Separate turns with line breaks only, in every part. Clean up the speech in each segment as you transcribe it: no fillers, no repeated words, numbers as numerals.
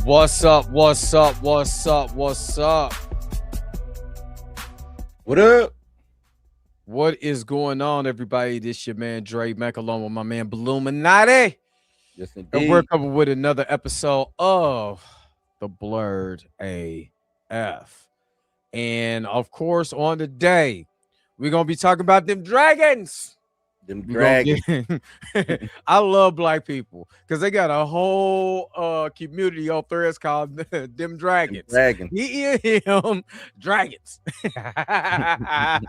What's up? What's up? What's up? What's up?
What up?
What is going on, everybody? This your man Dre Mac along with my man Bluminati.
Yes,
And we're
indeed.
coming with another episode of the Blurred AF. And of course, on the day, we're gonna be talking about them dragons.
Them
We gonna
dragons.
get I love black people because they got a whole community on Threads called them
Them
dragons.
dragons.
Him dragons. And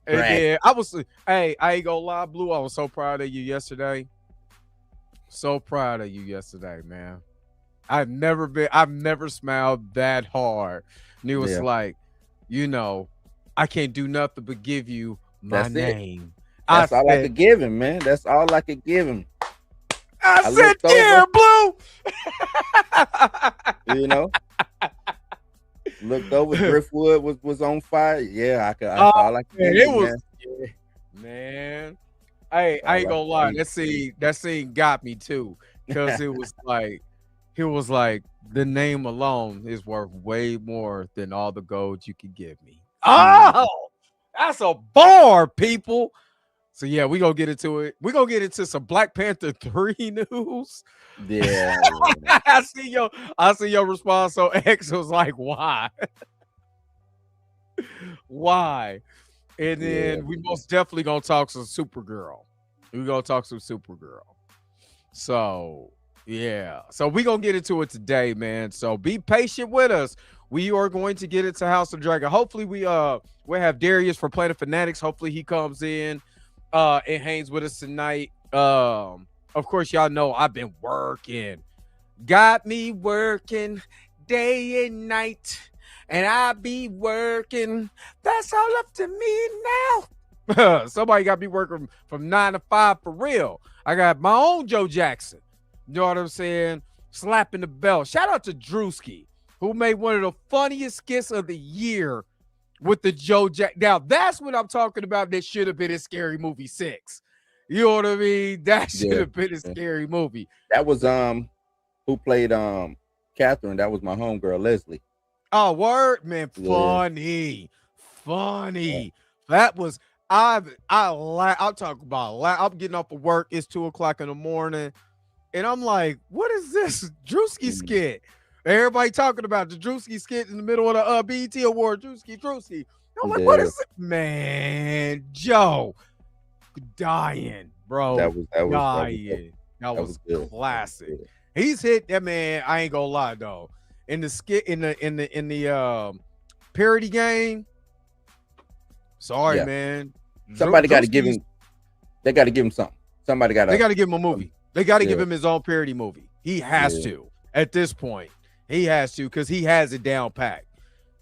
then I ain't gonna lie, Blue. I was so proud of you yesterday. So proud of you yesterday, man. I've never smiled that hard. And it was like, I can't do nothing but give you my
That's it.
name.
That's all I could give him, man. That's all I could give him.
I said, yeah, Blue.
You know, looked over. Driftwood was on fire. Yeah, I could. That's all I could give
it
him,
was, man. Hey, I ain't gonna lie. That scene got me too, because it was like the name alone is worth way more than all the gold you can give me. Oh, that's a bar, people. So yeah, we gonna get into it. We gonna get into some Black Panther 3 news.
Yeah.
I see your response. So X was like, why? Why? And then we most definitely gonna talk some Supergirl. We're gonna talk some Supergirl. So yeah. So we gonna get into it today, man. So be patient with us. We are going to get into House of Dragon. Hopefully we'll have Darius for Planet Fanatics. Hopefully he comes in and hangs with us tonight. Of course, y'all know I've been working. Got me working day and night. And I be working. That's all up to me now. Somebody got me working from 9 to 5 for real. I got my own Joe Jackson. You know what I'm saying? Slapping the bell. Shout out to Drewski, who made one of the funniest skits of the year with the Joe Jack. Now, that's what I'm talking about. That should have been in Scary Movie 6. You know what I mean? That should have been a scary movie.
That was who played Catherine. That was my homegirl Leslie.
Oh, word, man. Funny. Yeah. That was I'll talk about I'm getting off of work. It's 2:00 in the morning. And I'm like, what is this Drewski skit? Everybody talking about the Drewski skit in the middle of the BET Award. Drewski. I'm like, what is it? Man, Joe. Dying, bro. That was classic. He's hit that, man. I ain't gonna lie though. In the skit in the parody game. Sorry, man.
Somebody got to give him. They got to give him something. They got
to give him a movie. They got to give him his own parody movie. He has to at this point. He has to because he has it down packed.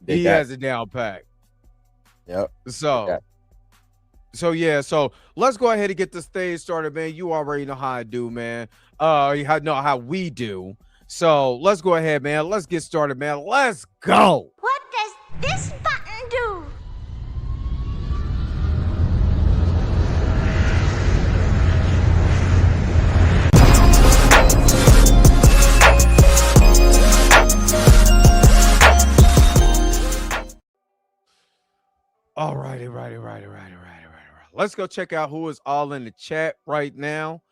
Yep. So let's go ahead and get this thing started, man. You already know how I do, man. You know how we do. So let's go ahead, man. Let's get started, man. Let's go.
What does this button do?
All righty. Let's go check out who is all in the chat right now.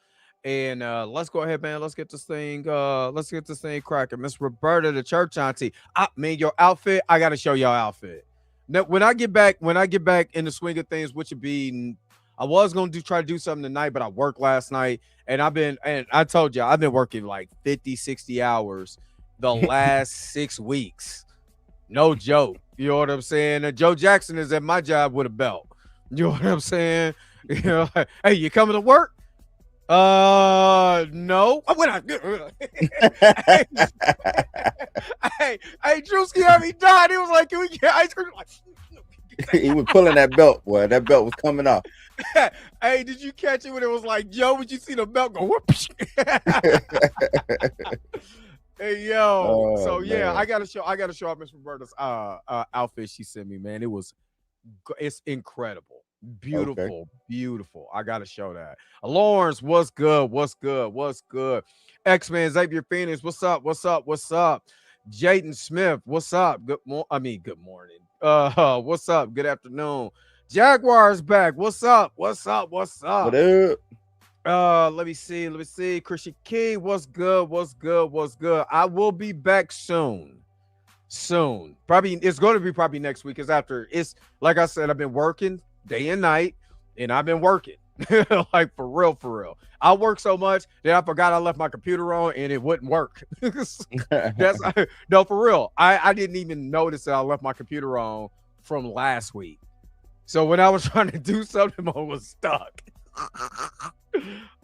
And let's go ahead, man. Let's get this thing cracking. Miss Roberta, the church auntie. Man, your outfit. I gotta show y'all outfit. Now, when I get back in the swing of things, which would be, I was gonna try to do something tonight, but I worked last night, and I told you I've been working like 50, 60 hours the last 6 weeks. No joke. You know what I'm saying? Joe Jackson is at my job with a belt. You know what I'm saying? You know, like, hey, you coming to work? No. Hey, Drewski had me died. He was like, can we get ice cream?
He was pulling that belt, boy. That belt was coming off.
Hey, did you catch it when it was like, Joe, would you see the belt go whoop? Hey, yo. So yeah, I gotta show off Miss Roberta's outfit she sent me, man. It's incredible. Beautiful, beautiful. I gotta show that. Lawrence, what's good? What's good? What's good? X-Men Xavier Phoenix, what's up? What's up? What's up? Jaden Smith, what's up? Good morning. What's up? Good afternoon. Jaguars back. What's up? What's up? What's up?
What up?
Let me see. Let me see. Christian Key, what's good? What's good? What's good? I will be back soon. Soon. Probably it's going to be probably next week. Because after it's like I said, I've been working day and night, and I've been working like for real. I work so much that I forgot I left my computer on and it wouldn't work. That's no, for real. I didn't even notice that I left my computer on from last week. So when I was trying to do something, I was stuck.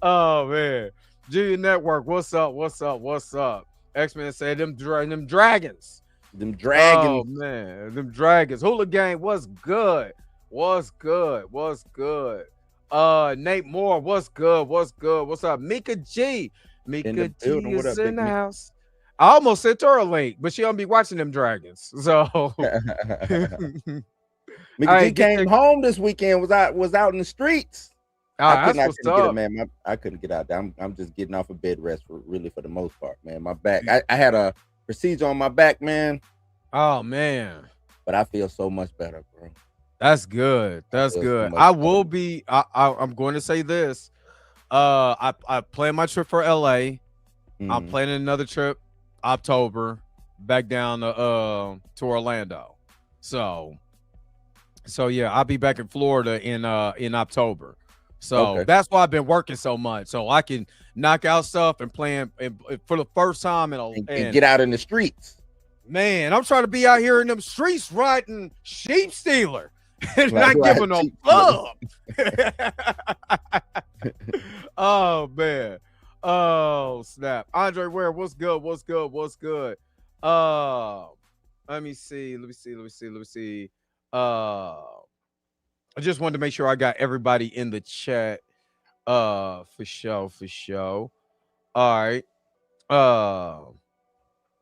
Oh man, Junior Network, what's up? What's up? What's up? X-Men said them dragons.
Them dragons.
Oh man, them dragons. Hula Gang, what's good? What's good? What's good? Nate Moore, what's good? What's good? What's up? Mika G. Mika G is in the house. I almost sent her a link, but she don't be watching them dragons. So
Mika G came home this weekend. Was out in the streets. I couldn't get it, man. I couldn't get out there. I'm just getting off of bed rest for the most part, man. My back. I had a procedure on my back, man.
Oh man.
But I feel so much better, bro.
That's good. That's good. I will be. I'm going to say this. I plan my trip for LA. I'm planning another trip October back down to Orlando. So yeah, I'll be back in Florida in October. So that's why I've been working so much, so I can knock out stuff and plan for the first time and
get out in the streets.
Man, I'm trying to be out here in them streets riding sheep stealer and not giving no love. Oh man. Oh snap. Andre Ware, what's good? What's good? What's good? Let me see. I just wanted to make sure I got everybody in the chat. For sure. All right.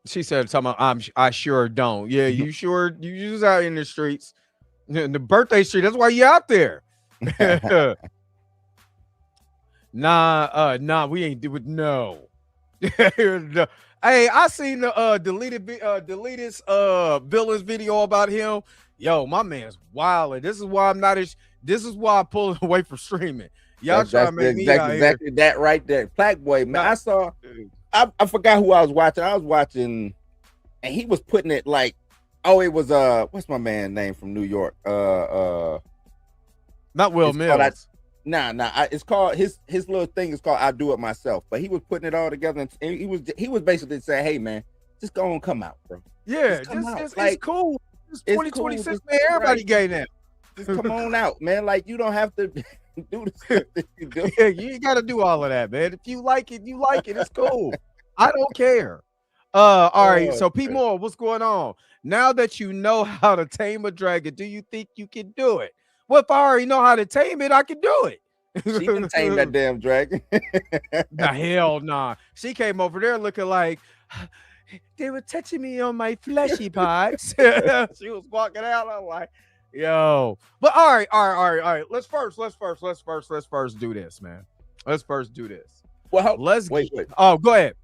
She said, I sure don't. Yeah, you sure you just out in the streets. The birthday street, that's why you out there. Nah, we ain't do it. No. No. Hey, I seen the deleted villains video about him. Yo, my man's wild. This is why I'm pulling away from streaming. Y'all trying to make me
exactly that right there. Plaque Boy, man. I forgot who I was watching. I was watching, and he was putting it like, it was what's my man name from New York?
Not Will Mills.
It's called his little thing is called I Do It Myself. But he was putting it all together, and he was basically saying, "Hey man, just go and come out, bro.
Yeah, it's cool. It's 2026, cool. Man. Everybody gay now.
Just come on out, man. Like you don't have to do the stuff that you do.
Yeah, you ain't got to do all of that, man. If you like it, you like it. It's cool. I don't care. All right. So Pete Moore, what's going on? Now that you know how to tame a dragon, do you think you can do it? Well, if I already know how to tame it, I can do it.
She can tame that damn dragon.
The hell nah. She came over there looking like they were touching me on my fleshy parts. She was walking out. I'm like, yo. But all right. Let's first do this, man. Let's first do this.
Well,
wait. Oh, go ahead.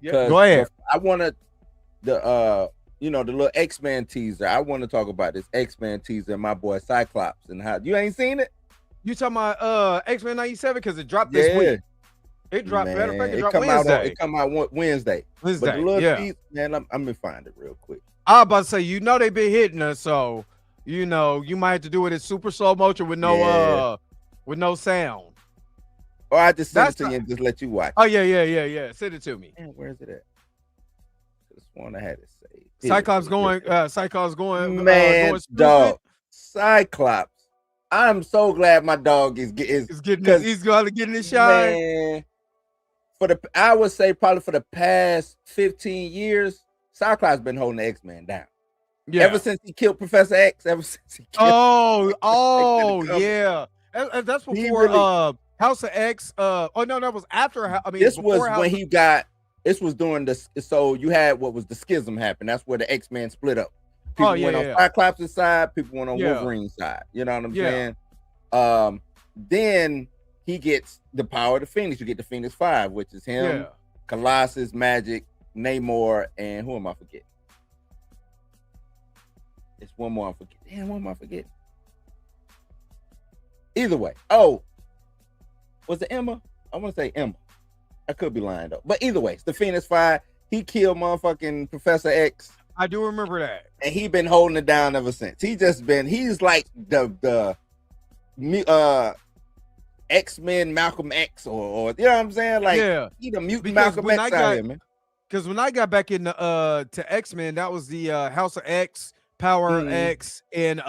Yeah, go ahead.
I wanted the little X-Men teaser. I want to talk about this X-Men teaser and my boy Cyclops and how you ain't seen it. You talking about
X-Men 97 because it dropped this week. It dropped. Matter of fact, it dropped Wednesday.
It come out Wednesday. But the little piece, man, I'm gonna find it real quick.
I was about to say, they've been hitting us, so you might have to do it in super slow motion with no sound.
Or I just send it to you and just let you watch.
Oh yeah. Send it to me.
Man, where's it at? Just want to have it saved.
Cyclops going.
Man, dog. Cyclops. I'm so glad my dog is getting.
He's going to get in his shine.
Man, I would say probably for the past 15 years, Cyclops been holding the X-Men down. Yeah. Ever since he killed Professor X. Ever since he killed.
Yeah. That's before House of X. That was after.
This was when he got. This was during the. So you had what was the schism happen. That's where the X-Men split up. People went on Cyclops' side. People went on Wolverine's side. You know what I'm saying? Then he gets the power of the Phoenix. You get the Phoenix 5, which is him, Colossus, Magic, Namor, and who am I forgetting? It's one more I'm forgetting. Damn, what am I forgetting? Either way. Oh, was it Emma? I want to say Emma. I could be lying though. But either way, it's the Phoenix 5. He killed motherfucking Professor X.
I do remember that.
And he been holding it down ever since. He's like the X-Men Malcolm X or you know what I'm saying? Like he the mutant Malcolm X out here, man.
Because when I got back in to X-Men, that was the House of X, Power X, and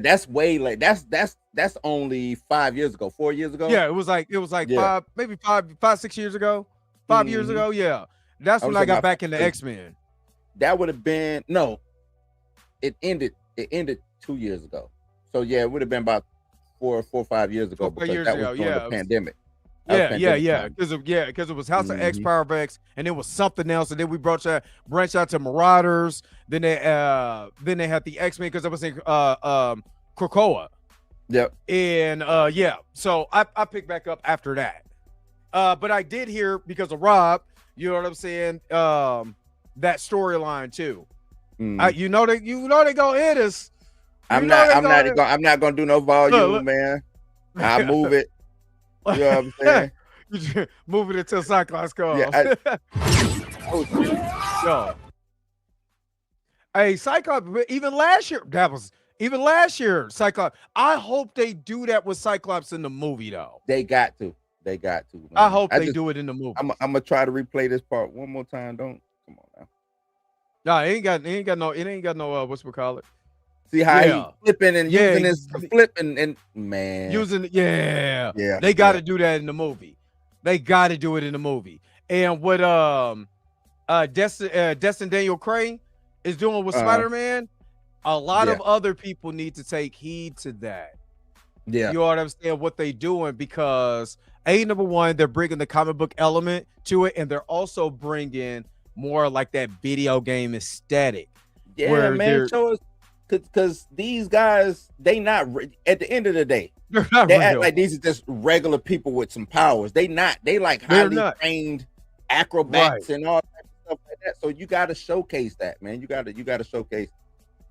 that's way late. That's only 5 years ago, 4 years ago.
Yeah, it was like 5-6 years ago. 5 years ago, yeah. That's when I got back into X-Men.
That would have been it ended 2 years ago. So yeah, it would have been about 4 or 5 years ago.
4 years ago,
was during the pandemic.
Because it was House of X, Power of X, and it was something else, and then we branched out to Marauders. Then they had the X-Men because I was in Krakoa.
Yep.
And so I picked back up after that. But I did hear because of Rob, you know what I'm saying? That storyline too. You know they gonna hit us.
I'm not gonna do no volume, man. I'll move it. You know what I'm saying?
Move it until Cyclops comes.
Yeah,
Yo. Hey, Cyclops, even last year, Cyclops. I hope they do that with Cyclops in the movie, though.
They got to. Man.
I hope they do it in the movie.
I'm gonna try to replay this part one more time. Come on now.
No, it ain't got no what's we call it.
See how he flipping and using this to flip and man.
They got to do that in the movie. They got to do it in the movie. And what Destin Daniel Cray is doing with Spider-Man, a lot of other people need to take heed to that.
Yeah,
you know what I'm saying? What they doing, because number one, they're bringing the comic book element to it, and they're also bringing more like that video game aesthetic.
Yeah, man. Show us. Because these guys, they not at the end of the day, they act like these are just regular people with some powers. They like highly trained acrobats and all that stuff like that. So you got to showcase that, man. You got to showcase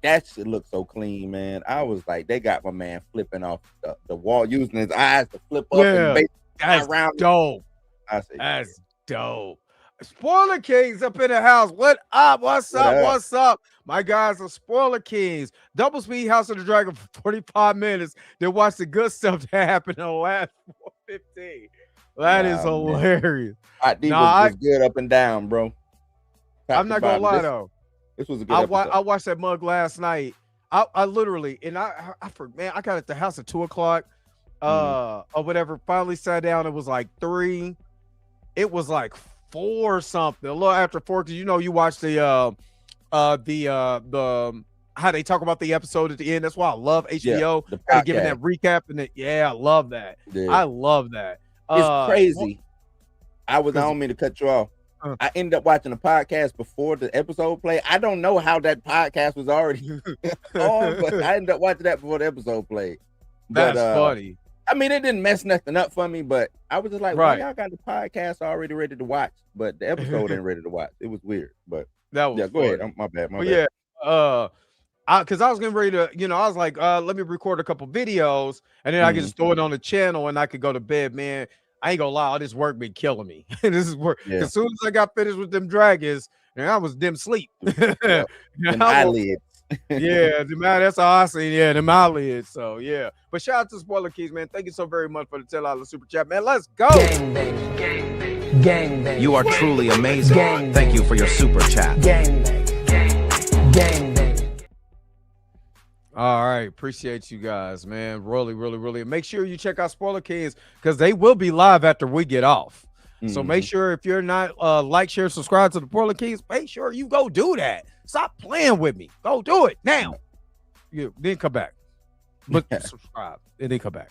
that. Shit looks so clean, man. I was like, they got my man flipping off the wall, using his eyes to flip up and
that's
around.
Dope. That's dope. Spoiler Kings up in the house. What up? What's up? My guys are Spoiler Kings. Double Speed House of the Dragon for 45 minutes. Then watch the good stuff that happened in the last 15. That is hilarious.
Was good up and down, bro.
I'm not gonna lie though.
This was a good episode.
I watched that mug last night. I literally, and I got at the house at 2:00 or whatever. Finally sat down. It was like 3. It was like 4 something, a little after 4, because you watch the how they talk about the episode at the end. That's why I love HBO. Giving that recap and I love that. Yeah. I love that.
It's crazy. I don't mean to cut you off. I ended up watching a podcast before the episode played. I don't know how that podcast was already on, but I ended up watching that before the episode played.
That's funny.
I mean, it didn't mess nothing up for me, but I was just like, well, y'all got the podcast already ready to watch, but the episode ain't ready to watch. It was weird, but
that was
go ahead. My bad.
Yeah. Because I was getting ready to, I was like, let me record a couple videos, and then I could just throw it on the channel, and I could go to bed, man. I ain't gonna lie, all this work been killing me. This is work. Yeah. As soon as I got finished with them dragons, and I was dim sleep.
Eyelids.
That's all I see. Yeah, them eyelids. So yeah. But shout out to Spoiler Keys, man. Thank you so very much for the $10 super chat, man. Let's go.
Gang bang. Gang bang. Gang bang.
You are truly amazing. Gang Thank you for your super chat.
Gang bang. Gang bang. Gang bang.
All right, appreciate you guys, man. Really, really, really. Make sure you check out Spoiler Kings, because they will be live after we get off. So make sure, if you're not like, share, subscribe to the Spoiler Kings, make sure you go do that. Stop playing with me. Go do it now. Then come back. But subscribe and then come back.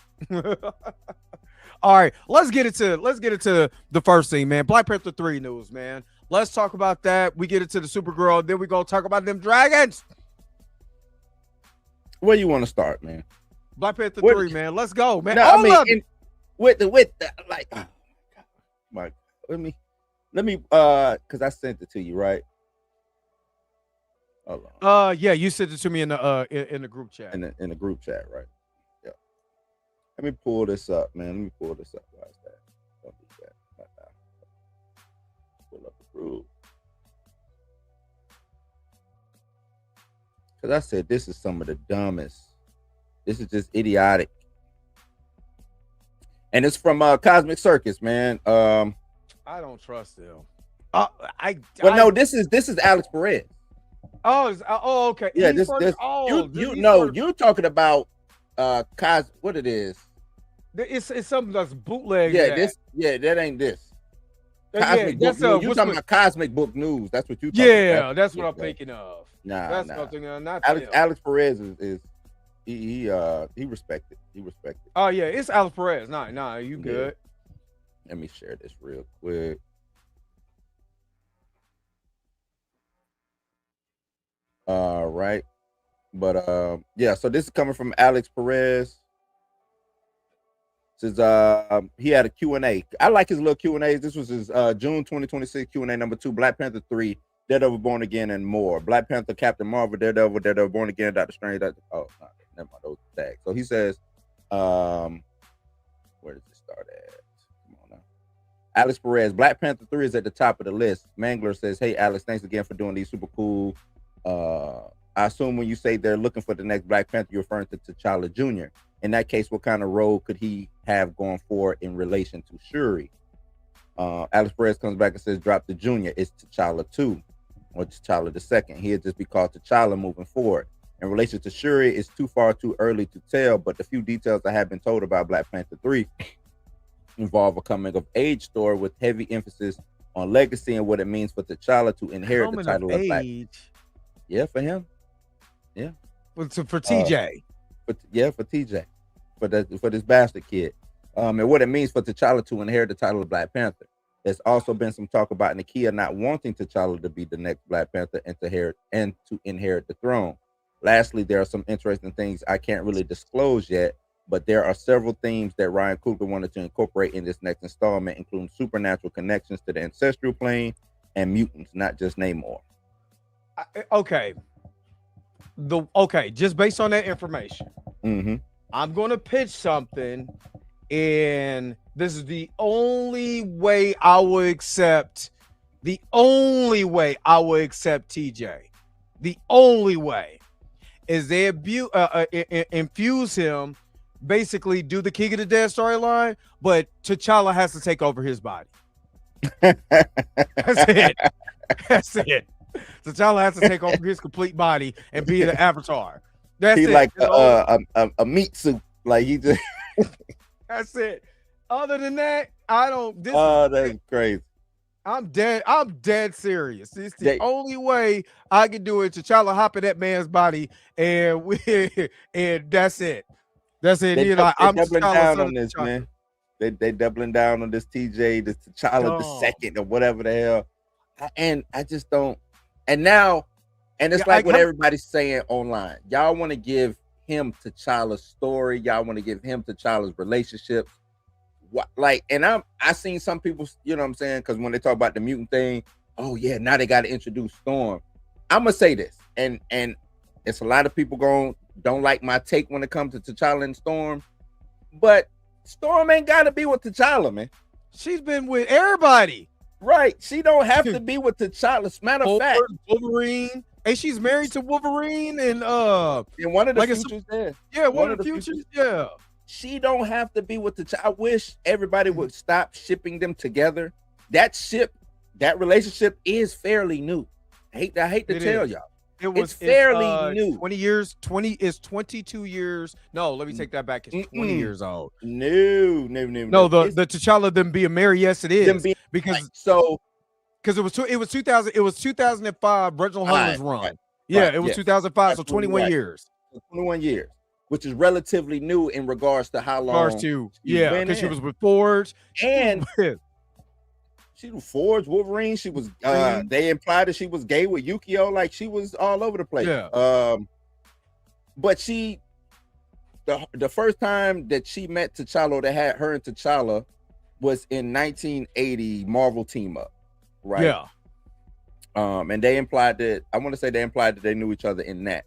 All right, let's get into the first thing, man. Black Panther 3 news, man. Let's talk about that. We get into the Supergirl, then we go talk about them dragons.
Where you want to start, man?
Black Panther 3, man. Let's go, man.
No,
All
I mean,
of it.
with the like, oh my God, let me, because I sent it to you, right? Hold on.
Yeah, you sent it to me in the group chat.
In the group chat, right? Yeah. Let me pull this up, man. Let me pull this up. Why is that? Don't do that. Pull up the group. Because I said this is some of the dumbest. This is just idiotic. And it's from Cosmic Circus, man.
I don't trust them.
No, this is Alex Perez.
Oh, okay.
Yeah, you're talking about what it is.
It's something that's bootleg.
Yeah, that ain't this. Cosmic Book News. You talking about Cosmic Book News? That's what you.
Yeah, that's what I'm thinking of.
Nah.
What I'm thinking of. Not
Alex Perez is he respected. He respected.
Oh yeah, it's Alex Perez. Nah, you good.
Let me share this real quick. Right. But yeah, so this is coming from Alex Perez. Says he had a Q&A. I like his little Q&As. This was his June 2026 Q&A number 2, Black Panther 3, Daredevil Born Again, and more. Black Panther, Captain Marvel, Daredevil Born Again, Doctor Strange. Never mind, those tags. So he says, where does it start at? Come on now. Alex Perez, Black Panther 3 is at the top of the list. Mangler says, hey, Alex, thanks again for doing these super cool. I assume when you say they're looking for the next Black Panther, you're referring to T'Challa Jr. In that case, what kind of role could he have going forward in relation to Shuri? Alex Perez comes back and says, drop the Junior. It's T'Challa 2 or T'Challa the second. He'll just be called T'Challa moving forward. In relation to Shuri, it's too early to tell, but the few details I have been told about Black Panther 3 involve a coming of age story with heavy emphasis on legacy and what it means for T'Challa to inherit the title of Black. Yeah, for him. Yeah.
For TJ.
For TJ. For this bastard kid. And what it means for T'Challa to inherit the title of Black Panther. There's also been some talk about Nakia not wanting T'Challa to be the next Black Panther and to inherit the throne. Lastly, there are some interesting things I can't really disclose yet, but there are several themes that Ryan Coogler wanted to incorporate in this next installment, including supernatural connections to the ancestral plane and mutants, not just Namor.
Okay. Just based on that information, I'm going to pitch something, and this is the only way I would accept. The only way I would accept TJ. The only way is they infuse him, basically do the King of the Dead storyline, but T'Challa has to take over his body. That's it. That's it. T'Challa has to take over his complete body and be the Avatar. That's it.
Like a meat suit. Like he just.
That's it. Other than that, I don't.
That's crazy.
I'm dead serious. It's the only way I can do it. T'Challa hop in that man's body, and that's it. That's it.
I'm doubling down on this, man. They doubling down on this TJ, this T'Challa the second, or whatever the hell. And I just don't. And now, it's like what everybody's saying online. Y'all want to give him T'Challa's story. Y'all want to give him T'Challa's relationships. I seen some people, you know what I'm saying? Because when they talk about the mutant thing, oh yeah, now they got to introduce Storm. I'm gonna say this, and it's a lot of people don't like my take when it comes to T'Challa and Storm, but Storm ain't got to be with T'Challa, man.
She's been with everybody.
Right, she don't have to be with T'Challa. Matter of fact,
Wolverine, and she's married to Wolverine, and
in one of the futures there.
Yeah, one of the futures. Yeah,
she don't have to be with T'Challa. I wish everybody would stop shipping them together. That relationship is fairly new. I hate to tell y'all. It's fairly new.
20 years. 22 years. No, let me take that back. It's 20 years old.
No.
The T'Challa them being married. Yes, it is because it was 2000. It was 2005. Reginald Hudlin's run. Right. Yeah, it was 2005. So 21 years.
21 years, which is relatively new in regards to how long.
Because she was with Forge
and. She was Forge, Wolverine. She was. They implied that she was gay with Yukio. Like she was all over the place.
Yeah.
But she, the first time that she met T'Challa, that had her and T'Challa, was in 1980 Marvel Team Up, right?
Yeah.
And they implied that they knew each other in that.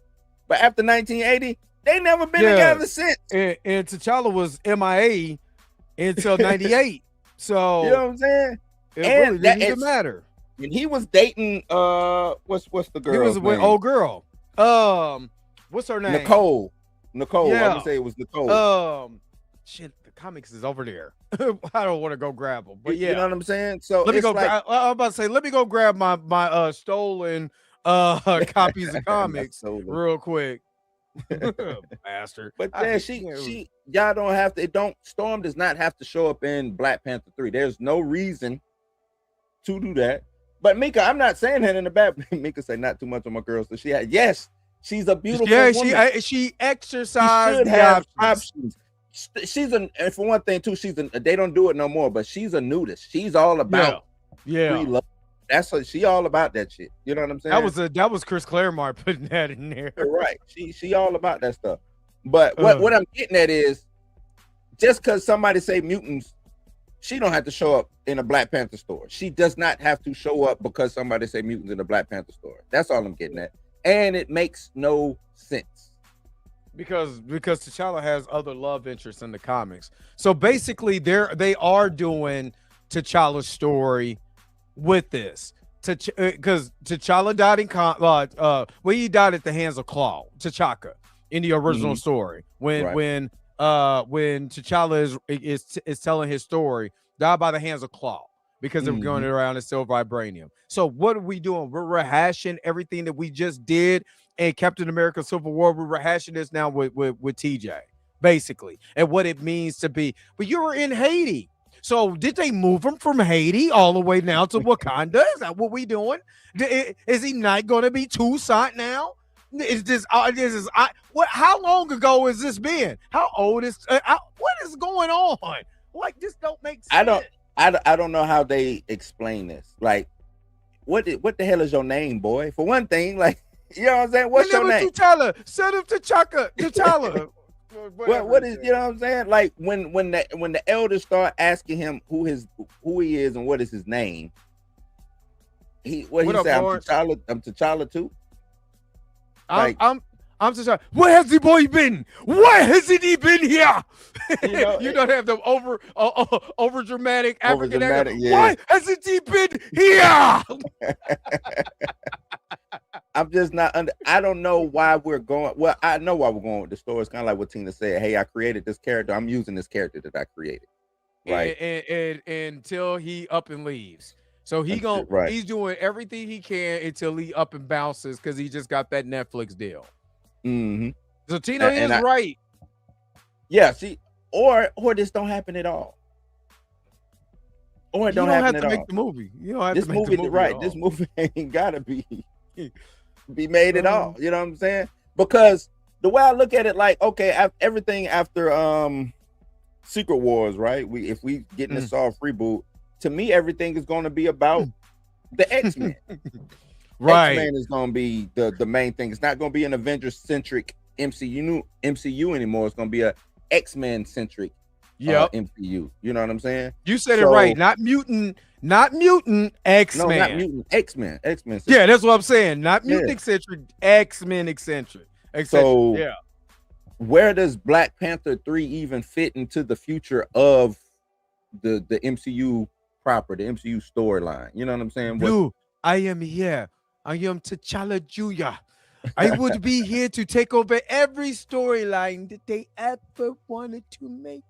But after 1980, they never been together since.
And T'Challa was MIA until 98. So
you know what I'm saying?
It really didn't even matter.
When he was dating what's the girl?
He was with old girl. What's her name?
Nicole.
Yeah.
I'm gonna say it was Nicole.
Shit, the comics is over there. I don't want to go grab them, but yeah,
you know what I'm saying. So
let me go.
like,
I'm about to say, let me go grab my stolen copies of comics real quick. Bastard.
But then she y'all don't have to. Storm does not have to show up in Black Panther 3. There's no reason to do that. But Mika, I'm not saying that in the back. Mika say not too much on my girl. So she's a beautiful woman.
She exercised
she have options. She's and for one thing too, they don't do it no more, but she's a nudist. She's all about free love. That's what she all about that shit. You know what I'm saying?
That was Chris Claremont putting that in there.
Right. She all about that stuff. But what I'm getting at is, just because somebody say mutants, she don't have to show up in a Black Panther store. She does not have to show up because somebody say mutants in a Black Panther store. That's all I'm getting at. And it makes no sense.
Because T'Challa has other love interests in the comics. So basically they are doing T'Challa's story with this. Because T'Challa died he died at the hands of T'Chaka in the original story. When T'Challa is telling his story, died by the hands of Claw because they were going around in silver vibranium. So what are we doing? We're rehashing everything that we just did in Captain America Civil War. We're rehashing this now with TJ, basically, and what it means to be. But you were in Haiti. So did they move him from Haiti all the way now to Wakanda? Is that what we doing? Is he not going to be Toussaint now? How long ago has this been? How old is what is going on? Like, this don't make sense.
I don't know how they explain this. Like, what the hell is your name, boy? For one thing, like, you know what I'm saying? What's your name?
T'Challa. Son of T'Challa.
What is, you know what I'm saying? Like, when the elders start asking him who he is and what is his name, he said, I'm T'Challa too.
Like, I'm T'Challa. Where has the boy been? Why hasn't he been here? You don't have the over dramatic African accent. Yeah. Why hasn't he been here?
I'm just not I don't know why we're going. Well, I know why we're going with the story. It's kind of like what Tina said. Hey, I created this character. I'm using this character that I created. Right.
And until he up and leaves. So he's doing everything he can until he up and bounces because he just got that Netflix deal.
Mm-hmm.
So Tina is right.
Yeah, see, or this don't happen at all. Or it don't happen at all.
Make the movie. You don't have
this
to make
movie,
the movie.
Right. This movie ain't gotta be made at all. You know what I'm saying? Because the way I look at it, like, okay, everything after Secret Wars, right? If we get in a soft reboot, to me, everything is going to be about the X-Men.
Right.
X-Men is going to be the main thing. It's not going to be an Avengers-centric MCU anymore. It's going to be a X-Men-centric MCU. You know what I'm saying?
You said it right. Not mutant, X-Men.
No, not mutant, X-Men. X-Men.
Yeah, that's what I'm saying. Not mutant eccentric, X-Men eccentric.
So, where does Black Panther 3 even fit into the future of the MCU proper, the MCU storyline? You know what I'm saying?
Blue, I am here. I am T'Challa Jr. I would be here to take over every storyline that they ever wanted to make.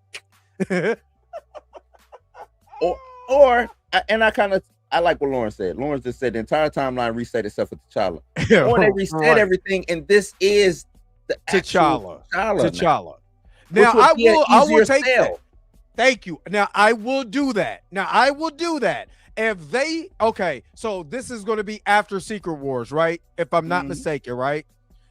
I like what Lauren said. Lauren just said the entire timeline reset itself with T'Challa. Or they reset everything, and this is the
T'Challa.
T'Challa.
Now I will take that. Thank you. Now I will do that. If they so this is going to be after Secret Wars, right? If I'm not mistaken, right?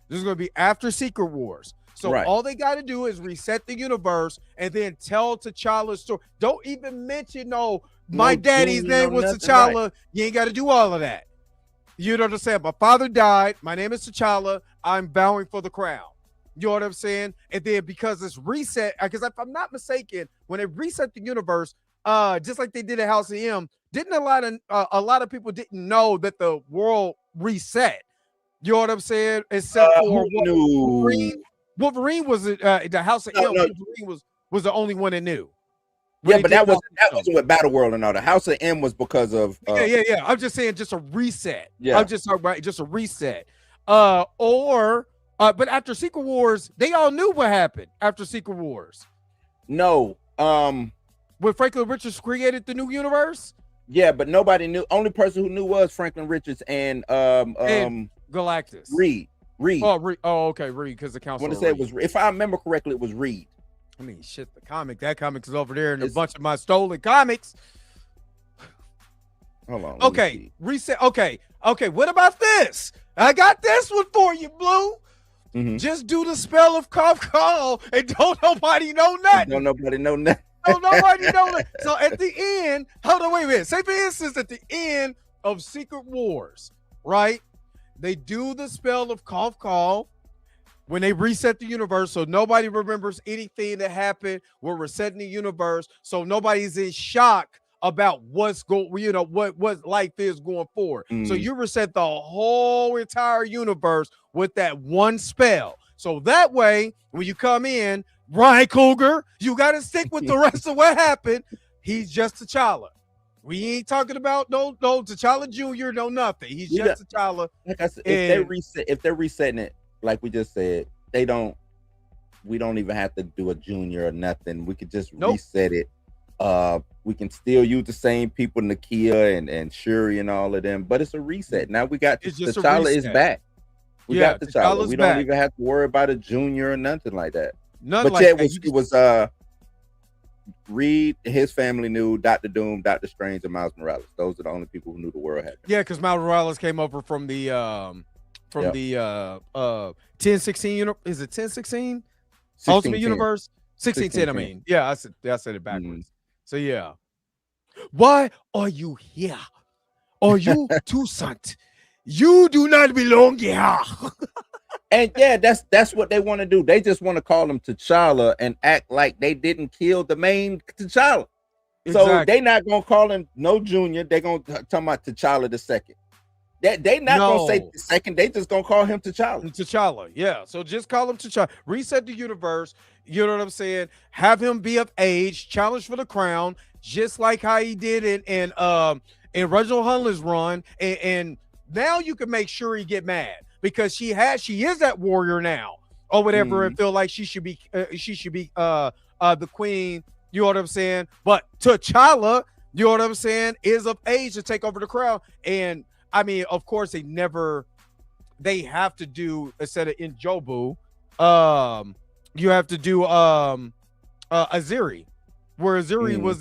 This is going to be after Secret Wars. So all they got to do is reset the universe and then tell T'Challa's story. Don't even mention my daddy's name was T'Challa. Right. You ain't got to do all of that. You know what I'm saying? My father died. My name is T'Challa. I'm bowing for the crown. You know what I'm saying? And then because it's reset, because if I'm not mistaken, when they reset the universe, just like they did at House of M, didn't a lot of people didn't know that the world reset. You know what I'm saying? Except for Wolverine. Wolverine was the House of M. Wolverine was the only one that knew.
Yeah, but that wasn't with Battle World and all. The House of M was because of
yeah. I'm just saying, just a reset.
Yeah,
I'm just talking about just a reset. But after Secret Wars, they all knew what happened after Secret Wars.
No,
when Franklin Richards created the new universe.
Yeah, but nobody knew. Only person who knew was Franklin Richards and
Galactus.
Reed.
Oh, okay, Reed, because the council.
I want to say it was, if I remember correctly, it was Reed.
I mean, shit, that comic is over there in a bunch of my stolen comics.
Hold on.
Okay, reset. Okay. What about this? I got this one for you, Blue.
Mm-hmm.
Just do the spell of call and don't nobody know nothing.
Don't nobody know nothing.
Don't nobody know that. So at the end, hold on, wait a minute. Say for instance, at the end of Secret Wars, right? They do the spell of call when they reset the universe, so nobody remembers anything that happened. We're resetting the universe, so nobody's in shock about what's what life is going forward. So you reset the whole entire universe with that one spell. So that way, when you come in, Ryan Coogler, you got to stick with the rest of what happened. He's just T'Challa. We ain't talking about no T'Challa Jr., no nothing. He's just T'Challa.
Like I said, if they're resetting it, like we just said, we don't even have to do a junior or nothing. We could just reset it. We can still use the same people, Nakia and Shuri and all of them, but it's a reset. Now we got T'Challa is back. We got T'Challa. We don't even have to worry about a junior or nothing like that. It was Reed, his family knew Dr. Doom, Dr. Strange, and Miles Morales. Those are the only people who knew the world had.
Yeah, because Miles Morales came over from the 1016. Is it 1016? Ultimate Universe 1610. I mean, yeah, I said it backwards. So yeah, why are you here? Are you Toussaint? You do not belong here.
And yeah, that's what they want to do. They just want to call him T'Challa and act like they didn't kill the main T'Challa. Exactly. So they not gonna call him no junior. They gonna talk about T'Challa the second. They not gonna say the second. They just gonna call him T'Challa.
T'Challa, yeah. So just call him T'Challa. Reset the universe. You know what I'm saying? Have him be of age, challenge for the crown, just like how he did in Reginald Hunley's run. And now you can make sure he get mad. Because she is that warrior now, or whatever, and feel like she should be the queen. You know what I'm saying? But T'Challa, you know what I'm saying, is of age to take over the crown. And I mean, of course, they have to do, instead of N'Jobu, you have to do Aziri, where Aziri was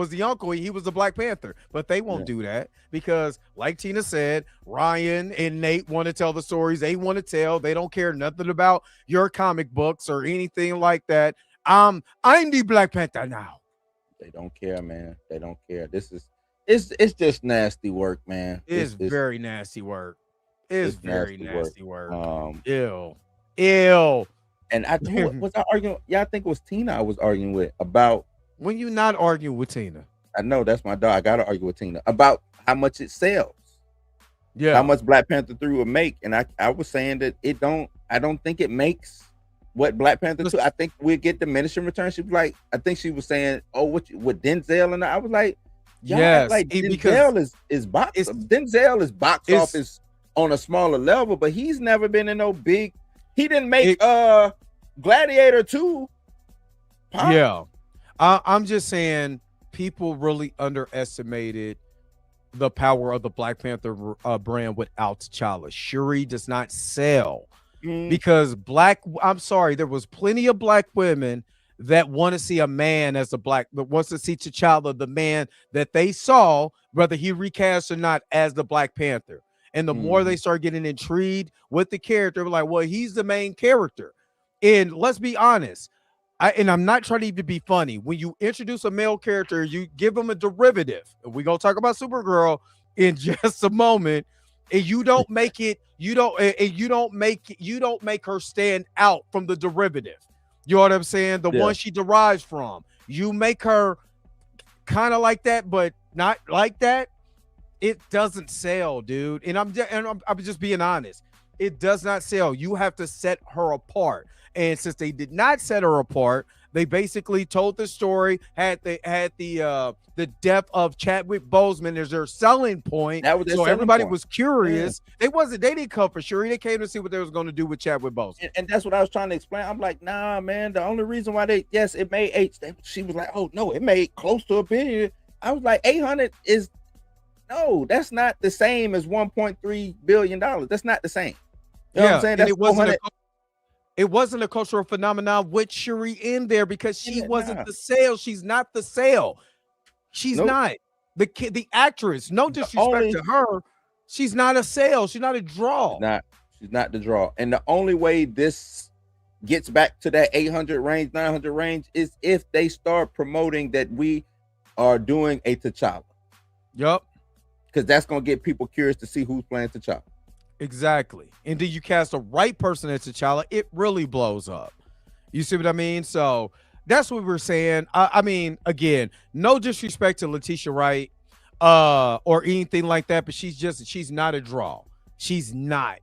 the uncle. He was the Black Panther, but they won't do that because, like Tina said, Ryan and Nate want to tell the stories they want to tell. They don't care nothing about your comic books or anything like that. I'm the Black Panther now.
They don't care, man. They don't care. It's just nasty work, man.
It's very nasty work. It's very nasty work. Ew.
And was I arguing? Yeah, I think it was Tina I was arguing with about.
When you not arguing with Tina?
I know that's my dog. I gotta argue with Tina about how much it sells.
Yeah,
how much Black Panther 3 would make, and I was saying that I don't think it makes what Black Panther 2. I think we'll get diminishing returns. She was like, I think she was saying, oh, with Denzel, and I was like, yes, like Denzel is Denzel is box office on a smaller level, but he's never been in no big. He didn't make Gladiator 2. Pop.
Yeah. I'm just saying people really underestimated the power of the Black Panther brand without T'Challa. Shuri does not sell because I'm sorry, there was plenty of Black women that want to see a man as that wants to see T'Challa, the man that they saw, whether he recast or not, as the Black Panther. And the more they start getting intrigued with the character, like, well, he's the main character. And let's be honest, I'm not trying to even be funny. When you introduce a male character, you give him a derivative. And we're going to talk about Supergirl in just a moment. and you don't make it, you don't make her stand out from the derivative. You know what I'm saying? The one she derives from. You make her kind of like that, but not like that. It doesn't sell, dude. And I'm just being honest. It does not sell. You have to set her apart. And since they did not set her apart, they basically told the story, had the death of Chadwick Boseman as their selling point.
That was their
so
selling
everybody
point.
was curious. They didn't come for Shuri. They came to see what they was going to do with Chadwick Boseman.
And that's what I was trying to explain. I'm like, nah, man. The only reason why it made 8. She was like, oh no, it made close to $1 billion. I was like, 800 is no, that's not the same as $1.3 billion. That's not the same. You know what I'm saying? That's
it wasn't a cultural phenomenon with Shuri in there because she wasn't the sale. She's not the sale. She's not the actress. No disrespect to her. She's not a sale. She's not a draw.
She's not the draw. And the only way this gets back to that 800 range, 900 range is if they start promoting that we are doing a T'Challa.
Yup.
Because that's going to get people curious to see who's playing T'Challa.
Exactly. And then you cast the right person as T'Challa, it really blows up. You see what I mean? So that's what we're saying. I mean, again, no disrespect to Letitia Wright or anything like that, but she's not a draw. She's not.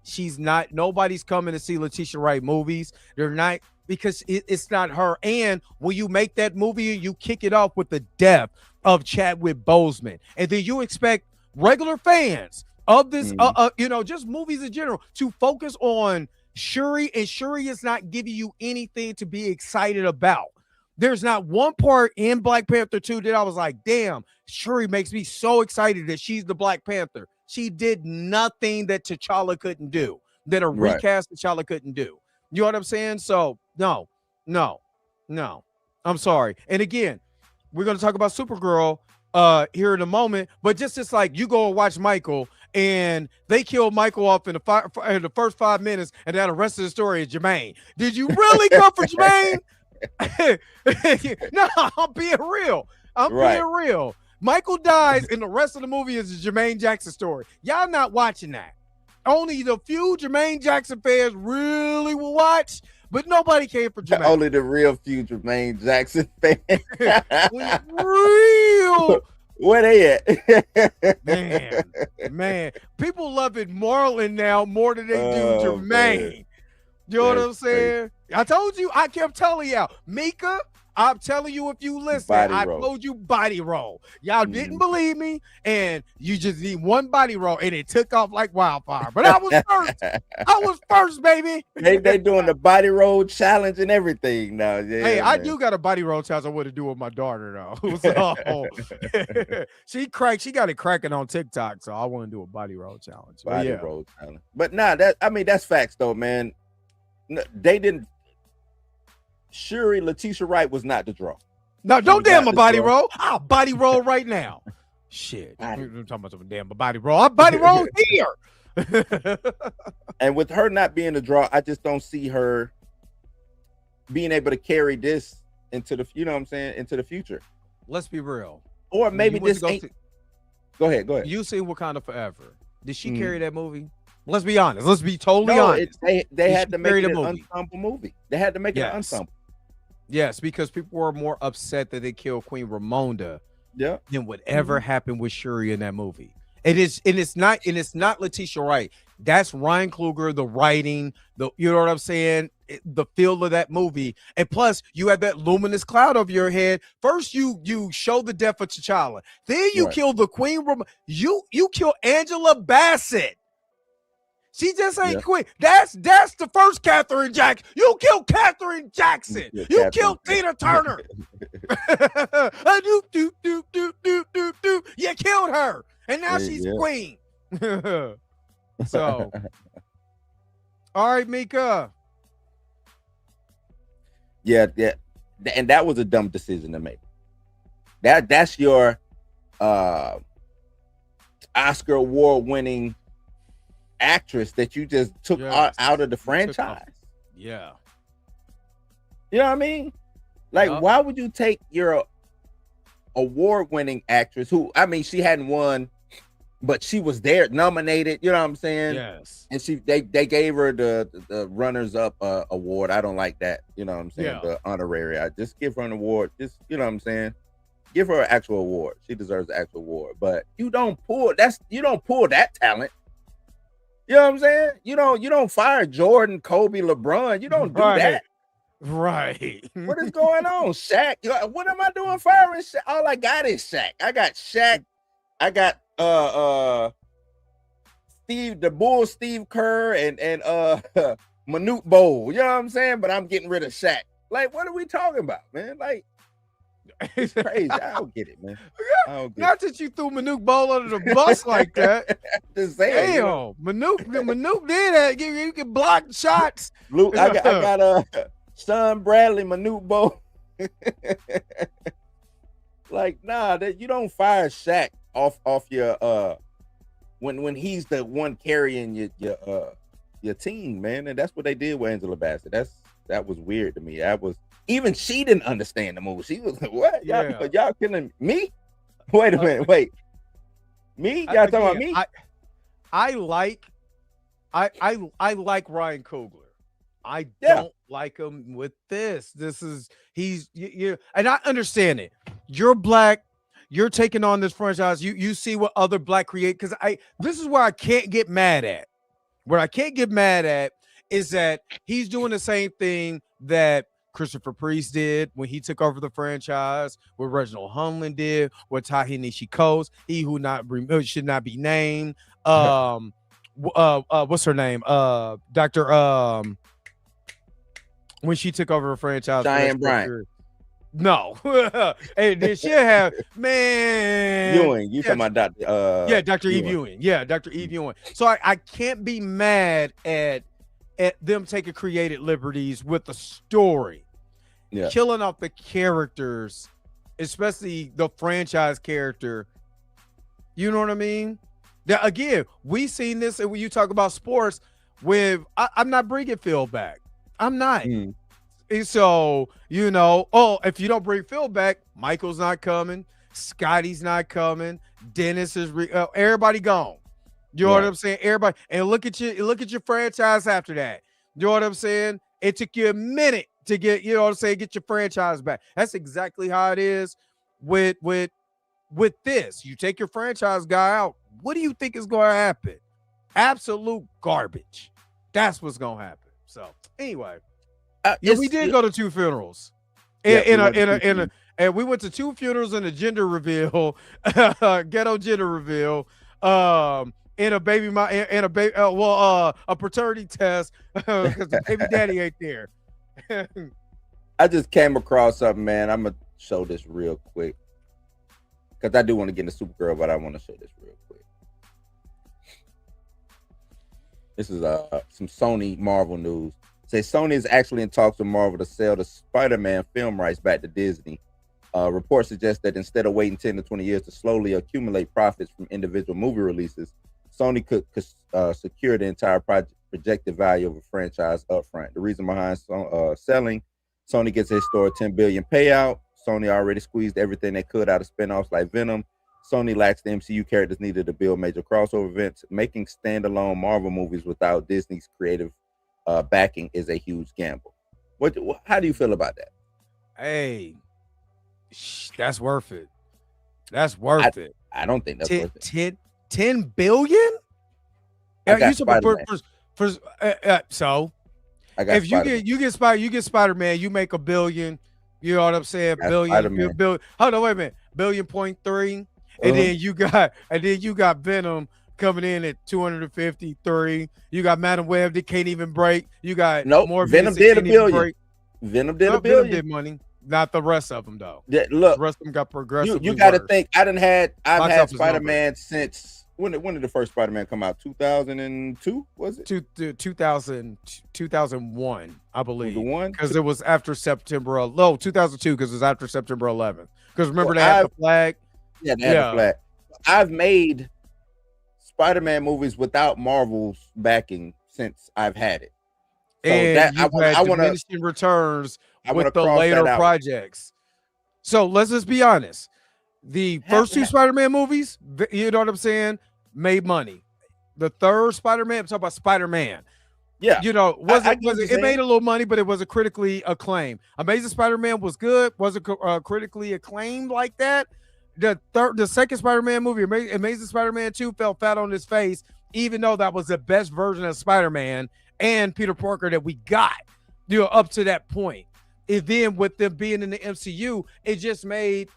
Nobody's coming to see Letitia Wright movies. They're not, because it's not her. And when you make that movie, you kick it off with the death of Chadwick Boseman. And then you expect regular fans of this, just movies in general, to focus on Shuri, and Shuri is not giving you anything to be excited about. There's not one part in Black Panther 2 that I was like, damn, Shuri makes me so excited that she's the Black Panther. She did nothing that T'Challa couldn't do, that a recast T'Challa couldn't do. You know what I'm saying? So, no. I'm sorry. And again, we're going to talk about Supergirl here in a moment, but just like you go and watch Michael, and they killed Michael off in the first 5 minutes, and now the rest of the story is Jermaine. Did you really come for Jermaine? No, I'm being real. Being real. Michael dies, and the rest of the movie is the Jermaine Jackson story. Y'all not watching that. Only the few Jermaine Jackson fans really will watch, but nobody came for Jermaine.
Only the real few Jermaine Jackson fans.
Real.
Where they at?
man, people love it Marlon now more than they do Jermaine. Man. You know what I'm saying? I told you, I kept telling y'all, Mika, I'm telling you, if you listen, I told you body roll. Y'all didn't believe me, and you just need one body roll, and it took off like wildfire. But I was first. I was first, baby.
They doing the body roll challenge and everything now. Yeah,
hey, I do got a body roll challenge I want to do with my daughter, though. So she got it cracking on TikTok, so I want to do a body roll challenge.
Roll challenge. But that's facts, though, man. They didn't. Shuri, Letitia Wright was not the draw.
No, don't damn a body roll. I'll body roll right now. Shit. I'm talking about some damn body roll. I'll body roll here.
And with her not being a draw, I just don't see her being able to carry this into the, you know what I'm saying, into the future.
Let's be real.
Or maybe this ain't. Go ahead.
You seen Wakanda Forever. Did she carry that movie? Let's be honest. Let's be totally honest.
They had to make it an ensemble movie. They had to make it an ensemble.
Yes, because people were more upset that they killed Queen Ramonda than whatever happened with Shuri in that movie. It's not Letitia Wright. That's Ryan Coogler, the writing, you know what I'm saying? The feel of that movie. And plus, you have that luminous cloud over your head. First, you show the death of T'Challa. Then you kill the Queen Ramonda. You kill Angela Bassett. She just ain't quit. That's the first Catherine Jackson. You killed Catherine Jackson. You killed Tina Turner. You killed her, and now she's queen. So, all right, Mika.
Yeah, and that was a dumb decision to make. That's your Oscar award-winning actress that you just took out of the franchise.
Yeah.
You know what I mean? Like, why would you take your award-winning actress who, I mean, she hadn't won but she was there nominated. You know what I'm saying?
Yes.
And they gave her the runners up award. I don't like that. You know what I'm saying?
Yeah.
The honorary. I just give her an award. Just, you know what I'm saying? Give her an actual award. She deserves the actual award. But you don't pull that talent. You know what I'm saying? You don't fire Jordan, Kobe, LeBron. You don't do that.
Right.
What is going on, Shaq? What am I doing firing Shaq? All I got is Shaq. I got Shaq. I got Steve Kerr and Manute Bol. You know what I'm saying? But I'm getting rid of Shaq. Like, what are we talking about, man? Like, it's crazy. I don't get it, man.
Not that you threw Manute Bol under the bus like that.
Just saying,
damn, Manute did that. You can block shots.
Luke, I got Sean Bradley, Manute Bol. Like, nah, that you don't fire Shaq off your when he's the one carrying your team, man. And that's what they did with Angela Bassett. That was weird to me. Even she didn't understand the movie. She was like, "What? Y'all killing me? Wait a minute, wait. Me? Y'all talking about me?"
I like Ryan Coogler. I don't like him with this. He's and I understand it. You're black. You're taking on this franchise. You see what other black create, because this is where I can't get mad at. What I can't get mad at is that he's doing the same thing that Christopher Priest did when he took over the franchise, what Reginald Hunlin did, what Ta-Nehisi Coates, he who should not be named. What's her name? Dr. When she took over the franchise,
Diane Bryant.
No, hey, did she have man?
Ewing, you talking about Dr.
Dr. Eve Ewing. Yeah, Dr. Eve Ewing. So I can't be mad at them taking creative liberties with the story, killing off the characters, especially the franchise character. You know what I mean? Now, again, we seen this, and when you talk about sports, I'm not bringing Phil back. I'm not. And so, if you don't bring Phil back, Michael's not coming, Scotty's not coming, Dennis is everybody gone. You know what I'm saying? Everybody, and look at your franchise after that. You know what I'm saying? It took you a minute to get, get your franchise back. That's exactly how it is with this. You take your franchise guy out. What do you think is going to happen? Absolute garbage. That's what's going to happen. So anyway. We did go to two funerals, and we went to two funerals and a gender reveal, ghetto gender reveal, and a baby a paternity test because the baby daddy ain't there.
I just came across something, man. I'm gonna show this real quick because I do want to get into Supergirl, but I want to show this real quick. This is some Sony Marvel news. Say Sony is actually in talks with Marvel to sell the Spider-Man film rights back to Disney. Reports suggest that instead of waiting 10 to 20 years to slowly accumulate profits from individual movie releases, Sony could secure the entire projected value of a franchise upfront. The reason behind selling, Sony gets a historic $10 billion payout. Sony already squeezed everything they could out of spinoffs like Venom. Sony lacks the MCU characters needed to build major crossover events. Making standalone Marvel movies without Disney's creative backing is a huge gamble. How do you feel about that?
Hey, that's worth it. That's worth it.
I don't think that's worth it.
10 billion? So if you get Spider-Man, you make $1 billion. You know what I'm saying? Billion. Hold on, wait a minute. 1.3 billion. And then you got Venom coming in at 253. You got Madam Web that can't even break. You got more.
Venom did $1 billion. Venom did $1 billion.
Venom did money. Not the rest of them though.
Yeah, look,
the rest of them got progressively.
You got to think. I've had Spider-Man since when did the first Spider-Man come out? 2002 was it?
2001, I believe.
The one
because it was after September. No, 2002 because it was after September 11th. Because remember they had the flag.
Yeah, they had the flag. I've made Spider-Man movies without Marvel's backing since I've had it. So
and I want diminishing returns with the later projects. So let's just be honest. The first two Spider-Man movies, you know what I'm saying, made money. The third Spider-Man, I'm talking about Spider-Man.
Yeah,
you know, it made a little money, but it wasn't critically acclaimed. Amazing Spider-Man was good, wasn't critically acclaimed like that. The second Spider-Man movie, Amazing Spider-Man 2, fell flat on his face, even though that was the best version of Spider-Man and Peter Parker that we got, you know, up to that point. And then with them being in the MCU, it just made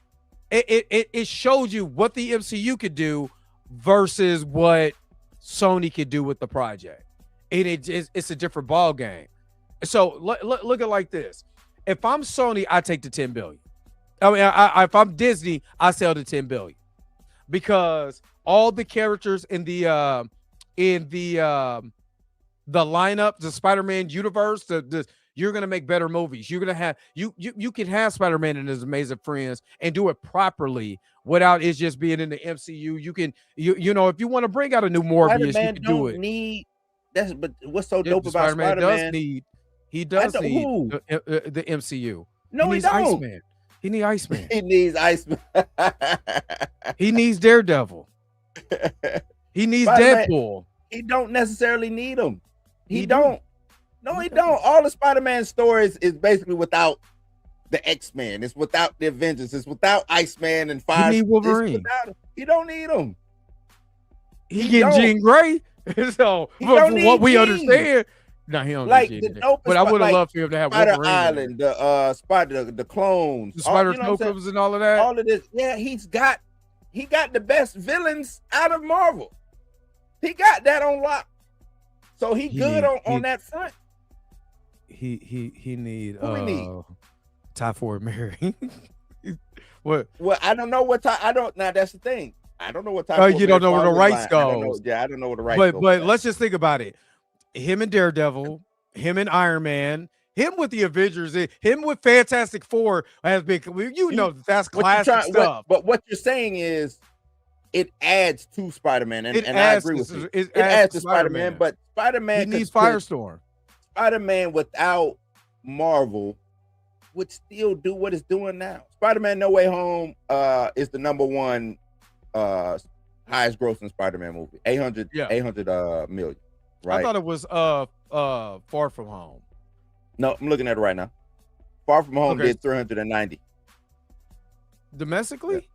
it showed you what the MCU could do versus what Sony could do with the project. And it's a different ball game. So look at it like this. If I'm Sony, I take the 10 billion. I mean, if I'm Disney, I sell the 10 billion because all the characters in the lineup, the Spider-Man universe, you're gonna make better movies. You're gonna have you can have Spider-Man and his amazing friends and do it properly without it just being in the MCU. You can you know if you want to bring out a new Morbius, you can do it.
But what's so dope about Spider-Man?
He does need the MCU.
No, he don't.
Iceman. He needs Iceman.
He needs Iceman.
He needs Daredevil. He needs
Spider-Man,
Deadpool.
He don't necessarily need him. He don't. No, he don't. All the Spider-Man stories is basically without the X-Men. It's without the Avengers. It's without Iceman and Fire.
He need Wolverine.
He don't need him.
He getting Jean Grey. So from what we understand, no, he don't
like
need
the dope.
But I would have loved for him to have
Spider
Wolverine.
Island, the clones,
the Spider Snowclippers and all of that.
All of this, yeah. He got the best villains out of Marvel. He got that on lock. So he good on that front.
He need Typhoid Mary. What?
Well, I don't know what I don't. Now that's the thing. I don't know what type.
You don't know where the rights go.
I don't know where the rights go.
But let's just think about it. Him and Daredevil, him and Iron Man, him with the Avengers, him with Fantastic Four has been. That's classic stuff.
But what you're saying is, it adds to Spider-Man, and I agree with you. It adds to Spider-Man, but Spider-Man
needs Firestorm.
Spider-Man without Marvel would still do what it's doing now. Spider-Man No Way Home is the #1 highest grossing Spider-Man movie. 800 million. Right.
I thought it was Far From Home.
No, I'm looking at it right now. Far From Home did 390
domestically.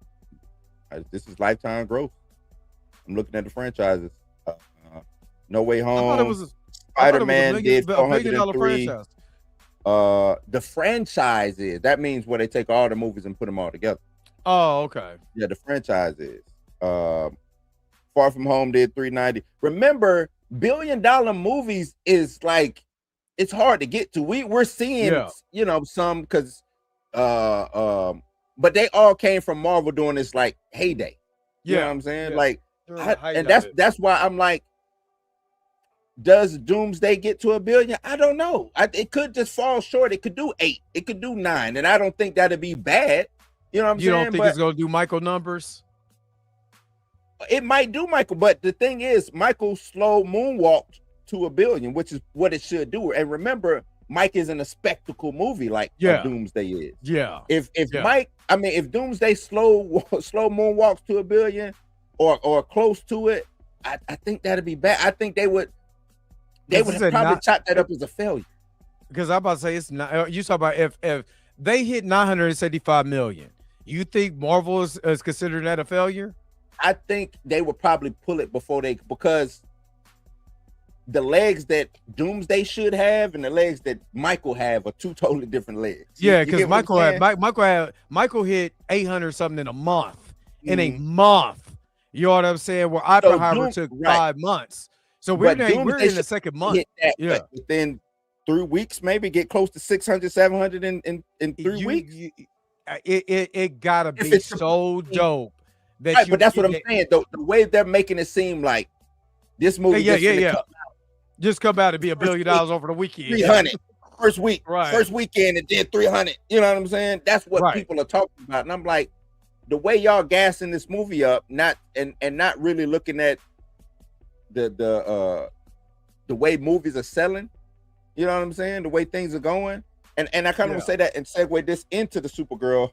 Yeah. This is lifetime growth. I'm looking at the franchises. No Way Home.
I thought it was
Spider-Man did 403.
franchise.
The franchise is that means where they take all the movies and put them all together.
Oh, okay.
Yeah, the franchise is. Far From Home did 390. Remember, $1 billion movies is like it's hard to get to. We're seeing some because but they all came from Marvel during this like heyday. You know what I'm saying? Yeah. Like that's why I'm like, does Doomsday get to $1 billion? I don't know. It could just fall short. It could do 8. It could do 9, and I don't think that'd be bad. You know what I'm saying?
You don't think it's gonna do Michael numbers?
It might do Michael, but the thing is, Michael slow moonwalked to $1 billion, which is what it should do. And remember, Mike isn't a spectacle movie like Doomsday is.
Yeah.
If Doomsday slow moonwalks to $1 billion or close to it, I think that'd be bad. I think they would probably chop that up as a failure.
Because I'm about to say it's not. You talk about if they hit 975 million, you think Marvel is considering that a failure?
I think they would probably pull it because the legs that Doomsday should have and the legs that Michael have are two totally different legs.
Yeah, because Michael hit 800 something in a month. In a month. You know what I'm saying? Where Oppenheimer took 5 months. So we're in the second month.
But within 3 weeks, maybe get close to 600, 700 in 3 weeks.
It gotta be so dope.
But that's what I'm saying. The way they're making it seem like this movie,
just come out and be $1 billion over the weekend.
300 first week,
right?
First weekend it did 300. You know what I'm saying? That's what people are talking about. And I'm like, the way y'all gassing this movie up, not really looking at the way movies are selling. You know what I'm saying? The way things are going, and I kind of want to say that and segue this into the Supergirl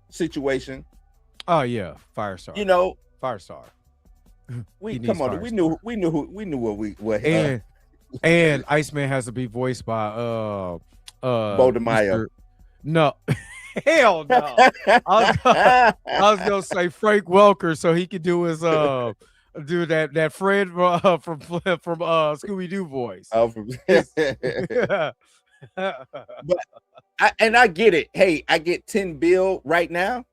situation.
Oh yeah, Firestar.
You know,
Firestar.
We
He
come
needs
on.
fire
We
starter.
knew what
And Iceman has to be voiced by
Bo DeMaio.
No, hell no. I was gonna say Frank Welker so he could do his do that Fred from Scooby Doo voice.
Oh, but I get it. Hey, I get 10 bill right now.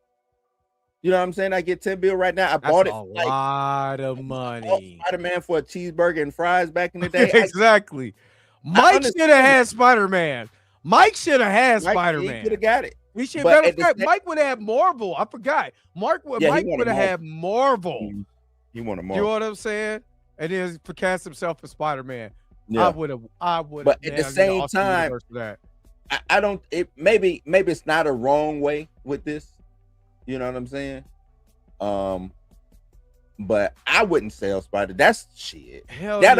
You know what I'm saying? I get 10 bill right now. I bought it
a lot of money.
Spider-Man for a cheeseburger and fries back in the day.
Exactly. Mike should have had Spider-Man. Mike should have had Spider-Man.
He could have got it.
We should. Matter of fact, Mike would have Marvel. I forgot. Mike would have had Marvel.
He wanted
You
Marvel.
know what I'm saying? And then cast himself as Spider-Man.
Yeah.
I would.
But at the same time, I don't. Maybe it's not a wrong way with this. You know what I'm saying? But I wouldn't sell Spider. That's shit.
Hell yeah.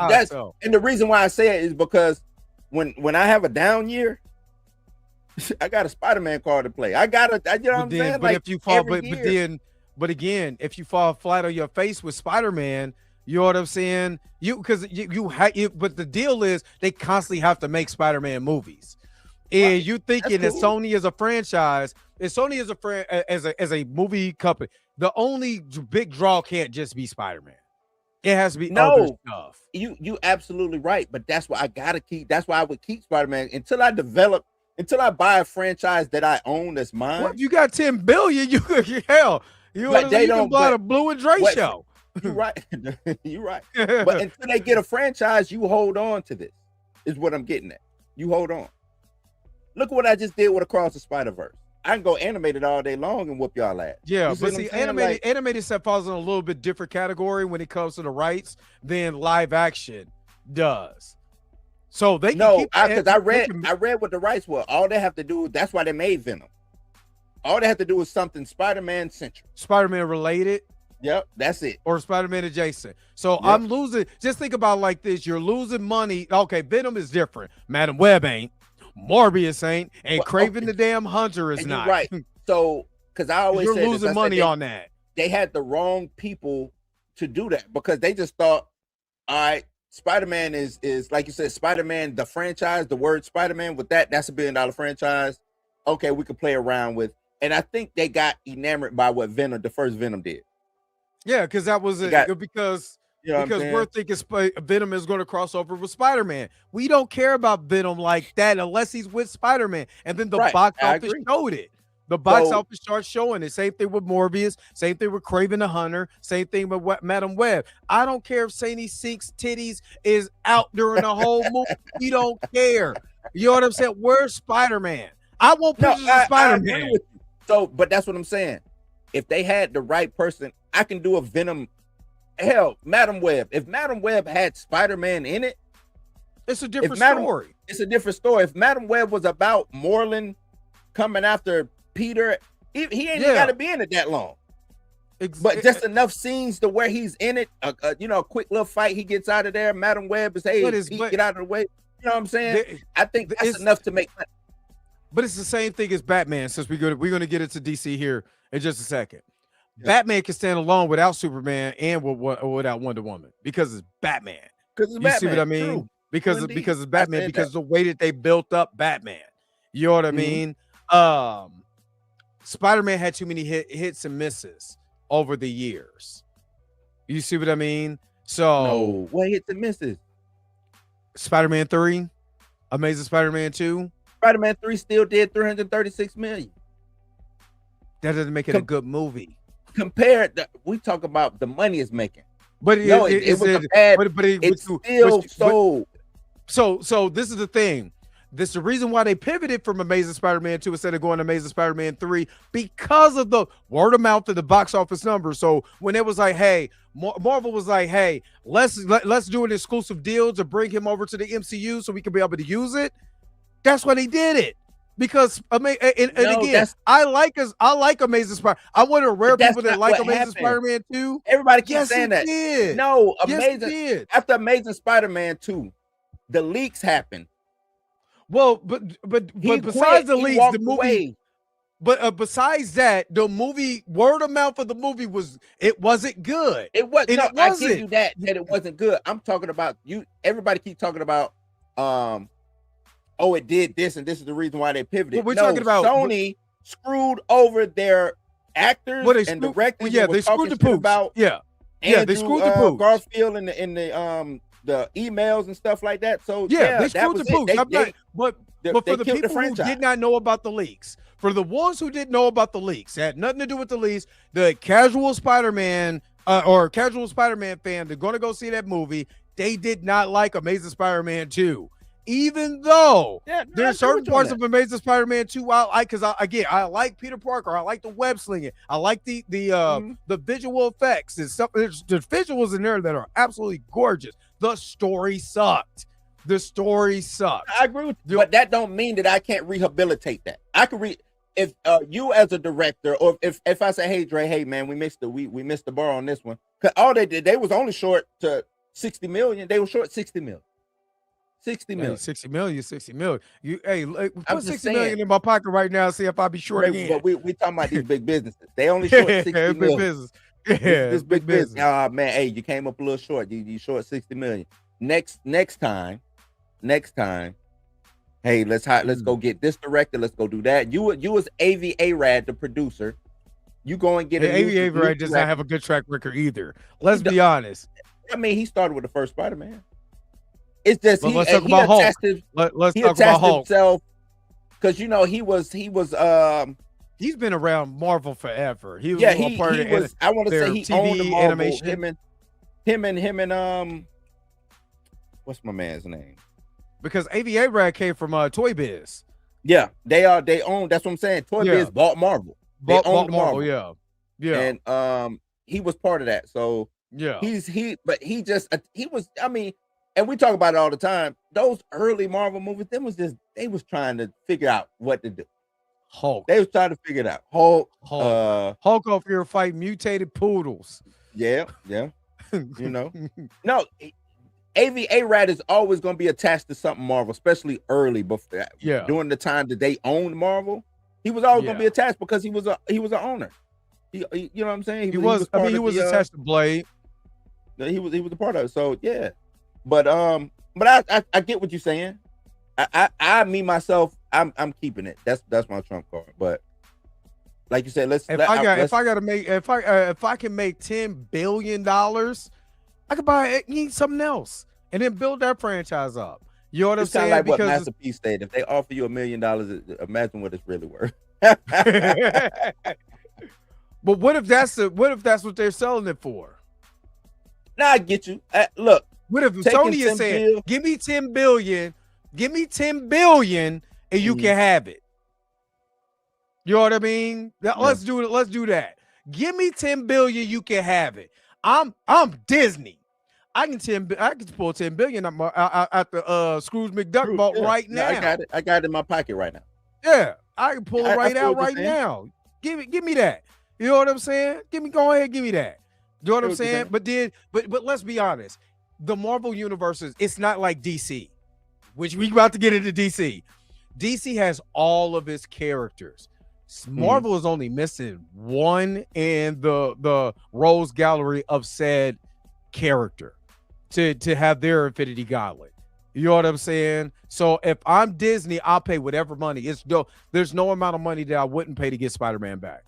That's and the reason why I say it is because when I have a down year, I got a Spider-Man card to play. You know what I'm saying?
But if you fall, but again, if you fall flat on your face with Spider-Man, you know what I'm saying? But the deal is they constantly have to make Spider-Man movies. And you thinking that Sony is a franchise, and Sony is as a movie company, the only big draw can't just be Spider-Man. It has to be other stuff.
You absolutely right, but that's why I would keep Spider-Man until I buy a franchise that I own that's mine.
Well, if you got 10 billion, you could can buy the Blue and Dre show.
You're right. You're right. But until they get a franchise, you hold on to this. Is what I'm getting at. You hold on. Look what I just did with Across the Spider-Verse. I can go animated all day long and whoop y'all ass.
Yeah, but see, animated stuff falls in a little bit different category when it comes to the rights than live action does. So they
because I read what the rights were. All they have to do, that's why they made Venom. All they have to do is something Spider-Man centric.
Spider-Man related.
Yep, that's it.
Or Spider-Man adjacent. So I'm losing. Just think about it like this. You're losing money. Okay, Venom is different. Madam Web ain't. Morbius ain't. And Craven the damn Hunter is not.
Right. So, because I always
you're losing money on that.
They had the wrong people to do that because they just thought, all right, Spider-Man is like you said, Spider-Man, the franchise, the word Spider-Man with that's $1 billion franchise. Okay, we can play around with. And I think they got enamored by what the first Venom did.
Yeah, because that was because we're thinking Venom is going to cross over with Spider-Man. We don't care about Venom like that unless he's with Spider-Man. And then the box office showed it. The box office starts showing it. Same thing with Morbius. Same thing with Craven the Hunter. Same thing with Madam Web. I don't care if Sadie Sink's titties is out during the whole movie. We don't care. You know what I'm saying? Where's Spider-Man? I won't put Spider-Man.
So, but that's what I'm saying. If they had the right person, I can do a Venom. Hell, Madam Web. If Madam Web had Spider-Man in it,
it's a different story.
It's a different story. If Madam Web was about Moreland coming after Peter, he ain't got to be in it that long. But just enough scenes to where he's in it. A quick little fight. He gets out of there. Madam Web is get out of the way. You know what I'm saying? I think that's enough to make.
But it's the same thing as Batman. Since we're going to get into DC here in just a second. Yeah. Batman can stand alone without Superman and without Wonder Woman because it's Batman.
Because it's
Batman. See what I mean? True. Because it's Batman. Because the way that they built up Batman. You know what I mean? Spider-Man had too many hits and misses over the years. You see what I mean? So
what hits and misses?
Spider-Man 3, Amazing Spider-Man 2.
Spider-Man 3 still did $336 million.
That doesn't make it a good movie.
Compared, we talk about the money it's making.
But it was bad. But it's still sold. So this is the thing. This is the reason why they pivoted from Amazing Spider-Man 2 instead of going to Amazing Spider-Man 3 because of the word of mouth and the box office numbers. So when it was like, hey, Marvel was like, hey, let's do an exclusive deal to bring him over to the MCU so we can be able to use it. That's why they did it. Because again, I like Amazing Spider. I'm one of the rare people that like Amazing Spider-Man 2.
Everybody keeps saying that.
Did.
No, Amazing. After Amazing Spider-Man 2, the leaks happened.
Well, but besides the leaks, the movie. But besides that, the movie word of mouth of the movie wasn't good.
It was
And
no,
it
I
wasn't.
give you that it wasn't good. I'm talking about you. Everybody keep talking about oh, it did this, and this is the reason why they pivoted.
What we're talking about,
Sony screwed over their actors and directors.
Yeah, they screwed the pooch.
About
yeah, they screwed the pooch.
Garfield and the emails and stuff like that. So
they screwed the pooch. But for the people who
franchise.
did not know about the leaks, for the ones who didn't know about the leaks, it had nothing to do with the leaks. The casual Spider-Man or casual Spider-Man fan, they're going to go see that movie. They did not like Amazing Spider-Man 2. Even though there's certain parts of Amazing Spider-Man 2 I like, because I like Peter Parker, I like the web slinging, I like the visual effects and stuff. There's visuals in there that are absolutely gorgeous. The story sucked. I
agree with you, but that don't mean that I can't rehabilitate that. I can if you as a director, or if I say, hey Dre, hey man, we missed the bar on this one, because all they did, they was only short to 60 million. They were short 60 million. 60 million.
60 million. You put 60 million in my pocket right now, see if I be short again.
But we talking about these big businesses. They only short 60 million.
Big business. Yeah,
this big business. Man, hey, you came up a little short. You short 60 million. Next time, hey, let's go get this director. Let's go do that. You as Avi Arad, the producer. You go and get
Avi Arad does not have a good track record either. Let's be honest.
I mean, he started with the first Spider-Man. It's just
let's talk about Hulk. Let's talk about Hulk
himself, because he was
he's been around Marvel forever. He was
I want to say he
TV
owned the Marvel,
animation.
Him and what's my man's name?
Because Avi Arad came from Toy Biz.
Yeah, they own. That's what I'm saying. Toy Biz bought Marvel. They owned Marvel.
Yeah.
And he was part of that. So he was. I mean. And we talk about it all the time. Those early Marvel movies, they was trying to figure out what to do.
Hulk.
They was trying to figure it out. Hulk
over here fight mutated poodles.
Yeah. No, Avi Arad is always going to be attached to something Marvel, especially early before. During the time that they owned Marvel, he was always going to be attached because he was an owner. You know what I'm saying?
He was attached to Blade.
He was a part of it. So yeah. But I get what you're saying. I me myself, I'm keeping it. That's my trump card. But like you said, if I can make $10 billion, I could buy something else and then build that franchise up. You know what I'm saying? Like what Master P said. If they offer you $1 million, imagine what it's really worth.
But what if that's what they're selling it for?
Now I get you. Look.
What if Sony is saying, give me 10 billion, and you can have it? You know what I mean? Let's do it. Let's do that. Give me 10 billion, you can have it. I'm Disney. I can pull 10 billion at the Scrooge McDuck vault right now.
I got it in my pocket right now.
Yeah, I can pull it right out right now. Give me that. You know what I'm saying? Go ahead, give me that. You know what I'm saying? But let's be honest. The Marvel universe it's not like DC, which we about to get into DC. DC has all of its characters. Marvel is only missing one in the Rose Gallery of said character to have their Infinity Gauntlet. You know what I'm saying? So if I'm Disney, I'll pay whatever money. There's no amount of money that I wouldn't pay to get Spider-Man back.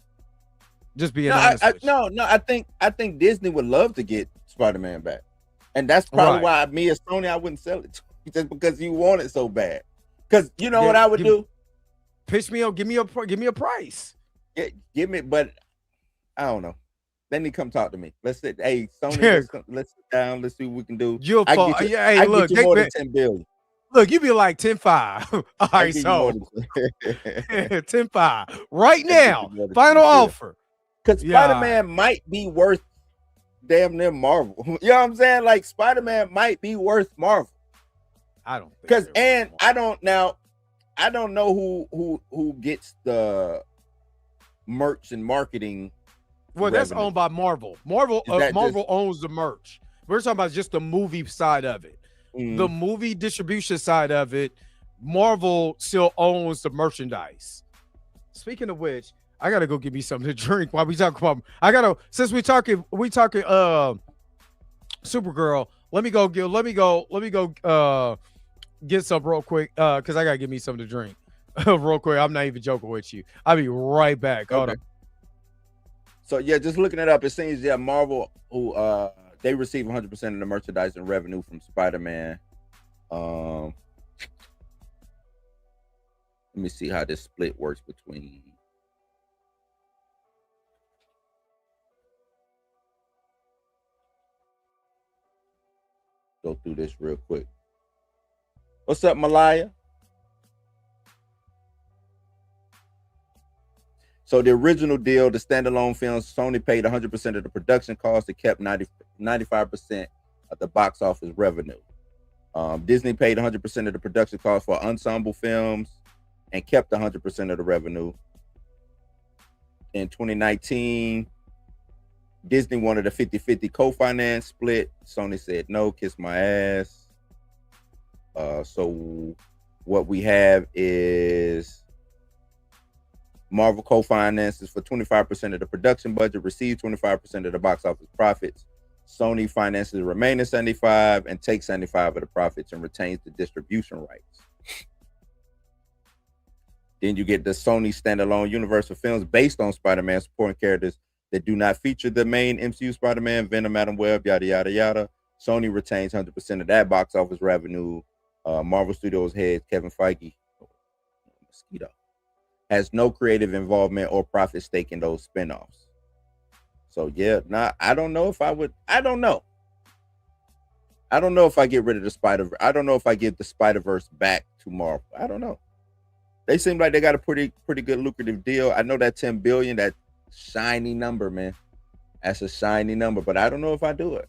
Just being honest.
I think Disney would love to get Spider-Man back. And that's probably why me as Sony, I wouldn't sell it to you, just because you want it so bad. Because you know what I would do?
Pitch me up, give me a price.
Give me, but I don't know. Then he come talk to me. Let's sit. Hey, Sony, let's sit down. Let's see what we can do.
I get you more than 10 billion. Look, you be like 10-5. All right, so 10-5 right now. Final offer.
Because Spider-Man might be worth damn near Marvel. You know what I'm saying? Like Spider-Man might be worth Marvel.
I don't think
I don't know who gets the merch and marketing.
Well, that's owned by Marvel. Marvel owns the merch. We're talking about just the movie side of it. The movie distribution side of it, Marvel still owns the merchandise. Speaking of which, I gotta go get me something to drink while we talk about. Since we talking Supergirl. Let me go get some real quick because I gotta get me something to drink real quick. I'm not even joking with you. I'll be right back. Hold on.
So yeah, just looking it up, it seems Marvel who they receive 100% of the merchandising revenue from Spider-Man. Let me see how this split works between. Go through this real quick. What's up, Malaya? So the original deal, the standalone films, Sony paid 100% of the production costs. It kept 95% of the box office revenue. Disney paid 100% of the production costs for ensemble films and kept 100% of the revenue. In 2019, Disney wanted a 50-50 co-finance split. Sony said no, kiss my ass. So what we have is Marvel co-finances for 25% of the production budget, received 25% of the box office profits. Sony finances the remaining 75 and takes 75 of the profits and retains the distribution rights. Then you get the Sony standalone universe of films based on Spider-Man, supporting characters that do not feature the main MCU Spider-Man, Venom, Madam Web, yada, yada, yada. Sony retains 100% of that box office revenue. Marvel Studios head Kevin Feige mosquito has no creative involvement or profit stake in those spinoffs. So yeah, I don't know if I would. I don't know if I get rid of the Spider-Verse. I don't know if I give the Spider-Verse back to Marvel. I don't know. They seem like they got a pretty good lucrative deal. I know that 10 billion, that shiny number, man. That's a shiny number, but I don't know if I do it.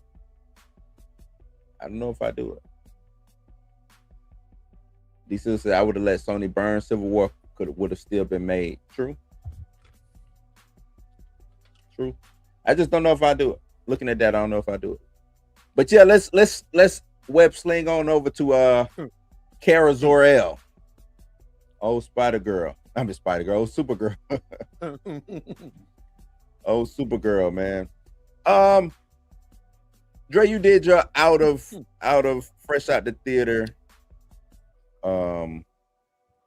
DC said I would have let Sony burn. Civil War would have still been made. True. I just don't know if I do it. Looking at that, I don't know if I do it. But yeah, let's web sling on over to Kara Zor-El. Old Spider-Girl. I'm a Spider-Girl. Old Supergirl. Old Supergirl, man. Dre, you did your out of fresh out the theater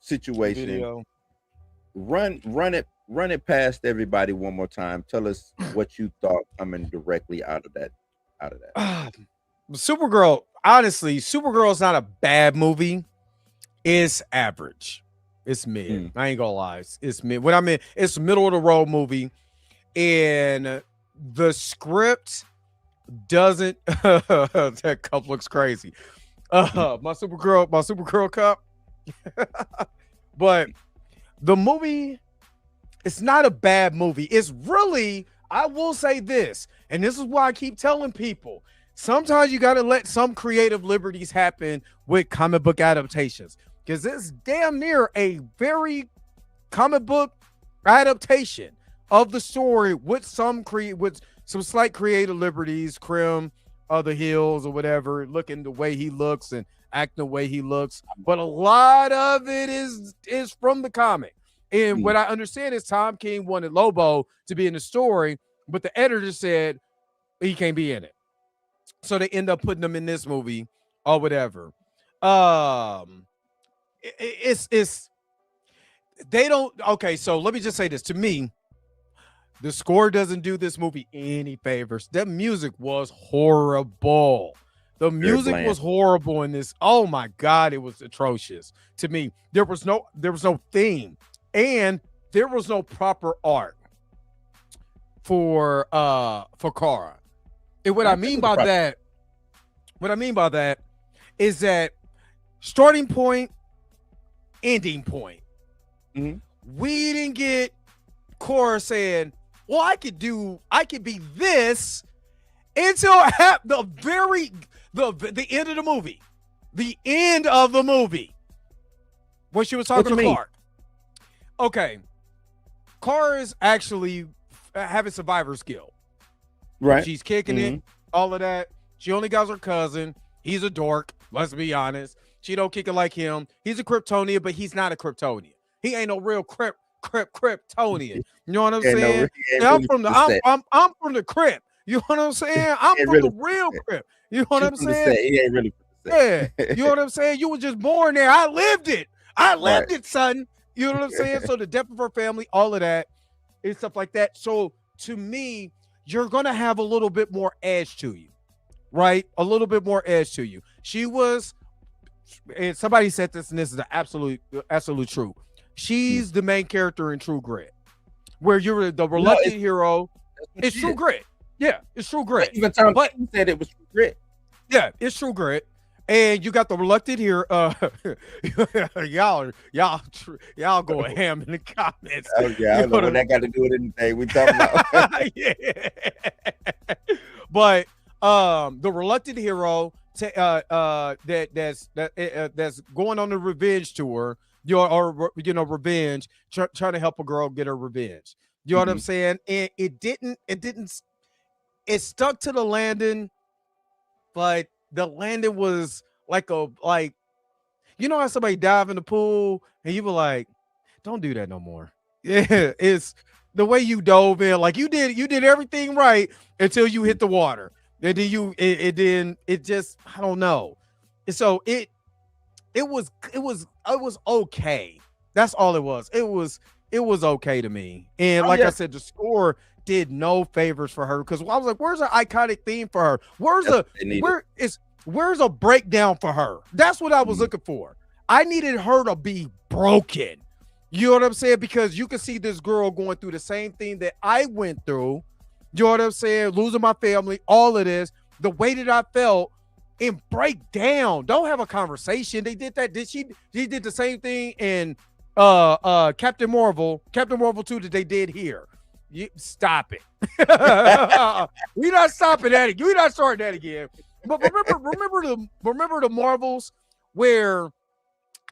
situation. Video. Run it past everybody one more time. Tell us what you thought coming directly out of that.
Supergirl, honestly, Supergirl's not a bad movie. It's average. It's mid. I ain't gonna lie. It's mid. What I mean, it's a middle of the road movie, and the script doesn't. That cup looks crazy. My Supergirl cup. But the movie, it's not a bad movie. It's really, I will say this, and this is why I keep telling people, sometimes you got to let some creative liberties happen with comic book adaptations, because it's damn near a very comic book adaptation of the story with some slight creative liberties, Krim of the Hills or whatever, looking the way he looks and acting the way he looks. But a lot of it is from the comic. And what I understand is Tom King wanted Lobo to be in the story, but the editor said he can't be in it. So they end up putting him in this movie or whatever. They don't. Okay, so let me just say this. To me, the score doesn't do this movie any favors. That music was horrible. The music was horrible in this. Oh my God, it was atrocious. To me, there was no theme, and there was no proper art for Kara. And what I mean by that is that starting point, ending point. We didn't get Kara saying, well, I could be this until the end of the movie. The end of the movie. When she was talking to Clark. Okay. Kara is actually having survivor skill.
Right.
She's kicking it, all of that. She only got her cousin. He's a dork. Let's be honest. She don't kick it like him. He's a Kryptonian, but he's not a Kryptonian. He ain't no real Kryptonian. You know what I'm
Yeah, no,
saying?
he ain't
I'm
really
from the
from the set.
I'm from the Crip. You know what I'm saying? I'm
He ain't
from the
really
real
from the set.
Crip. You know what
He
I'm
from the
saying?
set. He ain't really from the
Yeah.
set.
You know what I'm saying? You were just born there. I lived it. I lived
Right.
it, son. You know what I'm saying? So the depth of her family, all of that, and stuff like that. So to me, you're gonna have a little bit more edge to you, right? A little bit more edge to you. She was, and somebody said this, and this is the absolute true. She's the main character in True Grit, where you're the reluctant hero. It's True Grit. Yeah, it's True Grit.
Even Tom Cruise said it was True Grit.
Yeah, it's True Grit. And you got the reluctant here. Y'all going ham in the comments.
Oh yeah, I don't know what that got to do with anything we talking about.
Yeah. But the reluctant hero that's going on the revenge tour, revenge, trying to help a girl get her revenge. You know what I'm saying? And it stuck to the landing, but the landing was like you know how somebody dive in the pool and you were like, don't do that no more. Yeah, it's the way you dove in, like you did everything right until you hit the water. And then it just, I don't know. And so it was okay. That's all it was. It was okay to me. And I said, the score did no favors for her, because I was like, where's an iconic theme for her? Where's a breakdown for her? That's what I was looking for. I needed her to be broken. You know what I'm saying? Because you can see this girl going through the same thing that I went through. You know what I'm saying? Losing my family, all of this, the way that I felt, and break down. Don't have a conversation. They did that. She did the same thing in Captain Marvel 2 that they did here. Stop it. We're not stopping that again. We're not starting that again. But remember the Marvels where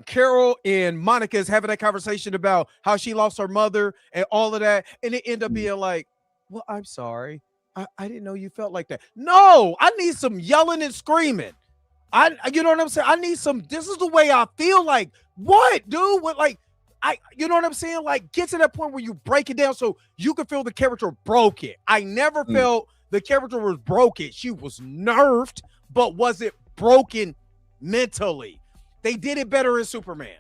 Carol and Monica is having that conversation about how she lost her mother and all of that, and it ended up being like, well, I'm sorry. I didn't know you felt like that. No, I need some yelling and screaming. You know what I'm saying? I need some, this is the way I feel. Like, what, dude? What, like, you know what I'm saying? Like, get to that point where you break it down so you can feel the character broken. I never felt the character was broken. She was nerfed, but was it broken mentally? They did it better in Superman.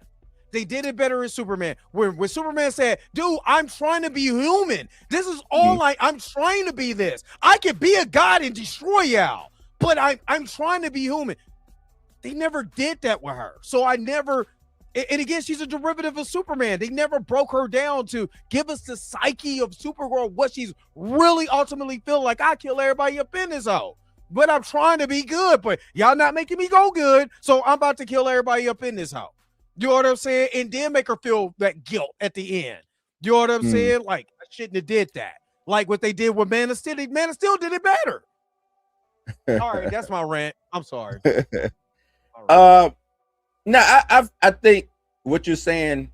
When Superman said, dude, I'm trying to be human. This is all I'm trying to be this. I could be a god and destroy y'all, but I'm trying to be human. They never did that with her. So I never, and again, she's a derivative of Superman. They never broke her down to give us the psyche of Supergirl, what she's really ultimately feel like. I kill everybody up in this hole, but I'm trying to be good, but y'all not making me go good. So I'm about to kill everybody up in this hole. You know what I'm saying? And then make her feel that guilt at the end. You know what I'm saying? Like, I shouldn't have did that. Like what they did with Man of Steel. Man of Steel did it better. All right, that's my rant. I'm sorry.
Right. No, I think what you're saying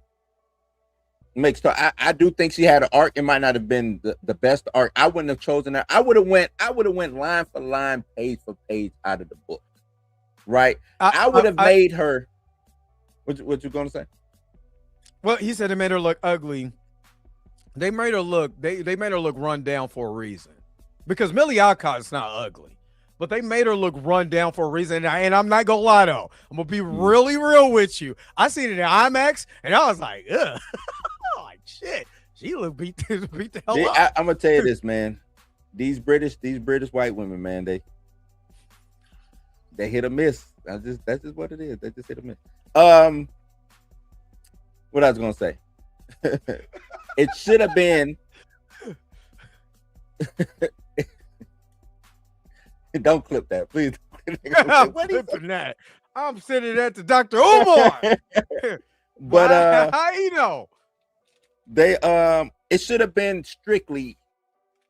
makes sense. I do think she had an arc. It might not have been the best arc. I wouldn't have chosen her. I would have went line for line, page for page out of the book. Right? I would have made her. What you gonna say?
Well, he said it made her look ugly. They made her look. They made her look run down for a reason. Because Millie Alcott is not ugly, but they made her look run down for a reason. And I'm not gonna lie though. I'm gonna be really real with you. I seen it in IMAX, and I was like, ugh, like shit. She looked beat the hell up.
I'm gonna tell you this, man. These British white women, man, they hit or miss. That's just what it is. They just hit or miss. What I was gonna say, it should have been. Don't clip that, please.
I'm clipping that. I'm sending that to Dr. Umar.
But
how you know?
They it should have been strictly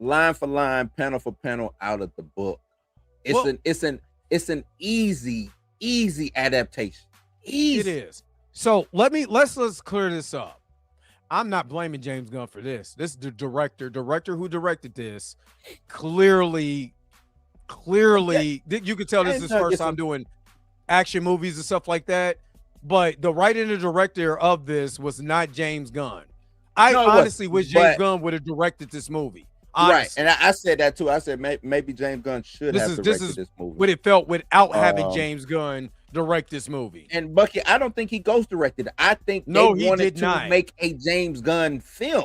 line for line, panel for panel out of the book. It's an easy adaptation. Easy.
It is. So let's clear this up. I'm not blaming James Gunn for this. This is the director who directed this. Clearly, you can tell this is his first time doing action movies and stuff like that. But the writer and the director of this was not James Gunn. I
No, it
honestly
wasn't,
wish James
but-
Gunn would have directed this movie.
Right,
Honestly.
and I said that too. I said maybe James Gunn should
This
have
is-
directed
this is
this movie.
what it felt without having
Um,
James Gunn direct this movie.
And Bucky, I don't think he ghost directed it. I think
No,
they
he
wanted
did
to
not.
make a James Gunn film.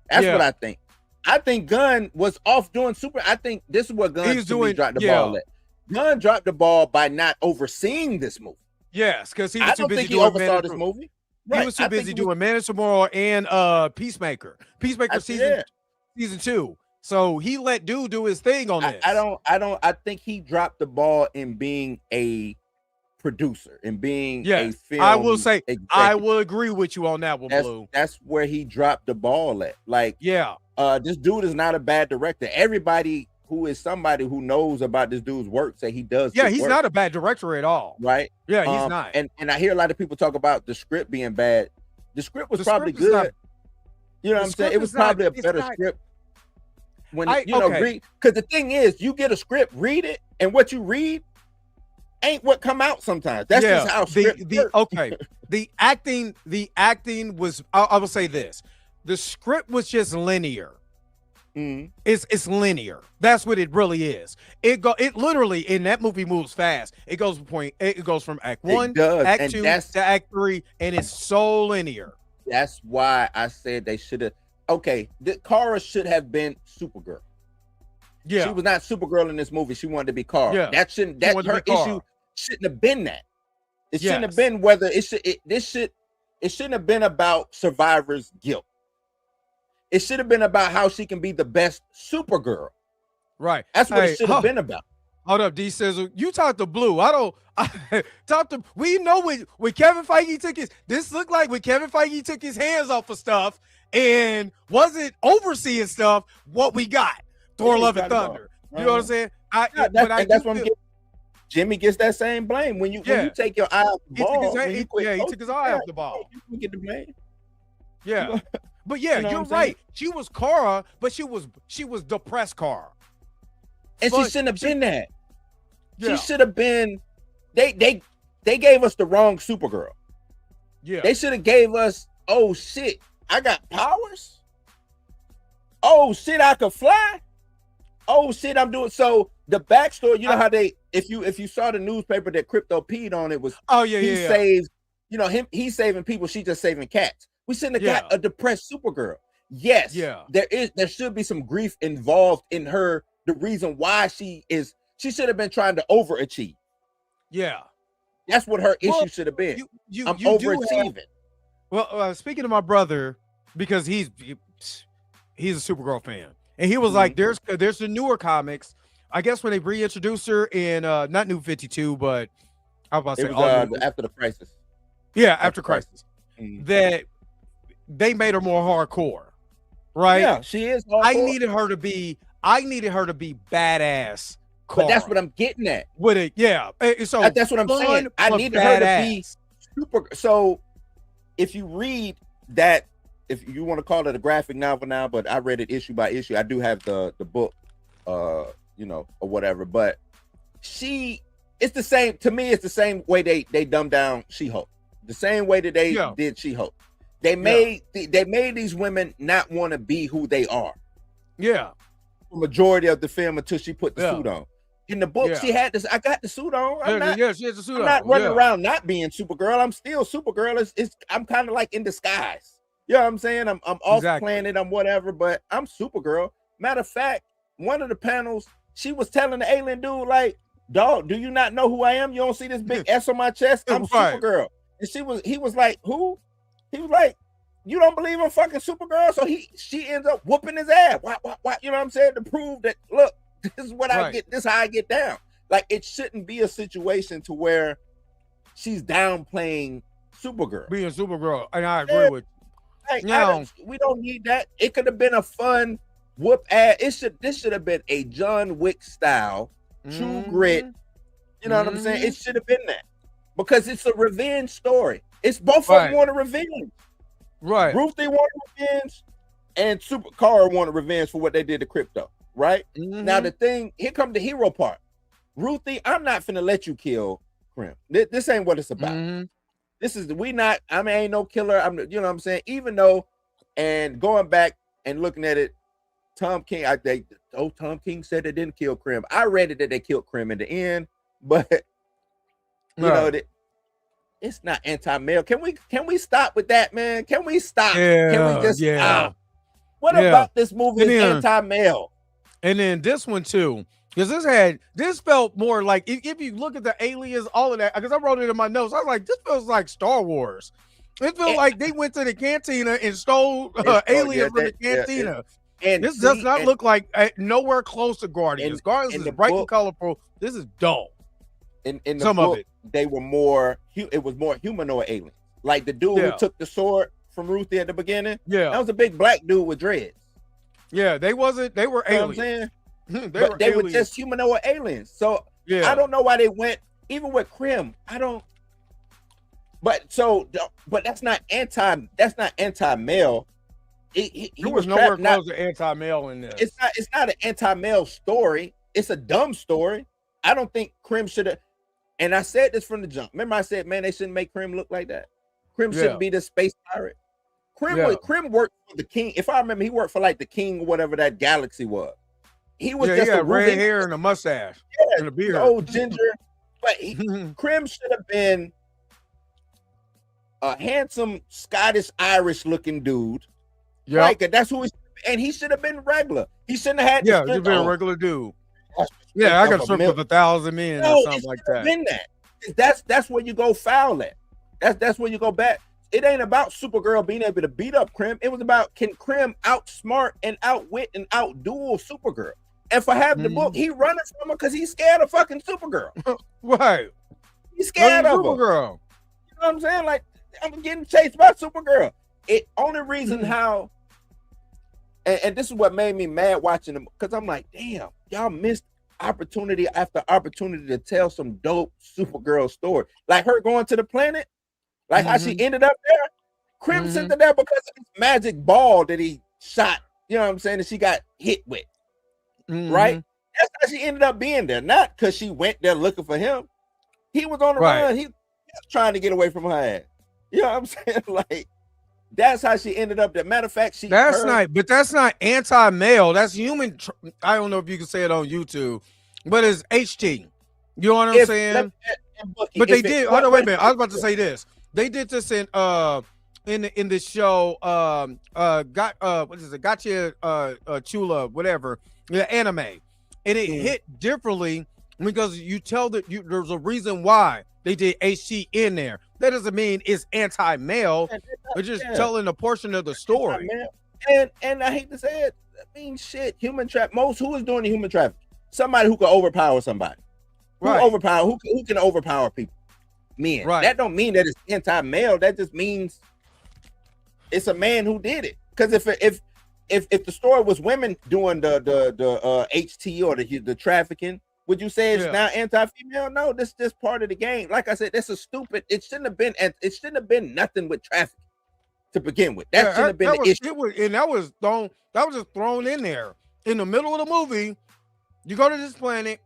That's
Yeah.
what I think. I think Gunn was off doing super. I think this is what Gunn
He's
to me
doing-
dropped the
yeah.
ball at. Gunn dropped the ball by not overseeing this movie.
Yes, because he
I
was too
don't
busy
think he
doing
oversaw
Man
this
of-
movie.
He
Right.
was too
I think
busy
he was-
doing Man of Tomorrow and Peacemaker. Peacemaker
yeah.
season 2. So he let dude do his thing on this.
I think he dropped the ball in being a producer and being a
Yes,
film.
I will say I
executive.
will agree with you on that one, Blue.
That's where he dropped the ball at. Like,
Yeah,
this dude is not a bad director. Everybody who is somebody who knows about this dude's work say he does.
yeah,
good
he's
work,
not a bad director at all.
right.
Yeah, he's not.
And I hear a lot of people talk about the script being bad. The script was
The
probably
script is
good.
not-
You know what
the
I'm saying?
script
It was
is not-
probably a
it's
better
not-
script. When
okay.
read, because the thing is, you get a script, read it, and what you read ain't what come out sometimes. That's just how script works.
Okay. The acting was I will say this. The script was just linear.
Mhm.
It's linear. That's what it really is. It literally in that movie moves fast. It goes from act 1,
does,
act
and
2
that's-
to act 3, and it's so linear.
That's why I said they should have. Okay, Kara should have been Supergirl.
Yeah.
She was not Supergirl in this movie. She wanted to be Kara.
Yeah.
That shouldn't.
She
That
wanted to
her
be Kara.
issue shouldn't have been that. It shouldn't have
Yes.
been whether it should. It shouldn't have been about survivor's guilt. It should have been about how she can be the best Supergirl.
Right.
That's what
Hey,
it should have been about.
Hold up, D says you talk to Blue. Talk to. We know when Kevin Feige took his. This looked like when Kevin Feige took his hands off of stuff and wasn't overseeing stuff. What we got, Thor:
Yeah,
Love and
got it all.
Thunder. You know what I'm saying?
Yeah,
But
that's
do
what I'm
feel-
getting. Jimmy gets that same blame when you take your eye off the
He took
ball.
his
when
hand-
you
he-
quit
yeah, he
coaching,
took his eye off the ball.
You get the blame.
Yeah, but yeah,
You know what
you're
I'm saying?
right. She was Kara, but she was depressed Kara.
And
But
she shouldn't have been that.
Yeah,
She should have been. They gave us the wrong Supergirl.
yeah,
They should have gave us. Oh shit! I got powers. Oh shit! I could fly. Oh shit! I'm doing so. The backstory. You know how they. If you saw the newspaper that Crypto peed on, it was
oh yeah,
he
yeah.
saves. You know him. He's saving people. She just saving cats. We shouldn't have got
Yeah.
a depressed Supergirl. Yes.
Yeah.
There should be some grief involved in her. The reason why she should have been trying to overachieve.
Yeah.
That's what her
Well,
issue should have been.
You
I'm
do have-
overachieving.
Well, speaking of my brother, because he's a Supergirl fan, and he was like, "There's the newer comics. I guess when they reintroduced her in not New 52, but I was about to
It
say
was
All New-
after the crisis.
yeah, after Crisis,
Mhm.
that they made her more hardcore, right?
Yeah, she is.
I
hardcore,
needed her to be badass.
but that's
Kara.
what I'm getting at.
with it. Yeah, so
That's what I'm
fun,
saying. I
but
needed her to be
badass.
super. So if you read that, if you want to call it a graphic novel now, but I read it issue by issue. I do have the book, or whatever. But it's the same to me. It's the same way they dumbed down She-Hulk. The same way that they did She-Hulk. They made these women not want to be who they are.
Yeah,
The majority of the film until she put the suit on. In the book, she had this. I got the suit on.
she has a suit
I'm
on.
not running
Yeah.
around not being Supergirl. I'm still Supergirl. I'm kind of like in disguise. You know what I'm saying? I'm off
Exactly.
planet. I'm whatever, but I'm Supergirl. Matter of fact, one of the panels, she was telling the alien dude, like, dog, do you not know who I am? You don't see this big S on my chest? I'm
Right.
Supergirl. And he was like, who? He was like, you don't believe I'm fucking Supergirl? So she ends up whooping his ass. Why? You know what I'm saying? To prove that, look, this is what I
Right.
get. This is how I get down. Like, it shouldn't be a situation to where she's downplaying Supergirl.
Being Supergirl, and I agree with you.
Like,
No.
we don't need that. It could have been a fun whoop ass. This should have been a John Wick style, True Grit. You know what I'm saying? It should have been that because it's a revenge story. It's both of them want a revenge.
Right.
Ruthie wanted revenge, and Supercar wanted revenge for what they did to Crypto. Right now, the thing here come the hero part. Ruthie, I'm not finna let you kill Krim. This ain't what it's about. This is I ain't no killer. You know what I'm saying? Even though And going back and looking at it, Tom King said they didn't kill Krim. I read it that they killed Krim in the end, but you know that it's not anti-male. Can we stop with that, man? Can we stop? Can we just stop? What about this movie is anti-male?
And then this one too, because this felt more like if you look at the aliens, all of that, because I wrote it in my notes. I was like, this feels like Star Wars. It feels like they went to the cantina and stole aliens from the cantina. And this does not look like nowhere close to Guardians. Guardians is bright and colorful. This is dull.
In the book, they were more. It was more humanoid aliens, like the dude who took the sword from Ruthie at the beginning. Yeah, that was a big black dude with dreads.
Yeah, they wasn't. They were aliens.
You know what I'm saying? They were just humanoid aliens. So I don't know why they went. Even with Krim, I don't. But that's not anti. That's not anti-male. He
was nowhere close to anti-male in this.
It's not an anti-male story. It's a dumb story. I don't think Krim should have. And I said this from the jump. Remember, I said, man, they shouldn't make Krim look like that. Krim shouldn't be the space pirate. Krim worked for the king. If I remember, he worked for like the king or whatever that galaxy was. He was just a
red hair and a mustache and a beard.
Old ginger. But Krim should have been a handsome Scottish Irish looking dude. Yeah, like that's who. He should have been regular. He shouldn't have had.
Yeah, he'd been a regular dude. Yeah, I got stripped with 1,000 men or something like that.
Been that. That's where you go foul at. That's where you go back. It ain't about Supergirl being able to beat up Krim. It was about can Krim outsmart and outwit and outduel Supergirl. And for half the book, he running from her because he's scared of fucking Supergirl.
Right.
He's scared of
Supergirl.
Her. You know what I'm saying? Like I'm getting chased by Supergirl. It only reason how, and this is what made me mad watching them, because I'm like, damn, y'all missed opportunity after opportunity to tell some dope Supergirl story. Like her going to the planet, like how she ended up there. Krim sent her there because of this magic ball that he shot, you know what I'm saying, that she got hit with. Right? That's how she ended up being there. Not because she went there looking for him. He was on the run. He was trying to get away from her ass. You know what I'm saying? Like, that's how she ended up there. Matter of fact,
that's not anti-male. That's human. I don't know if you can say it on YouTube, but it's HT. You know what I'm saying? But they did. Hold on, wait a minute. I was about to say this. They did this in the show. What is it? Gotcha, Chula, whatever. The anime, and it hit differently because you tell that there's a reason why they did HT in there. That doesn't mean it's anti-male. It's just telling a portion of the story.
And I hate to say it, I mean, shit, human trap. Who is doing the human traffic? Somebody who can overpower somebody. Who can overpower people? Men. Right. That don't mean that it's anti-male. That just means it's a man who did it. Because if the story was women doing the HT or the trafficking, would you say it's now anti-female? No, this is just part of the game. Like I said, that's a stupid. It shouldn't have been nothing with traffic to begin with. That shouldn't have been the issue.
That was just thrown in there in the middle of the movie. You go to this planet,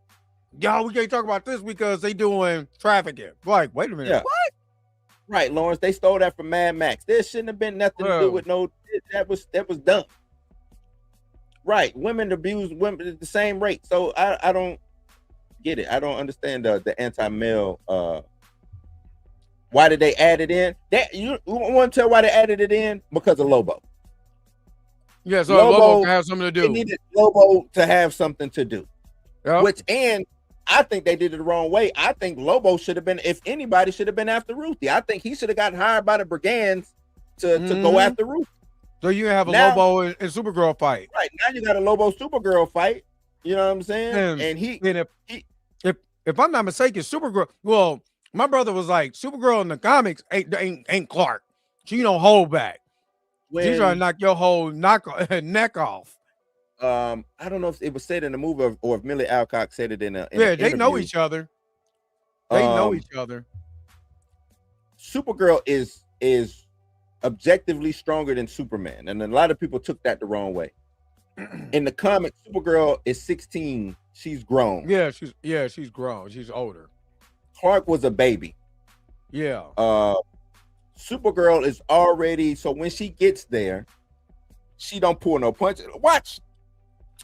y'all. We can't talk about this because they doing trafficking. Like, wait a minute, what?
Right, Lawrence. They stole that from Mad Max. There shouldn't have been nothing to do with no. That was dumb. Right, women abuse women at the same rate. So I don't get it. I don't understand the anti-male. Why did they add it in? That you want to tell why they added it in? Because of Lobo.
Yeah, so Lobo can have something to do.
They needed Lobo to have something to do. Yep. And I think they did it the wrong way. I think Lobo should have been, if anybody, should have been after Ruthie. I think he should have gotten hired by the Brigands to go after Ruthie. So
you have a Lobo and Supergirl fight.
Right, now you got a Lobo Supergirl fight. You know what I'm saying?
And if I'm not mistaken, Supergirl, well, my brother was like, Supergirl in the comics ain't Clark. She don't hold back. She's trying to knock your whole neck off.
I don't know if it was said in the movie or if Millie Alcock said it in
they know each other. They know each other.
Supergirl is objectively stronger than Superman, and a lot of people took that the wrong way. In the comics, Supergirl is 16. She's grown.
Yeah, she's grown. She's older.
Clark was a baby.
Yeah.
Supergirl is already, so when she gets there, she don't pull no punches. Watch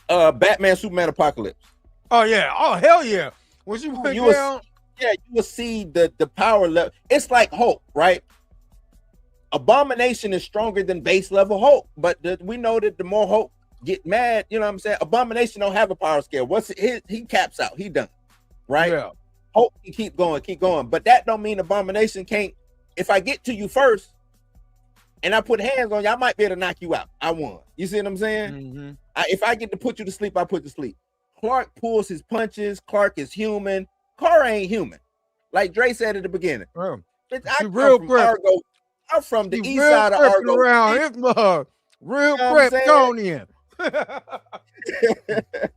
Batman Superman Apocalypse.
Oh yeah. Oh hell yeah. When you went down,
you will see the power level. It's like Hulk, right? Abomination is stronger than base level Hulk, but we know that the more Hulk get mad, you know what I'm saying? Abomination don't have a power scale. He caps out, he done, right?
Yeah.
Hulk can keep going, but that don't mean Abomination can't. If I get to you first and I put hands on you, I might be able to knock you out. I won. You see what I'm saying?
Mm-hmm.
If I get to put you to sleep, I put you to sleep. Clark pulls his punches. Clark is human. Kara ain't human, like Dre said at the beginning. I'm from the east side of Argo.
Around his mug. Real Kryptonian.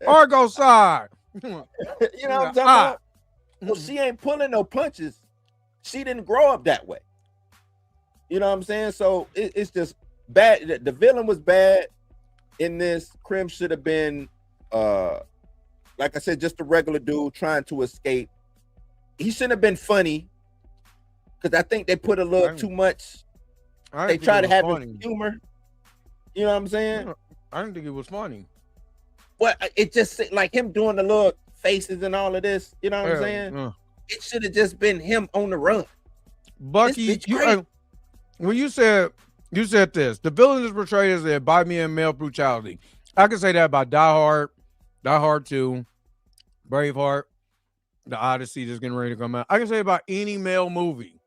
Argo side.
You know what I'm talking about? Well, she ain't pulling no punches. She didn't grow up that way. You know what I'm saying? So it's just bad. The villain was bad in this. Krim should have been, like I said, just a regular dude trying to escape. He shouldn't have been funny because I think they put a little too much. They try to have humor. You know what I'm saying?
I didn't think it was funny.
Well, it just like him doing the little faces and all of this. You know what I'm saying? It should have just been him on the run.
Bucky, when you said this, the villain is portrayed as a embodiment male brutality. I can say that about Die Hard 2, Braveheart, The Odyssey that's getting ready to come out. I can say about any male movie.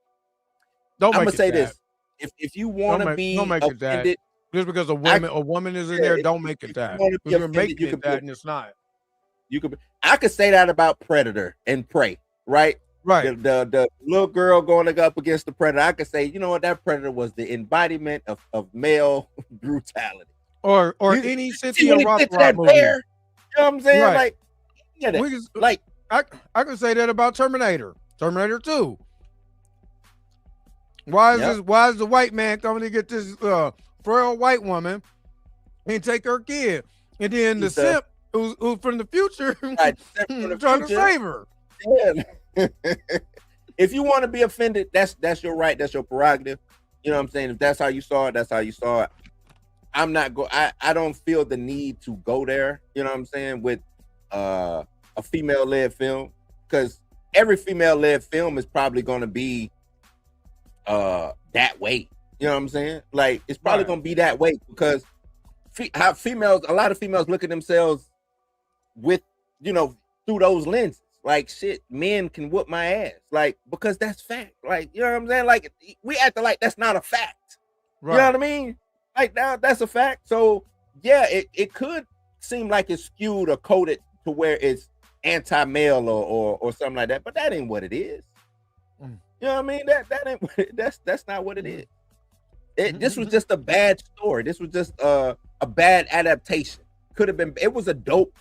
I'm gonna say this: if you want to be offended,
just because a woman is in there, don't make it that. You're making it that, and it's not.
I could say that about Predator and Prey, right?
Right.
The little girl going up against the Predator. I could say, you know what, that Predator was the embodiment of male brutality.
Or any Cynthia Rothrock movie.
You know what I'm saying?
Right.
Like,
I could say that about Terminator 2. Why is the white man coming to get this frail white woman and take her kid? And then the simp who's from the future trying to save her.
Yeah. If you want to be offended, that's your right, that's your prerogative. You know what I'm saying? If that's how you saw it, that's how you saw it. I don't feel the need to go there, you know what I'm saying, with a female-led film, because every female-led film is probably going to be that way. You know what I'm saying? Like, it's probably going to be that way because a lot of females look at themselves with, through those lenses. Like, shit, men can whoop my ass. Like, because that's fact. Like, you know what I'm saying? Like, we act like that's not a fact. Right. You know what I mean? Like, now that's a fact. So, yeah, it could seem like it's skewed or coded to where it's anti-male or something like that, but that ain't what it is. You know what I mean? That ain't that's not what it is. This was just a bad story. This was just a bad adaptation. Could have been. It was a dope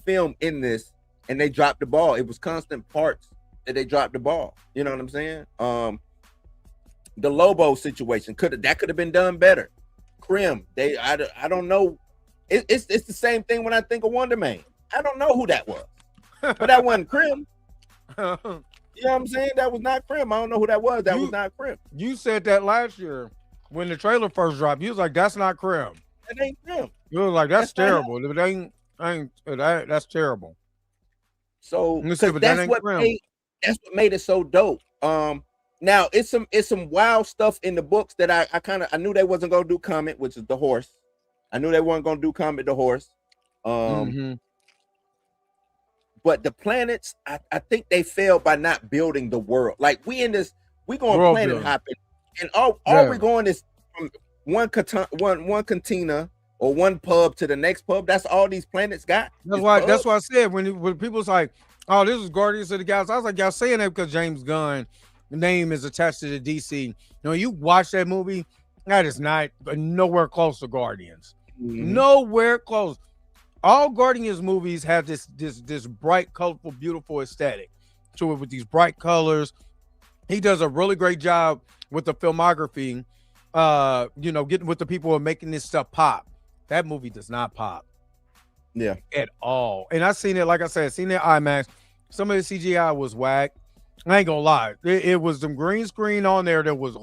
film in this, and they dropped the ball. It was constant parts that they dropped the ball. You know what I'm saying? The Lobo situation could have been done better. Krim, I don't know. It's the same thing when I think of Wonder Man. I don't know who that was, but that wasn't Krim. You know what I'm saying? That was not Krim. I don't know who that was. That was not Krim.
You said that last year when the trailer first dropped. You was like, "That's not Krim."
That ain't Krim.
You was like, "That's terrible." That's terrible.
So that's what made it so dope. Now it's some wild stuff in the books that I knew they wasn't gonna do Comet, which is the horse. I knew they weren't gonna do Comet the horse. But the planets, I think they failed by not building the world. Like we going planet hopping, and all we're going is from one cantina or one pub to the next pub. That's all these planets got.
That's why I said when people's like, "Oh, this is Guardians of the Galaxy," I was like, "Y'all saying that because James Gunn name is attached to the DC." You watch that movie, that is not nowhere close to Guardians. Nowhere close. All Guardians movies have this bright, colorful, beautiful aesthetic to it with these bright colors. He does a really great job with the filmography, getting with the people who are making this stuff pop. That movie does not pop.
Yeah. At
all. And I've seen it, like I said, seen it IMAX. Some of the CGI was whack. I ain't gonna lie. It was some green screen on there that was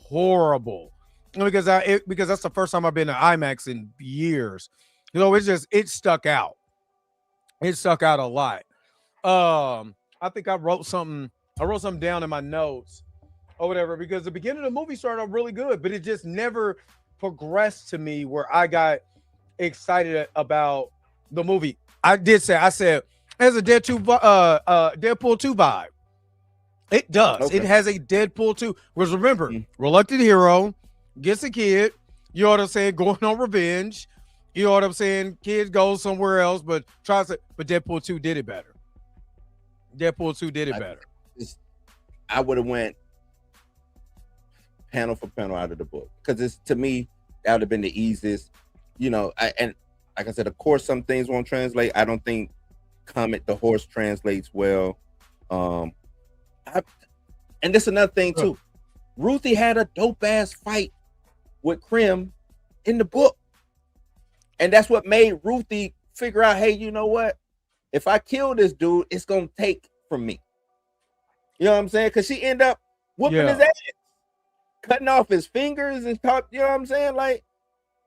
horrible. because because that's the first time I've been to IMAX in years. You know, it stuck out. It stuck out a lot. I think I wrote something down in my notes or whatever, because the beginning of the movie started off really good, but it just never progressed to me where I got excited about the movie. I said has a Deadpool 2 vibe. It does. Okay. It has a Deadpool 2. Because remember, reluctant hero gets a kid, you know what I'm saying, going on revenge. You know what I'm saying? Kid goes somewhere else, but Deadpool 2 did it better. Deadpool 2 did it better.
I would have went panel for panel out of the book, because to me, that would have been the easiest. You know, and like I said, of course, some things won't translate. I don't think Comet the horse translates well. And this another thing too. Ruthie had a dope ass fight with Krim in the book, and that's what made Ruthie figure out, hey, you know what? If I kill this dude, it's gonna take from me. You know what I'm saying? Because she ended up whooping his ass, cutting off his fingers and talk. You know what I'm saying? Like,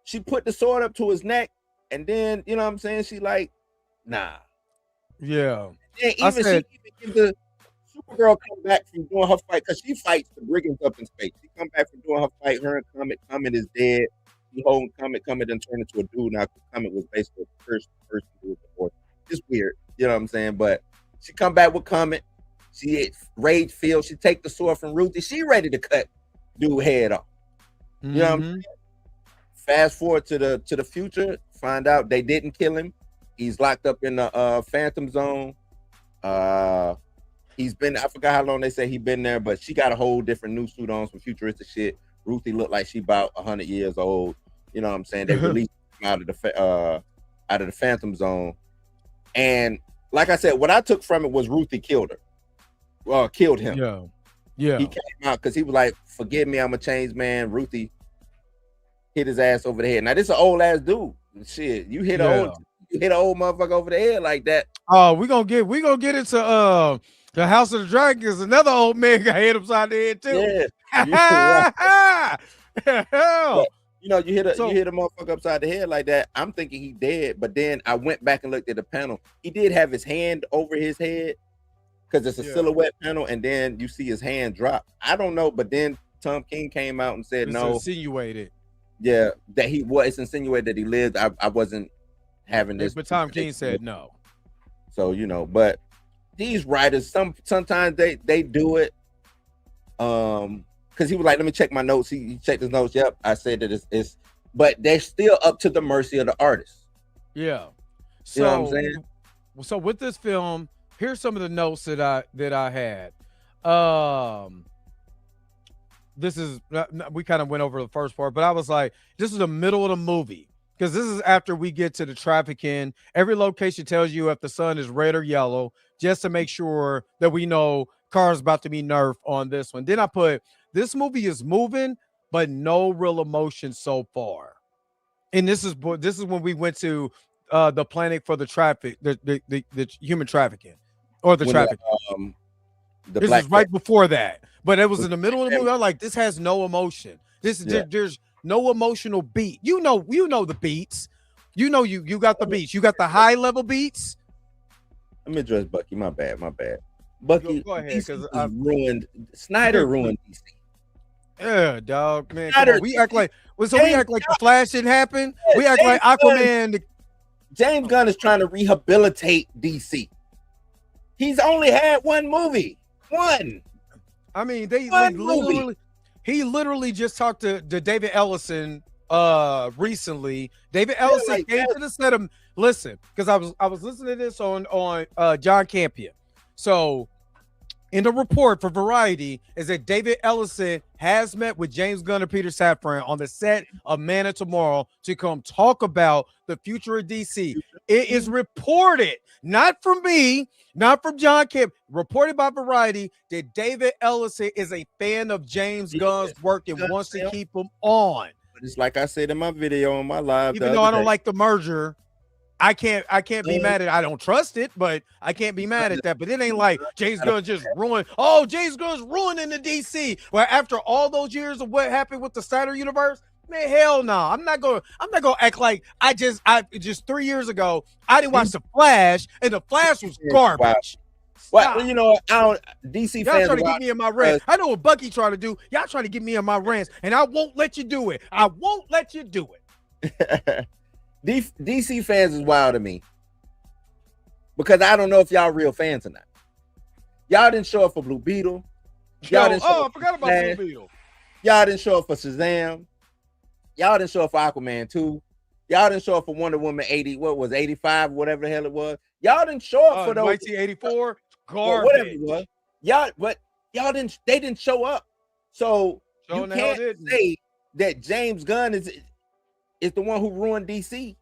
she put the sword up to his neck, and then, you know what I'm saying, she like, nah.
Yeah.
And even the Supergirl come back from doing her fight, because she fights the brigands up in space. She come back from doing her fight. Her and Comet is dead. She holding Comet turned into a dude now. Comet was basically the first person to do it before. It's weird, you know what I'm saying? But she come back with Comet. She hit Rage Field. She take the sword from Ruthie. She ready to cut dude head off. You know what I'm saying? Fast forward to the future, find out they didn't kill him. He's locked up in the Phantom Zone. He's been, I forgot how long they say he been there, but she got a whole different new suit on, some futuristic shit. Ruthie looked like she about 100 years old. You know what I'm saying? They released him out of the Phantom Zone. And like I said, what I took from it was Ruthie killed her. Well, killed him.
Yeah.
He came out because he was like, forgive me, I'm a changed man. Ruthie hit his ass over the head. Now, this is an old ass dude. Shit, you hit an old motherfucker over the head like that.
Oh, we gonna get into the House of the Dragons. Another old man got hit upside the head too.
Yeah. But, you know, you hit a motherfucker upside the head like that. I'm thinking he dead, but then I went back and looked at the panel. He did have his hand over his head, because it's a silhouette panel, and then you see his hand drop. I don't know, but then Tom King came out and said no.
Insinuated.
Yeah, that he was. It's insinuated that he lived. I wasn't having this.
But Tom King said no.
So, you know, but these writers, sometimes they do it. Because he was like, let me check my notes. He checked his notes. Yep, I said that it's but they're still up to the mercy of the artist.
Yeah.
So, you know what I'm saying?
So with this film, here's some of the notes that I had. This is, we kind of went over the first part, but I was like, this is the middle of the movie, because this is after we get to the trafficking. Every location tells you if the sun is red or yellow, just to make sure that we know cars about to be nerfed on this one. Then I put, this movie is moving, but no real emotion so far. And this is when we went to the planet for the traffic, the human trafficking, or the trafficking. This is right before that, but it was in the middle of the movie. I'm like, this has no emotion. There's no emotional beat. You know the beats. You know you got the beats. You got the high level beats.
Let me address Bucky. My bad. Bucky,
go ahead, because
ruined. Snyder ruined DC.
Yeah, dog, man. We act like the Flash didn't happen. We act like Aquaman.
James Gunn is trying to rehabilitate DC. He's only had one movie. One.
I mean, he literally just talked to David Ellison recently. David Ellison came to the set of, listen, because I was listening to this on John Campea. So in the report for Variety is that David Ellison has met with James Gunn and Peter Safran on the set of Man of Tomorrow to come talk about the future of DC. It is reported, not from me, not from John Kemp, reported by Variety, that David Ellison is a fan of James Gunn's work and wants to keep him on.
But it's like I said in my video on my live,
even though I don't like the merger. I can't be mad at. I don't trust it, but I can't be mad at that. But it ain't like James Gunn just ruined. Oh, James Gunn's ruining the DC. Well, after all those years of what happened with the Snyder universe, man, hell no. I'm not gonna act like I just 3 years ago I didn't watch the Flash, and the Flash was garbage.
Well, you know, DC
y'all
fans
trying to get me in my rant. I know what Bucky trying to do. Y'all trying to get me in my rants, and I won't let you do it. I won't let you do it.
DC fans is wild to me because I don't know if y'all real fans or not. Y'all didn't show up for Blue Beetle.
I forgot about Blue Beetle.
Y'all didn't show up for Shazam. Y'all didn't show up for Aquaman 2. Y'all didn't show up for Wonder Woman 85, whatever the hell it was. Y'all didn't show up for those
1984 garbage.
Whatever it was. Y'all didn't. They didn't show up. So you can't say that James Gunn is the one who ruined DC.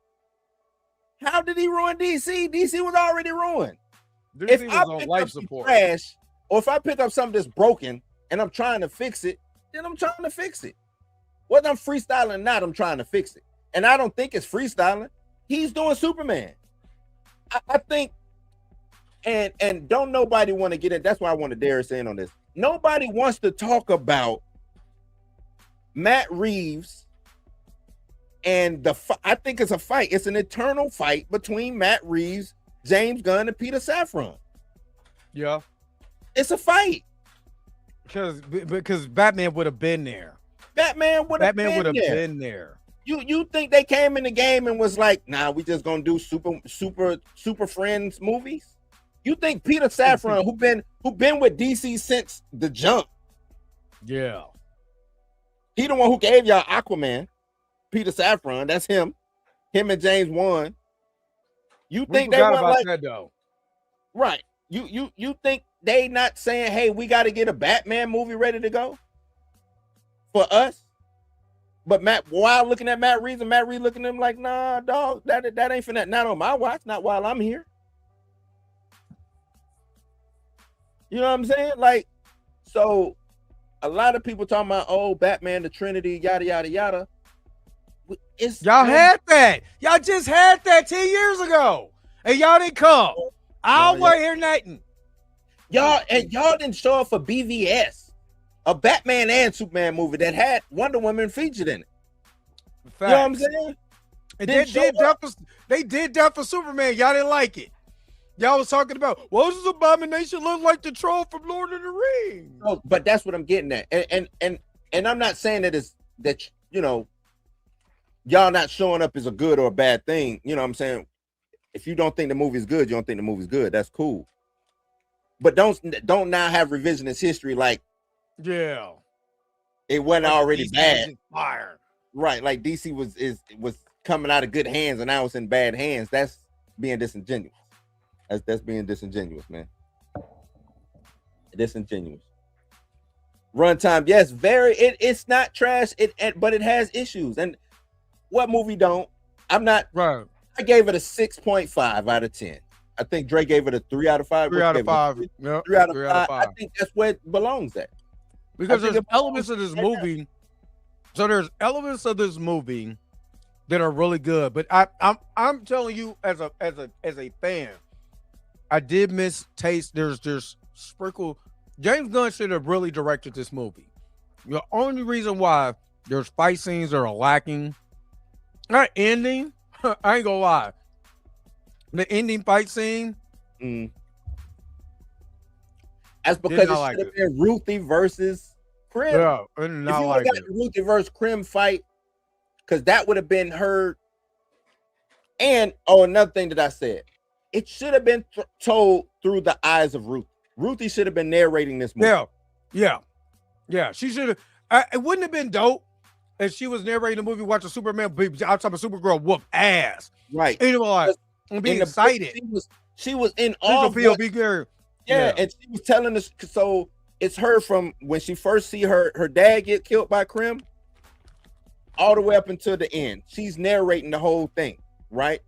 How did he ruin DC? DC was already ruined.
DC if was I on life support,
trash, or if I pick up something that's broken and I'm trying to fix it, then I'm trying to fix it. Whether I'm freestyling or not, I'm trying to fix it. And I don't think it's freestyling. He's doing Superman. I think, and don't nobody want to get in. That's why I want to Darius in on this. Nobody wants to talk about Matt Reeves and I think it's a fight. It's an eternal fight between Matt Reeves, James Gunn, and Peter Safran.
Yeah,
it's a fight
because Batman would have been there.
Batman would have been there. You think they came in the game and was like, nah, we just gonna do super friends movies? You think Peter Safran, who been with DC since the jump?
Yeah,
he the one who gave y'all Aquaman. Peter Safran, that's him and James Wan. You think they want like
that though?
Right? You think they not saying, hey, we got to get a Batman movie ready to go for us? But while looking at Matt Reeves, and Matt Reeves looking at him like, nah, dog, that ain't finna, not on my watch, not while I'm here. You know what I'm saying? Like, so a lot of people talking about, oh, Batman, the Trinity, yada yada yada.
Y'all had that. Y'all just had that 10 years ago, and y'all didn't come. I'll wait here, Nathan.
Y'all didn't show up for BVS, a Batman and Superman movie that had Wonder Woman featured in it.
Facts.
You know what I'm saying?
And they did that for Superman. Y'all didn't like it. Y'all was talking about, what does Abomination look like the troll from Lord of the Rings?
Oh, but that's what I'm getting at. And I'm not saying that you know, y'all not showing up is a good or a bad thing. You know what I'm saying? If you don't think the movie's good, you don't think the movie's good. That's cool. But don't now have revisionist history like,
yeah,
it wasn't already bad.
Fire.
Right, like DC was coming out of good hands and now it's in bad hands. That's being disingenuous. That's being disingenuous, man. Disingenuous. Runtime, yes, it's not trash. But it has issues. And what movie don't? I'm not
right.
I gave it a 6.5 out of 10. I think Dre gave it a 3 out of 5.
3 out of 5.
Yep. 3 out of 5. I think that's where it belongs at.
Because there's elements of this movie. So there's elements of this movie that are really good. But I'm telling you, as a fan, I did miss taste. There's sprinkle. James Gunn should have really directed this movie. The only reason why there's fight scenes that are lacking. That ending, I ain't gonna lie. The ending fight scene.
That's because it should have been Ruthie versus Krim.
Yeah,
if you would have got the Ruthie versus Krim fight, because that would have been her. And another thing that I said, it should have been told through the eyes of Ruthie. Ruthie should have been narrating this movie.
Yeah. She should have. It wouldn't have been dope if she was narrating the movie, watching Superman outside of Supergirl whoop ass.
Right.
And like, I'm being excited.
She was in awe.
Yeah,
and she was telling us. So it's her from when she first see her dad get killed by Krim, all the way up until the end. She's narrating the whole thing, right?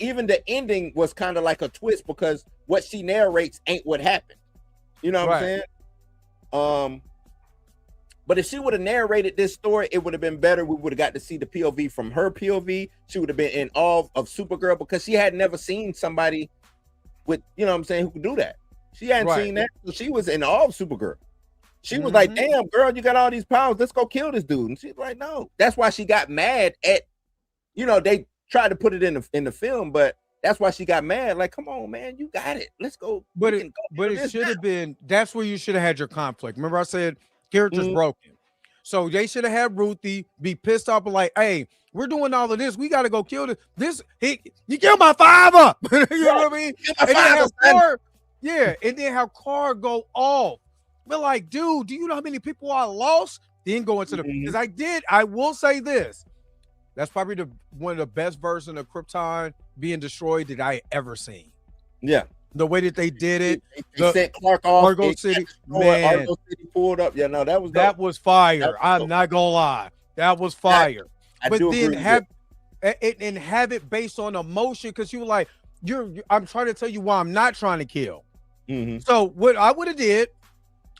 Even the ending was kind of like a twist because what she narrates ain't what happened. You know what I'm saying? But if she would have narrated this story, it would have been better. We would have got to see the POV from her POV. She would have been in awe of Supergirl because she had never seen somebody with, you know what I'm saying, who could do that. She hadn't seen that. So she was in awe of Supergirl. She was like, damn, girl, you got all these powers. Let's go kill this dude. And she's like, no. That's why she got mad at, you know, they tried to put it in the film, but that's why she got mad. Like, come on, man, you got it. Let's go.
But it should have been, that's where you should have had your conflict. Remember I said character's broken. So they should have had Ruthie be pissed off and like, hey, we're doing all of this. We got to go kill this. You killed my father. You know what I mean? And then have Car, and then have Car go off. But like, dude, do you know how many people I lost? Then go into the, because I will say this. That's probably one of the best versions of Krypton being destroyed that I ever seen.
Yeah.
The way that they did it.
They sent Clark off.
Argo City. Man.
Argo City pulled up. Yeah, no, that was
fire. I'm not gonna lie. That was fire.
But then
have it based on emotion, because you were like, I'm trying to tell you why I'm not trying to kill. So what I would have did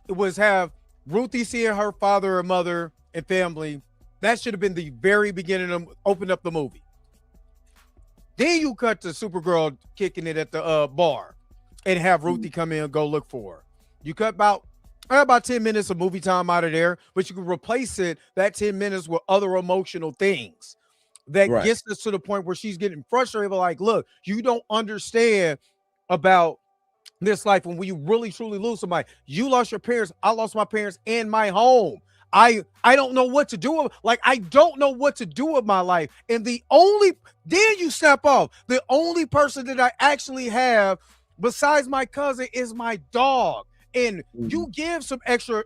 was have Ruthie seeing her father or mother and family. That should have been the very beginning of open up the movie. Then you cut to Supergirl kicking it at the bar and have Ruthie come in and go look for her. You cut about 10 minutes of movie time out of there, but you can replace that 10 minutes with other emotional things that gets us to the point where she's getting frustrated. But like, look, you don't understand about this life when you really truly lose somebody. You lost your parents. I lost my parents and my home. I don't know what to do. Like, I don't know what to do with my life. And then you snap off. The only person that I actually have besides my cousin is my dog. And you give some extra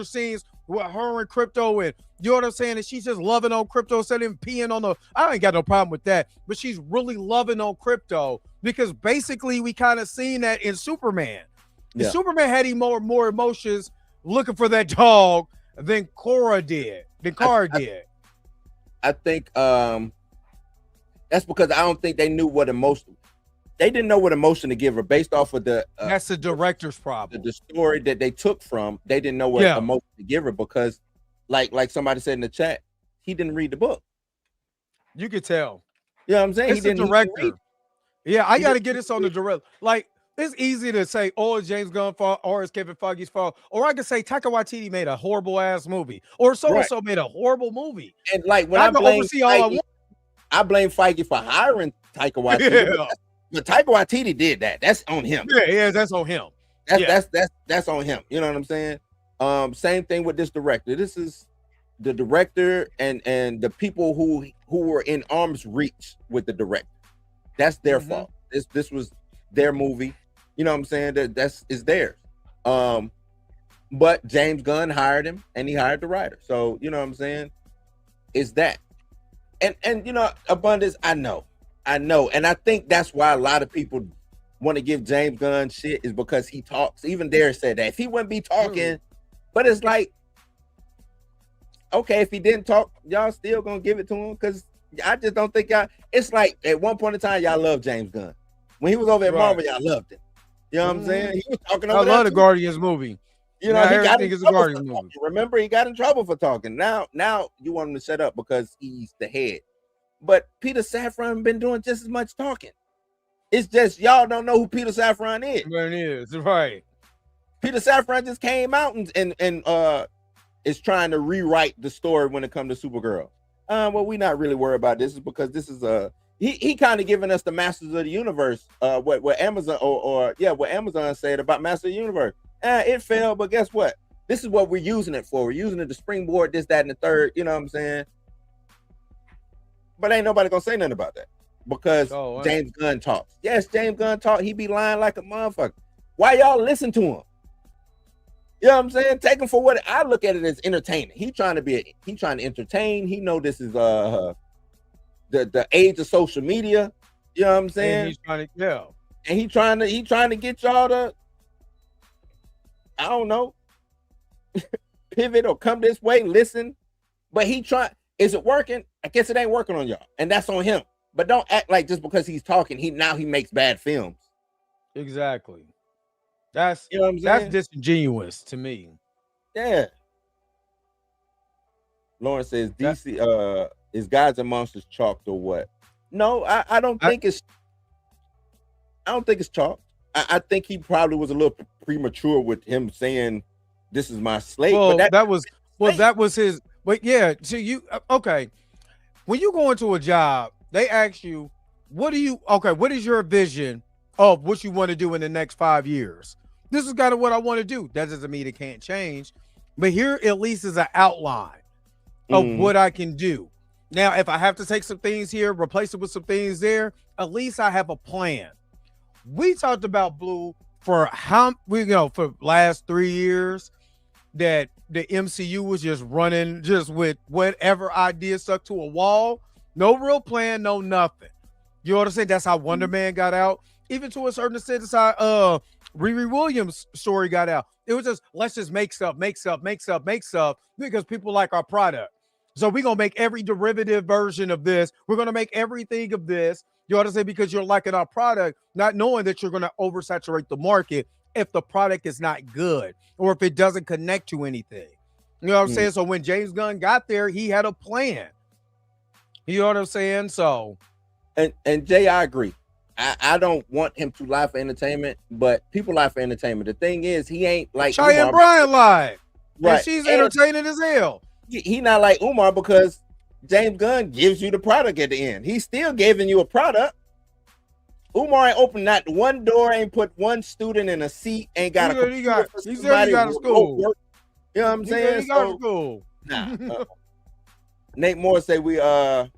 scenes with her and Crypto, and you know what I'm saying? And she's just loving on Crypto instead of peeing on I ain't got no problem with that, but she's really loving on Crypto because basically we kind of seen that in Superman. Yeah. Superman had more emotions looking for that dog than Kara did.
I think that's because I don't think they knew what emotion. They didn't know what emotion to give her based off of the.
That's the director's problem.
The story that they took from, they didn't know what emotion to give her because, like somebody said in the chat, he didn't read the book.
You could tell.
You know what I'm saying?
It's the director. Yeah, I got to get this on the director. Like, it's easy to say, oh, it's James Gunn's fault, or it's Kevin Feige's fault, or I could say Taika Waititi made a horrible ass movie, or so-and-so made a horrible movie.
And like when I blame Feige, I blame Feige for hiring Taika Waititi. Yeah. But Taika Waititi did that. That's on him.
Yeah, that's on him.
That's on him. You know what I'm saying? Same thing with this director. This is the director and the people who were in arm's reach with the director. That's their fault. This was their movie. You know what I'm saying? That's theirs. But James Gunn hired him and he hired the writer. So you know what I'm saying? It's that. And you know, Abundance, I know. And I think that's why a lot of people want to give James Gunn shit is because he talks. Even Dare said that if he wouldn't be talking, but it's like, okay, if he didn't talk, y'all still gonna give it to him? Because I just don't think y'all. It's like at one point in time, y'all loved James Gunn. When he was over at Marvel, y'all loved him. You know what I'm saying? He was talking over
I love the Guardians movie.
You know, he got in trouble for talking. Remember, he got in trouble for talking. Now you want him to shut up because he's the head. But Peter Safran been doing just as much talking. It's just y'all don't know who Peter Safran is.
It is right.
Peter Safran just came out and is trying to rewrite the story when it comes to Supergirl. Well, we're not really worried about this, is because this is he kind of giving us the Masters of the Universe. What Amazon what Amazon said about Master of the Universe. It failed, but guess what? This is what we're using it for. We're using it to springboard this, that, and the third. You know what I'm saying? But ain't nobody gonna say nothing about that because James Gunn talks. Yes, James Gunn talk. He be lying like a motherfucker. Why y'all listen to him? You know what I'm saying? Take him for what I look at it as entertaining. He trying to entertain. He know this is the age of social media. You know what I'm saying?
And he's trying to
And he trying to get y'all to, I don't know, pivot or come this way, listen. But is it working? I guess it ain't working on y'all, and that's on him. But don't act like just because he's talking, he makes bad films.
Exactly. That's
you know what I'm saying?
That's disingenuous to me.
Yeah. Lawrence says DC is Gods and Monsters chalked or what? No, I don't think it's chalked. I think he probably was a little premature with him saying this is my slate.
Well,
but
that was his. But yeah, so you okay? When you go into a job, they ask you, what is your vision of what you want to do in the next 5 years? This is kind of what I want to do. That doesn't mean it can't change, but here at least is an outline of what I can do. Now, if I have to take some things here, replace it with some things there, at least I have a plan. We talked about Blue for for last 3 years that the MCU was just running just with whatever idea stuck to a wall. No real plan, no nothing. You know what I'm saying? That's how Wonder Man got out. Even to a certain extent, that's how Riri Williams' story got out. It was just, let's just make stuff because people like our product. So we're going to make every derivative version of this. We're going to make everything of this. You know what I'm saying? Because you're liking our product, not knowing that you're going to oversaturate the market if the product is not good or if it doesn't connect to anything. You know what I'm saying? So when James Gunn got there, he had a plan. You know what I'm saying? So.
And Jay, I agree. I don't want him to lie for entertainment, but people lie for entertainment. The thing is, he ain't like
Cheyenne Bryan lied.
Right.
And she's entertaining as hell.
He not like Umar because James Gunn gives you the product at the end. He's still giving you a product. Umar ain't opened not one door, ain't put one student in a seat, ain't got
he got a school.
You know what I'm saying?
He got a school.
Nah. Nate Moore say we sound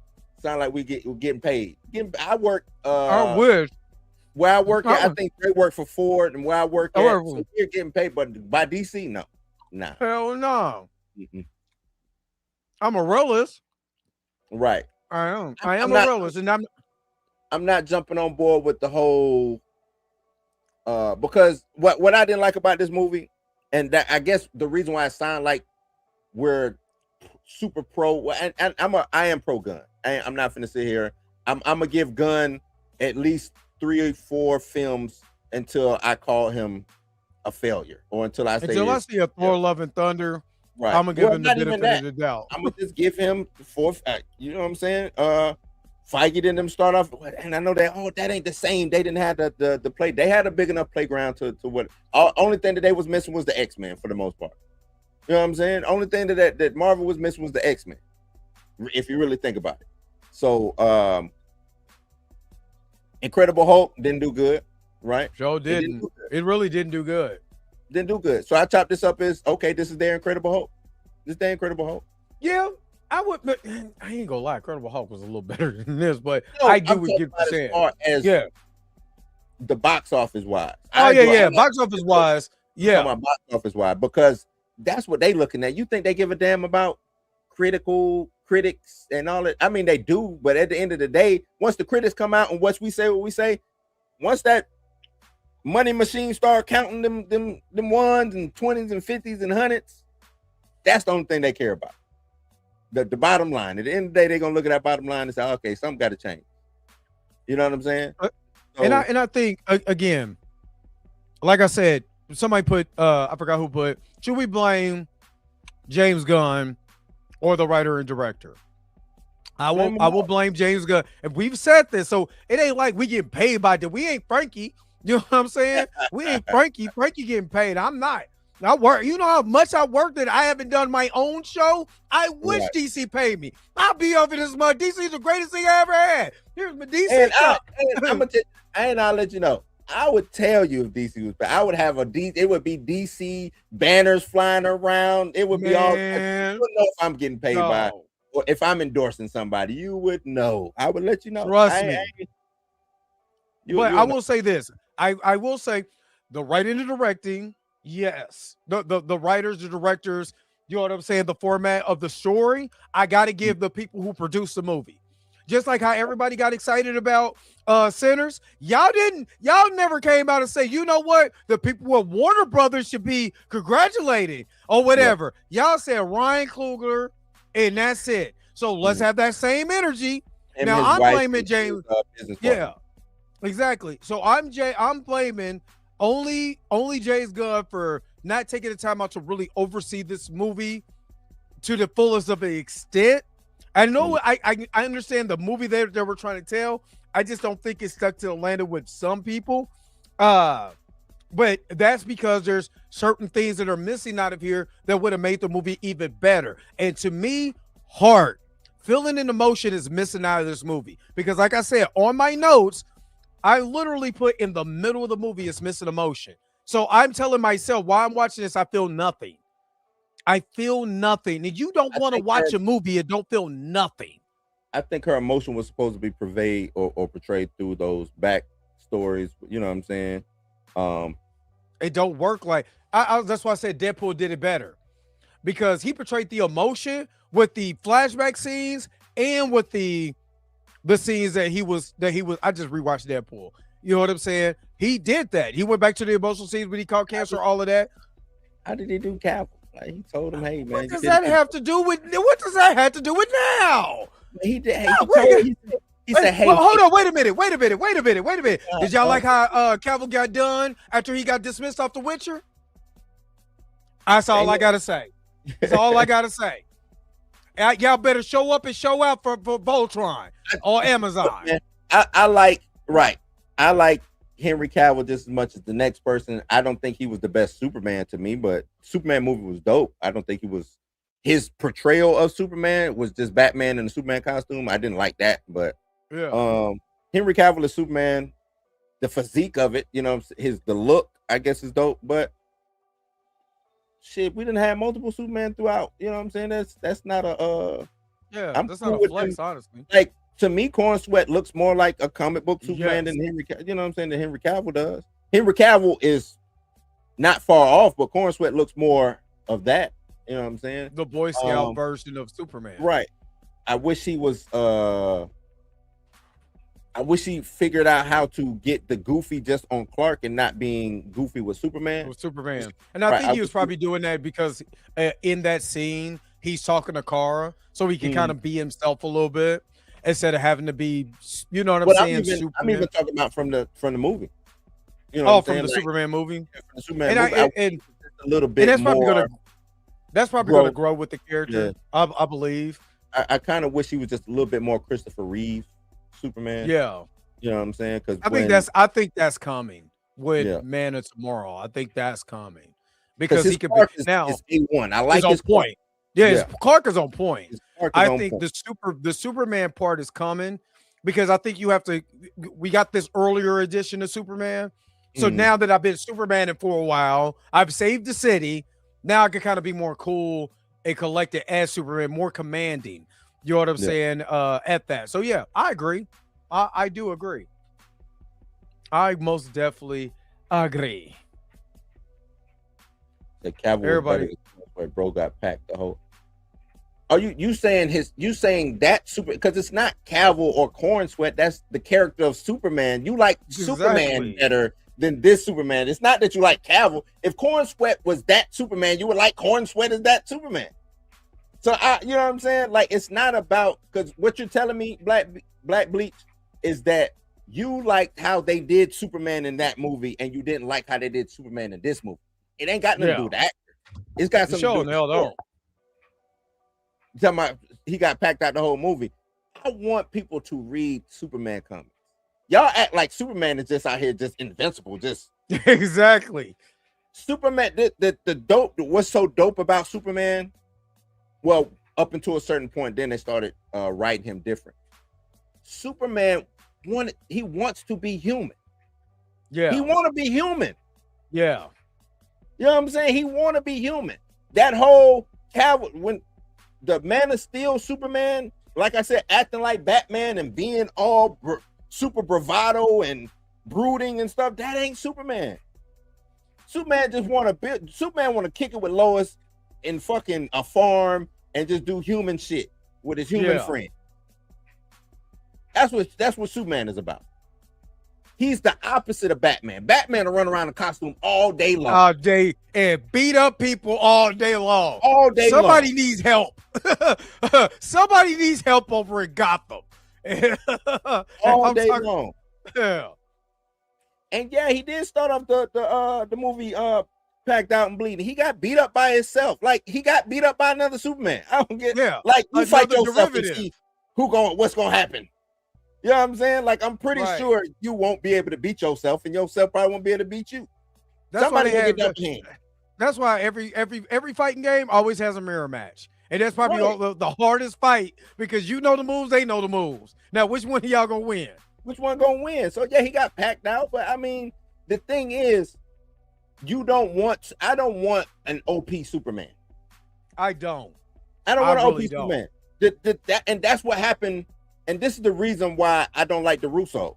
like we're getting paid. I work
I wish.
Where I work at, I think they work for Ford, and where I work at, so we're getting paid, but by DC, no. Nah.
Hell no. I'm a realist.
Right.
I am a realist, and
I'm not jumping on board with the whole because what I didn't like about this movie, and that I guess the reason why it sounded like we're super pro, and I am pro gun. I'm not finna sit here. I'm gonna give Gunn at least 3 or 4 films until I call him a failure, or until I see
a Thor: Love and Thunder.
Right.
I'm gonna give him the benefit of the doubt.
I'm gonna just give him the 4th. You know what I'm saying? Feige didn't them start off, and I know that ain't the same. They didn't have the play. They had a big enough playground to what. Only thing that they was missing was the X-Men for the most part. You know what I'm saying? Only thing that Marvel was missing was the X-Men. If you really think about it. So Incredible Hulk didn't do good, right?
Joe didn't. It really didn't do good.
Didn't do good. So I chopped this up as okay. This is their Incredible Hulk. This is their Incredible Hulk.
Yeah, I would. But I ain't gonna lie. Incredible Hulk was a little better than this, but I do what you're saying.
As far as the box office wise.
Box office wise. Yeah,
box office wise, because that's what they looking at. You think they give a damn about critics and all that? I mean, they do, but at the end of the day, once the critics come out and what we say, once that money machine start counting them ones and 20s and 50s and 100s, that's the only thing they care about. The bottom line. At the end of the day, they're gonna look at that bottom line and say, okay, something got to change. You know what I'm saying?
And I think again, like I said, somebody put I forgot who put, should we blame James Gunn or the writer and director? I will blame James Gunn. And we've said this, so it ain't like we get paid by that. We ain't Frankie. You know what I'm saying? We ain't Frankie. Frankie getting paid. I'm not. I work. You know how much I work that I haven't done my own show? I wish DC paid me. I'll be over this month. DC is the greatest thing I ever had. Here's my DC.
I'll let you know. I would tell you if DC was bad. I would have it would be DC banners flying around. It would be all. You wouldn't know if I'm getting paid by, or if I'm endorsing somebody. You would know. I would let you know.
Trust me. But I will say this. I will say the writing and directing, yes. The writers, the directors, you know what I'm saying? The format of the story, I got to give the people who produce the movie. Just like how everybody got excited about Sinners, y'all never came out and say, you know what? The people at Warner Brothers should be congratulated or whatever. Yeah. Y'all said Ryan Coogler, and that's it. So let's have that same energy. And now I'm blaming James. Exactly. So I'm blaming only James Gunn for not taking the time out to really oversee this movie to the fullest of the extent. I know I understand the movie that we're trying to tell. I just don't think it's stuck to the landing with some people. But that's because there's certain things that are missing out of here that would have made the movie even better. And to me, heart, feeling an emotion is missing out of this movie. Because like I said, on my notes, I literally put in the middle of the movie is missing emotion. So I'm telling myself while I'm watching this, I feel nothing. I feel nothing. And you don't want to watch a movie and don't feel nothing.
I think her emotion was supposed to be purveyed or portrayed through those back stories. You know what I'm saying?
It don't work like that's why I said Deadpool did it better, because he portrayed the emotion with the flashback scenes and with the scenes that he was. I just rewatched Deadpool. You know what I'm saying? He did that. He went back to the emotional scenes when he caught cancer, all of that.
How did he do Cavill? Like, he told him, "Hey, man,
what does that have to do with? What does that have to do with now?"
He did. He said, "Hey,
well, hold on, wait a minute. Did y'all like how Cavill got done after he got dismissed off The Witcher?" That's all I gotta say. That's all I gotta say. Y'all better show up and show out for Voltron or Amazon.
Man, I like Henry Cavill just as much as the next person. I don't think he was the best Superman to me, but Superman movie was dope. I don't think he was. His portrayal of Superman was just Batman in the Superman costume. I didn't like that, but
yeah.
Henry Cavill is Superman. The physique of it, the look, I guess, is dope. But shit, we didn't have multiple Superman throughout. You know what I'm saying? That's not a
that's not a flex, honestly.
Like, to me, Corn Sweat looks more like a comic book Superman than Henry. You know what I'm saying? Than Henry Cavill does. Henry Cavill is not far off, but Corn Sweat looks more of that. You know what I'm saying?
The Boy Scout version of Superman.
Right. I wish he was I wish he figured out how to get the goofy just on Clark and not being goofy with Superman.
And I think he was probably doing that because in that scene, he's talking to Kara, so he can kind of be himself a little bit instead of having to be, you know what I'm saying?
I'm even talking about from the movie. You
know, from the Superman movie.
From the Superman movie,
and
a little bit.
And
more.
That's probably going to grow with the character. Yeah. I believe.
I kind of wish he was just a little bit more Christopher Reeve Superman.
Yeah.
You know what I'm saying? Because
I think that's coming with Man of Tomorrow. I think that's coming because he could be now.
Is A1. I like his
point. Yeah, Clark is on point. I think the Superman part is coming because I think you have to. We got this earlier edition of Superman, so now that I've been Superman for a while, I've saved the city. Now I can kind of be more cool and collected as Superman, more commanding. You know what I'm saying? At that. So yeah, I agree. I do agree. I most definitely agree.
The Cavill, where bro got packed the whole. Are you saying that super? Because it's not Cavill or Corn Sweat. That's the character of Superman. You like Superman better than this Superman. It's not that you like Cavill. If Corn Sweat was that Superman, you would like Corn Sweat as that Superman. So you know what I'm saying? Like, it's not about, because what you're telling me, Black Bleach, is that you liked how they did Superman in that movie, and you didn't like how they did Superman in this movie. It ain't got nothing to do with that. It's got something to do with the story. You talking about he got packed out the whole movie. I want people to read Superman comics. Y'all act like Superman is just out here just invincible, just
exactly.
Superman, the dope, what's so dope about Superman? Well, up until a certain point, then they started writing him different. Superman wants to be human.
Yeah.
He want to be human.
Yeah.
You know what I'm saying? He want to be human. That whole when the Man of Steel Superman, like I said, acting like Batman and being all super bravado and brooding and stuff, that ain't Superman. Superman just want to kick it with Lois in fucking a farm and just do human shit with his human friend. That's what Superman is about. He's the opposite of Batman. Batman will run around in costume all day long.
All day and beat up people all day long.
All day
Somebody
long.
Needs help. Somebody needs help over in Gotham.
all day long.
Yeah.
And yeah, he did start off the movie packed out and bleeding. He got beat up by himself. Like he got beat up by another Superman. I don't get.
Yeah,
like you fight
another
yourself and
derivative.
see what's gonna happen. You know what I'm saying? Like I'm pretty
Right.
sure you won't be able to beat yourself, and yourself probably won't be able to beat you.
That's why
Somebody
they
will
have
get that hand.
That's why every fighting game always has a mirror match. And that's probably
Right.
the hardest fight because you know the moves, they know the moves. Now, which one of y'all gonna win?
Which one gonna win? So yeah, he got packed out. But I mean, the thing is, I don't want an OP Superman.
I don't.
I don't want an
really
OP
don't.
Superman. And that's what happened. And this is the reason why I don't like the Russos.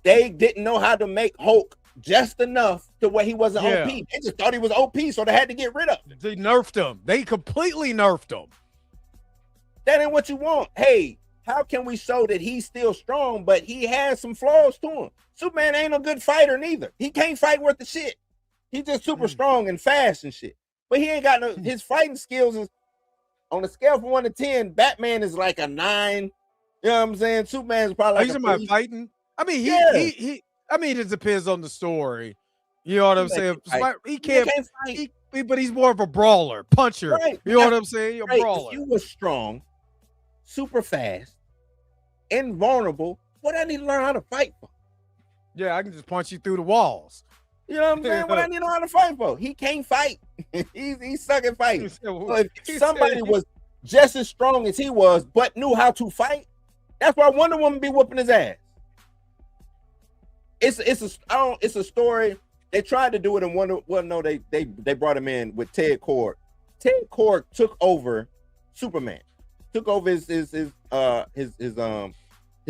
They didn't know how to make Hulk just enough to where he wasn't
Yeah.
OP. They just thought he was OP, so they had to get rid of him.
They nerfed him. They completely nerfed him.
That ain't what you want. Hey, how can we show that he's still strong, but he has some flaws to him? Superman ain't a good fighter neither. He can't fight worth the shit. He's just super strong and fast and shit. But he ain't got no. His fighting skills is on a scale from 1 to 10. Batman is like a 9. You know what I'm saying? Superman's probably like
He's
a
about
3.
fighting. I mean,
Yeah.
he. I mean, it depends on the story. You know what I'm
He
saying?
fight.
He can't.
fight.
But he's more of a brawler, puncher.
Right.
You know what I'm saying? You're a
Right.
brawler.
If you were strong, super fast, invulnerable, what I need to learn how to fight for?
Yeah, I can just punch you through the walls.
You know what I'm saying? What I need to learn how to fight for? He can't fight. He's suck at fighting. So if somebody was just as strong as he was, but knew how to fight, that's why Wonder Woman be whooping his ass. It's a story. They tried to do it in Wonder. Well, no, they brought him in with Ted Kord. Ted Kord took over Superman, took over his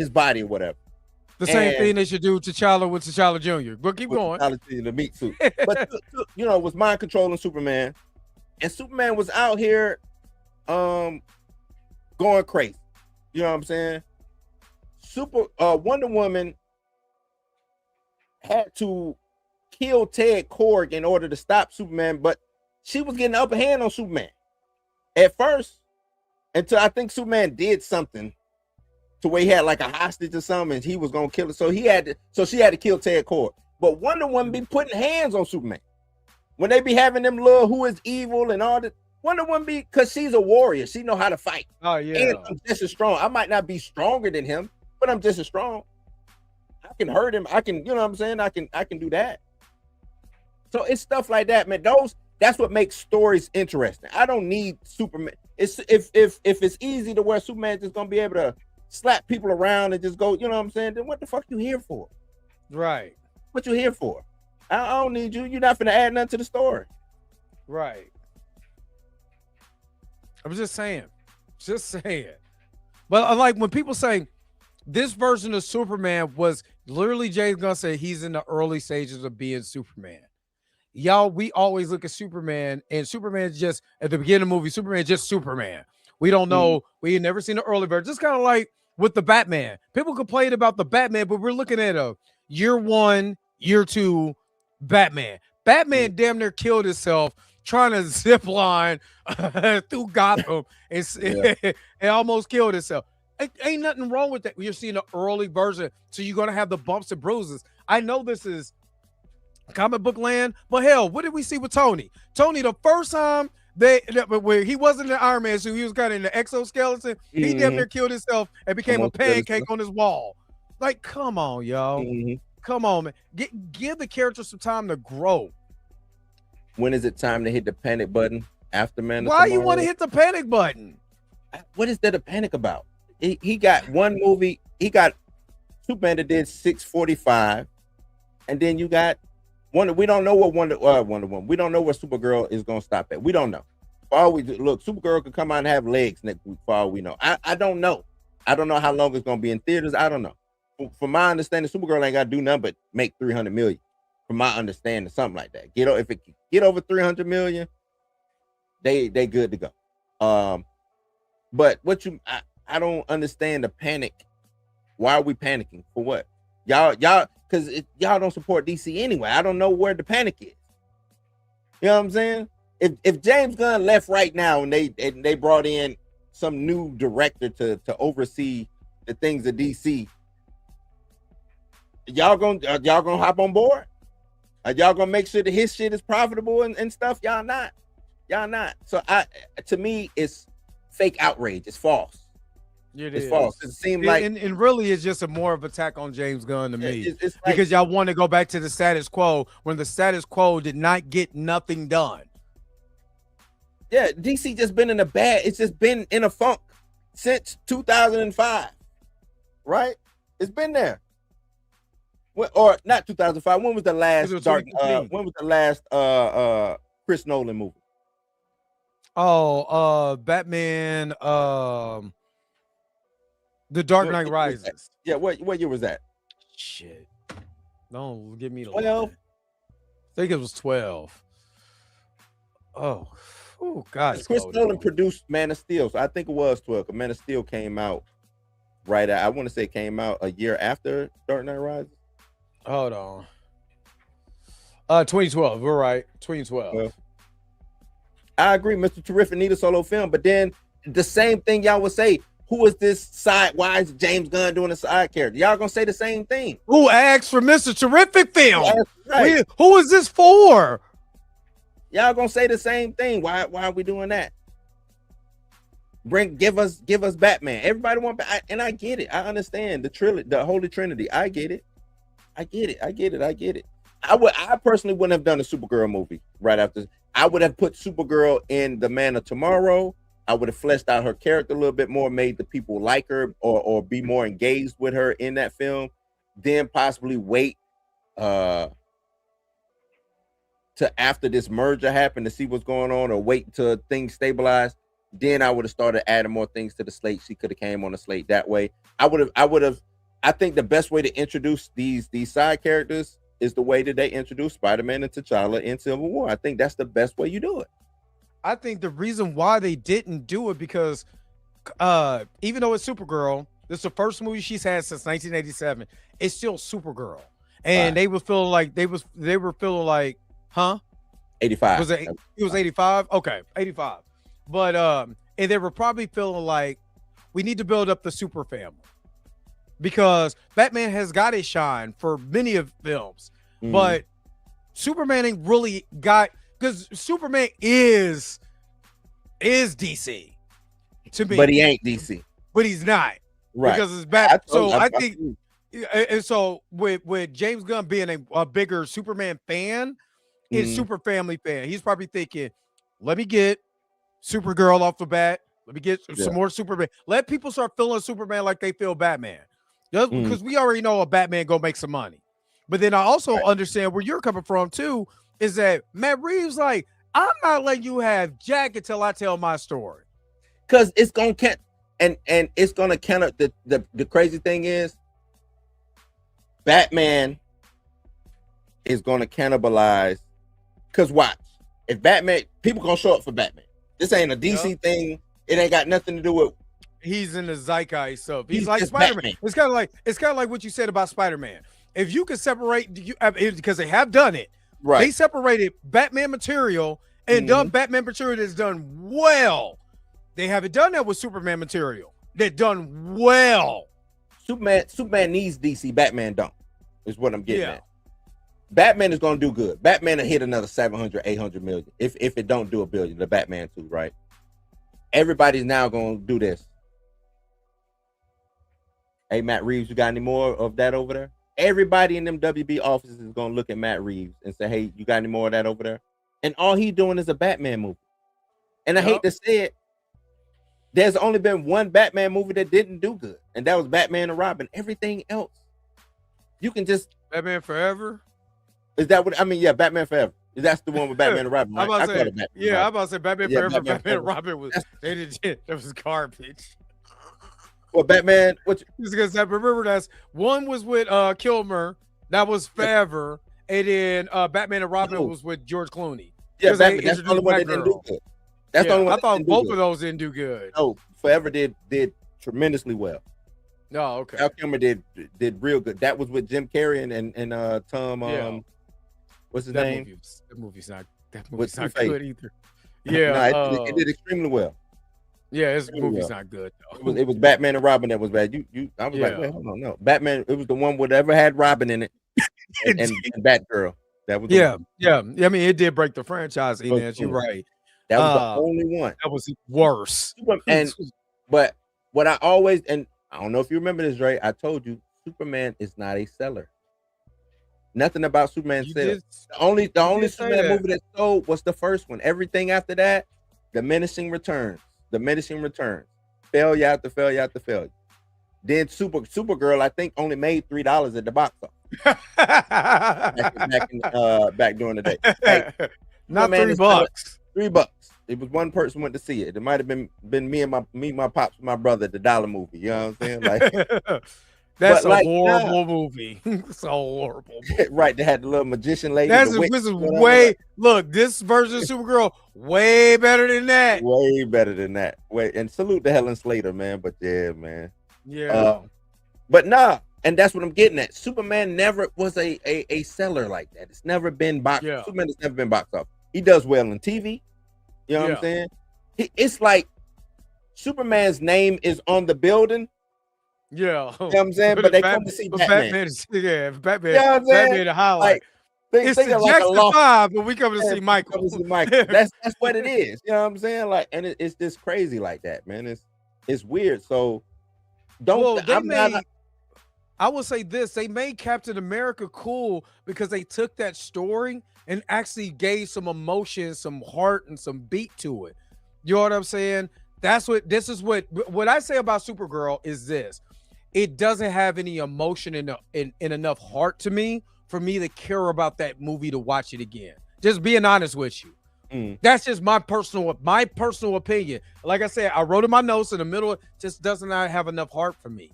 body or whatever.
The same thing they should do to T'Challa with T'Challa Jr. But keep going.
The meat suit, but was mind controlling Superman, and Superman was out here, going crazy. You know what I'm saying? Wonder Woman had to kill Ted Kord in order to stop Superman, but she was getting the upper hand on Superman at first, until I think Superman did something to where he had like a hostage or something, and he was gonna kill her. So she had to kill Ted Kord. But Wonder Woman be putting hands on Superman when they be having them little who is evil and all that. Wonder Woman be, because she's a warrior, she know how to fight.
Oh yeah,
and I'm just as strong. I might not be stronger than him, but I'm just as strong. I can hurt him. I can, you know what I'm saying? I can do that. So it's stuff like that, man. That's what makes stories interesting. I don't need Superman. It's if it's easy to where Superman just gonna be able to slap people around and just go, you know what I'm saying? Then what the fuck you here for?
right,
What you here for? I don't need you. You're not gonna add nothing to the story.
right. I'm just saying. But like when people say this version of Superman was literally James Gunn said he's in the early stages of being Superman. Y'all, we always look at Superman, and Superman's just at the beginning of the movie, Superman's just Superman. We don't know. We ain't never seen the early version. Just kind of like with the Batman. People complain about the Batman, but we're looking at a year 1, year 2 Batman. Batman damn near killed himself trying to zip line through Gotham and almost killed himself. Ain't nothing wrong with that. You're seeing the early version, so you're gonna have the bumps and bruises. I know this is comic book land, but hell, what did we see with Tony? Tony, the first time where he wasn't in the Iron Man suit, he was kind of in the exoskeleton. He damn near killed himself and became a pancake on his wall. Like, come on, yo. Come on, man. Give the character some time to grow.
When is it time to hit the panic button? After Man of
Why
Tomorrow?
you want to hit the panic button?
What is there to panic about? He got one movie. He got Superman that did 645, and then you got Wonder. We don't know what Wonder Woman. We don't know where Supergirl is gonna stop at. We don't know. For all we look, Supergirl could come out and have legs next week. For all we know, I don't know. I don't know how long it's gonna be in theaters. I don't know. From my understanding, Supergirl ain't gotta do nothing but make 300 million. From my understanding, something like that. If it get over 300 million, they good to go. But I don't understand the panic. Why are we panicking? For what? Y'all, because y'all don't support DC anyway. I don't know where the panic is. You know what I'm saying? If James Gunn left right now and they brought in some new director to oversee the things of DC, y'all gonna hop on board? Are y'all gonna make sure that his shit is profitable and stuff? Y'all not. So to me, it's fake outrage. It's false. It's false. It seems like,
and really, it's just a more of attack on James Gunn to me,
it's like,
because y'all want to go back to the status quo when the status quo did not get nothing done.
Yeah, DC just been in a bad. It's just been in a funk since 2005, right? It's been there. Or not 2005. When was the last when was the last Chris Nolan movie?
Batman. The Dark Knight Rises.
Yeah, what year was that?
Shit. Don't give me the
12.
I think it was 12. Oh God.
Chris Nolan produced Man of Steel, so I think it was 12. Man of Steel came out right. I want to say it came out a year after Dark Knight Rises.
Hold on. 2012. We're right. 2012.
Well, I agree. Mr. Terrific need a solo film, but then the same thing y'all would say. Who is this side? Why is James Gunn doing a side character? Y'all gonna say the same thing.
Who asked for Mr. Terrific film?
Right.
Who is this for?
Y'all gonna say the same thing. Why are we doing that? Give us Batman. Everybody want, and I get it. I understand the Holy Trinity. I get it. I personally wouldn't have done a Supergirl movie right after. I would have put Supergirl in The Man of Tomorrow. I would have fleshed out her character a little bit more, made the people like her or be more engaged with her in that film. Then possibly wait to after this merger happened to see what's going on, or wait until things stabilize. Then I would have started adding more things to the slate. She could have came on the slate that way. I think the best way to introduce these side characters is the way that they introduce Spider-Man and T'Challa in Civil War. I think that's the best way you do it.
I think the reason why they didn't do it because even though it's Supergirl, this is the first movie she's had since 1987. It's still Supergirl, and they were feeling like they were feeling like, huh?
85.
Was it? It was 85. Okay, 85. But and they were probably feeling like we need to build up the super family because Batman has got his shine for many of films, but Superman ain't really got. Because Superman is DC to me,
but he ain't DC.
But he's not,
right?
Because it's bad. I think, and so with James Gunn being a bigger Superman fan, is super family fan. He's probably thinking, let me get Supergirl off the bat. Let me get some more Superman. Let people start feeling Superman like they feel Batman, because we already know a Batman gonna make some money. But then I also understand where you're coming from too. Is that Matt Reeves like, I'm not letting you have Jack until I tell my story.
Because it's gonna count, and it's gonna counter the crazy thing is Batman is gonna cannibalize. Because watch, if Batman, people gonna show up for Batman. This ain't a DC thing. It ain't got nothing to do with.
He's in the zeitgeist, so he's like Spider-Man. It's kind of like what you said about Spider-Man. If you can separate, because they have done it. Right. They separated Batman material and done Batman material that's done well. They haven't done that with Superman material. They're done well.
Superman needs DC. Batman don't. Is what I'm getting at. Batman is going to do good. Batman will hit another 700, 800 million. If it don't do $1 billion, the Batman 2, right? Everybody's now going to do this. Hey, Matt Reeves, you got any more of that over there? Everybody in them WB offices is gonna look at Matt Reeves and say, "Hey, you got any more of that over there?" And all he doing is a Batman movie. And I hate to say it, there's only been one Batman movie that didn't do good, and that was Batman and Robin. Everything else, you can just
Batman Forever.
Is that what I mean? Yeah, Batman Forever. That's the one with Batman and Robin. Right?
I'm about to say Batman Forever. Batman and Robin was that was garbage.
Well, Batman,
because remember that's one was with Kilmer, that was Forever, and then Batman and Robin was with George Clooney.
Yeah, Batman, that's the only one that didn't do good. That's the only one
I thought both of those didn't do good.
Oh, Forever did tremendously well.
Oh, okay.
Val Kilmer did real good. That was with Jim Carrey and Tom. What's his name?
That movie's not good either. Yeah,
no, it did extremely well.
Yeah, this movie's not good though.
It was Batman and Robin that was bad. I was like, wait, hold on, no. Batman, it was the one whatever had Robin in it and Batgirl. That was
yeah. I mean, it did break the franchise. Inez, you're right.
That was the only one.
That was worse.
But what I always, and I don't know if you remember this, Ray. I told you Superman is not a seller. Nothing about Superman sells. The only Superman movie that sold was the first one. Everything after that, diminishing returns. Failure after failure after failure. Then Supergirl, I think, only made $3 at the box office. back during the day. Like,
not $3.
$3. It was one person went to see it. It might have been me and my pops, my brother, the dollar movie. You know what I'm saying? Like
that's a horrible movie. It's a horrible movie.
Right. They had the little magician lady.
This is way this version of Supergirl way better than that.
Way better than that. And salute to Helen Slater, man. But yeah, man.
Yeah.
But nah, and that's what I'm getting at. Superman never was a seller like that. It's never been box. Yeah. Superman has never been box office. He does well on TV. You know what I'm saying? It's like Superman's name is on the building.
Yeah.
You know what I'm saying? But they come to see Batman.
Batman,
you know
Batman to highlight.
Like,
it's the Jackson 5, but we come to see Michael.
That's what it is. You know what I'm saying? Like, and it's just crazy like that, man. It's weird. So
I will say this: they made Captain America cool because they took that story and actually gave some emotion, some heart, and some beat to it. You know what I'm saying? This is what I say about Supergirl is this: it doesn't have any emotion in enough heart to me for me to care about that movie to watch it again. Just being honest with you. That's just my personal opinion. Like I said, I wrote in my notes in the middle. It just does not have enough heart for me.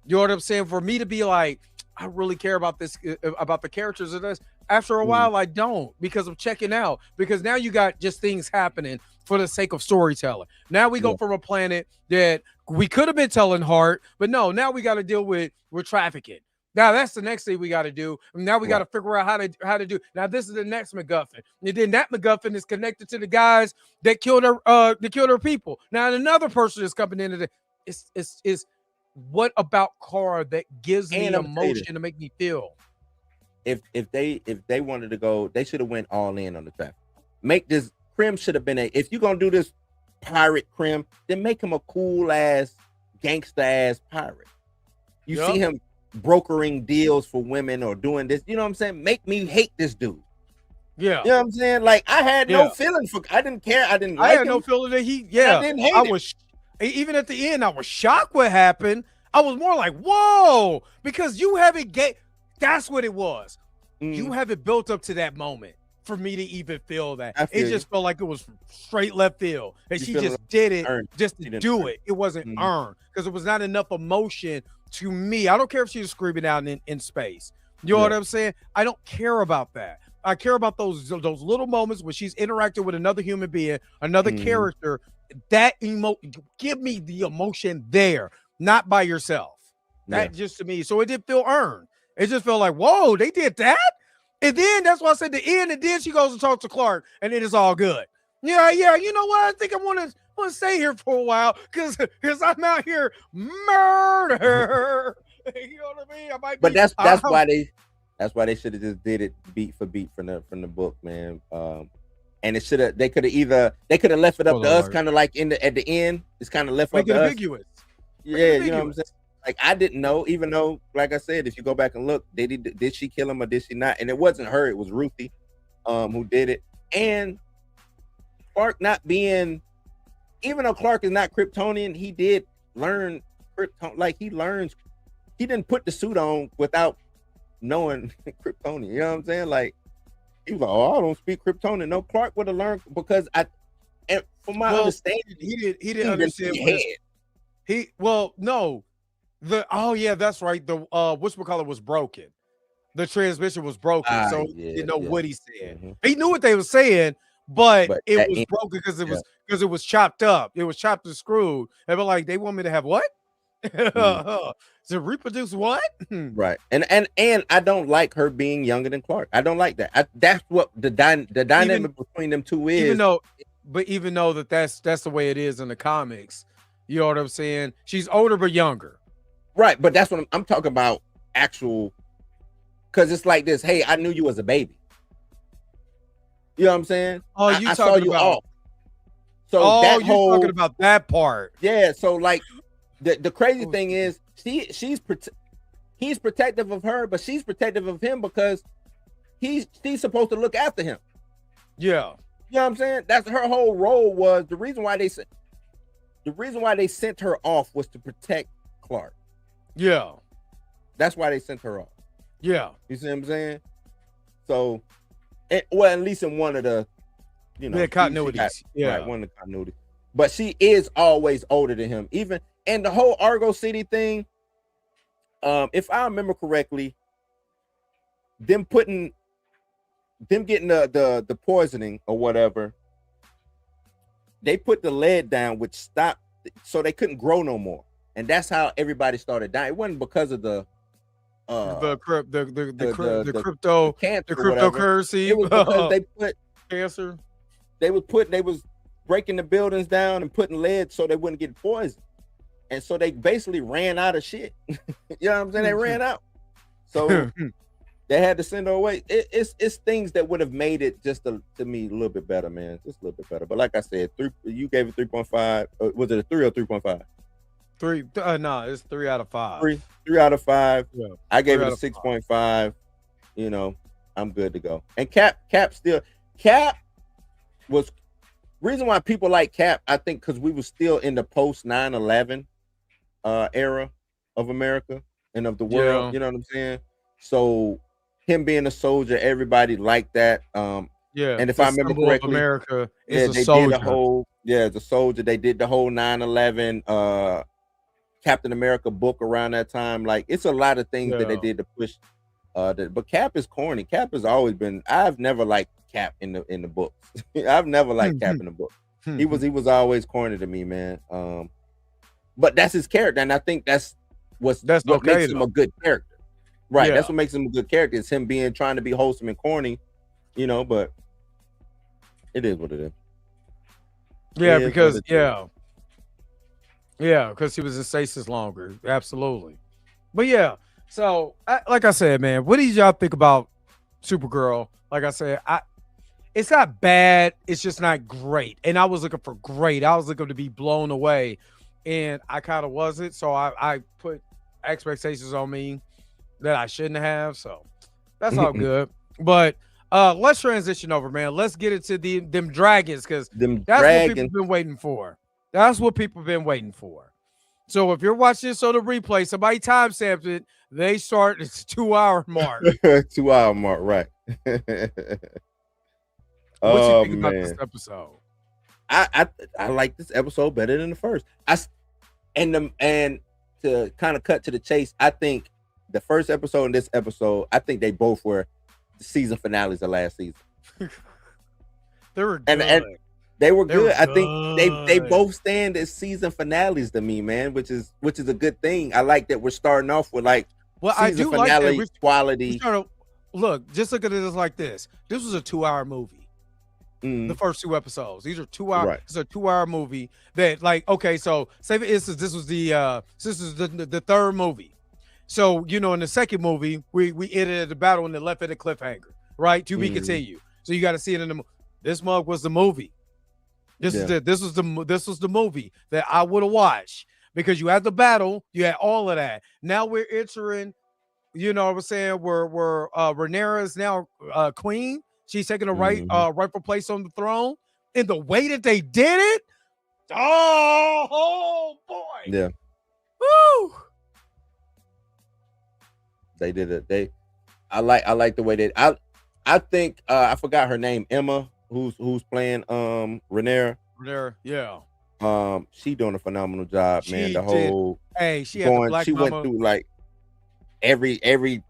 You know what I'm saying? For me to be like, I really care about this, about the characters of this. After a while, I don't, because I'm checking out. Because now you got just things happening for the sake of storytelling. Now we go from a planet that we could have been telling heart, but no, now we got to deal with trafficking. Now that's the next thing we got to do. Now we got to figure out how to do. Now this is the next MacGuffin, and then that MacGuffin is connected to the guys that killed their people. Now another person is coming into the. It's what about Kara that gives me emotion to make me feel?
If they wanted to go, they should have went all in on the traffic. Make this Krim should have been if you're gonna do this pirate Krim, then make him a cool ass gangster ass pirate. You see him brokering deals for women or doing this, you know what I'm saying? Make me hate this dude.
Yeah.
You know what I'm saying? Like I had no feeling for I didn't care. I didn't like him.
I had no feeling that I didn't hate him. Even at the end, I was shocked what happened. I was more like, whoa, because you haven't that's what it was. You haven't built up to that moment for me to even feel that. It just felt like it was straight left field. And she just did it just to do it. It wasn't earned because it was not enough emotion to me. I don't care if she was screaming out in space. You know what I'm saying? I don't care about that. I care about those little moments when she's interacting with another human being, another character. That give me the emotion there, not by yourself. That just to me. So it didn't feel earned. It just felt like, whoa, they did that? And then that's why I said the end, and then she goes and talks to Clark, and it is all good. Yeah, you know what? I think I want to stay here for a while because I'm out here murder. You know what I mean? I might
but that's why they should have just did it beat for beat from the book, man. And they could have left it up to us, kind of like at the end. It's kind of left up to us.
Ambiguous.
Yeah, you know what I'm saying? Like I didn't know, even though, like I said, if you go back and look, did she kill him or did she not? And it wasn't her; it was Ruthie, who did it. And Clark not being, even though Clark is not Kryptonian, he did learn Krypton. Like he learns, he didn't put the suit on without knowing Kryptonian. You know what I'm saying? Like he was like, "Oh, I don't speak Kryptonian." No, Clark would have learned because from my understanding,
he didn't understand. No. That's right. The whatchamacallit was broken. The transmission was broken, so he didn't know what he said. He knew what they were saying, but it was broken because it was chopped up. It was chopped and screwed. They were like, they want me to have what? To reproduce what?
Right. And I don't like her being younger than Clark. I don't like that. That's what the dynamic between them two is.
Even though that's the way it is in the comics. You know what I'm saying? She's older but younger.
Right, but that's what I'm talking about. Actual, because it's like this. Hey, I knew you as a baby. You know what I'm saying?
Oh,
I
you
saw
talking
you
about?
off. So
Oh,
that
you
whole
talking about that part?
yeah. So like the crazy thing is he's protective of her, but she's protective of him because she's supposed to look after him.
Yeah.
You know what I'm saying? That's her whole role. Was the reason why they sent her off was to protect Clark.
Yeah.
That's why they sent her off.
Yeah.
You see what I'm saying? So, well, at least in one of the,
continuities.
Right, one of the continuities. But she is always older than him. Even and the whole Argo City thing. If I remember correctly, them getting the poisoning or whatever, they put the lead down, which stopped, so they couldn't grow no more, and that's how everybody started dying. It wasn't because of the
cryptocurrency.
It was because they put
cancer.
They was breaking the buildings down and putting lead so they wouldn't get poisoned, and so they basically ran out of shit. You know what I'm saying? They ran out, so they had to send her away. It's things that would have made it just to me a little bit better, man. Just a little bit better. But like I said, you gave it 3.5. Was it a 3 or 3.5?
3. No, it's 3 out of 5.
3 out of 5.
Yeah,
I gave it a 6.5. You know, I'm good to go. And Cap was reason why people like Cap. I think because we were still in the post 9/11 era of America and of the world.
Yeah.
You know what I'm saying? So him being a soldier, everybody liked that.
Yeah,
and if I remember correctly,
America
is
a soldier.
Did the whole the soldier. They did the whole 9/11 Captain America book around that time. Like it's a lot of things that they did to push. But Cap is corny. Cap has always been. I've never liked Cap in the books. I've never liked Cap in the book. He was always corny to me, man. But that's his character, and I think that's what makes him a good character. Right, that's what makes him a good character. It's him trying to be wholesome and corny, but it is what it is.
Yeah, because because he was in stasis longer. Absolutely. But yeah, so like I said, man, what did y'all think about Supergirl? Like I said, it's not bad. It's just not great. And I was looking for great. I was looking to be blown away, and I kind of wasn't. So I put expectations on me that I shouldn't have. So that's all good. But let's transition over, man. Let's get into them dragons, because that's what people have been waiting for. That's what people have been waiting for. So if you're watching this on the replay, somebody timestamped it. They start it's 2-hour mark.
2-hour mark, right?
What you think about this episode?
I like this episode better than the first. And to kind of cut to the chase, I think the first episode and this episode, I think they both were the season finales of last season.
They were good.
And they were good. I think they both stand as season finales to me, man, which is a good thing. I like that we're starting off with season finale quality.
Look, just look at it like this. This was a 2-hour movie. The first 2 episodes. These are 2 hours. Right. It's a 2-hour movie that, okay, so say for instance, this was the third movie. So, in the second movie, we ended the battle and it left at a cliffhanger, right? To be continued. So you got to see it in the this mug was the movie. This was the movie that I would have watched, because you had the battle, you had all of that. Now we're entering, what I'm saying, where Rhaenyra is now queen. She's taking a rightful place on the throne. And the way that they did it, oh boy.
Yeah.
Woo!
They did it. I like the way that I think I forgot her name, Emma, who's playing Rhaenyra.
Yeah.
She doing a phenomenal job, man.
She went
through every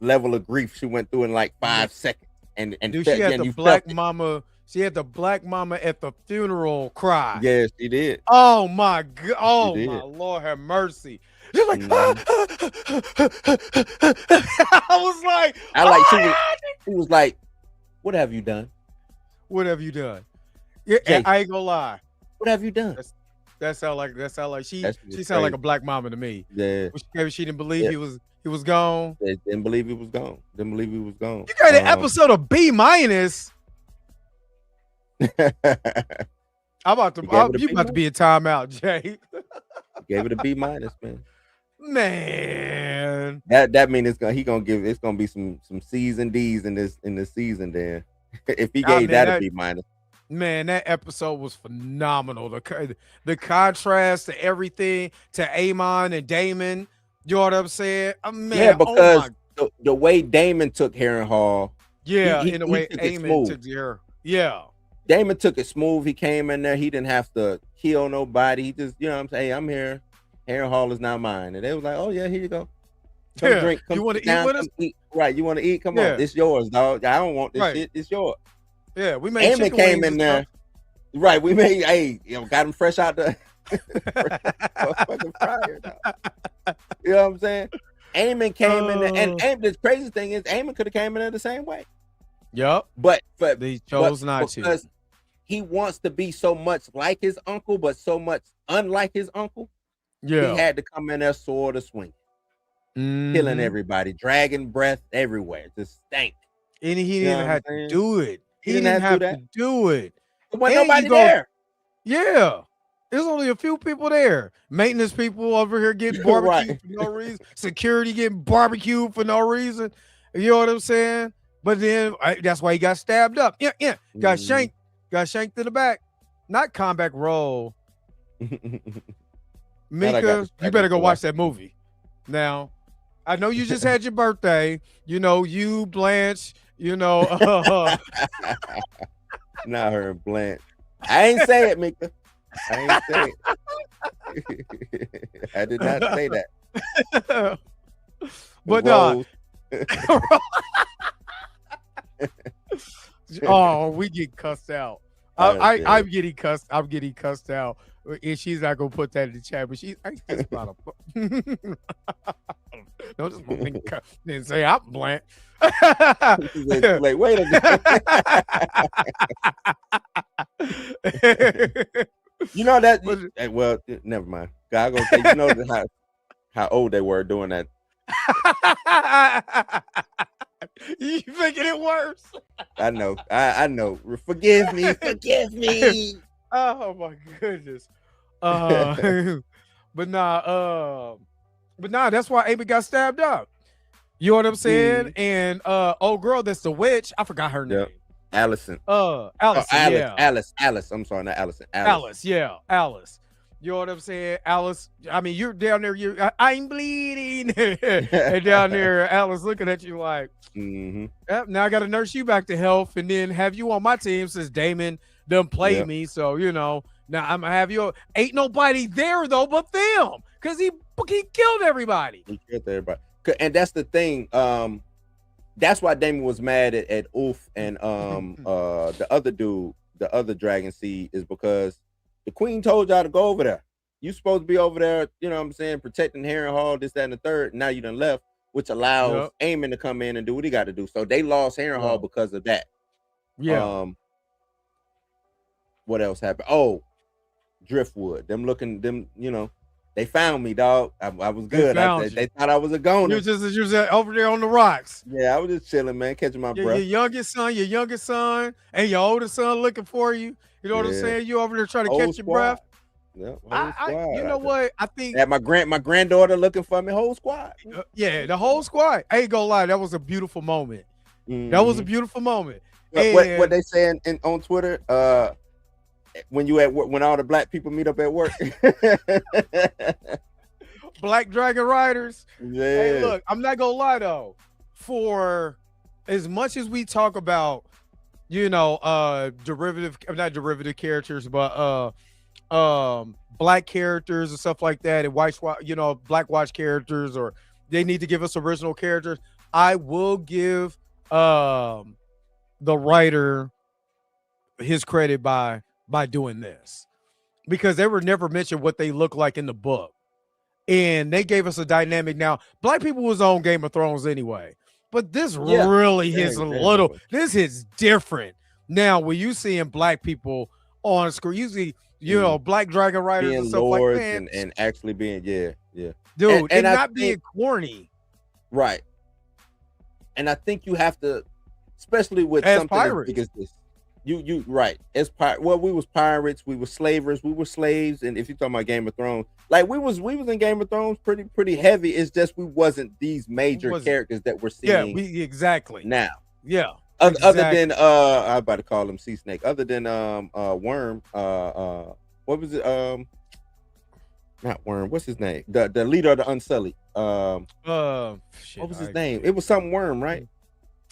level of grief she went through in 5 seconds. And
dude, she had the black mama. She had the black mama at the funeral cry.
Yes, she did.
Oh my God! Oh my Lord, have mercy. She's like,
she was like, "What have you done?
What have you done?" Yeah, I ain't gonna lie.
What have you done?
That sound like she sound like a black mama to me.
Yeah,
maybe she didn't believe he was gone.
They didn't believe he was gone. You
got an episode of B-. I'm about to. You about to be a timeout, Jay.
Gave it a B minus, man.
Man,
that means it's gonna be some C's and D's in this season. Then if he gave that a B minus.
Man, that episode was phenomenal. The contrast to everything, to Aemon and Daemon. You know what I'm saying? Man,
yeah, because the way Daemon took Harrenhal.
Yeah, in the way Aemon took her. Yeah.
Daemon took it smooth. He came in there. He didn't have to kill nobody. He just, you know what I'm saying? Hey, I'm here. Harrenhal is not mine. And they was like, oh, yeah, here you go. Come drink. Come
you want to eat with us?
Eat. Right. You want to eat? Come on. It's yours, dog. I don't want this shit. It's yours.
Yeah, we made
Aemon came in there. Right. We made, got him fresh out the fucking fryer, dog. You know what I'm saying? Aemon came in there. And the crazy thing is, Aemon could have came in there the same way.
Yep.
But
they chose not to.
Because he wants to be so much like his uncle, but so much unlike his uncle. Yeah. He had to come in there sword or swing. Killing everybody, dragging breath everywhere. Just stank.
And he didn't even have to do it. He didn't have to do it.
There wasn't nobody there.
Yeah. There's only a few people there. Maintenance people over here getting barbecued for no reason. Security getting barbecued for no reason. You know what I'm saying? But then that's why he got stabbed up. Yeah. Got shanked in the back. Not combat roll. Mika, you better go watch that movie. Now, I know you just had your birthday. You know, you, Blanche,
Not her and Blanche. I ain't say it, Mika. I ain't say it. I did not say that.
But no. Oh, we get cussed out. I'm getting cussed. I'm getting cussed out. And she's not gonna put that in the chat, but she's just about to don't just then say I'm blank.
Like, wait a minute. You know that well, never mind. God gonna say, you know how old they were doing that.
You making it worse.
I know. I know. Forgive me. Forgive me.
Oh my goodness. But nah, that's why Aemon got stabbed up. You know what I'm saying? And old girl that's the witch, I forgot her name.
Allison.
Alice.
Alice. I'm sorry, not Allison.
Alice. Alice. You know what I'm saying? Alice, I mean, you're down there, I'm bleeding. And down there, Alice looking at you like, yep, now I got to nurse you back to health and then have you on my team since Daemon done played me. So, now I'm going to have you. Ain't nobody there, though, but them because he killed everybody.
He killed everybody. And that's the thing. That's why Daemon was mad at Ulf and the other dude, the other dragon seed, is because the queen told y'all to go over there. You supposed to be over there, you know what I'm saying, protecting Harrenhal, this, that, and the third. Now you done left, which allows Aemon to come in and do what he got to do. So they lost Harrenhal because of that.
Yeah.
What else happened? Oh, Driftwood. They found me, dog. I was good. They thought I was a goner.
You was over there on the rocks.
Yeah, I was just chilling, man, catching my breath.
Your youngest son, and your oldest son looking for you. You know what I'm saying? You over there trying to catch your breath.
Yeah,
you know what? I think
my granddaughter looking for me. Whole squad.
The whole squad. I ain't gonna lie, that was a beautiful moment. That was a beautiful moment.
What they saying on Twitter? When you at work, when all the black people meet up at work.
Black Dragon Riders.
Yeah.
Hey, look, I'm not gonna lie though. For as much as we talk about, not derivative characters, but black characters and stuff like that, and Black Watch characters, or they need to give us original characters. I will give the writer his credit by doing this, because they were never mentioned what they look like in the book, and they gave us a dynamic. Now, black people was on Game of Thrones anyway, but this really hits a little. This is different. Now, when you seeing black people on screen, usually Black Dragon Riders
being
and stuff like that,
and actually being dude,
and not being corny,
right? And I think you have to, especially with
as
something
pirates.
as big as this. You right. As well, we was pirates, we were slavers, we were slaves, and if you're talking about Game of Thrones, like we was in Game of Thrones pretty heavy. It's just we wasn't these major characters that we're seeing.
Yeah, we exactly
now.
Yeah.
Exactly. Other than I'm about to call him Sea Snake. Other than Worm, what was it? Not Worm. What's his name? The leader of the Unsullied. What was his name? It was some Worm, right?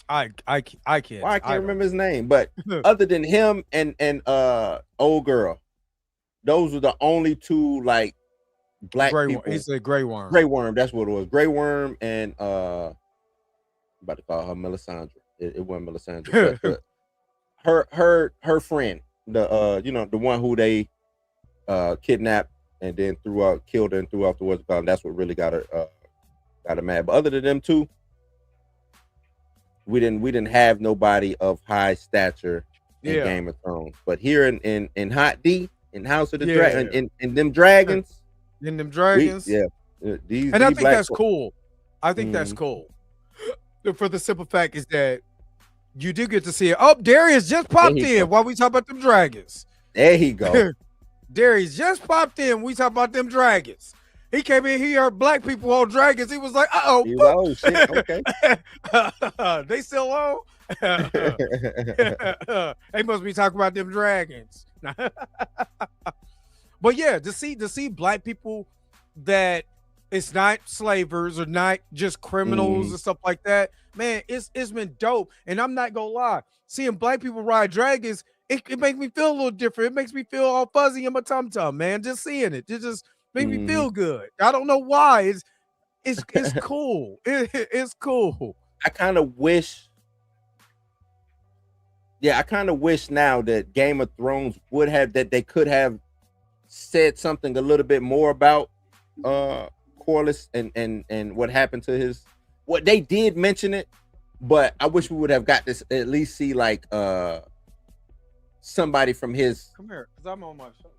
I can't.
Well, I can't remember his name, but other than him and old girl, those were the only two like black people.
He's a Grey Worm.
Grey Worm, that's what it was. Grey Worm and I'm about to call her Melisandre. It wasn't Melisandre, but her friend, the one who they kidnapped and then killed her and threw off the what's called. That's what really got her mad. But other than them two, we didn't have nobody of high stature in Game of Thrones. But here in Hot D, in House of the Dragon, in them dragons,
these
and
I think that's cool. I think that's cool. For the simple fact is that you do get to see it. Oh, Darius just popped in while we talk about them dragons.
There he go.
Darius just popped in. We talk about them dragons. He came in, he heard black people on dragons. He was like,
oh shit, okay.
They still on? They must be talking about them dragons. But yeah, to see black people that it's not slavers or not just criminals and stuff like that, man, it's been dope. And I'm not gonna lie, seeing black people ride dragons, it makes me feel a little different. It makes me feel all fuzzy in my tum-tum, man. Just seeing it. It just make me feel good. I don't know why. It's cool. It's cool.
I kind of wish now that Game of Thrones would have that they could have said something a little bit more about Corlys and what happened to what they did mention it, but I wish we would have got this at least see like somebody from his
come here because I'm on my show.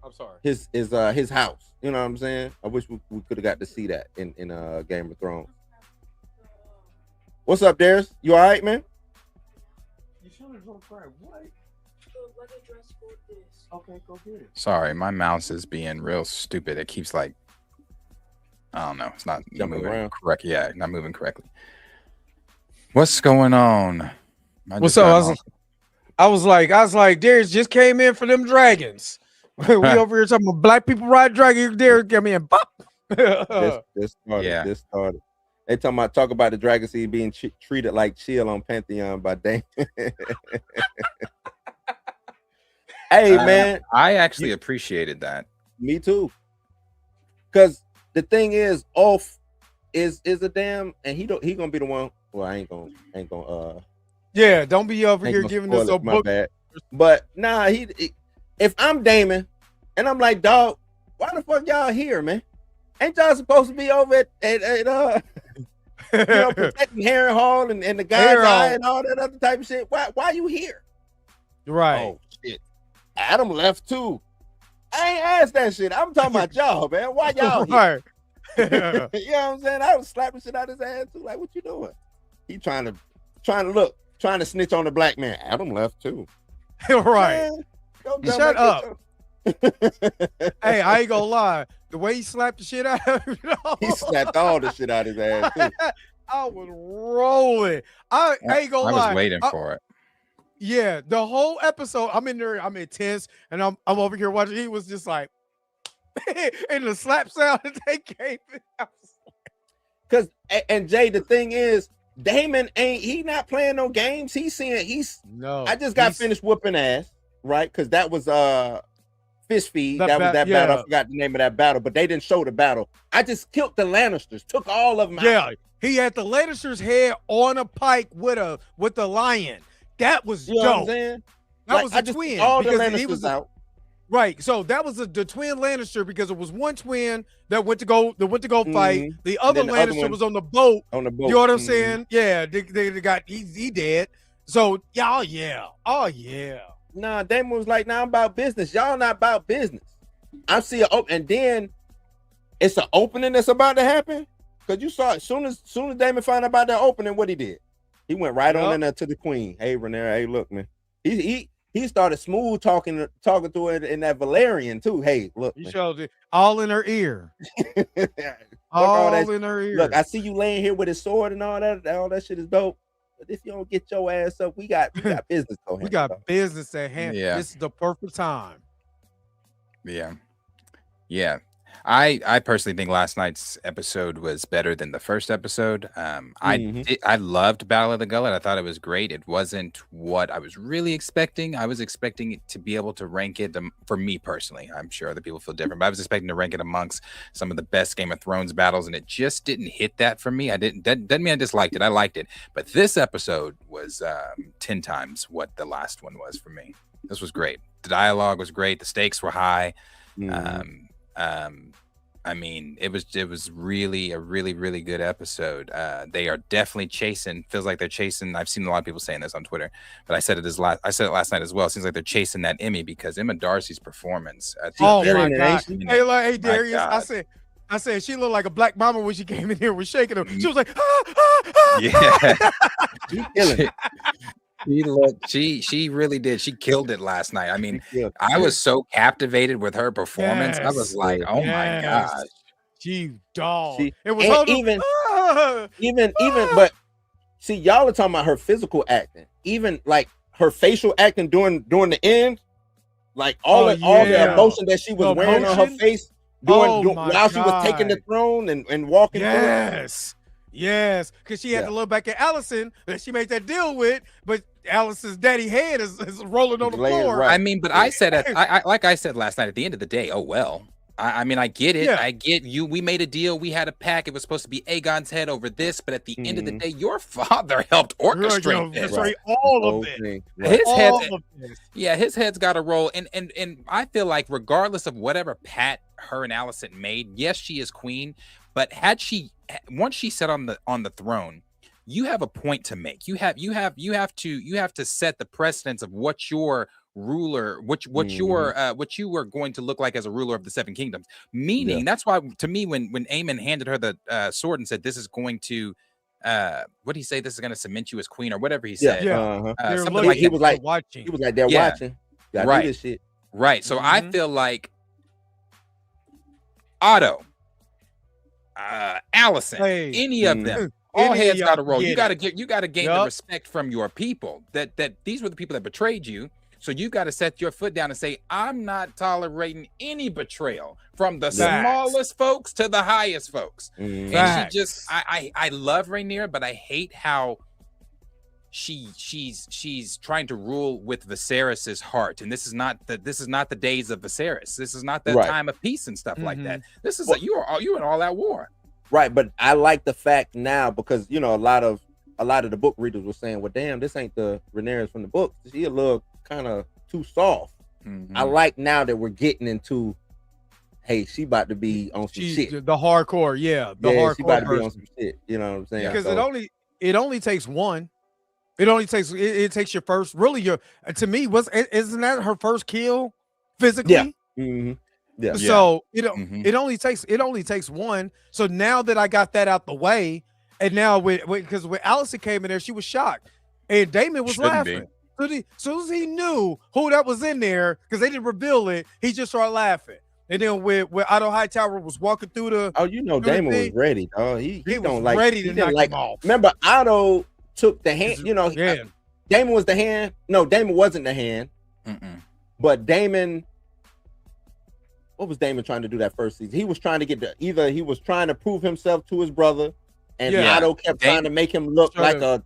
I'm sorry.
His house. You know what I'm saying? I wish we could have got to see that in Game of Thrones. What's up, Darius? You all right, man?
You should have drunk right. What? Okay, go get it.
Sorry, my mouse is being real stupid. It keeps like, I don't know. It's not
jumping
moving
around.
Correct. Yeah, not moving correctly. What's going on?
What's up? I was like, Darius just came in for them dragons. We over here talking about black people ride dragons. Darius came in.
This started. They talk about the dragon seed being treated like chill on Pantheon by Dame. Hey man,
I actually appreciated that.
Me too. Because the thing is, Ulf is a damn, and he gonna be the one. Well, I ain't gonna.
Yeah, don't be over here giving us a book.
Bad. But nah, if I'm Damon, and I'm like, dog, why the fuck y'all here, man? Ain't y'all supposed to be over at protecting Harrenhal and the guy's eye and all that other type of shit? Why you here?
Right.
Oh shit. Adam left too. I ain't asked that shit. I'm talking about y'all, man. Why y'all here? You know what I'm saying? I was slapping shit out his ass too. Like, what you doing? He trying to snitch on the black man. Adam left too.
Right.
Man,
shut up. Hey, I ain't gonna lie. The way he slapped the shit out of him,
he slapped all the shit out of his ass too.
I was rolling. I ain't gonna lie.
I was waiting for it.
Yeah, the whole episode, I'm in there, I'm intense, and I'm over here watching. He was just like, and the slap sound that they gave it.
Because and Jay, the thing is, Damon he not playing no games. I just got finished whooping ass, right? Because that was Fish Feed. That was that battle. I forgot the name of that battle, but they didn't show the battle. I just killed the Lannisters, took all of them out.
Yeah, he had the Lannisters' head on a pike with the lion. That was dope.
What I'm saying?
That was a twin.
All the Lannisters out.
Right. So that was the twin Lannister because it was one twin that went to go fight. The other Lannister was on the boat.
On the boat.
You know what I'm saying? Yeah. They got he dead. So y'all, yeah. Oh yeah.
Nah, Damon was like, nah, I'm about business. Y'all not about business. I see it open, and then it's an opening that's about to happen. Because you saw it soon as Damon found out about that opening, what he did. He went right on in there to the queen. Hey, Rhaenyra, hey, look, man. He he started smooth talking to her in that Valerian too. Hey, look,
You showed it all in her ear.
all
all in her ear.
Look, I see you laying here with his sword and all that. All that shit is dope. But if you don't get your ass up, we got business going.
We got business at hand.
Yeah.
This is the perfect time.
Yeah. I personally think last night's episode was better than the first episode. I loved Battle of the Gullet. I thought it was great. It wasn't what I was really expecting. I was expecting it to be able to rank it for me personally. I'm sure other people feel different, but I was expecting to rank it amongst some of the best Game of Thrones battles, and it just didn't hit that for me. That doesn't mean I disliked it. I liked it, but this episode was 10 times what the last one was for me. This was great. The dialogue was great. The stakes were high. I mean, it was really a really good episode. They are definitely feels like they're chasing. I've seen a lot of people saying this on Twitter, but I said it last night as well. It seems like they're chasing that Emmy because Emma Darcy's performance.
Oh my God! Hey Darius, I said she looked like a black mama when she came in here with shaking her. She was like,
yeah. She really did. She killed it last night. I mean, I was so captivated with her performance. I was like, oh my gosh.
She dog.
It was even but see, y'all are talking about her physical acting. Even like her facial acting during the end, like all the emotion that she was wearing on her face while she was taking the throne and walking through.
Yes, because she had to look back at Allison that she made that deal with, but Allison's daddy head is rolling on the floor.
Right. I mean, but I said, like I said last night, at the end of the day, oh well. I mean, I get it. Yeah. I get you. We made a deal. We had a pack. It was supposed to be Aegon's head over this, but at the end of the day, your father helped orchestrate this.
All of it.
His head's got to roll. And I feel like regardless of whatever pact her and Allison made, yes, she is queen. But once she sat on the throne, you have a point to make. You have to set the precedence of what your ruler, what you were going to look like as a ruler of the Seven Kingdoms. Meaning, that's why to me, when Aemon handed her the sword and said, "This is going to," what did he say? "This is going to cement you as queen," or whatever he said.
Something like he was like they're watching.
Right.
Do this shit.
Right. So I feel like Otto, Allison, any of them, all heads got to roll. You got to gain the respect from your people. That these were the people that betrayed you. So you got to set your foot down and say, I'm not tolerating any betrayal from the smallest folks to the highest folks. And she just, I love Rhaenyra, but I hate how she's trying to rule with Viserys's heart. And this is not the days of Viserys. This is not the time of peace and stuff like that. This is you in all that war.
Right, but I like the fact now because a lot of the book readers were saying, well, damn, this ain't the Rhaenyra from the book. She a little kind of too soft. I like now that we're getting into, hey, she about to be on some shit.
The hardcore, hardcore.
She about to be on some shit. You know what I'm saying?
Because it only takes one. It takes your first. Really, to me, isn't that her first kill physically?
Yeah.
So it only takes one. So now that I got that out the way, and now because when Allison came in there, she was shocked, and Damon was laughing. So soon as he knew who that was in there, because they didn't reveal it, he just started laughing. And then when Otto Hightower was walking through the
Damon was ready. He
was ready to knock him off.
Remember, Otto took the hand. Damon was the hand. No, Damon wasn't the hand. But Damon. What was Damon trying to do that first season? He was trying to either he was trying to prove himself to his brother, and Otto kept trying to make him look like a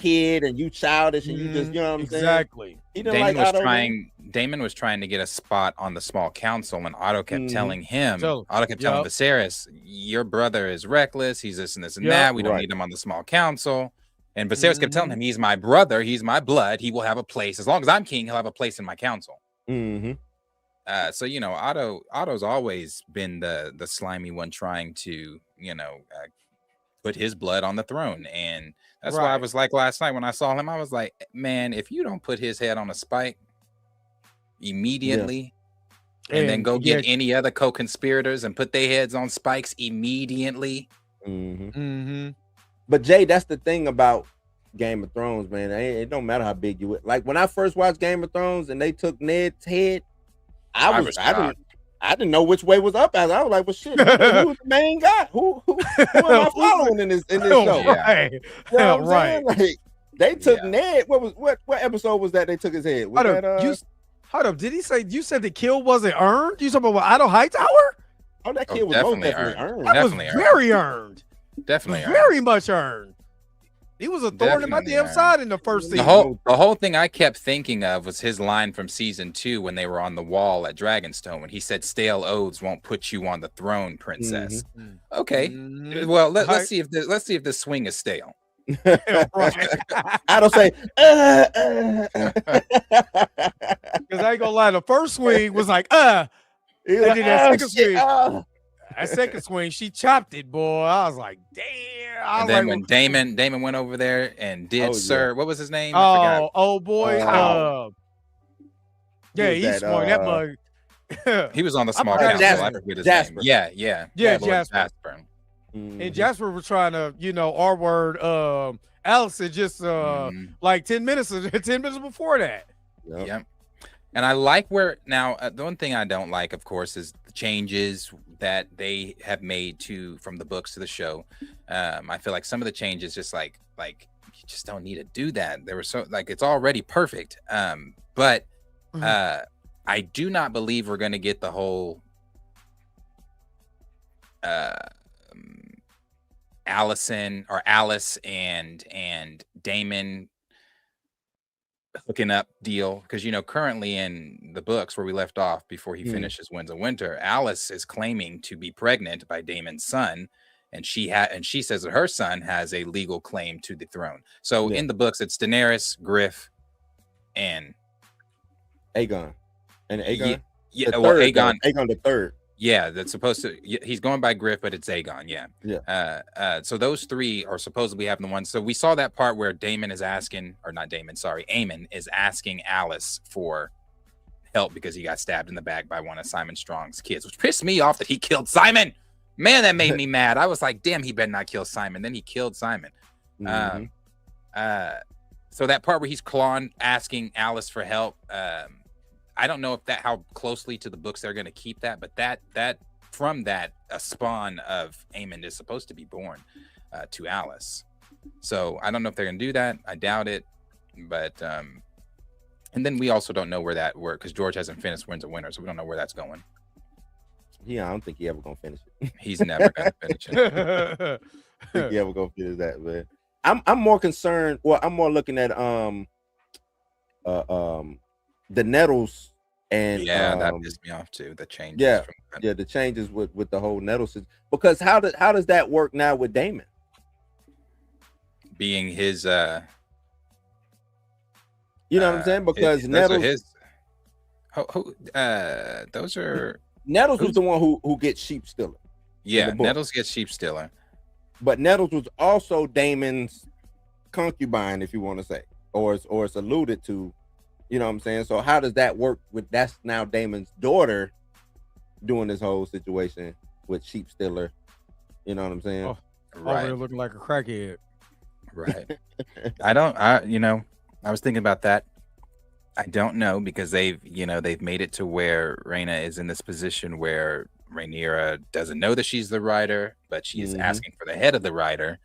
kid, and you childish, and you just, you know what I'm saying?
Exactly.
Damon was trying to get a spot on the small council, and Otto kept telling him, telling Viserys, your brother is reckless, he's this and this and that, we don't need him on the small council. And Viserys kept telling him, he's my brother, he's my blood, he will have a place. As long as I'm king, he'll have a place in my council. So Otto's always been the slimy one trying to put his blood on the throne, and that's why I was like last night when I saw him, I was like, man, if you don't put his head on a spike immediately, and then go get any other co-conspirators and put their heads on spikes immediately.
But Jay, that's the thing about Game of Thrones, man. It don't matter how big you like. When I first watched Game of Thrones and they took Ned's head, I didn't know which way was up. I was like, well, shit, who's the main guy? Who am I following in this show?
Right.
You know what
Right.
I'm saying? Like, they took Ned. What episode was that they took his head? Was
hold up. Did he say you said the kill wasn't earned? You talking about Idle Hightower?
Oh, that kill was most definitely earned.
That was very earned.
Definitely
very much earned. He was a thorn in my damn side in the first season.
The whole thing I kept thinking of was his line from season 2 when they were on the wall at Dragonstone when he said, "Stale oaths won't put you on the throne, princess." Okay, well let's see if this swing is stale.
I don't say
because I ain't gonna lie. The first swing was like and then that second swing. That second swing, she chopped it, boy. I was like, damn.
And then when Damon went over there and did what was his name?
Oh, old boy. Yeah, he swung that mug.
He was on the small council. I forget his name. Yeah, Jasper.
And Jasper was trying to, R-word Allison just like 10 minutes before that.
Yep. And I like where now the one thing I don't like, of course, is the changes that they have made from the books to the show. I feel like some of the changes just like you just don't need to do that. They were so it's already perfect. But I do not believe we're going to get the whole Alice and Damon hooking up deal, because currently in the books where we left off before he finishes Winds of Winter, Alice is claiming to be pregnant by Damon's son, and she says that her son has a legal claim to the throne. So in the books it's Daenerys, Griff, and
Aegon. And Aegon?
Aegon
the third.
Yeah, that's supposed to. He's going by Griff, but it's Aegon. Yeah. So those three are supposedly having the ones. So we saw that part where Aemon is asking Alice for help because he got stabbed in the back by one of Simon Strong's kids, which pissed me off that he killed Simon. Man, that made me mad. I was like, damn, he better not kill Simon. Then he killed Simon. So that part where he's asking Alice for help. I don't know how closely to the books they're going to keep that, but that from that a spawn of Aemon is supposed to be born to Alice. So I don't know if they're going to do that. I doubt it. But and then we also don't know where that works because George hasn't finished Winds of Winter, so we don't know where that's going.
Yeah, I don't think he ever gonna finish it.
He's never gonna finish it.
I think he ever gonna finish that, man. I'm more concerned. Well, I'm more looking at the Nettles and
that pissed me off too. The changes.
The changes with the whole Nettles, because how does that work now with Daemon
being his
you know what I'm saying? Because Nettles
those are
Nettles was the one who gets Sheep Stealer.
Yeah, Nettles gets Sheep Stealer.
But Nettles was also Daemon's concubine, if you want to say, or it's alluded to. You know what I'm saying? So how does that work that's now Daemon's daughter doing this whole situation with Sheep Stealer? You know what I'm saying?
Right. Over there looking like a crackhead.
Right. I was thinking about that. I don't know, because they've made it to where Rhaena is in this position where Rhaenyra doesn't know that she's the writer, but she is asking for the head of the writer.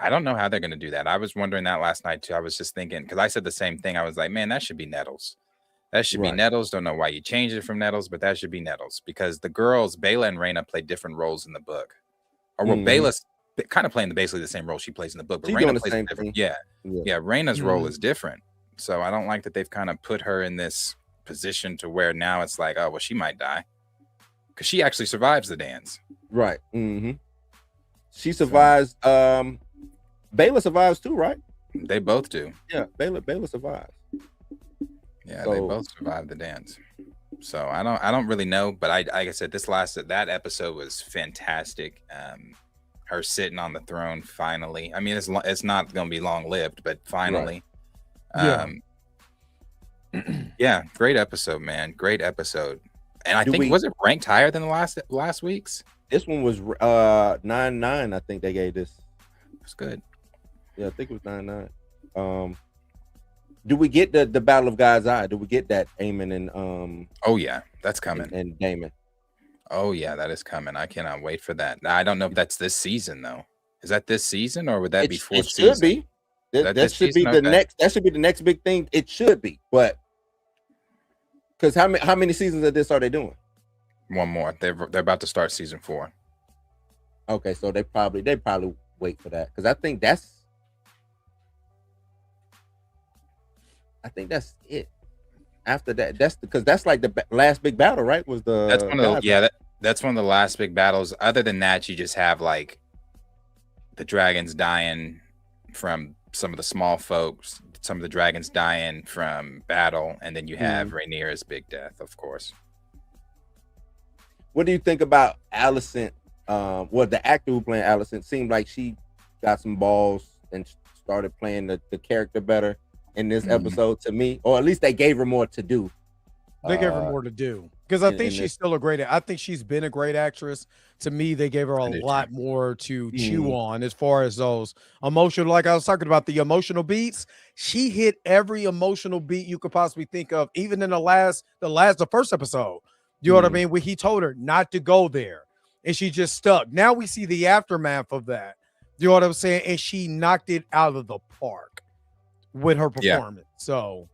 I don't know how they're going to do that. I was wondering that last night too. I was just thinking, because I said the same thing. I was like, man, that should be Nettles. That should be Nettles. Don't know why you changed it from Nettles, but that should be Nettles, because the girls, Baela and Rhaena, play different roles in the book. Or well, Baela's kind of playing basically the same role she plays in the book, but Rhaena plays different. Yeah. Rhaena's role is different. So I don't like that they've kind of put her in this position to where now it's like, oh, well, she might die, because she actually survives the dance.
Right. She survives. Baela survives too, right?
They both do.
Yeah, Baela survives.
Yeah, they both survived the dance. So I don't really know, but like I said, that episode was fantastic. Her sitting on the throne finally. I mean, it's not going to be long lived, but finally. Right. Great episode, man. Great episode. And I think was it ranked higher than the last week's?
This one was 9.9. I think they gave this.
It's good.
Yeah, I think it was 9-9. Do we get the Battle of God's Eye? Do we get that Aemon and
Oh yeah, that's coming.
And Daemon?
Oh yeah, that is coming. I cannot wait for that. I don't know if that's this season though. Is that this season or would that be fourth season?
It should be. That should be the next. That should be the next big thing. It should be, but because how many seasons of this are they doing?
One more. They're about to start season 4.
Okay, so they probably wait for that because I think that's it. After that, that's because that's like the last big battle, right? Was the
that's one of the that's one of the last big battles. Other than that, you just have like the dragons dying from some of the small folks, some of the dragons dying from battle, and then you have Rhaenyra's big death, of course.
What do you think about Alicent? Well, the actor who playing Alicent seemed like she got some balls and started playing the character better in this episode to me, or at least they gave her more to do.
They gave her more to do because I think she's still a great. I think she's been a great actress. To me, they gave her a lot more to chew on as far as those emotional. Like I was talking about the emotional beats, she hit every emotional beat you could possibly think of. Even in the first episode, you know what I mean? When he told her not to go there, and she just stuck. Now we see the aftermath of that. You know what I'm saying? And she knocked it out of the park with her performance. So.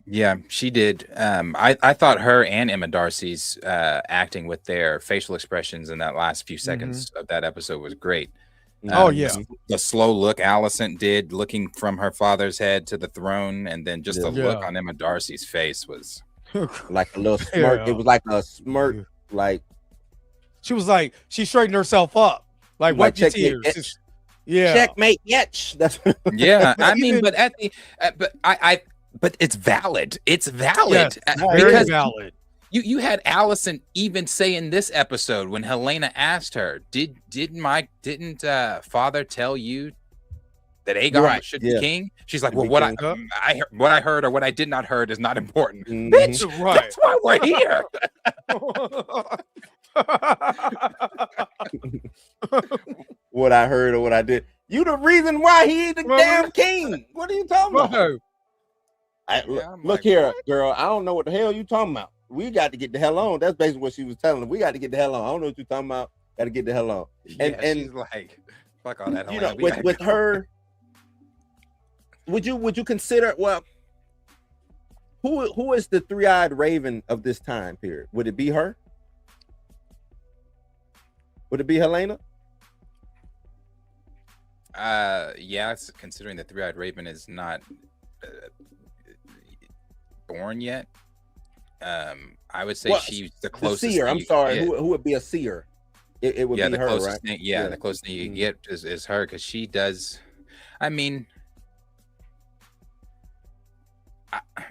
Yeah, she did. I thought her and Emma Darcy's acting with their facial expressions in that last few seconds of that episode was great. The slow look Alicent did, looking from her father's head to the throne, and then just the look on Emma Darcy's face was
like a little smirk. It was like a smirk, like
she was like she straightened herself up, like wipe your tears.
Checkmate, yes. That's
I mean, but at the but it's valid. It's valid.
Yes, very valid.
You had Alicent even say in this episode when Helaena asked her, didn't father tell you that Aegon should be king? She's like, well, what I heard or what I did not heard is not important. Bitch, that's why we're here.
What I heard or what I did. You the reason why he ain't the damn king. What are you talking about? Look here, girl. I don't know what the hell you talking about. We got to get the hell on. That's basically what she was telling them. We got to get the hell on. I don't know what you're talking about. Got to get the hell on. And
she's like, fuck all that.
You know, with her, would you consider? Well, who is the three-eyed raven of this time period? Would it be her? Would it be Helaena?
Yes, considering the three-eyed raven is not born yet. I would say she's the closest.
The seer. I'm sorry. Who would be a seer? It would be
the
her,
closest
right?
Thing, the closest thing you can get is her, because she does. I mean,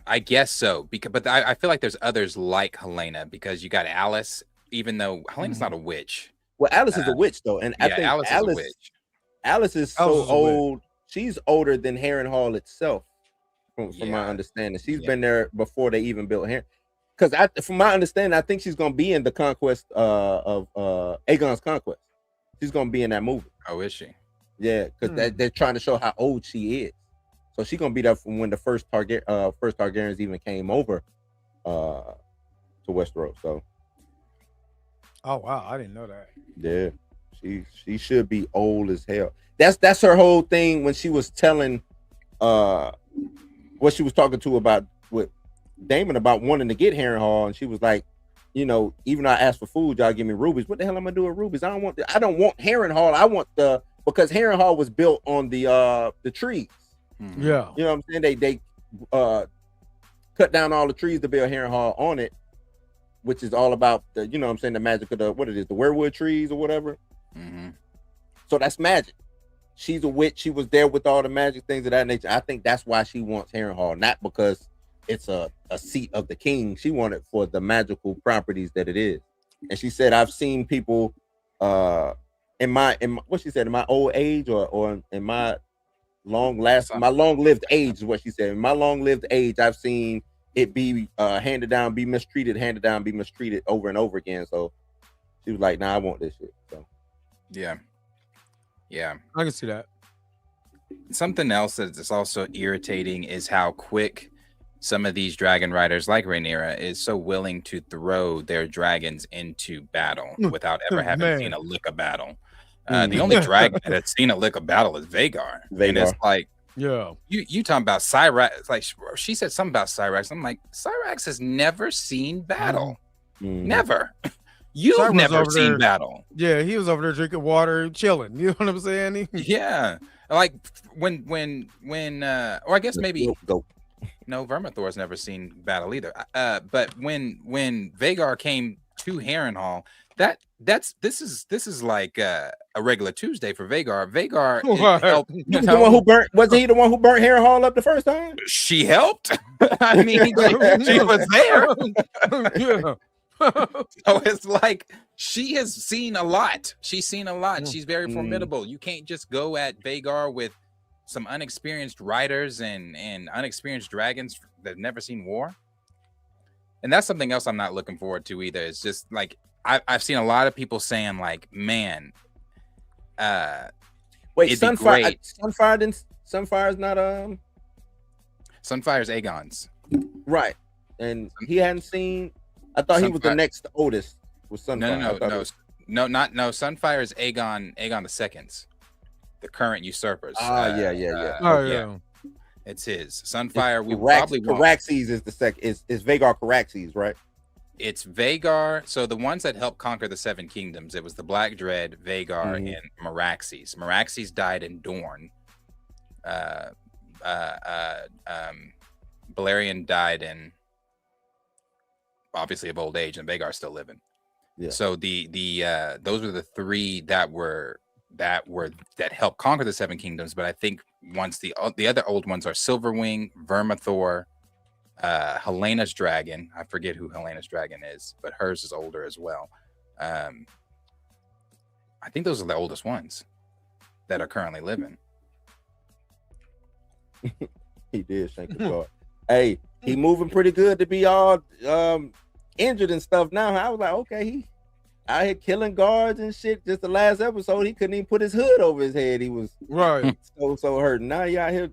I guess so. But I feel like there's others like Helaena, because you got Alice, even though Helena's not a witch.
Well, Alice is a witch though, and I think Alice is a witch. Alice is so old. She's older than Harrenhal itself, from my understanding. She's been there before they even built Harren. Because from my understanding, I think she's gonna be in the conquest of Aegon's conquest. She's gonna be in that movie.
Oh, is she?
Yeah, because they're trying to show how old she is. So she's gonna be there from when the first Targaryens even came over to Westeros. So.
Oh wow, I didn't know that.
Yeah, she should be old as hell. That's her whole thing when she was telling what she was talking to about with Daemon about wanting to get Harrenhal, and she was like, you know, even though I asked for food, y'all give me rubies. What the hell am I gonna do with rubies? I don't want Harrenhal. I want because Harrenhal was built on the trees.
Yeah,
you know what I'm saying? They cut down all the trees to build Harrenhal on it, which is all about the, you know what I'm saying, the magic of the weirwood trees or whatever. So that's magic. She's a witch. She was there with all the magic things of that nature. I think that's why she wants Harrenhal, not because it's a seat of the king. She wanted for the magical properties that it is. And she said, I've seen people in my what she said, in my old age or in my long-lived age is what she said. In my long-lived age, I've seen it be handed down, be mistreated over and over again. So she was like, nah, I want this shit. So
yeah,
I can see that.
something else that's also irritating is how quick some of these dragon riders, like Rhaenyra, is so willing to throw their dragons into battle without ever having seen a lick of battle. The only dragon that's seen a lick of battle is Vhagar. And it's like, you talking about Syrax? Like she said something about Syrax. I'm like, Syrax has never seen battle. Never. You've never seen battle.
Yeah, he was over there drinking water, chilling. You know what I'm saying?
Yeah, like when or I guess maybe no, Vermithor's never seen battle either. But when Vhagar came to Harrenhal, this is like a regular Tuesday for Vhagar. Vhagar helped,
the one who burnt. Was he the one who burnt Harrenhal up the first time?
She helped. I mean, like, she was there.
Yeah.
So it's like she has seen a lot. She's seen a lot. She's very formidable. You can't just go at Vhagar with some unexperienced riders and unexperienced dragons that have never seen war. And that's something else I'm not looking forward to either. It's just like I've seen a lot of people saying like, man,
wait, Sunfire is not
Sunfire's Aegon's.
Right. And he hadn't seen. I thought he was the next oldest. Was Sunfire?
No. Sunfire is Aegon the II's, the current usurpers.
Yeah.
It's his. Sunfire.
Caraxes is the second. Is Vhagar Caraxes, right?
It's Vhagar. So the ones that helped conquer the Seven Kingdoms, it was the Black Dread, Vhagar, and Meraxes. Meraxes died in Dorne. Balerion died in, obviously, of old age, and Vhagar's still living. Yeah. So the those were the three that helped conquer the Seven Kingdoms. But I think once the other old ones are Silverwing, Vermithor, Helena's dragon. I forget who Helena's dragon is, but hers is older as well. I think those are the oldest ones that are currently living.
He did shank the guard. Hey, he moving pretty good to be all injured and stuff now. I was like, okay, he out here killing guards and shit. Just the last episode, he couldn't even put his hood over his head. He was so hurt. Now he out here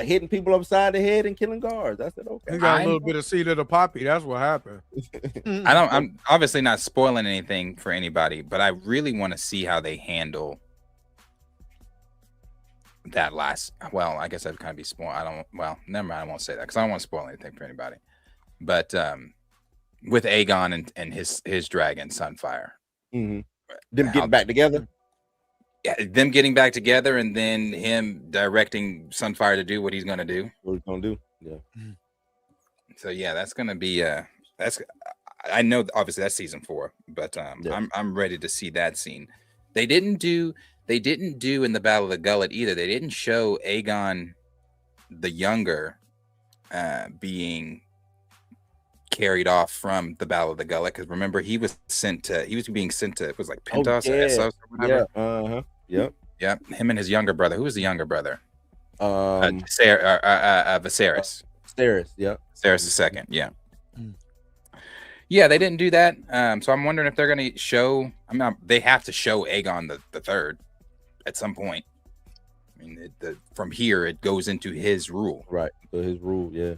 hitting people upside the head and killing guards. I said, okay.
He got a little bit of seed of the poppy. That's what happened.
I'm obviously not spoiling anything for anybody, but I really want to see how they handle that last. Well, I guess I'd kind of be spoiled. Never mind. I won't say that because I don't want to spoil anything for anybody. But with Aegon and his dragon Sunfire,
them getting back together.
Yeah, them getting back together, and then him directing Sunfire to do what he's gonna do.
What he's gonna do? Yeah.
So yeah, that's gonna be that's. I know obviously that's season 4, but I'm ready to see that scene. They didn't do in the Battle of the Gullet either. They didn't show Aegon the Younger being carried off from the Battle of the Gullet, because remember he was being sent to, it was like Pentos or Essos or whatever. Him and his younger brother. Who was the younger brother? Viserys. Viserys II. Yeah, they didn't do that. So I'm wondering if they're going to show. They have to show Aegon the Third at some point. I mean, from here it goes into his rule.
Right. So his rule, yeah.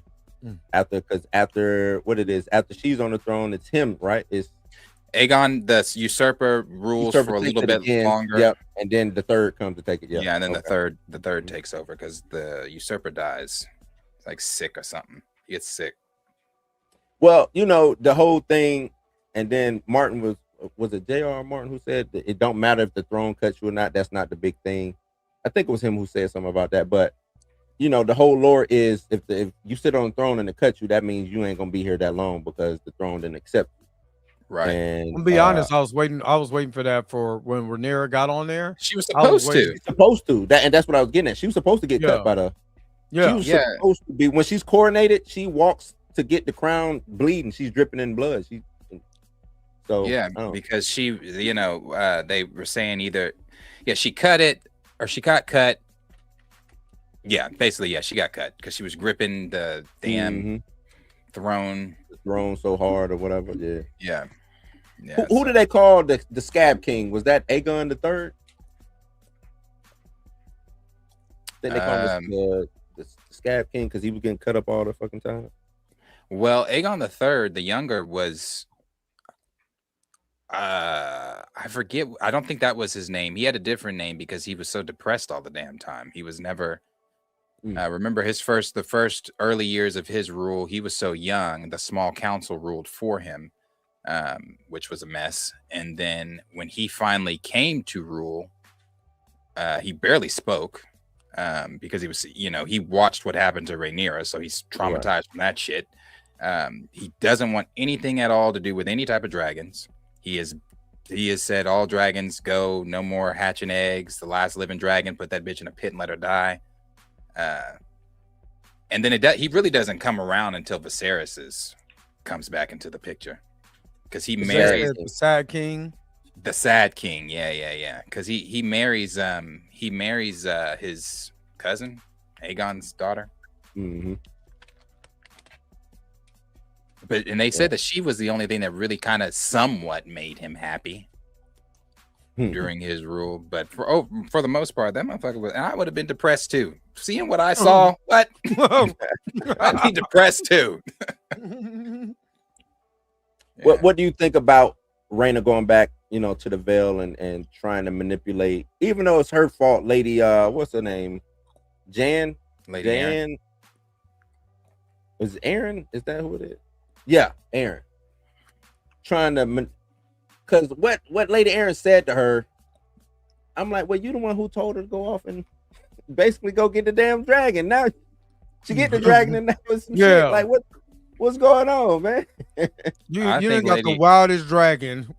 After what it is, after she's on the throne, it's him, right? It's
Aegon, the usurper, rules for a little bit longer.
Yep. And then the third comes to take it.
Yeah, and then the third takes over because the usurper dies. It's like sick or something. He gets sick.
Well, the whole thing, and then Martin was it J.R. Martin who said that it don't matter if the throne cuts you or not. That's not the big thing. I think it was him who said something about that. But the whole lore is if you sit on the throne and it cuts you, that means you ain't gonna be here that long because the throne didn't accept you.
Right.
And
to be honest, I was waiting for that for when Rhaenyra got on there.
She was supposed to.
And that's what I was getting at. She was supposed to get cut by the. Yeah. She was supposed to be, when she's coronated, she walks to get the crown bleeding. She's dripping in blood.
Because she, they were saying either, she cut it or she got cut. Yeah, basically, she got cut because she was gripping the damn throne.
The throne so hard or whatever.
Yeah.
Who did they call the Scab King? Was that Aegon the Third? think they call him the Scab King because he was getting cut up all the fucking time.
Well, Aegon III, the younger, was I forget. I don't think that was his name. He had a different name because he was so depressed all the damn time. He was never. Remember the first early years of his rule. He was so young. The small council ruled for him, which was a mess. And then when he finally came to rule, he barely spoke because he was, he watched what happened to Rhaenyra, so he's traumatized from that shit. He doesn't want anything at all to do with any type of dragons. He has said all dragons go, no more hatching eggs. The last living dragon, put that bitch in a pit and let her die. And then he really doesn't come around until Viserys comes back into the picture because he marries
the Sad King.
The Sad King, yeah. Because he marries his cousin, Aegon's daughter.
Mm-hmm.
And they said that she was the only thing that really kind of somewhat made him happy during his rule. But for the most part, that motherfucker was, and I would have been depressed too. Seeing what I saw, what? I'd be depressed too.
What do you think about Rhaena going back, to the Vale and trying to manipulate, even though it's her fault, Lady what's her name? Jan?
Lady Jan.
Is Aaron? Is that who it is? Yeah, Aaron. Trying to, because what Lady Aaron said to her, I'm like, well, you the one who told her to go off and basically go get the damn dragon. Now she get the dragon and that was some shit. Like what's going on, man?
you done got the wildest dragon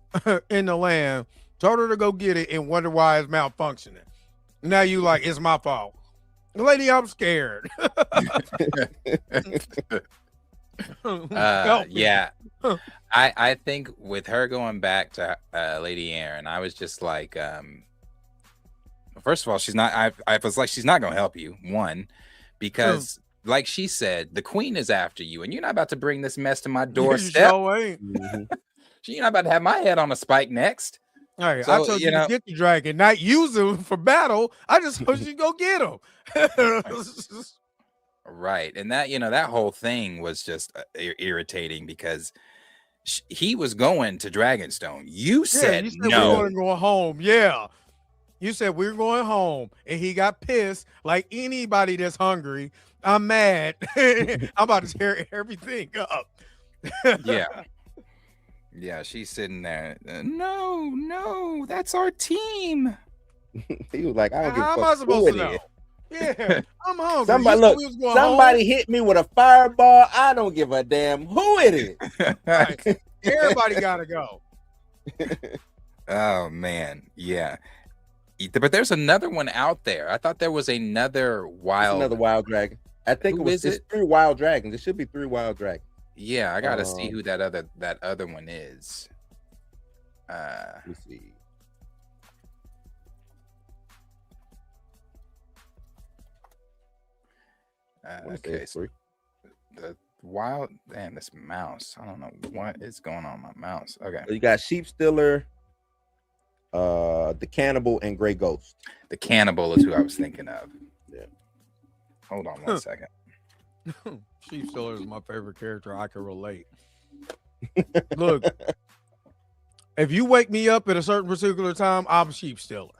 in the land. Told her to go get it and wonder why it's malfunctioning. Now you like, it's my fault. Lady, I'm scared.
Yeah. I think with her going back to Lady Aaron, I was just like, first of all, she's not. I was like, she's not going to help you. One, because like she said, the queen is after you, and you're not about to bring this mess to my doorstep. You're not about to have my head on a spike next.
All right, I told you to get the dragon, not use him for battle. I just told you to go get him.
Right, and that that whole thing was just irritating because he was going to Dragonstone. You said no.
We're going to go home. Yeah, you said we're going home, and he got pissed like anybody that's hungry. I'm mad. I'm about to tear everything up.
Yeah, she's sitting there. No, that's our team.
He was like, I don't give a fuck.
How am I supposed to know? Yeah, I'm hungry.
Somebody hit me with a fireball. I don't give a damn who it is.
Right. Everybody gotta go.
Oh man, yeah. But there's another one out there. I thought there was another
wild dragon. I think it's 3 wild dragons. It should be 3 wild dragons.
Yeah, I gotta see who that other one is.
Let's see.
Okay, so the wild, damn, this mouse. I don't know what is going on with my mouse. Okay,
so you got Sheep Stealer, the Cannibal, and Grey Ghost.
The Cannibal is who I was thinking of.
Yeah.
Hold on one second.
Sheep Stealer is my favorite character. I can relate. Look, if you wake me up at a certain particular time, I'm Sheep Stealer.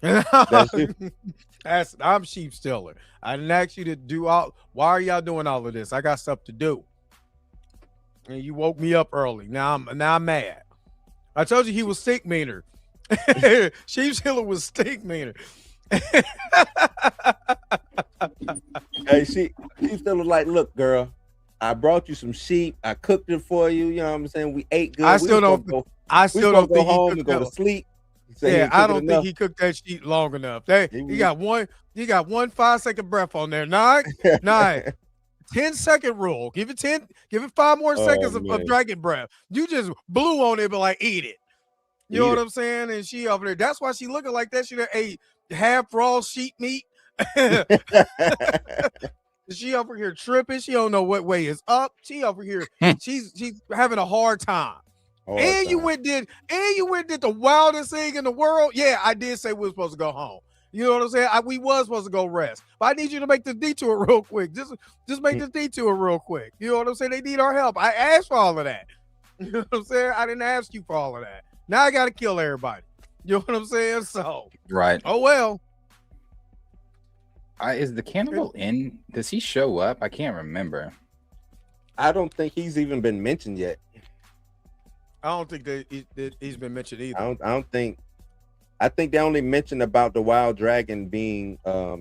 I'm Sheep Stealer. I didn't ask you to do all. Why are y'all doing all of this? I got stuff to do. And you woke me up early. Now I'm mad. I told you he was stink meaner. Sheep Stealer was stink meaner.
Hey, Sheep Stealer like, look, girl, I brought you some sheep. I cooked it for you. You know what I'm saying? We ate good.
I still don't think
go home and go to sleep.
Yeah, I don't think he cooked that sheep long enough. You got one 5-second breath on there. 9, 10-second rule. Give it 5 more seconds of dragon breath. You just blew on it, but like eat it. You know what I'm saying? And she over there. That's why she looking like that. She done ate half raw sheep meat. She over here tripping. She don't know what way is up. She over here. She's having a hard time. You went did the wildest thing in the world. Yeah, I did say we were supposed to go home. You know what I'm saying? We was supposed to go rest, but I need you to make this detour real quick. Just make this detour real quick. You know what I'm saying? They need our help. I asked for all of that. You know what I'm saying? I didn't ask you for all of that. Now I got to kill everybody. You know what I'm saying? So,
right.
Oh, well.
Is the cannibal in? Does he show up? I can't remember.
I don't think he's even been mentioned yet.
I don't think that he's been mentioned either.
I don't think. I think they only mentioned about the wild dragon being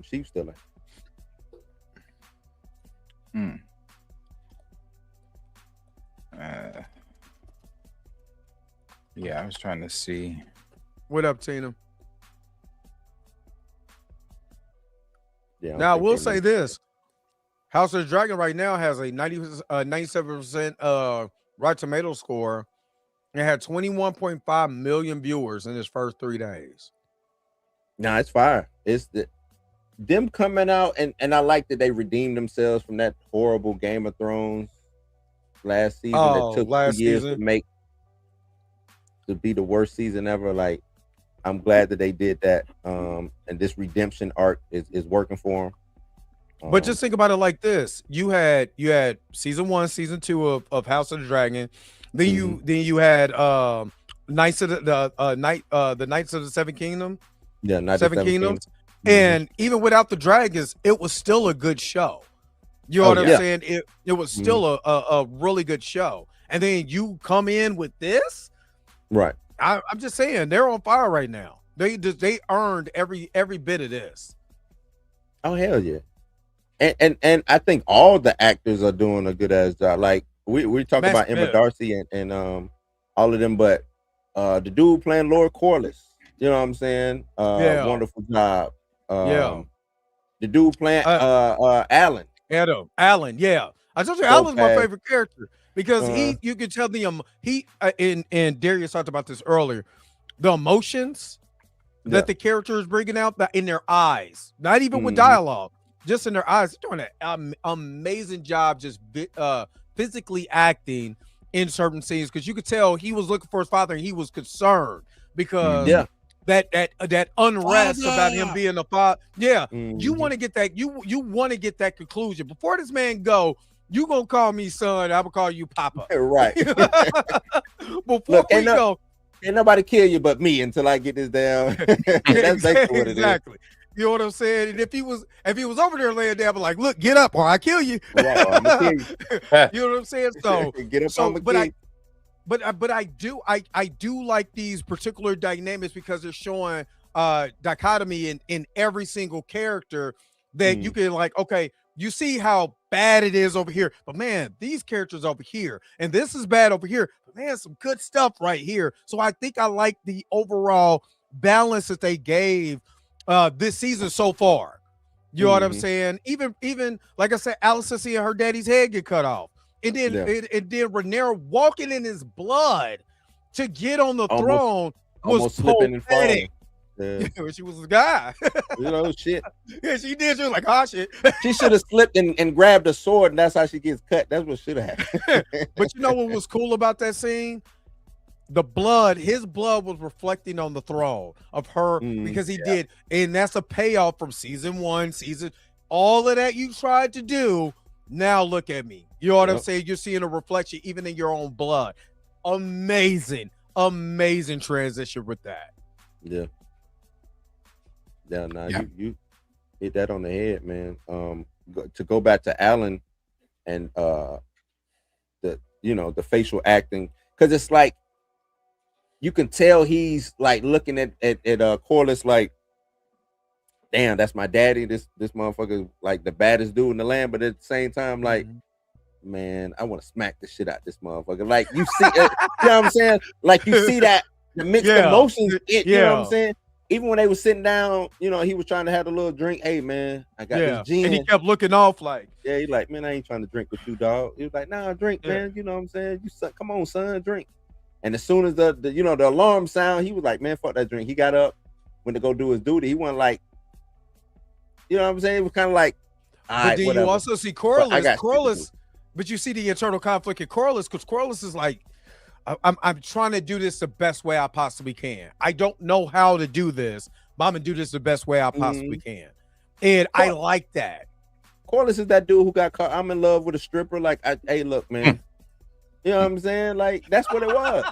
sheep stealer.
Yeah, I was trying to see.
What up, Tina?
Yeah.
Now, I will say this. House of the Dragon right now has a 97% Rotten Tomato score. It had 21.5 million viewers in its first 3 days.
Nah, it's fire. It's them coming out, and I like that they redeemed themselves from that horrible Game of Thrones last season that took 2 years to be the worst season ever. Like, I'm glad that they did that. And this redemption arc is working for them.
But just think about it like this: you had season 1, season 2 of House of the Dragon. Then you had Knights of the Knights of the Seven Kingdoms.
Yeah,
Seven Kingdoms. And even without the dragons, it was still a good show. You know what I'm saying? It was still a really good show. And then you come in with this,
right?
I'm just saying they're on fire right now. They earned every bit of this.
Oh hell yeah! And I think all the actors are doing a good ass job. Like we talk about Emma Darcy and all of them, but the dude playing Lord Corlys, you know what I'm saying? Wonderful job. The dude playing Alan.
Alan, yeah. I told you Alan's my favorite character because you can tell and Darius talked about this earlier, the emotions that the character is bringing out in their eyes, not even with dialogue, just in their eyes. They're doing an amazing job just physically acting in certain scenes because you could tell he was looking for his father and he was concerned because that unrest about him being a father. Yeah, you want to get that. You want to get that conclusion before this man go. You gonna call me son? I'm gonna call you Papa.
Right.
Before we go,
ain't nobody kill you but me until I get this down. That's basically what it is.
You know what I'm saying? And if he was over there laying down, but like, look, get up or I kill you.
Right, I'm gonna kill you.
You know what I'm saying? So
get up on the
But I do like these particular dynamics because they're showing dichotomy in every single character that you can like, okay, you see how bad it is over here, but man, these characters over here, and this is bad over here, but man, some good stuff right here. So I think I like the overall balance that they gave this season so far. You know what I'm saying? Even like I said, Alicent seeing her daddy's head get cut off. And then Rhaenyra walking in his blood to get on the throne was slipping and falling. Yeah. She was a guy.
You know, shit.
Yeah, she did. She was like, oh, shit.
She should have slipped and grabbed a sword, and that's how she gets cut. That's what should have happened.
But you know what was cool about that scene? The blood, his blood was reflecting on the throne of her because he did. And that's a payoff from season 1, all of that you tried to do. Now look at me. You know what I'm saying? You're seeing a reflection even in your own blood. Amazing transition with that.
Yeah. You hit that on the head, man. To go back to Alan and the facial acting, because it's like you can tell he's like looking at Corlys like, damn, that's my daddy. This motherfucker is like the baddest dude in the land, but at the same time, like, man, I want to smack the shit out this motherfucker. Like, you see, you know what I'm saying? Like, you see that the mixed emotions. You know what I'm saying? Even when they were sitting down, you know, he was trying to have a little drink. Hey, man, I got this gin.
And he kept looking off like,
he's like, man, I ain't trying to drink with you, dog. He was like, nah, drink, man. You know what I'm saying? Come on, son, drink. And as soon as the alarm sound, he was like, man, fuck that drink. He got up, went to go do his duty. He wasn't like, you know what I'm saying? It was kind of like,
but then you also see Corlys, but you see the internal conflict in Corlys because Corlys is like, I'm trying to do this the best way I possibly can. I don't know how to do this, I'm gonna do this the best way I possibly can. And I like that.
Corliss is that dude who got caught. I'm in love with a stripper. Like, hey, look, man. You know what I'm saying? Like, that's what it was.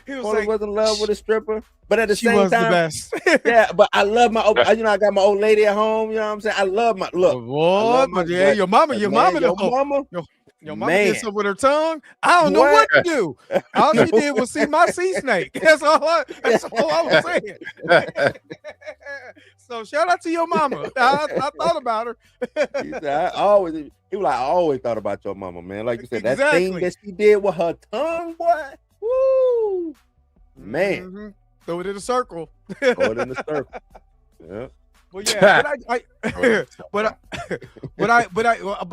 He was
Corliss was in love with a stripper, but at the
she
same
was
time,
the best.
yeah. But I love my, you know, I got my old lady at home. You know what I'm saying? I love my look.
What? But yeah, your mama did something with her tongue. I don't know what to do. All she did was see my sea snake. That's all I was saying. So shout out to your mama. I thought about her.
He said, I always thought about your mama, man. Like you said, that thing that she did with her tongue, boy. Woo, man.
Throw it in a circle.
Throw it in a circle. Yeah.
Well, yeah, but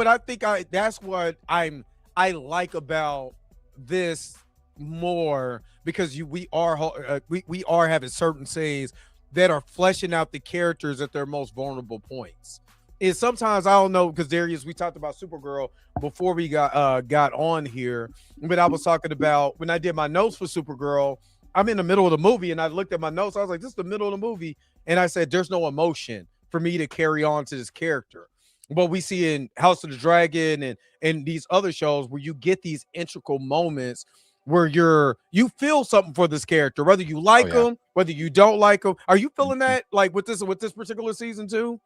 I think that's what I like about this more, because we are having certain scenes that are fleshing out the characters at their most vulnerable points. And sometimes I don't know, because Darius, we talked about Supergirl before we got on here, but I was talking about when I did my notes for Supergirl. I'm in the middle of the movie and I looked at my notes. I was like, this is the middle of the movie. And I said, there's no emotion for me to carry on to this character. But we see in House of the Dragon and these other shows where you get these integral moments where you feel something for this character, whether you like them, whether you don't like them. Are you feeling that like with this particular season too?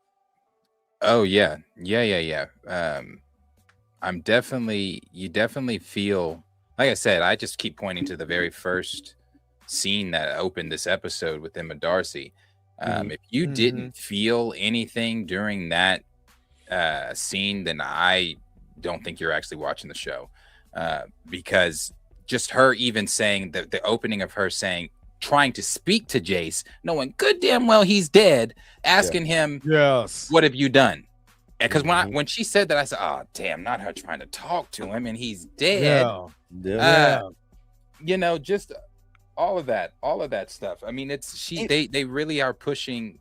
Oh yeah. You definitely feel, like I said, I just keep pointing to the very first scene that opened this episode with Emma Darcy. If you didn't feel anything during that scene, then I don't think you're actually watching the show, because just her even saying the opening of her trying to speak to Jace, knowing good damn well he's dead, asking him,
yes,
what have you done? Because when she said that, I said, oh damn, not her trying to talk to him and he's dead. You know, just all of that stuff. I mean, they really are pushing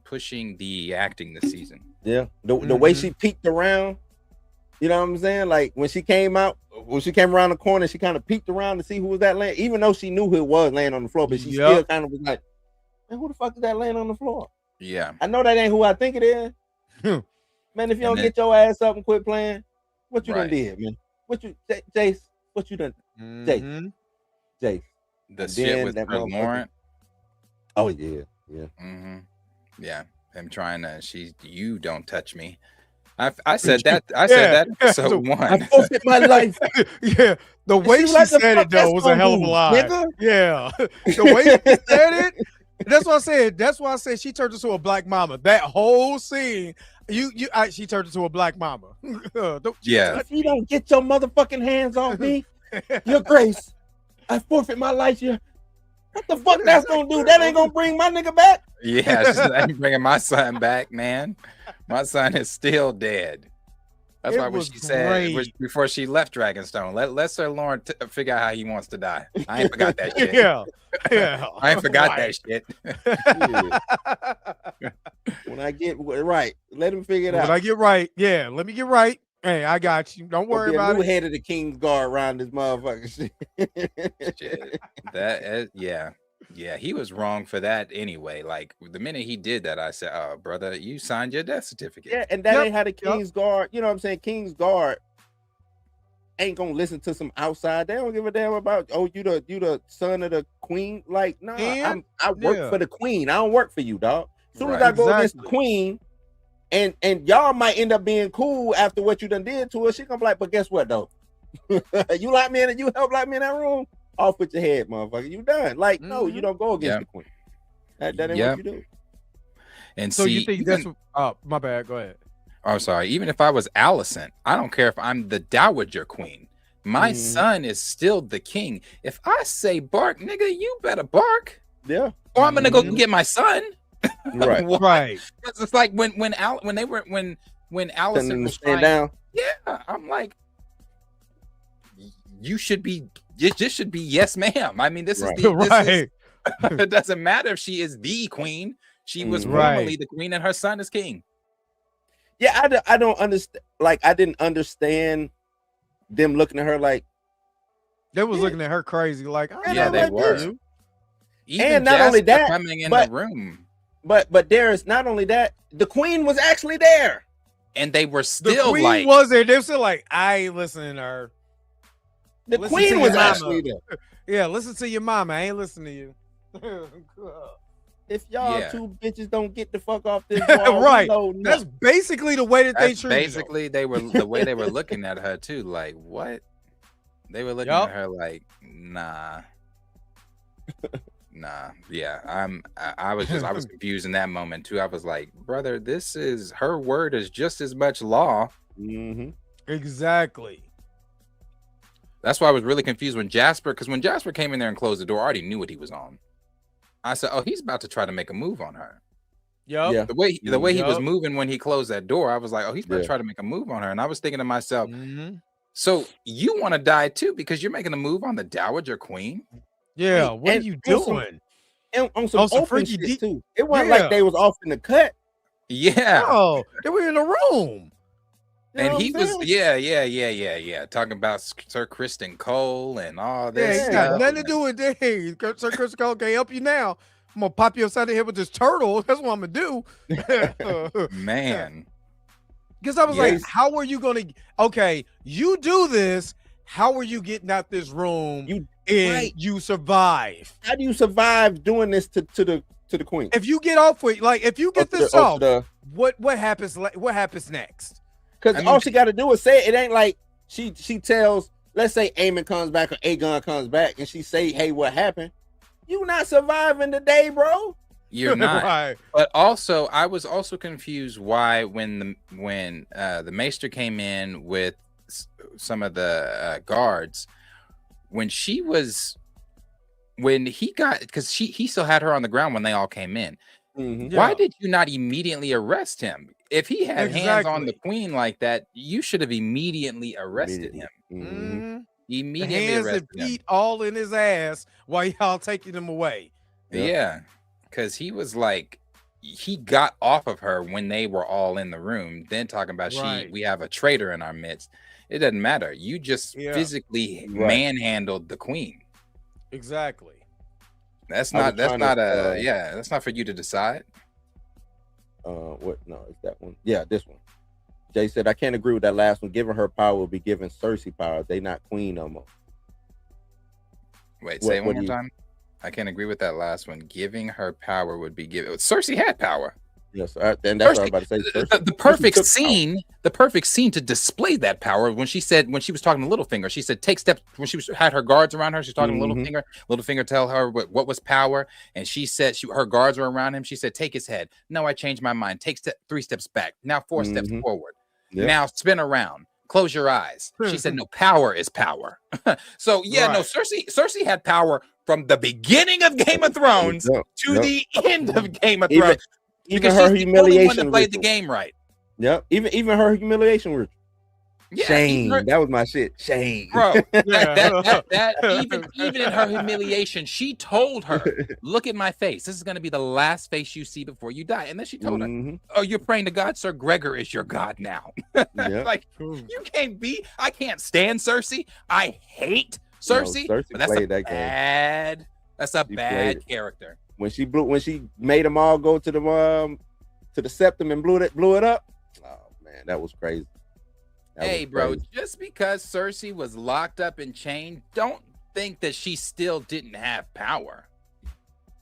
the acting this season.
Yeah, the way she peeked around, you know what I'm saying? Like when she came around the corner, she kind of peeked around to see who was that laying, even though she knew who it was laying on the floor, but she still kind of was like, man, who the fuck is that laying on the floor?
Yeah,
I know that ain't who I think it is. Man, if you don't get your ass up and quit playing, what you done did, man? What you, Jace? What you done, Jace?
The shit with Laurent.
Oh yeah.
Yeah, him trying to. You don't touch me. I said that. I said that episode 1.
I forfeit my life.
Yeah, the way she said it though was a hell of a lie. Nigga? Yeah, the way she said it. That's what I said. That's why I said she turned into a black mama. That whole scene, she turned into a black mama.
Yeah.
If you don't get your motherfucking hands off me, Your Grace, I forfeit my life. What the fuck that's gonna do? That ain't gonna bring my nigga back.
Yeah, that ain't bringing my son back, man. My son is still dead. That's why what she said before she left Dragonstone. Let Sir Lorne figure out how he wants to die. I ain't forgot that shit.
Yeah.
I ain't forgot that shit.
When I get right, let him figure it out.
When I get right, let me get right. Hey, I got you. Don't worry about it.
Head of the King's Guard around this motherfucker
shit. Yeah, he was wrong for that anyway. Like the minute he did that, I said, "Oh, brother, you signed your death certificate."
Yeah, and that ain't how the King's Guard. You know what I'm saying? King's Guard ain't gonna listen to some outside. They don't give a damn about. Oh, you the son of the queen? Like, no, I work for the queen. I don't work for you, dog. As soon as I go against the queen, and y'all might end up being cool after what you done did to her, she gonna be like, but guess what though? You like me and you help like me in that room. Off with your head, motherfucker. You done. Like, no, you don't go against the queen. That ain't what you do.
And
so you think that's my bad. Go ahead.
Oh, sorry. Even if I was Alicent, I don't care if I'm the Dowager Queen. My son is still the king. If I say bark, nigga, you better bark.
Yeah.
Or I'm gonna go get my son.
Right.
Right.
It's like when Alicent was
stand down.
Yeah, I'm like, you should be. This should be yes, ma'am. I mean, this is the it doesn't matter if she is the queen. She was formerly the queen, and her son is king.
Yeah, I don't understand. Like, I didn't understand them looking at her like
they was looking at her crazy. Like,
they were. Even not only that, coming in the room.
But Darius, not only that, the queen was actually there.
And they were still
the queen
like,
was there. They were still like, I ain't listening to her.
The queen was actually there.
Yeah, listen to your mama. I ain't listening to you.
If y'all two bitches don't get the fuck off this wall,
right? That's basically the way that they treated.
Basically, they were the way they were looking at her too. Like, what? They were looking at her like, nah. Nah, yeah, I was confused in that moment too. I was like, brother, this is her word is just as much law.
Exactly.
That's why I was really confused when Jasper came in there and closed the door, I already knew what he was on. I said, oh, he's about to try to make a move on her.
Yeah.
The way he was moving when he closed that door, I was like, oh, he's about to try to make a move on her. And I was thinking to myself, so you want to die too because you're making a move on the Dowager Queen?
Yeah, what are you doing?
On some open shit too. It wasn't like they was off in the cut.
Yeah.
Oh, they were in the room.
And he was, talking about Sir Kristen Cole and all this.
Yeah, he got nothing to do with that. Hey, Sir Kristen Cole can't help you now. I'm gonna pop you upside the head with this turtle. That's what I'm gonna do.
Man.
Because I was like, how are you gonna? Okay, you do this. How are you getting out this room? You survive.
How do you survive doing this to the queen?
If you get off with, like, if you get this off, what happens? What happens next?
Because all she got to do is say it. It ain't like she tells, let's say Aemon comes back or Aegon comes back, and she say, "Hey, what happened?" You not surviving the day, bro.
You're not.
Right.
But also, I was also confused why when the Maester came in with some of the guards, when he got, because he still had her on the ground when they all came in. Why did you not immediately arrest him? If he had hands on the queen like that, you should have immediately arrested him. Immediately
hands
arrested
and feet all in his ass while y'all taking him away.
Yeah, because he was like, he got off of her when they were all in the room. Then talking about we have a traitor in our midst. It doesn't matter. You just physically manhandled the queen.
Exactly.
That's not for you to decide.
What? No, it's that one. Yeah, this one. Jay said, I can't agree with that last one. Giving her power will be giving Cersei power. They not queen no more.
Wait, say it one more time. I can't agree with that last one. Giving her power would be giving. Cersei had power.
Yes, and that's what I was about to say.
The perfect scene to display that power when she was talking to Littlefinger, she said, take steps. When she had her guards around her, she's talking to Littlefinger. Littlefinger tell her what was power, and she said her guards were around him. She said, take his head. No, I changed my mind. Take 3 steps back. Now 4 steps forward. Now spin around. Close your eyes. She said, no, power is power. So no, Cersei had power from the beginning of Game of Thrones to the end of Game of Thrones.
Even her humiliation
that played the game right.
Yep. Even her humiliation ritual.
Yeah,
shame. That was my shit. Shame,
bro. Even in her humiliation, she told her, "Look at my face. This is going to be the last face you see before you die." And then she told her, "Oh, you're praying to God. Sir Gregor is your God now." Like you can't be. I can't stand Cersei. I hate Cersei. But that's a bad. That's a bad character.
When she made them all go to the septum and blew it up. Oh man, that was crazy.
Hey, bro, just because Cersei was locked up and chained, don't think that she still didn't have power.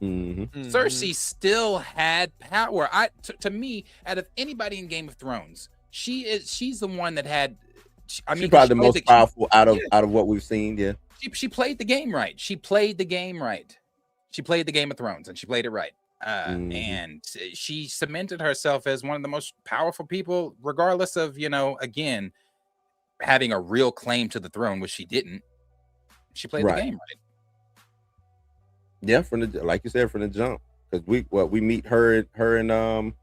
Cersei still had power. To me, out of anybody in Game of Thrones, she's the one that had.
She's probably the most powerful out of what we've seen. Yeah,
she played the game right. She played the game right. She played the Game of Thrones, and she played it right. And she cemented herself as one of the most powerful people, regardless of, again, having a real claim to the throne, which she didn't. She played the game right.
Yeah, like you said, from the jump. Because we meet her and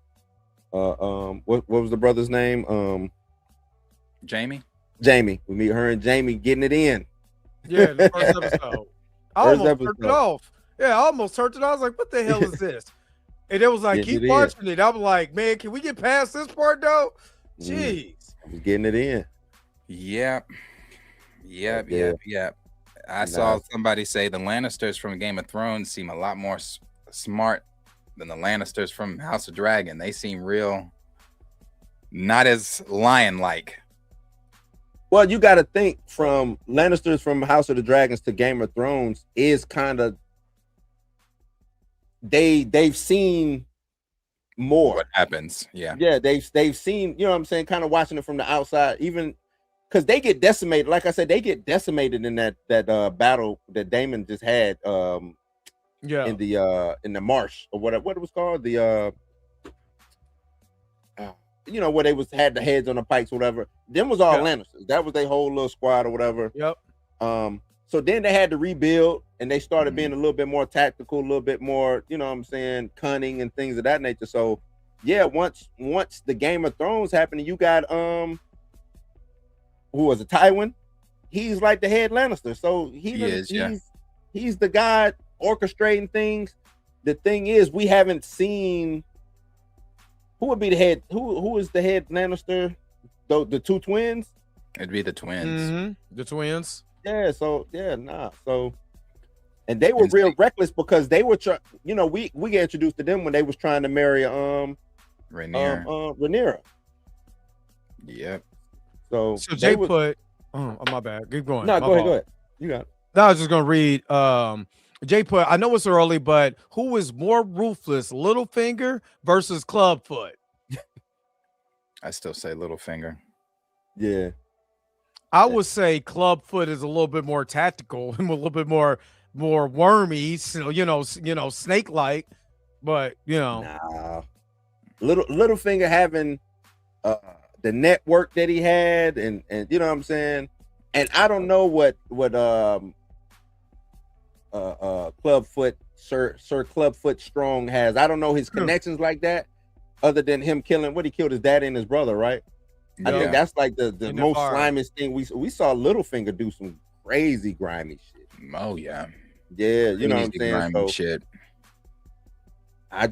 what was the brother's name?
Jamie.
We meet her and Jamie getting it in.
Yeah, the first episode. I almost turned it off. Yeah, I almost turned it off. I was like, what the hell is this? And it was like, keep watching it. I'm like, man, can we get past this part though? Jeez.
I was getting it in.
Yep. I saw somebody say the Lannisters from Game of Thrones seem a lot more smart than the Lannisters from House of Dragon. They seem real, not as lion-like.
Well, you got to think from Lannisters from House of the Dragons to Game of Thrones is kind of they've seen more
what happens.
Yeah, they've seen, you know what I'm saying, kind of watching it from the outside, even because they get decimated. Like I said, they get decimated in that battle that Daemon just had in the marsh or what it was called, the you know, where they had the heads on the pikes or whatever. Them was all Lannisters. That was their whole little squad or whatever.
Yep.
So then they had to rebuild, and they started being a little bit more tactical, a little bit more, you know what I'm saying, cunning and things of that nature. So yeah, once the Game of Thrones happened, you got who was it, Tywin? He's like the head Lannister. So he's the guy orchestrating things. The thing is, we haven't seen who would be the head. Who is the head Lannister? The two twins.
It'd be the twins.
The twins.
Yeah. So So, and they were real reckless because they were you know, we get introduced to them when they was trying to marry Rhaenyra.
Yep.
So
Jay put. Oh, my bad. Keep going.
No, go ahead. You got it.
No, I was just gonna read. Jay put. I know it's early, but who is more ruthless, Littlefinger versus Clubfoot?
I still say Littlefinger.
Yeah.
I would say Clubfoot is a little bit more tactical and a little bit more wormy, so, you know, snake-like, but you know,
Littlefinger having the network that he had, and you know what I'm saying, and I don't know what Clubfoot Sir Clubfoot Strong has. I don't know his connections like that, other than him killed his daddy and his brother, right? I think that's like the most slimiest thing we saw Littlefinger do some crazy grimy shit.
Oh yeah,
you know what I'm saying. So, shit. I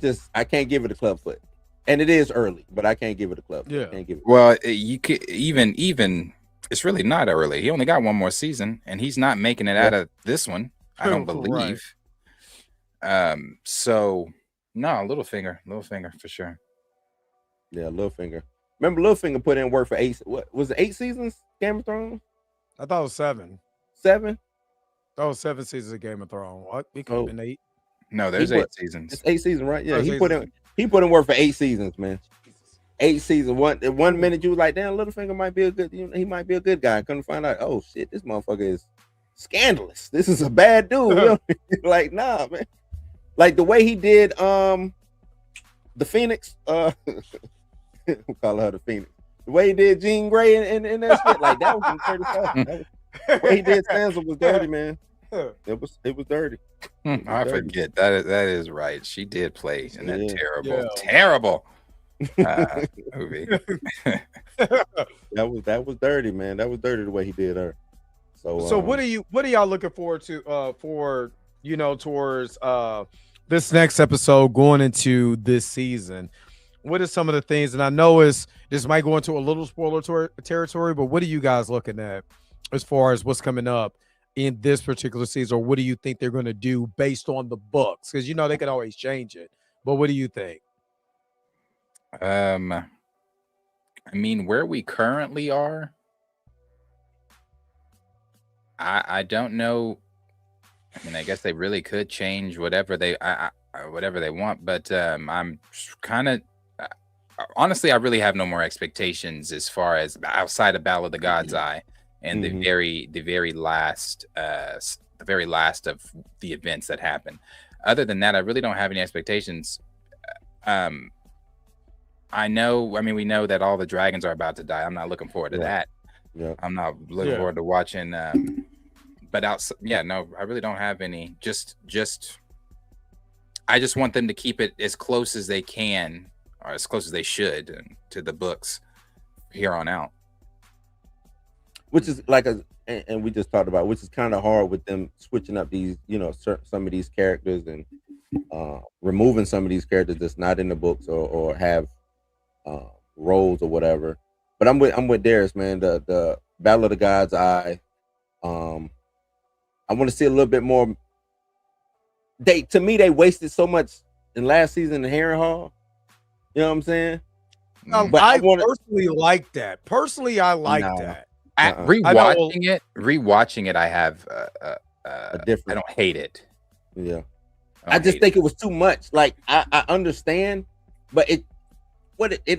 can't give it a Clubfoot, and it is early, but I can't give it a Clubfoot.
Yeah,
can't give it.
Well, you could even it's really not early. He only got one more season, and he's not making it out of this one. I don't believe. Right. So no, Littlefinger for sure.
Yeah, Littlefinger. Remember, Littlefinger put in work for 8. What was it? 8 seasons? Game of Thrones?
I thought it was 7.
7?
That was 7 seasons of Game of Thrones. What? It could have been 8.
No, there's 8 seasons.
It's 8 seasons, right? Yeah, he put in work for 8 seasons, man. 8 seasons. One minute you was like, damn, Littlefinger might be a good. He might be a good guy. Couldn't find out. Oh shit, this motherfucker is scandalous. This is a bad dude. Like, nah, man. Like the way he did the Phoenix. We'll call her the Phoenix. The way he did Jean Grey and that shit, like that was some dirty stuff. The way he did Sansa was dirty, man. It was dirty.
I forget that is right. She did play in that terrible movie.
that was dirty, man. That was dirty the way he did her. So
what are y'all looking forward to for towards this next episode going into this season? What are some of the things, and I know this might go into a little spoiler territory, but what are you guys looking at as far as what's coming up in this particular season, or what do you think they're going to do based on the books? Because they can always change it, but what do you think?
I mean, where we currently are, I don't know. I mean, I guess they really could change whatever they want, but I'm kind of honestly, I really have no more expectations as far as outside of Battle of the God's Eye and the very last of the events that happen. Other than that, I really don't have any expectations. We know that all the dragons are about to die. I'm not looking forward to that. Yeah. I'm not looking forward to watching. But outside, no, I really don't have any. I just want them to keep it as close as they can, or as close as they should to the books here on out.
Which is like and we just talked about, which is kind of hard with them switching up these, some of these characters and removing some of these characters that's not in the books or have roles or whatever. But I'm with Darius, man. The Battle of the God's Eye. I want to see a little bit more. To me, they wasted so much in last season in Harrenhal. You know what I'm saying?
But I personally like that. Personally, I like that.
Rewatching it, I have
a different.
I don't hate it.
Yeah, I just think it was too much. Like I understand, but it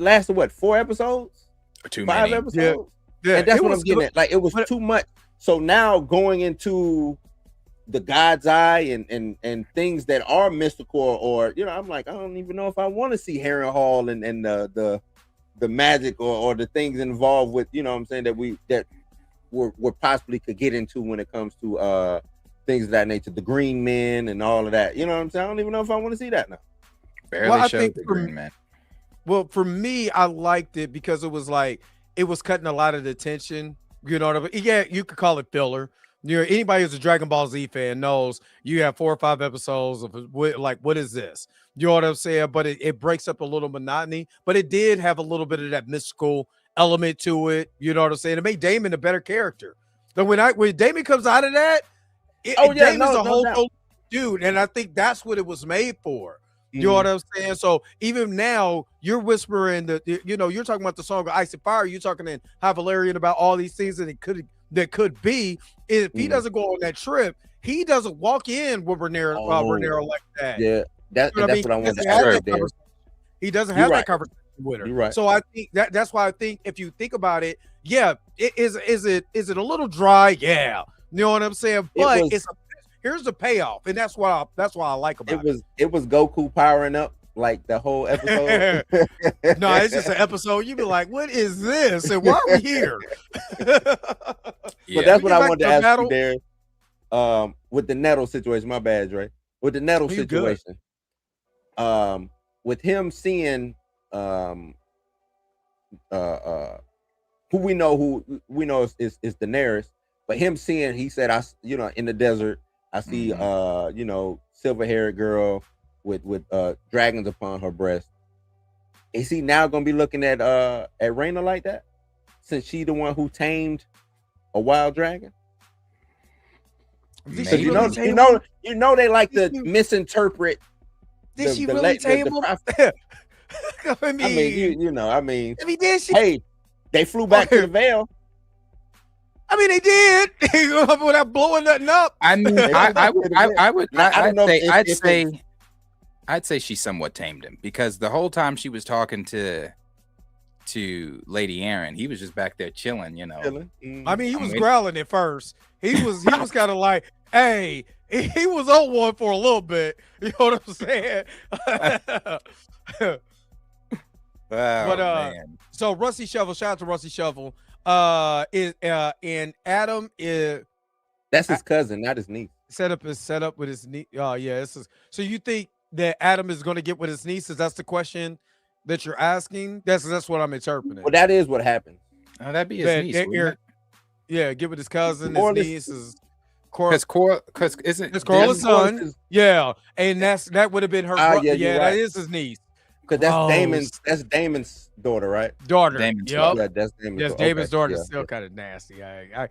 lasted what 4 episodes?
Or too
5
many.
episodes.
Yeah,
and that's what I'm getting at. Like it was too much. So now going into the God's Eye and things that are mystical, or I'm like, I don't even know if I want to see Harrenhal and the magic or the things involved with, what I'm saying, that we possibly could get into when it comes to things of that nature, the Green Men and all of that. You know what I'm saying? I don't even know if I want to see that now.
Barely showed the Green Men.
Well, for me, I liked it because it was like it was cutting a lot of the tension. You know what I mean? Yeah, you could call it filler. Anybody who's a Dragon Ball Z fan knows you have 4 or 5 episodes of what is this? You know what I'm saying? But it breaks up a little monotony. But it did have a little bit of that mystical element to it. You know what I'm saying? It made Damon a better character. But when Damon comes out of that, Damon's a whole dude, and I think that's what it was made for. You know what I'm saying? So even now, you're whispering you're talking about the song of Ice and Fire. You're talking in High Valerian about all these things that could be. If he doesn't go on that trip, he doesn't walk in with Rhaenyra like that.
Yeah, that's what I wanted to say.
He doesn't have that conversation with her.
You're right.
So I think that's why I think if you think about it, yeah, is it a little dry? Yeah, you know what I'm saying? But here's the payoff, and that's why I like about it.
It was Goku powering up like the whole episode.
No, it's just an episode. You be like, what is this? And why are we here?
But that's what I wanted to ask you there. With the Nettle situation, my bad, Dre. With the Nettle situation, with him seeing who we know is Daenerys, but him seeing, he said, in the desert, I see silver-haired girl with dragons upon her breast. Is he now gonna be looking at Rhaena like that, since she the one who tamed a wild dragon? Because you know they like to misinterpret.
Did she really tame him? I
mean,
if he did,
hey, they flew back to the Vale.
I mean, they did without blowing nothing up.
I mean, I'd say she somewhat tamed him, because the whole time she was talking to Lady Aaron, he was just back there chilling,
I mean, he was growling at first. He was kind of like, hey, he was on one for a little bit. You know what I'm saying?
Man.
So Rusty Shovel, shout out to Rusty Shovel. And Adam is
that's his cousin, not his niece.
Set up with his niece. Oh yeah, so you think that Adam is going to get with his niece? Is that's the question that you're asking? That's what I'm interpreting.
Well, that is what happened.
Oh, that'd be his niece.
Yeah, get with his cousin. His niece is
because
it's Corliss' son. Yeah, and that would have been her.
Yeah,
that is his niece.
Because that's Damon's daughter, right?
Daughter.
Damon's
daughter.
Yeah, that's Damon's daughter.
Damon's daughter is still kind of nasty.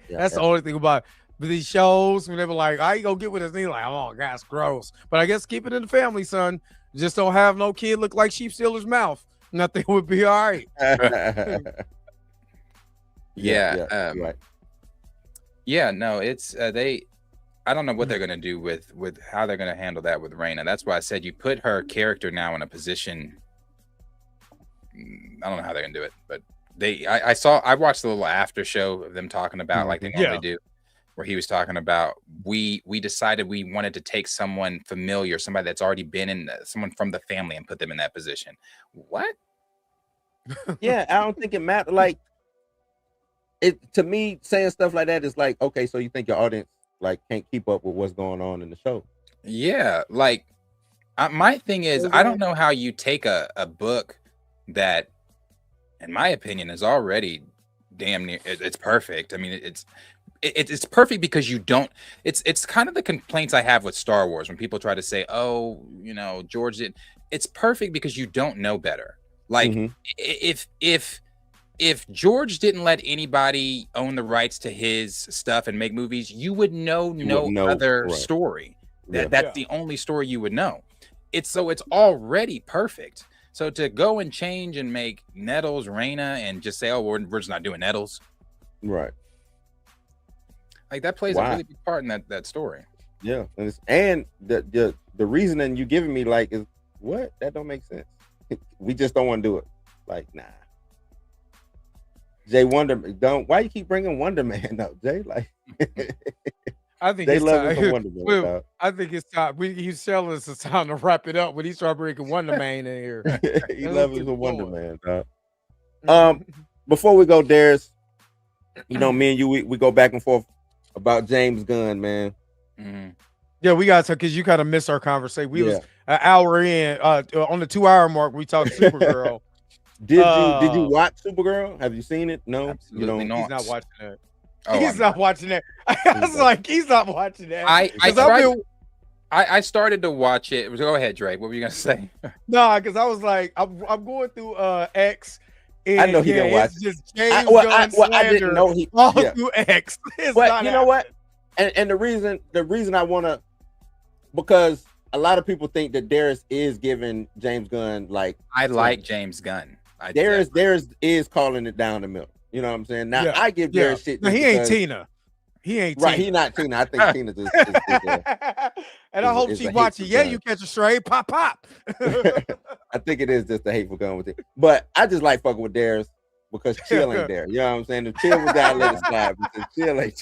That's the only thing about these shows when they were like, "I ain't gonna get with his niece." Like, oh, that's gross. But I guess keep it in the family, son. Just don't have no kid look like Sheep Stealer's mouth. Nothing would be all right.
Right. Yeah, no, it's I don't know what they're gonna do with how they're gonna handle that with Rhaena. That's why I said you put her character now in a position. I don't know how they're gonna do it, but I watched the little after show of them talking about like they normally do, where he was talking about we decided we wanted to take someone familiar, somebody that's already been in, someone from the family, and put them in that position. What?
Yeah, I don't think it matters. Like, it to me, saying stuff like that is like, okay, so you think your audience like can't keep up with what's going on in the show?
Yeah, like my thing is, I don't know how you take a book that, in my opinion, is already damn near it's perfect. I mean, it's perfect because you don't. It's kind of the complaints I have with Star Wars when people try to say, oh, George did. It's perfect because you don't know better. Like if if George didn't let anybody own the rights to his stuff and make movies, you would know other story. That's the only story you would know. It's already perfect. So to go and change and make Nettles, Raina, and just say, oh, we're just not doing Nettles.
Right.
Like that plays a really big part in that story.
Yeah. And the reasoning you giving me like is what? That don't make sense. We just don't want to do it. Like, nah. Jay why you keep bringing Wonder Man up, Jay? Like
I think
they love Wonder Man.
I think it's time. He's telling us it's time to wrap it up when he started bringing Wonder Man in here.
He loves his Wonder Man, dog. Before we go, Darius, you know, me and you, we go back and forth about James Gunn, man.
Mm-hmm. Yeah, we got to, because you kind of missed our conversation. We was an hour in, on the 2-hour mark. We talked Supergirl.
Did you watch Supergirl? Have you seen it? No,
you don't.
He's not watching that.
Oh,
he's not watching that. I was like, he's not watching that.
I started to watch it. Go ahead, Drake. What were you gonna say?
No, because I was like, I'm going through X. And
I know he didn't watch.
Just James Gunn
I didn't know he
all through X.
But you know what? And the reason I want to, because a lot of people think that Darius is giving James Gunn like.
I like James Gunn.
Darius is calling it down the middle. You know what I'm saying? Now I give Darius shit.
No, he ain't Tina. He ain't
right.
Tina.
He not Tina. I think Tina just.
And I hope she watches. Yeah, you catch a stray, pop.
I think it is just a hateful gun with it. But I just like fucking with Darius because Chill ain't there. You know what I'm saying? If Chill was down, let it slide. Because Chill ain't.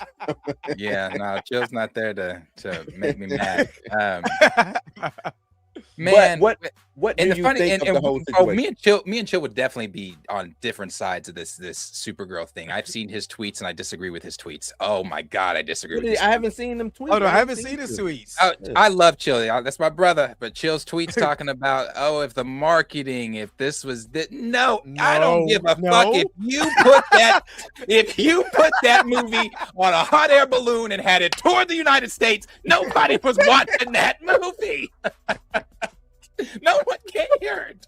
Yeah, no, Chill's not there to make me mad. Man,
but what do you think of the whole situation?
Me and Chill would definitely be on different sides of this Supergirl thing. I've seen his tweets and I disagree with his tweets. Oh my god, I disagree with
I haven't seen them tweets.
Oh no, I haven't seen his tweets.
I love Chill. That's my brother. But Chill's tweets talking about, if the marketing, if this was no, I don't give a fuck if you put that movie on a hot air balloon and had it tour the United States, nobody was watching that movie. No one cared.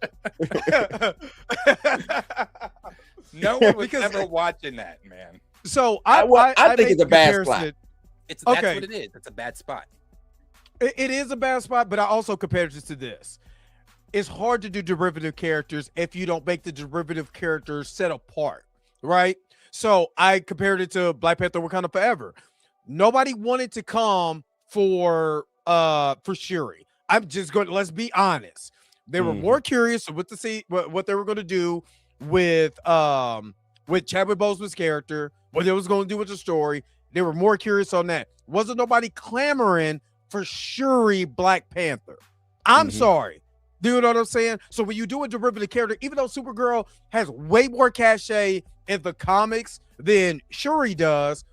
No one was ever watching that, man.
So I
think it's a bad spot.
That's what it is. It's a bad spot.
It is a bad spot, but I also compared it to this. It's hard to do derivative characters if you don't make the derivative characters set apart, right? So I compared it to Black Panther: Wakanda Forever. Nobody wanted to come for Shuri. I'm just going to, let's be honest. They were more curious what they were going to do with Chadwick Boseman's character, what they was going to do with the story. They were more curious on that. Wasn't nobody clamoring for Shuri Black Panther. I'm sorry. Do you know what I'm saying? So when you do a derivative character, even though Supergirl has way more cachet in the comics than Shuri does,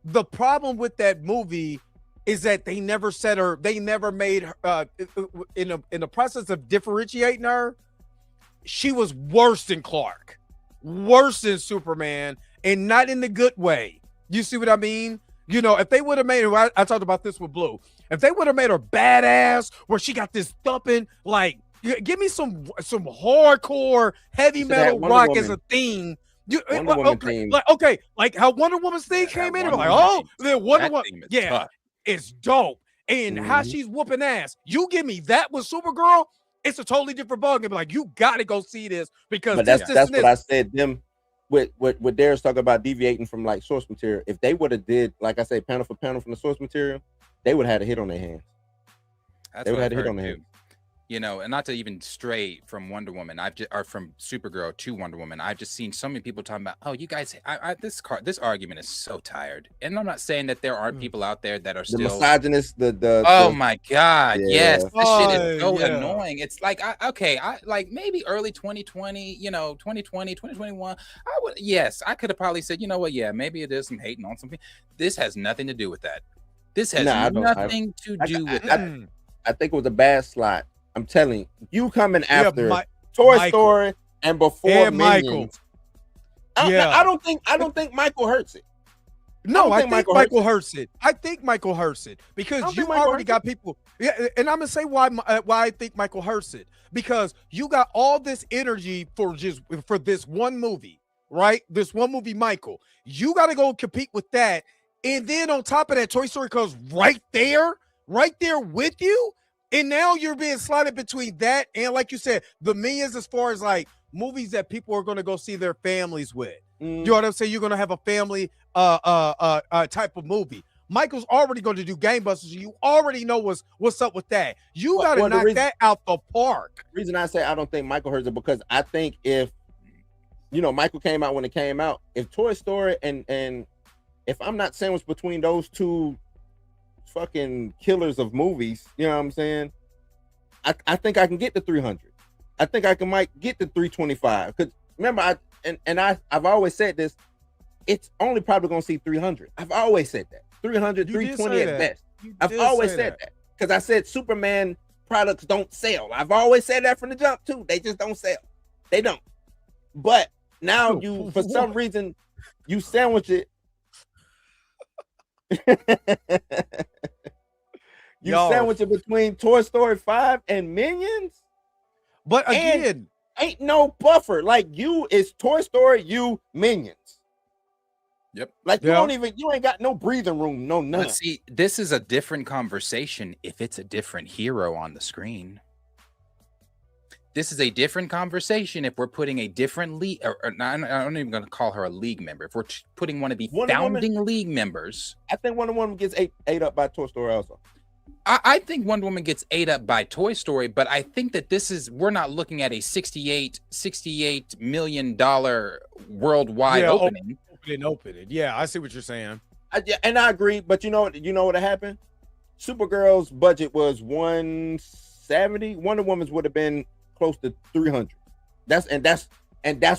the problem with that movie is that they never set her, they never made her, in the process of differentiating her, she was worse than Clark, worse than Superman, and not in the good way. You see what I mean? You know, if they would have made her, I talked about this with Blue, if they would have made her badass, where she got this thumping, like, give me some hardcore heavy metal rock as a theme. Like how Wonder Woman's theme came in, and like, then Wonder Woman, tough. It's dope. And how she's whooping ass. You give me that with Supergirl, it's a totally different bug. And be like, you gotta go see this because
that's what I said. Them with Darius talking about deviating from like source material. If they would have did, like I say, panel for panel from the source material, they would have had a hit on their hands.
They would have had a hit on their hands. You know, and not to even stray from Wonder Woman, or from Supergirl to Wonder Woman. I've just seen so many people talking about, oh, you guys, this argument is so tired. And I'm not saying that there aren't people out there that are still
misogynist.
Oh my god, yes, this shit is so annoying. It's like, like maybe early 2020, 2020, 2021. I could have probably said, you know what, maybe it is some hating on something. This has nothing to do with that. This has nothing to do with that.
I think it was a bad slot. I'm telling you, coming after Toy Story and before Minions. I don't think Michael hurts it.
No, I think Michael hurts it. I think Michael hurts it because you already got people. Yeah, and I'm gonna say why I think Michael hurts it, because you got all this energy for this one movie, right? This one movie, Michael. You got to go compete with that. And then on top of that, Toy Story comes right there with you. And now you're being slotted between that and, like you said, the Minions, as far as like movies that people are going to go see their families with. You know what I'm saying? You're going to have a family type of movie. Michael's already going to do gangbusters. You already know what's up with that. You got to knock that out the park.
The reason I say I don't think Michael hurts it because I think if, you know, Michael came out when it came out, if Toy Story and if I'm not sandwiched between those two fucking killers of movies, you know what I'm saying? I think I can get to 300. I think I might get to 325. Because remember, I've always said this, it's only probably going to see 300. I've always said that. 300, 320 at best. I've always said that. Because I said Superman products don't sell. I've always said that from the jump too. They just don't sell. They don't. But now you, for some reason, you sandwich it. Sandwich it between Toy Story 5 and Minions.
But again,
ain't no buffer. Like you, it's Toy Story, you Minions.
Yep.
Like you ain't got no breathing room, no none.
But see, this is a different conversation if it's a different hero on the screen. This is a different conversation if we're putting a different league, or I'm not even going to call her a league member. If we're putting one of the founding league members,
I think Wonder Woman gets ate up by Toy Story also.
I think Wonder Woman gets ate up by Toy Story, but I think that we're not looking at a $68 million worldwide opening.
Opening. Yeah, I see what you're saying.
And I agree, but you know what happened? Supergirl's budget was 170. Wonder Woman's would have been close to 300. That's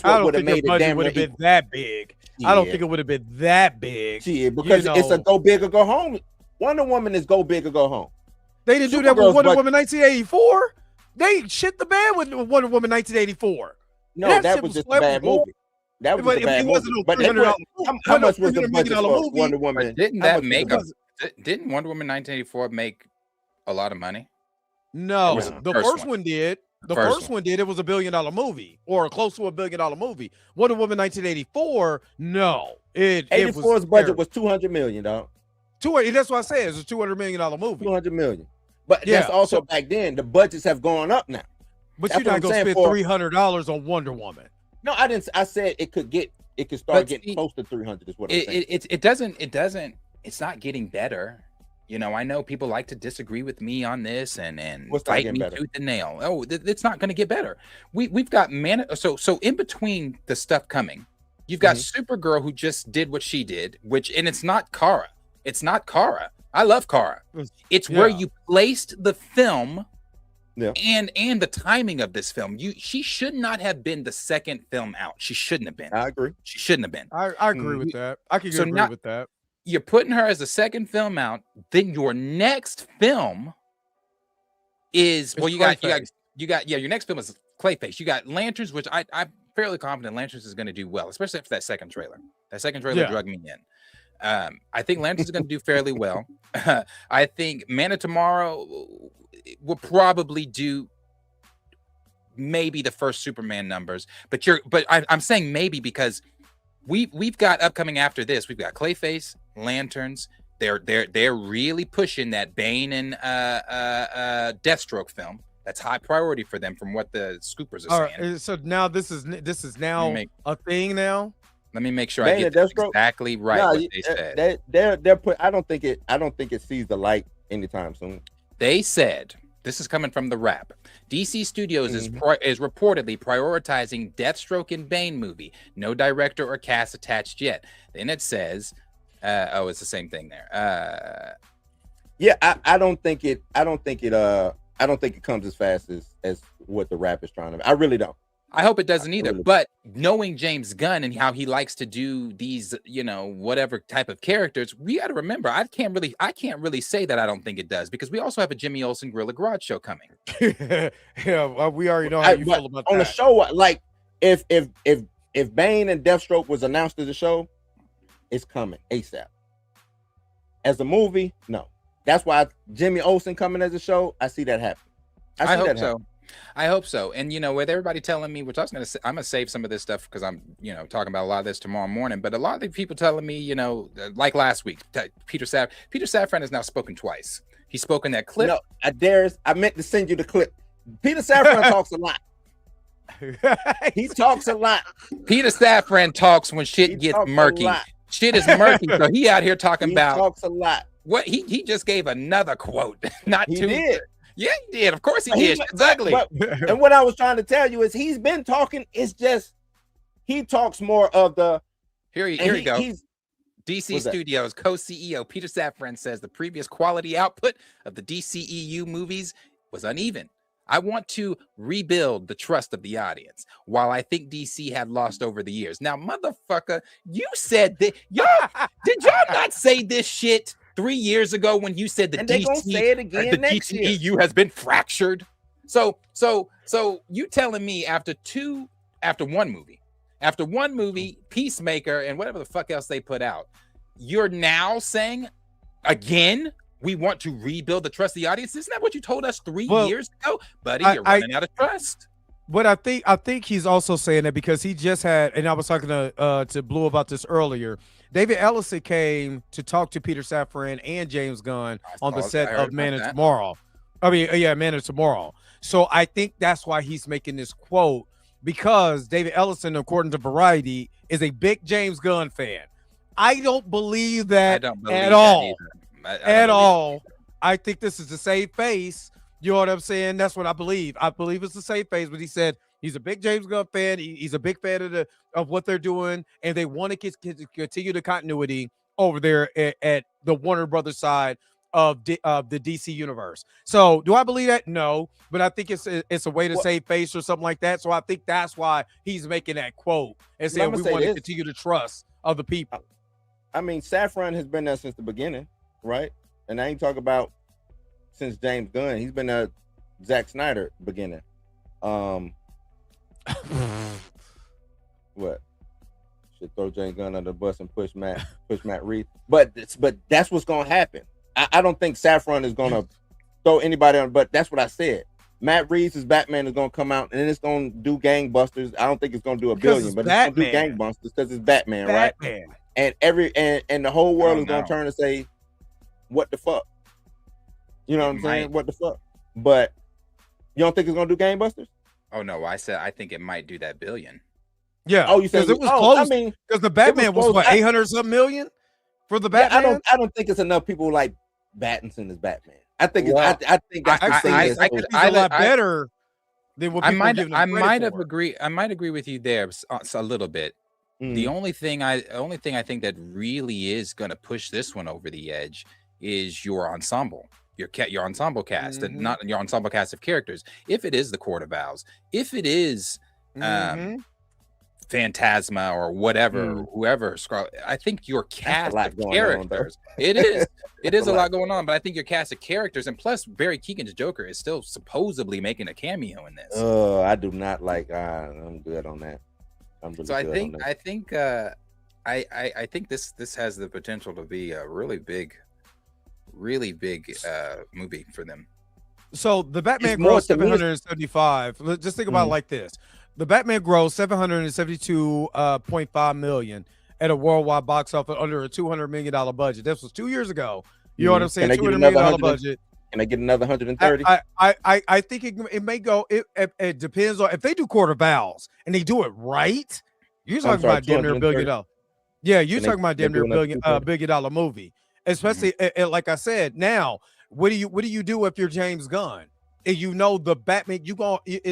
what would have made it damn near been
that big. Yeah. I don't think it would have been that big.
Yeah, because it's a go big or go home. Wonder Woman is go big or go home.
They didn't do that with Wonder Woman 1984. They shit the bed with Wonder Woman 1984.
No, that was just a bad movie. That was a bad movie. But how much was the budget for Wonder Woman?
Didn't Wonder Woman 1984 make a lot of money?
No, the first one did. The first one did. It was $1 billion movie, or close to $1 billion movie. Wonder Woman 1984, no.
84's budget was $200 million, dog.
That's what I said. It's a $200 million movie.
$200 million. But that's also back then. The budgets have gone up now.
But you're not gonna spend $300 on Wonder Woman.
No, I didn't. I said it could start getting close to 300. Is what
it doesn't. It's not getting better. You know, I know people like to disagree with me on this and fight me tooth and nail. Oh, it's not going to get better. We've got so in between the stuff coming, you've got Supergirl who just did what she did, and it's not Kara. It's not Kara. I love Kara. It's where you placed the film, and the timing of this film. She should not have been the second film out. She shouldn't have been.
I agree.
She shouldn't have been.
I agree with that. I can agree with that.
You're putting her as the second film out. Then your next film is your next film is Clayface. You got Lanterns, which I'm fairly confident Lanterns is going to do well, especially after that second trailer. That second trailer drug me in. I think Lanterns is going to do fairly well. I think Man of Tomorrow will probably do maybe the first Superman numbers, but I'm saying maybe because we've got upcoming after this. We've got Clayface, Lanterns. They're really pushing that Bane and Deathstroke film. That's high priority for them, from what the scoopers are saying.
So now this is now a thing now.
Let me make sure I get exactly right what they said.
They're I don't think it sees the light anytime soon.
They said, this is coming from the Wrap, DC Studios is reportedly prioritizing Deathstroke and Bane movie. No director or cast attached yet. Then it says, it's the same thing there.
I don't think it comes as fast as what the Wrap is trying to. I really don't.
I hope it doesn't either. But knowing James Gunn and how he likes to do these, whatever type of characters, we got to remember, I can't really say that I don't think it does, because we also have a Jimmy Olsen Gorilla Garage show coming.
Well, we already know how you feel about that.
On the show, like if Bane and Deathstroke was announced as a show, it's coming ASAP. As a movie, no. That's why Jimmy Olsen coming as a show, I see that happen.
I hope so. I hope so. And with everybody telling me, which I was gonna say, I'm gonna save some of this stuff because I'm talking about a lot of this tomorrow morning. But a lot of the people telling me, like last week, Peter Safran has now spoken twice. He's spoken that clip.
No, I meant to send you the clip. Peter Safran talks a lot. He talks a lot.
Peter Safran talks when shit gets murky. Shit is murky, so he out here talking about.
He talks a lot.
What he just gave another quote.
He did.
Yeah, he did. Of course he did. It's ugly.
And what I was trying to tell you is he's been talking. It's just he talks more of the.
Here you go. DC Studios co-CEO Peter Safran says the previous quality output of the DCEU movies was uneven. I want to rebuild the trust of the audience, while I think DC had lost over the years. Now, motherfucker, you said that. Did y'all not say this shit 3 years ago when you said the DCEU has been fractured? So you telling me after one movie, Peacemaker and whatever the fuck else they put out, you're now saying again, we want to rebuild the trust of the audience? Isn't that what you told us 3 years ago? Buddy, you're running out of trust.
But I think he's also saying that because he just had, and I was talking to Blue about this earlier. David Ellison came to talk to Peter Safran and James Gunn on the set of Man of Tomorrow. Man of Tomorrow. So I think that's why he's making this quote, because David Ellison, according to Variety, is a big James Gunn fan. I don't believe that at all. At all. I think this is the save face. You know what I'm saying? That's what I believe. I believe it's the save face. But he said he's a big James Gunn fan. He's a big fan of what they're doing, and they want to continue the continuity over there at the Warner Brothers side of the DC universe. So do I believe that? No, but I think it's a way to save face or something like that. So I think that's why he's making that quote and saying we want to continue the trust of the people.
I mean, Safran has been there since the beginning, right? And I ain't talking about since James Gunn. He's been a Zack Snyder beginning. What? Should throw James Gunn under the bus and push Matt Reeves. But that's what's gonna happen. I don't think Safran is gonna throw anybody on, but that's what I said. Matt Reeves' Batman is gonna come out and it's gonna do gangbusters. I don't think it's gonna do $1 billion, but it's gonna do gangbusters because it's Batman, right? And and the whole world is gonna turn and say, "What the fuck?" You know what I'm saying? What the fuck? But you don't think it's gonna do gangbusters?
Oh no, I said I think it might do that $1 billion.
Yeah.
Oh, you said
it was close. I mean, because the Batman was what, 800-something million for the Batman.
Yeah, I don't think it's enough people like Pattinson as Batman. I think I think that's
a lot better than what people give him
I might agree with you there a little bit. The only thing I think that really is going to push this one over the edge is your ensemble, your ensemble cast, and not your ensemble cast of characters. If it is the Court of Owls, if it is Phantasma or whatever, whoever, I think your cast of characters. It is a lot going on, but I think your cast of characters, and plus Barry Keoghan's Joker is still supposedly making a cameo in this.
I do not like. I'm good on that.
I think this has the potential to be a really big movie for them.
So the Batman grossed 775. Just think about it like this: the Batman grossed 772.5 million at a worldwide box office under a $200 million budget. This was 2 years ago. You know what I'm saying? $200 million budget.
Can they get another 130?
I think it may go. It depends on if they do Court of Owls and they do it right. You're talking about damn near $1 billion. Yeah, you're talking about damn near $1 billion movie. Especially like I said. Now, what do you do if you're James Gunn? And you know the Batman,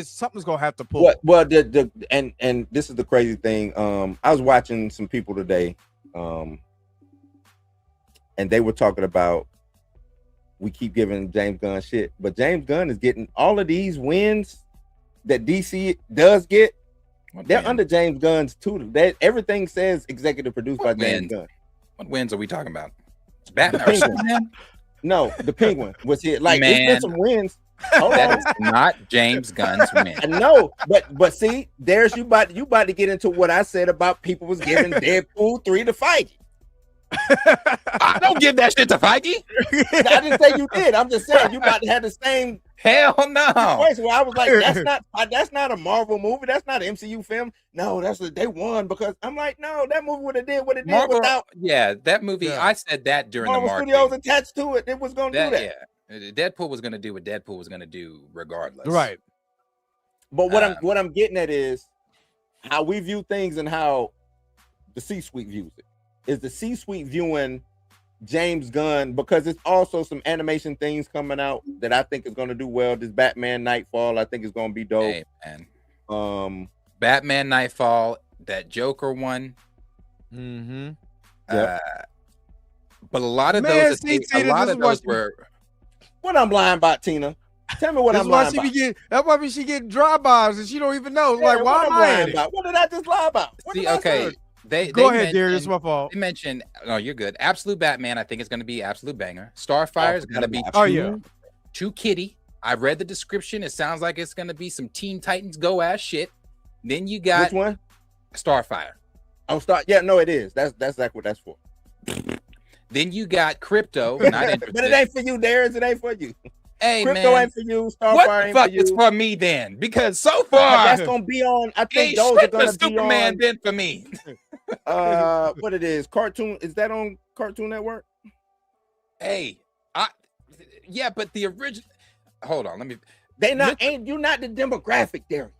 something's gonna have to pull.
Well, and this is the crazy thing. I was watching some people today, and they were talking about. We keep giving James Gunn shit, but James Gunn is getting all of these wins that DC does get. They're under James Gunn's tutor. Everything says executive produced by James Gunn.
What wins are we talking about? Batman?
No, the Penguin was here. Like, there's been some wins.
That is not James Gunn's win.
No, but see, there's you about to get into what I said about people was giving Deadpool 3 to Feige.
I don't give that shit to Feige.
I didn't say you did. I'm just saying you about to have the same
Hell no.
Where I was like, that's not a Marvel movie. That's not an MCU film. No, they won because I'm like, no, that movie would have did what it did without.
Yeah, that movie. Yeah. I said that during
Marvel
the marketing.
Studios attached to it. It was going to do that.
Yeah, Deadpool was going to do what Deadpool was going to do regardless.
Right.
But what I'm getting at is how we view things and how the C-suite views it. Is the C-suite viewing James Gunn, because it's also some animation things coming out that I think is going to do well. This Batman Nightfall, I think is going to be dope.
Hey, man. Batman Nightfall, that Joker one.
Mm-hmm.
But a lot of those, were.
What I'm lying about, Tina? Tell me what I'm lying about.
That's why she getting drive-bys and she don't even know. Like, why am I lying about?
What did I just lie about?
Go ahead, Darius. It's my fault.
They mentioned, no, you're good. Absolute Batman, I think it's going to be absolute banger. Starfire is going to be too kiddie. I read the description. It sounds like it's going to be some Teen Titans go ass shit. Then you got
which one?
Starfire.
Oh, yeah, no, it is. That's exactly what that's for.
Then you got Crypto. Not interested.
But it ain't for you, Darius. It ain't for you.
Hey,
Crypto
man.
ain't for you. Starfire ain't for you.
It's for me then, because so far
that's gonna be on. I think those are gonna be
Superman
on.
Then for me.
What it is? Cartoon? Is that on Cartoon Network?
Hey, but the original. Hold on, let me.
They not you're not the demographic, Darius.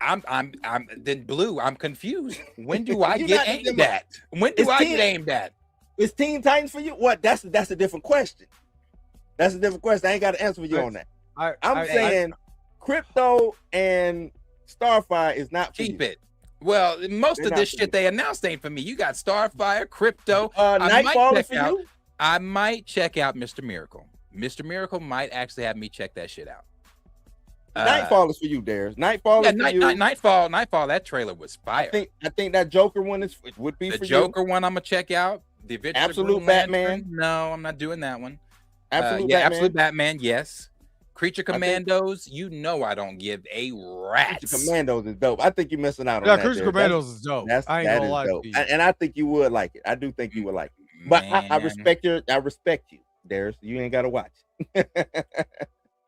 I'm then Blue. I'm confused. When do I get aimed at? When do I get aimed at?
Is Teen Titans for you? What? That's a different question. That's a different question. I ain't got an answer for you on that. I'm saying Crypto and Starfire is not for
keep
you.
It. Well, most of this shit they announced ain't for me. You got Starfire, Crypto.
Nightfall is for you?
I might check out Mr. Miracle. Mr. Miracle might actually have me check that shit out.
Nightfall is for you, Darius. Nightfall is for you.
Nightfall. That trailer was fire.
I think that Joker one would be for you.
The Joker one I'm gonna check out. The
Absolute Batman.
No, I'm not doing that one.
Batman.
Absolute Batman. Yes. Creature Commandos. I don't give a rat's.
Creature Commandos is dope. I think you're missing out on that.
Yeah, Creature Commandos is dope. I ain't gonna lie to you.
And I think you would like it. I do think you would like it. But I respect you, Darius. You ain't gotta watch.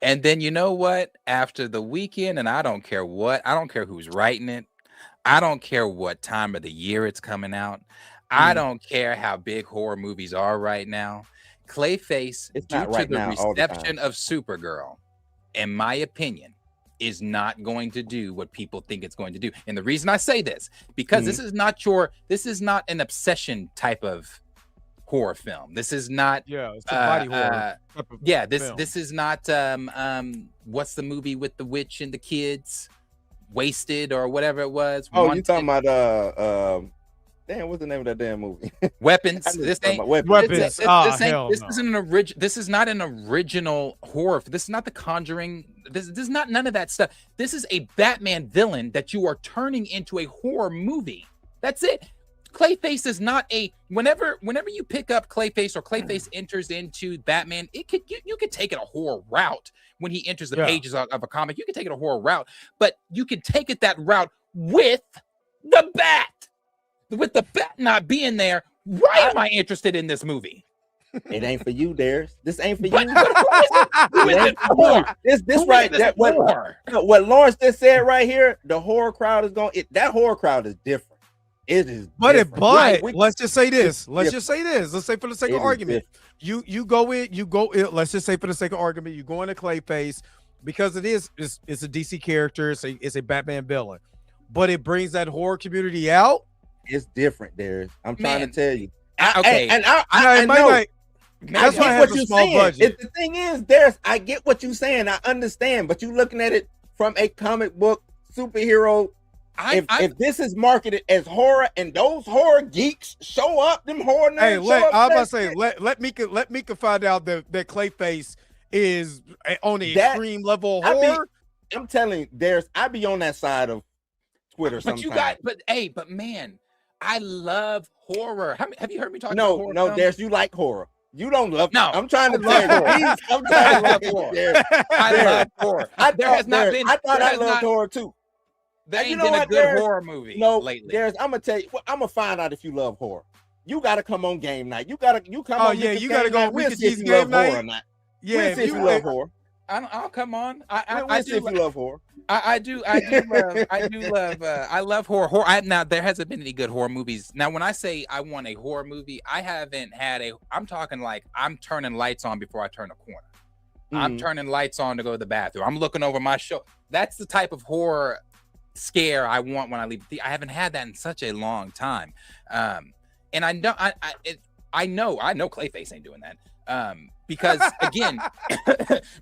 And then you know what? After the weekend, and I don't care who's writing it. I don't care what time of the year it's coming out. I don't care how big horror movies are right now. Clayface, due to the reception of Supergirl, in my opinion, is not going to do what people think it's going to do. And the reason I say this, because this is not an obsession type of horror film. This is not
it's a body horror.
This is not what's the movie with the witch and the kids? Wasted or whatever it was.
Oh, you talking about damn, what's the name of that damn movie?
Weapons. This ain't
Weapons.
This is not an original horror. This is not The Conjuring. This is not none of that stuff. This is a Batman villain that you are turning into a horror movie. That's it. Clayface is not a whenever you pick up Clayface or Clayface enters into Batman, you could take it a horror route when he enters the pages of a comic. You can take it a horror route, but you can take it that route with the bat. With the bat not being there, why am I interested in this movie?
It ain't for you, Darius. This ain't for you.
Who is it for?
This right. What Lawrence just said right here, the horror crowd is that horror crowd is different. It is,
but let's just say this. Let's say for the sake of argument, you go in. Let's just say for the sake of argument, you go into Clayface because it's a DC character. It's a Batman villain, but it brings that horror community out.
It's different, Darius. I'm trying to tell you.
Okay,
I know.
That's why I have a small budget.
The thing is, Darius, I get what you're saying. I understand, but you're looking at it from a comic book superhero. If this is marketed as horror and those horror geeks show up, them horror nerds
let Mika find out that Clayface is on the extreme level of horror.
I'm telling you, Darius, I be on that side of Twitter sometimes.
But man, I love horror. Have you heard me talk about horror?
No, Darius, you like horror. You don't love.
No,
I'm trying to tell you. I'm trying to love horror.
I love horror.
I thought I loved horror too.
There ain't been a good horror movie lately.
Darius, I'm gonna tell you. I'm gonna find out if you love horror. You gotta come on game night. You come on.
You gotta go on Ricky G's game night.
Yeah, if you love horror.
I'll come on.
I do. If you love horror,
I do love. I love horror. Now there hasn't been any good horror movies. Now, when I say I want a horror movie, I haven't had a. I'm talking like I'm turning lights on before I turn a corner. I'm turning lights on to go to the bathroom. I'm looking over my show. That's the type of horror scare I want when I leave. I haven't had that in such a long time. And I know Clayface ain't doing that. Because again,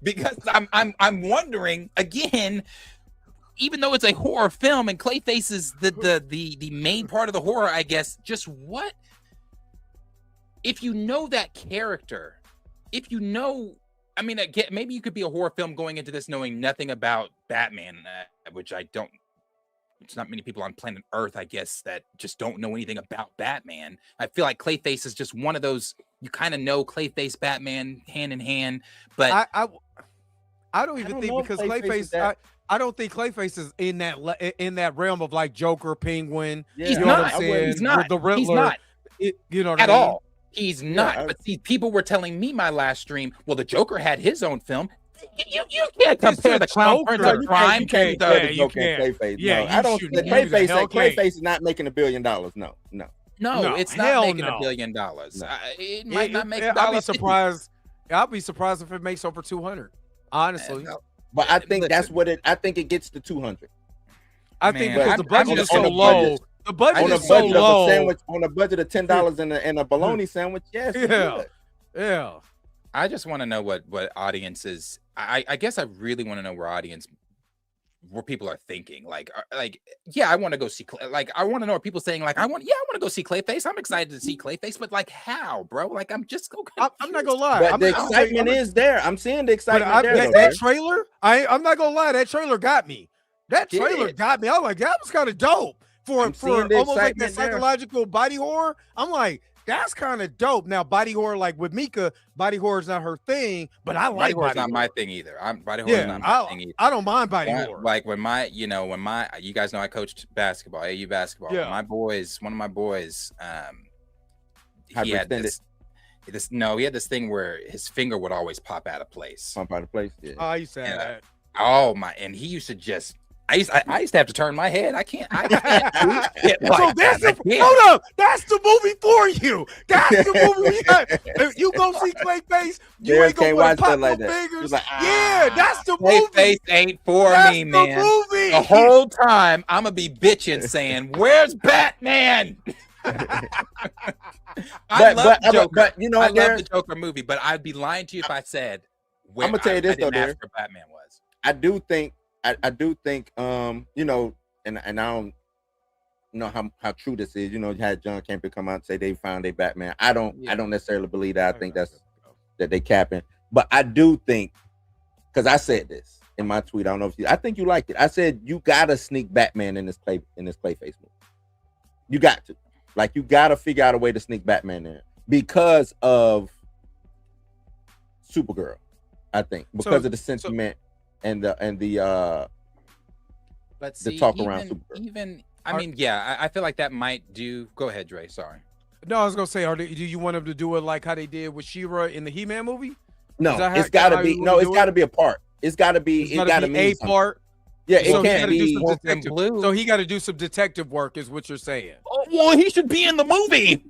because I'm wondering again, even though it's a horror film and Clayface is the main part of the horror, I guess, just what if you know that character, if you know, I mean, again, maybe you could be a horror film going into this knowing nothing about Batman, which I don't. It's not many people on planet Earth, I guess, that just don't know anything about Batman. I feel like Clayface is just one of those, you kind of know Clayface, Batman hand in hand, but
I don't even think because Clayface, I don't think Clayface is in that realm of like Joker, Penguin.
Yeah.
He's
you know
not.
what I'm saying?
He's not.
The Riddler.
He's not.
You know what
at
I mean?
all. He's not. But see, people were telling me my last stream, well, the Joker had his own film. You can't compare the Clown Prince of Crime.
You can't. Clayface.
Yeah,
no, I don't. The Clayface is not making $1 billion. No,
it's not making $1 billion. No. It might not make.
I'll be surprised. I'll be surprised if it makes over 200. Honestly,
but I think that's what it. I think it gets to 200.
I think because the budget is so low. The budget is so low.
On a budget of $10 and a bologna sandwich. Yes.
Yeah.
I just want to know what audiences. I guess I really want to know where people are thinking. Like, yeah, I want to go see. Like, I want to know what people saying. Like, I want to go see Clayface. I'm excited to see Clayface, but like, how, bro? Like, I'm just so confused.
I'm not gonna lie.
But the excitement is there. I'm seeing the excitement there.
That trailer, I'm not gonna lie. That trailer got me. That trailer got me. I'm like, that was kind of dope for almost like that psychological body horror. I'm like, that's kind of dope. Now, body horror, like with Mika, body horror is not her thing, but I like
body horror. Not my thing either. Body horror is not my thing either.
I don't mind body horror.
Like when you guys know I coached basketball, AU basketball.
Yeah.
One of my boys, he had this. He had this thing where his finger would always pop out of place.
Pop out of place. Yeah.
Oh, you said that.
And he used to just. I used to have to turn my head. I can't. Hold
up. That's the movie for you. That's the movie. If you go see Clayface, you ain't gonna want to pop no fingers. Like, yeah, that's the movie.
Clayface ain't for me, man.
Movie.
The whole time I'm gonna be bitching, saying, "Where's Batman?" I love the Joker movie, but I'd be lying to you if I said.
I'm gonna tell you this though,
where Batman was.
I do think, and I don't know how true this is. You had John Kemp come out and say they found a Batman. I don't necessarily believe that. I think that they capping. But I do think, because I said this in my tweet. I don't know if I think you liked it. I said you gotta sneak Batman in this Clayface movie. You got to. Like, you gotta figure out a way to sneak Batman in because of Supergirl. I think because of the sentiment. And the talk around Supergirl.
I feel like that might do. Go ahead, Dre. Sorry.
No, I was gonna say, do you want them to do it like how they did with She-Ra in the He-Man movie?
No, it's gotta be. No, it's gotta be a part. It's gotta be. It gotta be a part. Yeah, it can't be.
So he got to do some detective work, is what you're saying.
Oh, well, he should be in the movie.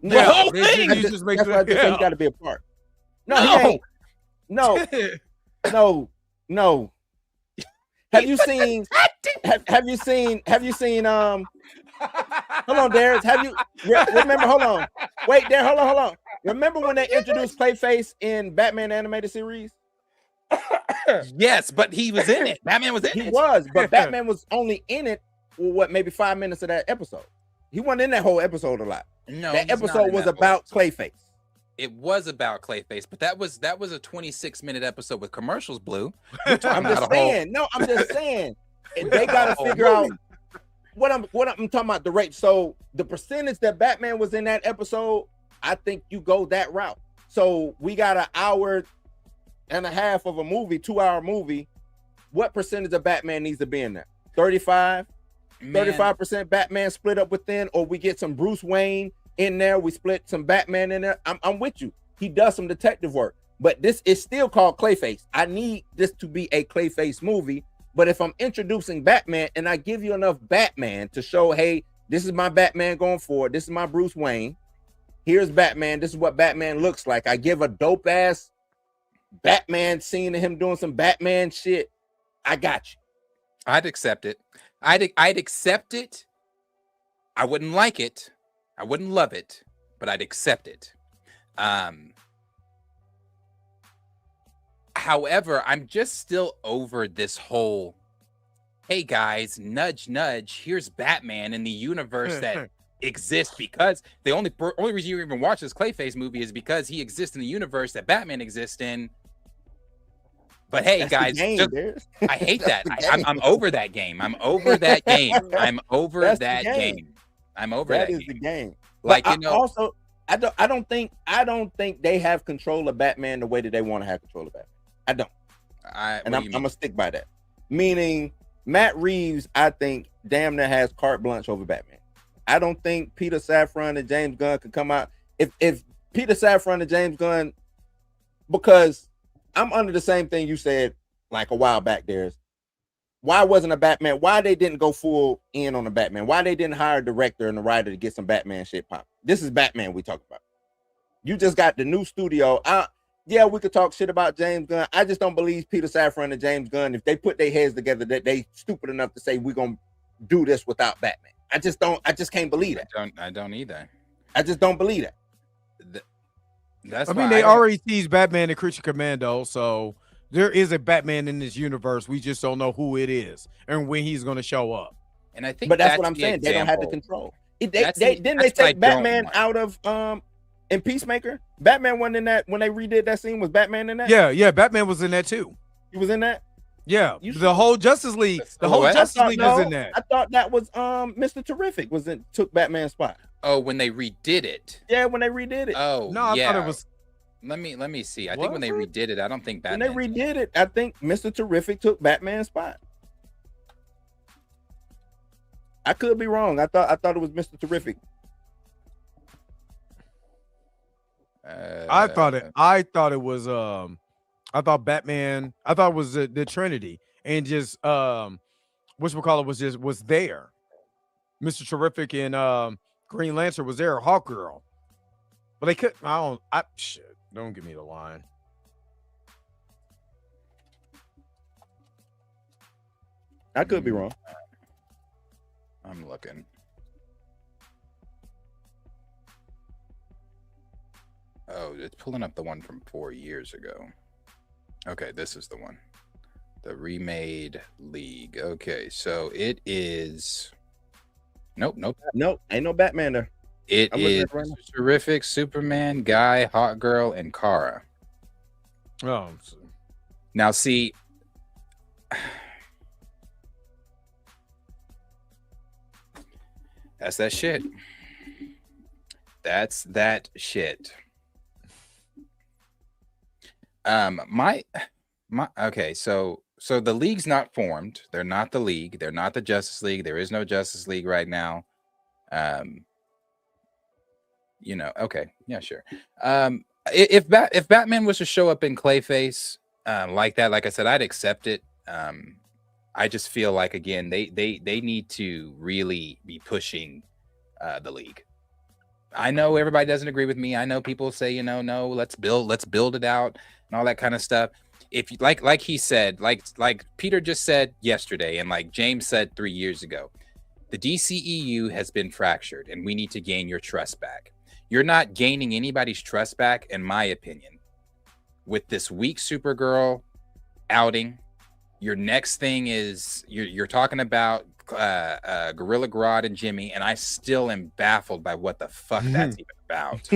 The whole thing. That's why I just say he got to be a part. No. No. Have you seen? Hold on, Darius. Have you remember? Hold on. Wait, there. Hold on. Remember when they introduced Clayface in Batman animated series?
Yes, but he was in it. Batman was in it.
He was, but Batman was only in it for maybe 5 minutes of that episode. He wasn't in that whole episode a lot.
No,
that episode was about Clayface.
It was about Clayface, but that was a 26-minute episode with commercials, Blue.
I'm just saying. No, I'm just saying. They gotta figure out what I'm talking about, the rate. So the percentage that Batman was in that episode, I think you go that route. So we got an hour and a half of a movie, 2-hour movie. What percentage of Batman needs to be in there? 35% Batman split up within, or we get some Bruce Wayne in there, we split some Batman in there. I'm with you. He does some detective work, but this is still called Clayface. I need this to be a Clayface movie. But if I'm introducing Batman and I give you enough Batman to show, hey, this is my Batman going forward. This is my Bruce Wayne. Here's Batman. This is what Batman looks like. I give a dope ass Batman scene of him doing some Batman shit. I got you.
I'd accept it. I'd accept it. I wouldn't like it. I wouldn't love it, but I'd accept it. However, I'm just still over this whole, hey guys, nudge, nudge, here's Batman in the universe that exists, because the only reason you even watch this Clayface movie is because he exists in the universe that Batman exists in. But hey, guys, I hate that. I'm over that game. I'm over that game. I'm over that game. I'm over that.
That is the game.
Like,
you know, also, I don't think they have control of Batman the way that they want to have control of Batman. I don't. I'm gonna stick by that. Meaning, Matt Reeves, I think, damn near has carte blanche over Batman. I don't think Peter Safran and James Gunn could come out if Peter Safran and James Gunn, because I'm under the same thing you said like a while back. There's why wasn't a Batman? Why they didn't go full in on the Batman? Why they didn't hire a director and a writer to get some Batman shit pop? This is Batman we talk about. You just got the new studio. Yeah, we could talk shit about James Gunn. I just don't believe Peter Safran and James Gunn, if they put their heads together, that they stupid enough to say we're gonna do this without Batman. I just can't believe that.
I don't either.
I just don't believe that.
They already teased Batman and Creature Commando, so there is a Batman in this universe. We just don't know who it is and when he's gonna show up.
And I think,
but that's what I'm saying. They don't have the control. Didn't they take Batman out of in Peacemaker? Batman wasn't in that when they redid that scene. Was Batman in that?
Yeah, Batman was in that too.
He was in that.
Yeah, the whole Justice League, was in that.
I thought that was Mr. Terrific took Batman's spot.
Oh, when they redid it.
Yeah, when they redid it.
Oh,
no, I thought it was.
Let me see. I think when they redid it, I don't think Batman.
When they redid it, I think Mr. Terrific took Batman's spot. I could be wrong. I thought it was Mr. Terrific.
I thought it was I thought Batman, I thought it was the Trinity, and just whatchamacallit was there. Mr. Terrific and Green Lantern was there, Hawkgirl. But they couldn't, don't give me the line.
I could be wrong.
I'm looking. Oh, it's pulling up the one from 4 years ago. Okay, this is the one. The remade League. Okay, so it is. Nope.
Ain't no Batman there.
It is Terrific, Superman, Guy, Hawkgirl, and Kara.
Oh,
now see. That's that shit. That's that shit. Okay, so the league's not formed. They're not the league. They're not the Justice League. There is no Justice League right now. Okay, yeah, sure. If Batman was to show up in Clayface like that, like I said, I'd accept it. I just feel like, again, they need to really be pushing the league. I know everybody doesn't agree with me. I know people say, no, let's build it out and all that kind of stuff. If you like he said, like Peter just said yesterday, and like James said 3 years ago, the DCEU has been fractured, and we need to gain your trust back. You're not gaining anybody's trust back, in my opinion, with this weak Supergirl outing. Your next thing is you're talking about Gorilla Grodd and Jimmy, and I still am baffled by what the fuck that's even about.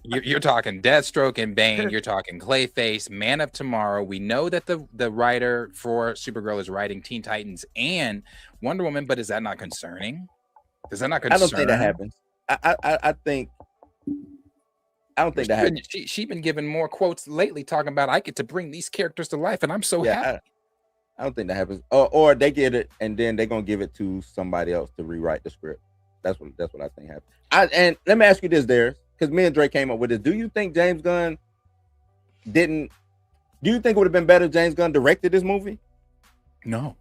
You're talking Deathstroke and Bane. You're talking Clayface, Man of Tomorrow. We know that the writer for Supergirl is writing Teen Titans and Wonder Woman, but is that not concerning? Is that not concerning?
I don't think that happens. I don't think that happens.
She's been giving more quotes lately talking about, I get to bring these characters to life, and I'm so happy.
I don't think that happens. Or they get it, and then they're going to give it to somebody else to rewrite the script. That's what I think happened. And let me ask you this, there, because me and Dre came up with this. Do you think James Gunn didn't? Do you think it would have been better if James Gunn directed this movie?
No.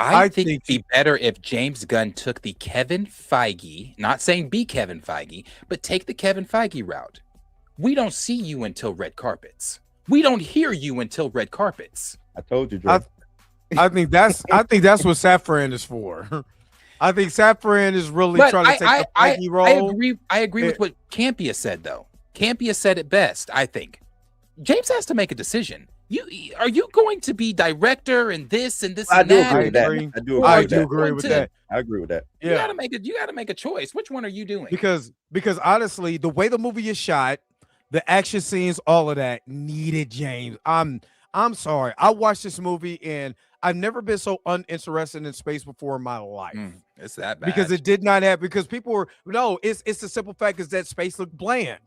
I think it'd be better if James Gunn took the Kevin Feige, not saying be Kevin Feige, but take the Kevin Feige route. We don't see you until red carpets. We don't hear you until red carpets.
I told you, Dre.
I think that's what Safran is for. I think Safran is really trying to take the Feige role.
I agree with what Campia said, though. Campia said it best, I think. James has to make a decision. Are you going to be director and this and this?
I
and
do
that?
agree with that.
I do agree with that.
I agree with that.
Yeah. You gotta make a choice. Which one are you doing?
Because honestly, the way the movie is shot, the action scenes, all of that needed James. I'm sorry. I watched this movie and I've never been so uninterested in space before in my life.
It's that bad.
Because it did not have, because people were, no, it's the simple fact is that space looked bland.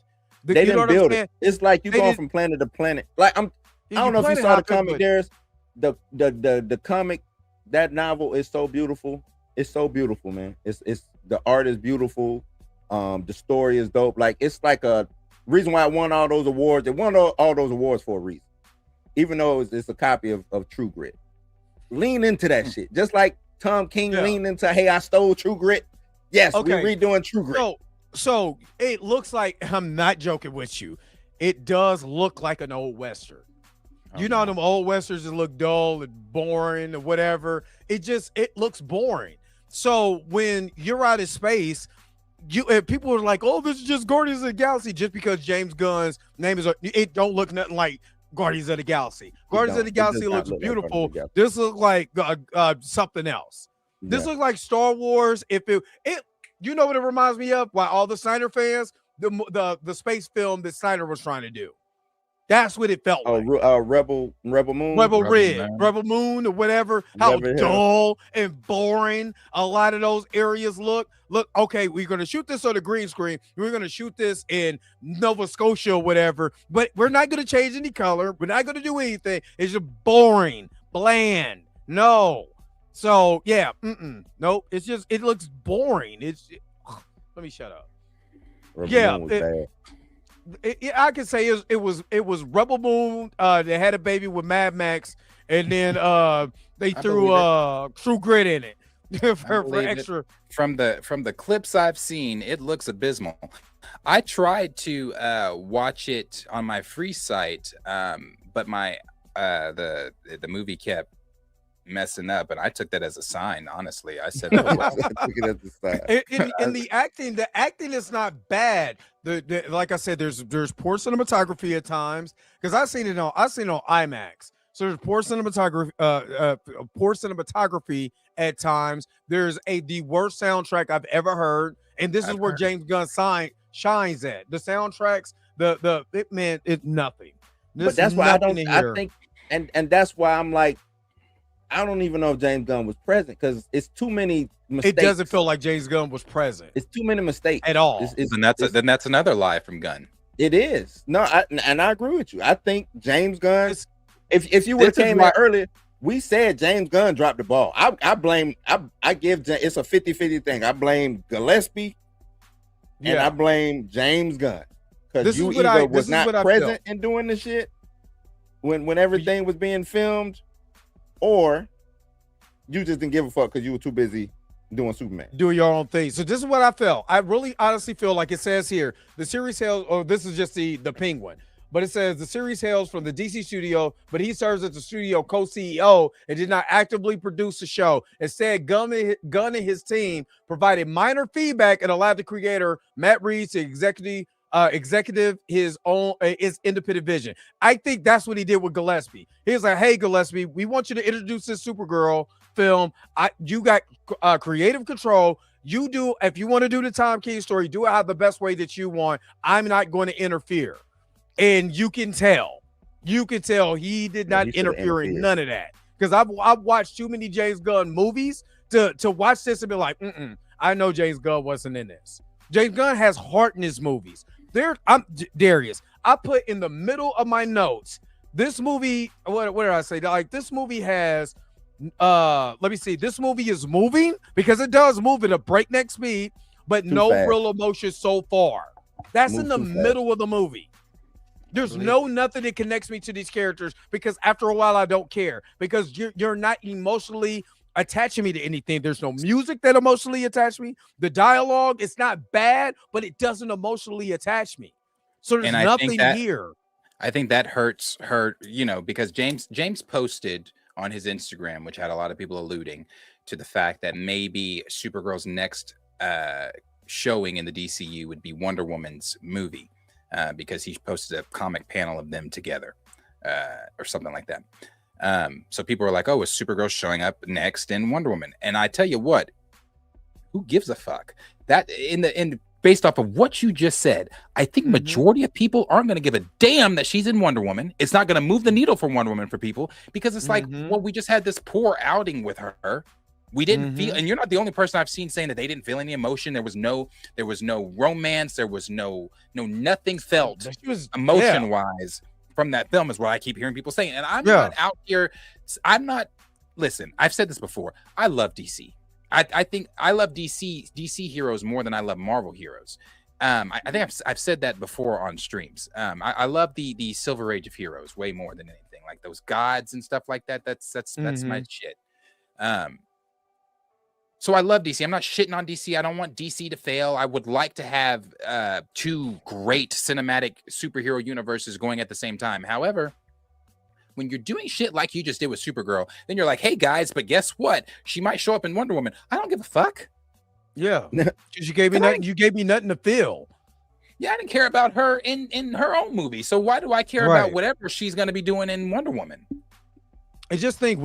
They didn't build it. It's like you going from planet to planet. Like I don't know if you saw the comic. There's the comic, that novel is so beautiful. It's so beautiful, man. It's the art is beautiful. The story is dope. Like it's like a reason why it won all those awards. It won all those awards for a reason. Even though it's a copy of True Grit. Lean into that shit. Just like Tom King leaned into, hey, I stole True Grit. Yes, we're redoing True Grit.
So it looks like, I'm not joking with you, it does look like an old Western. You know them old Westerns that look dull and boring or whatever. It looks boring. So when you're out of space, people are like, oh, this is just Guardians of the Galaxy, just because James Gunn's name is, it don't look nothing like Guardians of the Galaxy. Guardians of the Galaxy looks beautiful. This looks like something else. This looks like Star Wars. If it you know what it reminds me of? Why all the Snyder fans, the space film that Snyder was trying to do. That's what it felt like.
Rebel Moon,
Rebel Moon, or whatever. How dull and boring a lot of those areas look. Look, okay, we're gonna shoot this on the green screen. We're gonna shoot this in Nova Scotia or whatever. But we're not gonna change any color. We're not gonna do anything. It's just boring, bland. No. So yeah, nope. It's just it looks boring. Let me shut up. I can say it was Rebel Moon. They had a baby with Mad Max, and then they threw True Grit in it for extra.
From the clips I've seen, it looks abysmal. I tried to watch it on my free site, but my the movie kept messing up, and I took that as a sign. Honestly, I said,
I took it as a sign.
And the acting is not bad. The like I said, there's poor cinematography at times, because I've seen it on IMAX. So there's poor cinematography at times. There's the worst soundtrack I've ever heard, and this is where James Gunn shines at. The soundtracks, it's nothing.
But that's why I think, and that's why I'm like, I don't even know if James Gunn was present, because it's too many mistakes.
It doesn't feel like James Gunn was present.
It's too many mistakes
at all.
Then that's another lie from Gunn.
It is. No, and I agree with you. I think James Gunn. If you would have came out earlier, we said James Gunn dropped the ball. I give it's a 50-50 thing. I blame Gillespie, and I blame James Gunn, because you either was not present in doing the shit when everything was being filmed, or you just didn't give a fuck because you were too busy doing Superman.
Do your own thing. So this is what I felt. I really honestly feel like it says here, the series hails, or this is just the Penguin, but it says the series hails from the DC studio, but he serves as the studio co-CEO and did not actively produce the show. Instead, Gunn and his team provided minor feedback and allowed the creator, Matt Reeves, to executive his independent vision. I think that's what he did with Gillespie. He was like, hey, Gillespie, we want you to introduce this Supergirl film. You got creative control. You do, if you want to do the Tom King story, do it the best way that you want. I'm not going to interfere. And you can tell he did not interfere in none of that. Because I've watched too many James Gunn movies to watch this and be like, I know James Gunn wasn't in this. James Gunn has heart in his movies. Darius, I put in the middle of my notes, this movie, what did I say? Like, this movie has let me see. This movie is moving because it does move at a breakneck speed, but no real emotion so far. That's in the middle of the movie. There's nothing that connects me to these characters because after a while I don't care because you're not emotionally attaching me to anything. There's no music that emotionally attach me. The dialogue, it's not bad, but it doesn't emotionally attach me. So there's nothing here.
I think that hurts her, because James posted on his Instagram, which had a lot of people alluding to the fact that maybe Supergirl's next showing in the DCU would be Wonder Woman's movie, because he posted a comic panel of them together, or something like that. So people were like, "Oh, is Supergirl showing up next in Wonder Woman?" And I tell you what, who gives a fuck? That based off of what you just said, I think majority of people aren't going to give a damn that she's in Wonder Woman. It's not going to move the needle for Wonder Woman for people because it's like, well, we just had this poor outing with her. We didn't feel, and you're not the only person I've seen saying that they didn't feel any emotion. There was no romance. There was no nothing felt emotion wise from that film is what I keep hearing people saying. And I'm not out here. Listen, I've said this before. I love DC. I think I love DC heroes more than I love Marvel heroes. I think I've said that before on streams. I love the Silver Age of heroes way more than anything, like those gods and stuff like that. That's my shit. So I love DC. I'm not shitting on DC. I don't want DC to fail. I would like to have two great cinematic superhero universes going at the same time. However, when you're doing shit like you just did with Supergirl, then you're like, hey guys, but guess what? She might show up in Wonder Woman. I don't give a fuck.
Yeah. Because you gave me nothing. You gave me nothing to feel.
Yeah, I didn't care about her in her own movie. So why do I care about whatever she's going to be doing in Wonder Woman?
I just think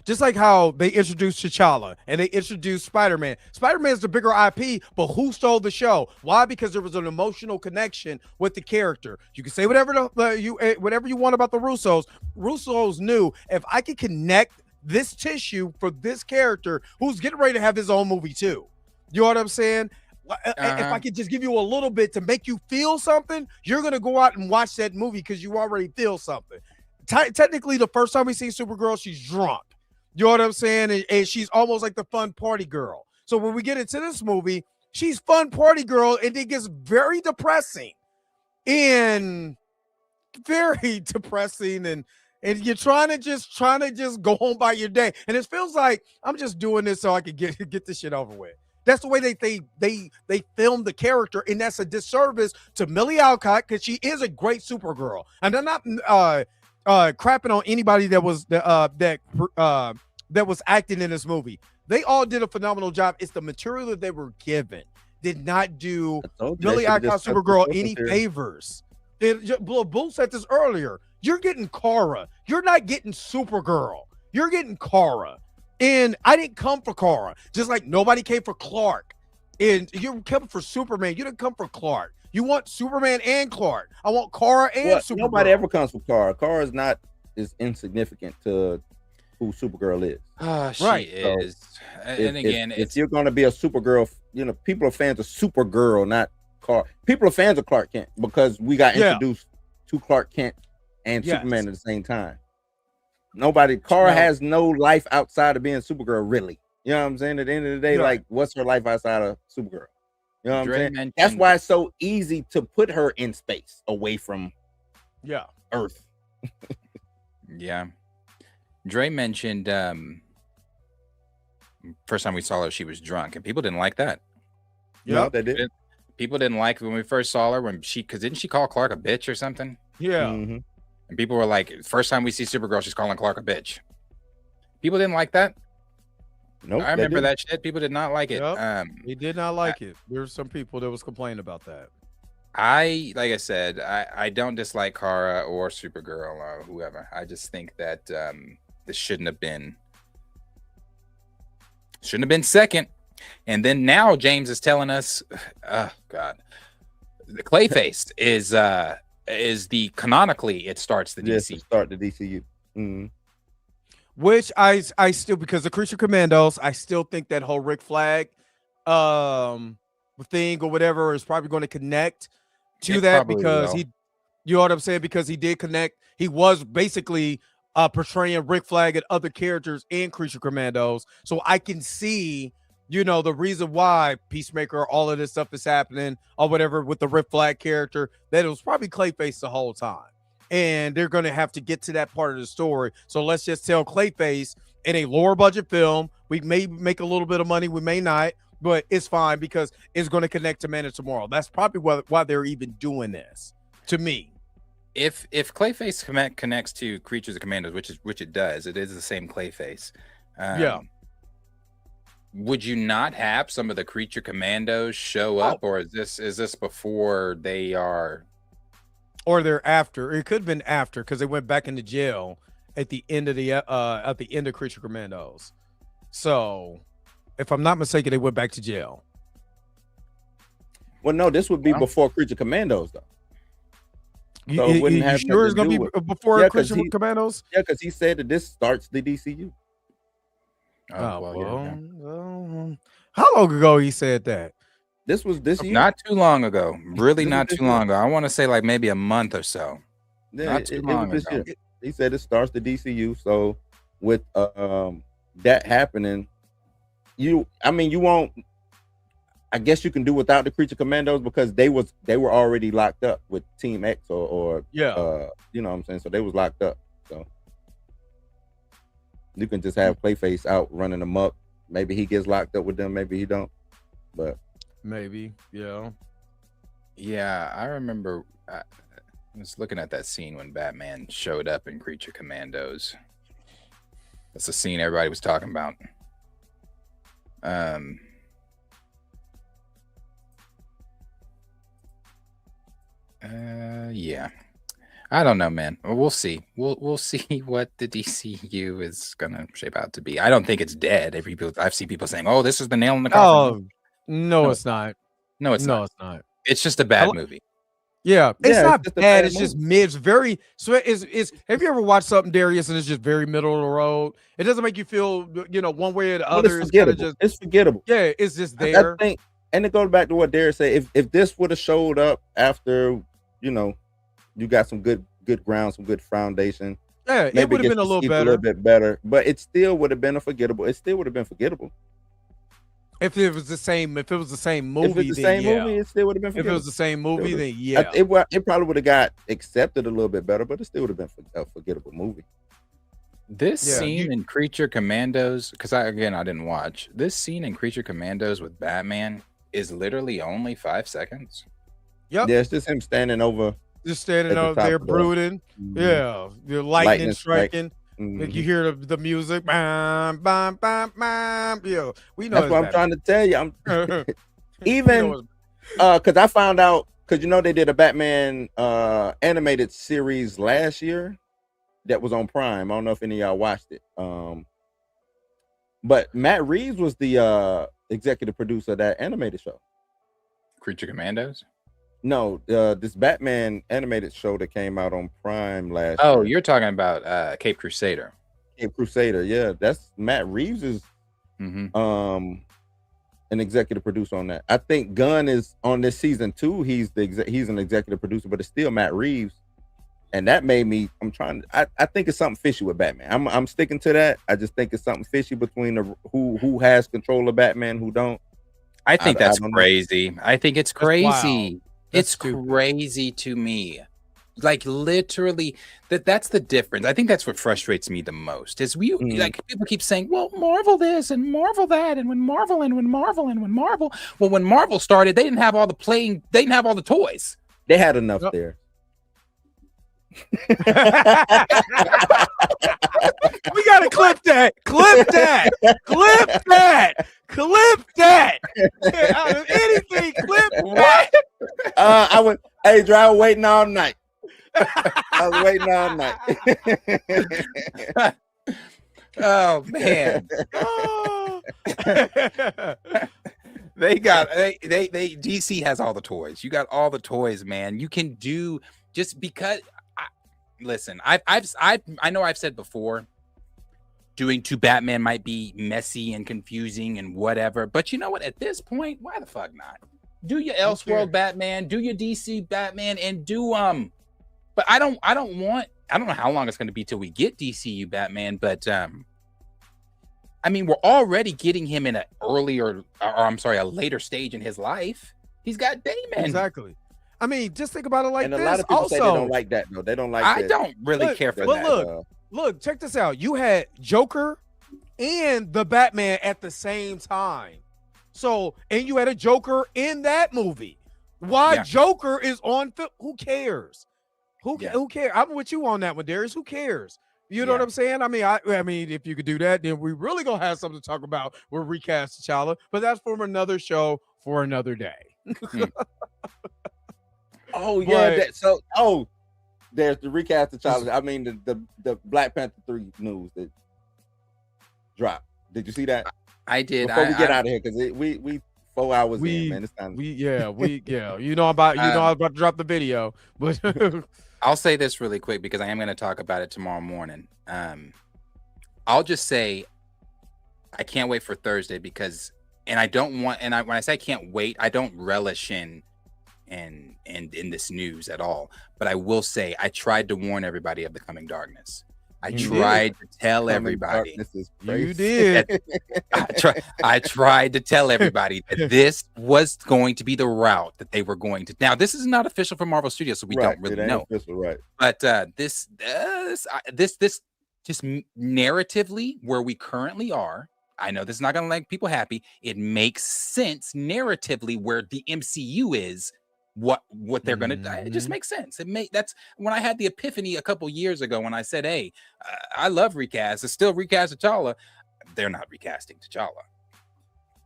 just like how they introduced T'Challa and they introduced Spider-Man. Spider-Man's the bigger IP, but who stole the show? Why? Because there was an emotional connection with the character. You can say whatever you want about the Russos. Russos knew if I could connect this tissue for this character who's getting ready to have his own movie too. You know what I'm saying? If I could just give you a little bit to make you feel something, you're going to go out and watch that movie because you already feel something. Technically, the first time we see Supergirl, she's drunk. You know what I'm saying? And she's almost like the fun party girl. So when we get into this movie, she's fun party girl, and it gets very depressing. And you're trying to just go home by your day. And it feels like I'm just doing this so I can get this shit over with. That's the way they filmed the character, and that's a disservice to Millie Alcott because she is a great Supergirl. And I'm not crapping on anybody that was acting in this movie. They all did a phenomenal job. It's the material that they were given did not do Millie Alcott Supergirl any favors. Bull said this earlier. You're getting Kara. You're not getting Supergirl. You're getting Kara. And I didn't come for Kara. Just like nobody came for Clark. And you're coming for Superman. You didn't come for Clark. You want Superman and Clark. I want Kara and Supergirl.
Nobody ever comes for Kara. Kara is not as insignificant to who Supergirl is.
She is. And again,
if you're going to be a Supergirl, people are fans of Supergirl, not Kara. People are fans of Clark Kent because we got introduced to Clark Kent and Superman at the same time. Kara has no life outside of being Supergirl, really. You know what I'm saying? At the end of the day, like, what's her life outside of Supergirl? You know what I'm saying? That's why it's so easy to put her in space away from Earth.
Yeah. Dre mentioned first time we saw her, she was drunk, and people didn't like that.
Yeah, no, they did.
People didn't like when we first saw her because didn't she call Clark a bitch or something?
Yeah.
Mm-hmm.
And people were like, first time we see Supergirl, she's calling Clark a bitch. People didn't like that.
Nope,
I remember that shit. People did not like it.
Yep. They did not like it. There were some people that was complaining about that.
Like I said, I don't dislike Kara or Supergirl or whoever. I just think that this shouldn't have been second. And then now James is telling us, oh God, the Clayface is the canonically it starts the DC.
Start the DCU. Mm-hmm.
Which I still, because the Creature Commandos, I still think that whole Rick Flag thing or whatever is probably going to connect to that because you know what I'm saying? Because he did connect. He was basically portraying Rick Flag and other characters in Creature Commandos. So I can see, the reason why Peacemaker, all of this stuff is happening or whatever with the Rick Flag character, that it was probably Clayface the whole time. And they're going to have to get to that part of the story. So let's just tell Clayface in a lower budget film, we may make a little bit of money, we may not, but it's fine because it's going to connect to Man of Tomorrow. That's probably why they're even doing this, to me.
If Clayface connects to Creatures of Commandos, which it does, it is the same Clayface.
Yeah.
Would you not have some of the Creature Commandos show up, or is this before they are?
Or they're after? It could have been after because they went back into jail at the end of Creature Commandos. So, if I'm not mistaken, they went back to jail.
Well, no, this would be before Creature Commandos, though.
So you sure it's going to be before Creature Commandos?
Yeah, because he said that this starts the DCU.
Well, how long ago he said that?
This was this year?
Not too long ago. Really not too long ago. I want to say like maybe a month or so.
Yeah, not too long ago. He said it starts the DCU. So with that happening, you won't. I guess you can do without the Creature Commandos because they were already locked up with Team X or you know what I'm saying. So they was locked up. So you can just have Clayface out running amok. Maybe he gets locked up with them. Maybe he don't. But
maybe, yeah.
I remember. I was looking at that scene when Batman showed up in Creature Commandos. That's the scene everybody was talking about. Yeah. I don't know, man. We'll see. We'll see what the DCU is gonna shape out to be. I don't think it's dead. I've seen people saying, "Oh, this is the nail in the coffin."
Oh, no, it's not.
No, it's not. It's just a bad movie.
Yeah, it's not bad. It's just mid. It's very. So is. Have you ever watched something, Darius, and it's just very middle of the road? It doesn't make you feel, one way or the other.
It's forgettable.
Yeah, it's just there.
I think, and it goes back to what Darius said. If this would have showed up after, you got some good ground, some good foundation.
Yeah, it would have been a little
bit better, but it still would have been forgettable. It still would have been forgettable.
If it was the same movie,
it still would have been forgettable.
If it was the same movie, then yeah.
It probably would have got accepted a little bit better, but it still would have been a forgettable movie.
This scene in Creature Commandos, because I didn't watch. This scene in Creature Commandos with Batman is literally only 5 seconds.
Yep.
Yeah, it's just him standing over.
Just standing over there brooding. Mm-hmm. Yeah. The lightning striking. Mm-hmm. You hear the music. Bam, bam, bam, bam. Yeah. We know
that's what I'm trying to tell you. Even because I found out, because they did a Batman animated series last year that was on Prime. I don't know if any of y'all watched it. But Matt Reeves was the executive producer of that animated show.
Creature Commandos?
No, this Batman animated show that came out on Prime last year.
Oh, you're talking about Cape Crusader.
Cape Crusader, yeah. That's Matt Reeves is an executive producer on that. I think Gunn is on this season 2. He's an executive producer, but it's still Matt Reeves. And that made me, I think it's something fishy with Batman. I'm sticking to that. I just think it's something fishy between who has control of Batman, who don't.
I think that's crazy. I think it's crazy. It's crazy to me. Like literally, that's the difference. I think that's what frustrates me the most. Is like people keep saying, "Well, Marvel this and Marvel that, and when Marvel. Well, when Marvel started, they didn't have all the They didn't have all the toys.
They had enough there.
We gotta clip that. Anything, clip what?
I was waiting all night. I was waiting all night.
Oh man. They DC has all the toys. You got all the toys, man. You can do just because. Listen, I know I've said before, doing 2 Batman might be messy and confusing and whatever, but you know what? At this point, why the fuck not? Do your Elseworld Batman, do your DC Batman, and do but I don't want I don't know how long it's going to be till we get DCU Batman, but I mean, we're already getting him in a later stage in his life. He's got Damon.
Exactly. I mean, just think about it like
and
this.
A lot of people
also,
say they don't like that, though. They don't like.
I don't really care for that.
Look, check this out. You had Joker and the Batman at the same time. So, and you had a Joker in that movie. Why Joker is on film? Who cares? Who cares? I'm with you on that one, Darius. Who cares? You know what I'm saying? I mean, I mean, if you could do that, then we really gonna have something to talk about. We'll recast T'Challa, but that's from another show for another day.
Oh yeah, there's the recast T'Challa. I mean, the Black Panther 3 news that dropped. Did you see that?
I did.
Before we get out of here, because we 4 hours in, man. It's time.
You know I'm about to drop the video, but
I'll say this really quick because I am going to talk about it tomorrow morning. I'll just say I can't wait for Thursday because, and I don't want, and when I say I can't wait, I don't relish in this news at all. But I will say I tried to warn everybody of the coming darkness. I tried to tell everybody.
You did.
I tried to tell everybody that this was going to be the route that they were going to. Now, this is not official for Marvel Studios, so we don't really know.
Official, right.
But this just narratively where we currently are. I know this is not going to make people happy. It makes sense narratively where the MCU is. What they're gonna it just makes sense. That's when I had the epiphany a couple years ago when I said, hey, I love recast. It's still recast T'Challa. They're not recasting T'Challa.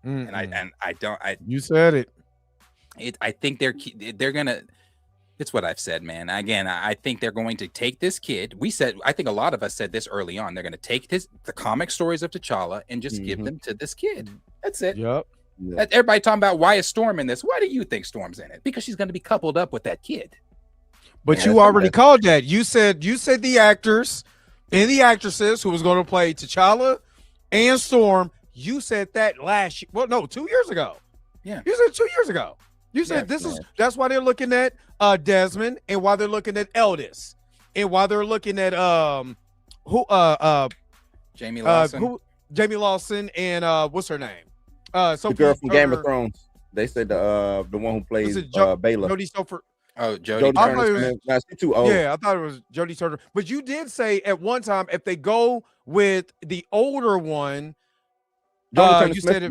And I don't
you said it.
I think they're gonna, it's what I've said, man. Again, I think they're going to take this kid. I think a lot of us said this early on. They're gonna take the comic stories of T'Challa and just give them to this kid. That's it.
Yep.
Yeah.
Everybody talking about why is Storm in this? Why do you think Storm's in it? Because she's going to be coupled up with that kid.
But you already called that. You said the actors and the actresses who was going to play T'Challa and Storm. You said that 2 years ago.
Yeah,
you said 2 years ago. You said that's why they're looking at Desmond and why they're looking at Eldis and why they're looking at
Jamie Lawson.
Jamie Lawson and what's her name?
The girl from Game of Thrones. They said the one who plays Baylor.
Jodie Turner.
Oh, Jodie
Turner. She's too old.
Yeah, I thought it was Jodie Turner. But you did say at one time if they go with the older one,
you said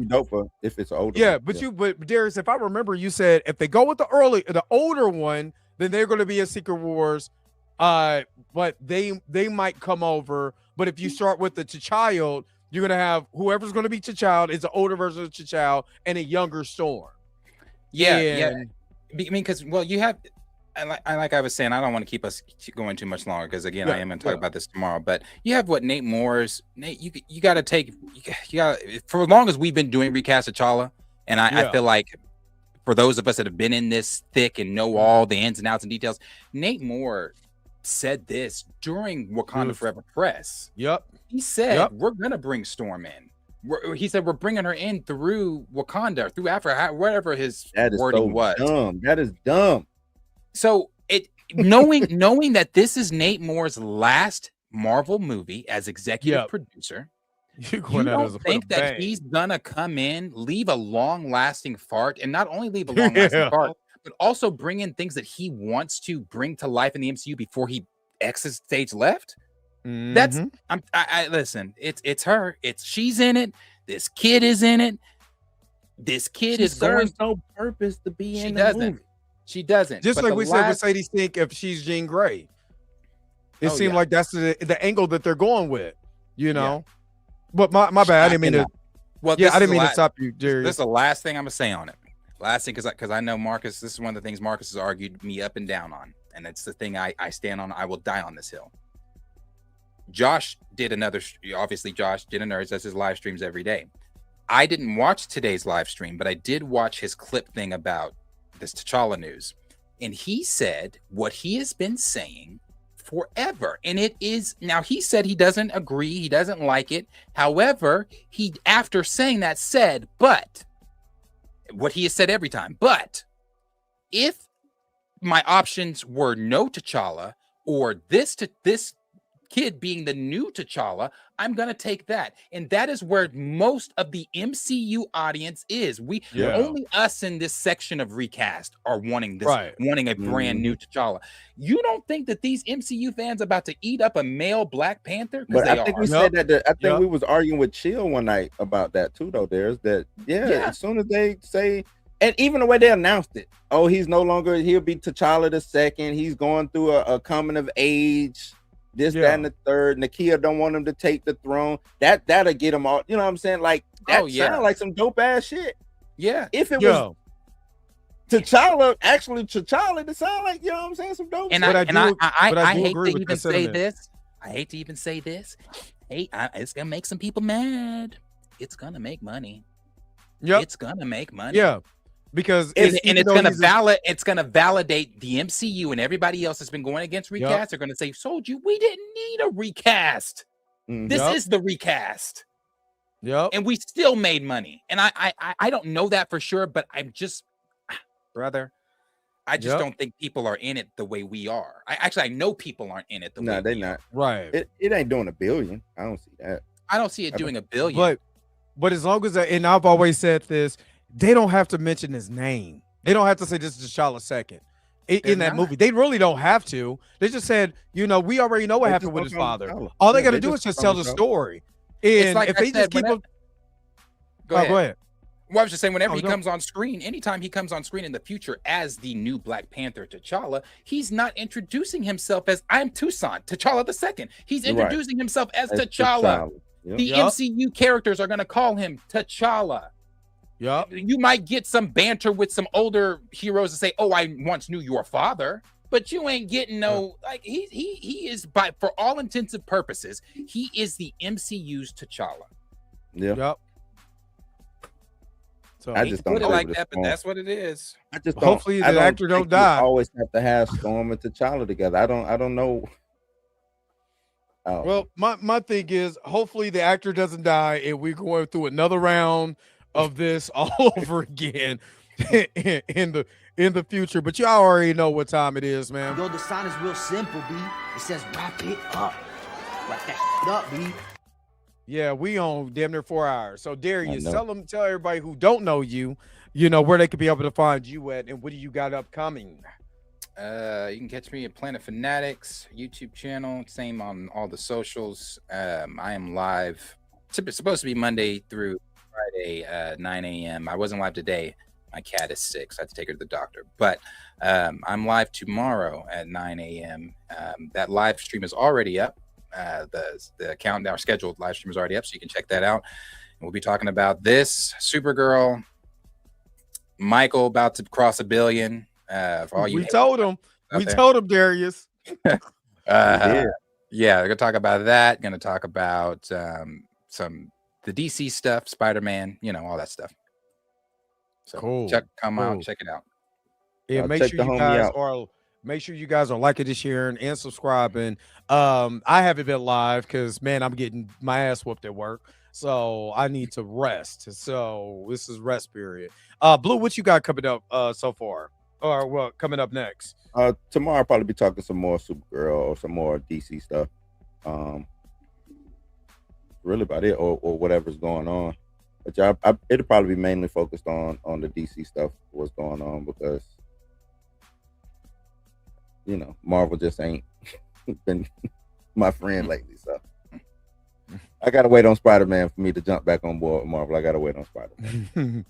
if it's older.
Yeah, but Darius, if I remember, you said if they go with the older one, then they're going to be a Secret Wars. But they might come over. But if you start with the T'Challa, you're going to have whoever's going to be T'Challa is an older version of T'Challa and a younger Storm.
Yeah. I mean, because, you have, like I was saying, I don't want to keep us going too much longer because, again, I am going to talk about this tomorrow. But you have Nate, you got to take, for as long as we've been doing recast T'Challa, and I feel like for those of us that have been in this thick and know all the ins and outs and details, Nate Moore said this during Wakanda Forever press.
Yep.
He said, we're going to bring Storm in. He said, we're bringing her in through Wakanda, through Africa, whatever his wording was.
Dumb. That is dumb.
So knowing that this is Nate Moore's last Marvel movie as executive producer, you don't think that he's going to come in, leave a long-lasting fart, and not only leave a long-lasting fart, but also bring in things that he wants to bring to life in the MCU before he exits stage left? That's listen, it's her. She's in it. This kid is in it. This kid is going
no purpose to be in
the
movie.
She doesn't.
Just like we said with Sadie Sink, if she's Jean Grey, it seemed like that's the angle that they're going with, you know. But my bad, I didn't mean to. I didn't mean to stop you, Jerry.
This is the last thing I'm gonna say on it. Last thing, because I know Marcus. This is one of the things Marcus has argued me up and down on, and it's the thing I stand on. I will die on this hill. Josh did obviously Josh did a Nerds, does his live streams every day. I didn't watch today's live stream, but I did watch his clip thing about this T'Challa news. And he said what he has been saying forever. And it is, now he said he doesn't agree, he doesn't like it. However, he, after saying that, said, but, what he has said every time, but if my options were no T'Challa or this kid being the new T'Challa, I'm gonna take that. And that is where most of the MCU audience is. Only us in this section of recast are wanting this, wanting a brand new T'Challa. You don't think that these MCU fans are about to eat up a male Black Panther?
But I think we said that. I think we was arguing with Chill one night about that too, though. There's that. As soon as they say, and even the way they announced it, oh, he'll be T'Challa the second. He's going through a coming of age. This, that, and the third. Nakia don't want him to take the throne. That'll get him all. You know what I'm saying? Like that sound like some dope ass shit.
Yeah.
If it was T'Challa, actually T'Challa, it sound like, you know what I'm saying, some dope.
And
shit.
I hate to even say this. I hate to even say this. Hey, it's gonna make some people mad. It's gonna make money.
Yep.
It's gonna make money.
Yeah. Because
it's gonna validate the MCU, and everybody else that's been going against recast are gonna say, "Sold you, we didn't need a recast. This is the recast."
Yep.
And we still made money. And I don't know that for sure, but I'm just, brother, I just don't think people are in it the way we are. I know people aren't in it the way
they're not.
Right.
It ain't doing $1 billion. I don't see that.
I don't see it doing $1 billion.
But as long as and I've always said this, they don't have to mention his name. They don't have to say this is T'Challa second in that movie. They really don't have to. They just said, we already know what happened with his father. All they got to do is just tell the story. And
like
if they just keep him, go ahead.
Well, I was just saying, whenever he comes on screen, anytime he comes on screen in the future as the new Black Panther T'Challa, he's not introducing himself as I'm Toussaint, T'Challa the second. He's introducing himself as T'Challa. Yep. The MCU characters are going to call him T'Challa.
Yeah,
you might get some banter with some older heroes to say, "Oh, I once knew your father," but you ain't getting like he is, by for all intents and purposes, he is the MCU's T'Challa.
Yeah.
Yep.
So I just don't
put it like that, but that's what it is.
I just
hopefully the actor don't die.
Always have to have Storm and T'Challa together. I don't know.
Well, my thing is, hopefully the actor doesn't die, and we're going through another round of this all over again in the future. But y'all already know what time it is, man.
Yo, the sign is real simple, B. It says wrap it up. Wrap that shit up, B.
Yeah, we on damn near 4 hours. So Darius, tell everybody who don't know you, where they could be able to find you at, and what do you got upcoming?
You can catch me at Planet Fanatics YouTube channel. Same on all the socials. I am live. It's supposed to be Monday through Friday, 9 a.m. I wasn't live today. My cat is sick, so I have to take her to the doctor. But I'm live tomorrow at 9 a.m. That live stream is already up. The countdown, our scheduled live stream is already up, so you can check that out. And we'll be talking about this, Supergirl, Michael about to cross $1 billion. For all you
we told him, Darius.
Yeah, we're gonna talk about that. Gonna talk about the DC stuff, Spider-Man, all that stuff. So
cool.
Check it out.
Yeah, make sure you guys are liking, sharing, and subscribing. I haven't been live because I'm getting my ass whooped at work, so I need to rest. So this is rest period. Blue, what you got coming up so far? Or what coming up next?
Tomorrow I'll probably be talking some more Supergirl or some more DC stuff. Really about it, or whatever's going on. But it'll probably be mainly focused on the DC stuff, what's going on, because Marvel just ain't been my friend lately. So I gotta wait on Spider-Man for me to jump back on board with Marvel. I gotta wait on Spider-Man.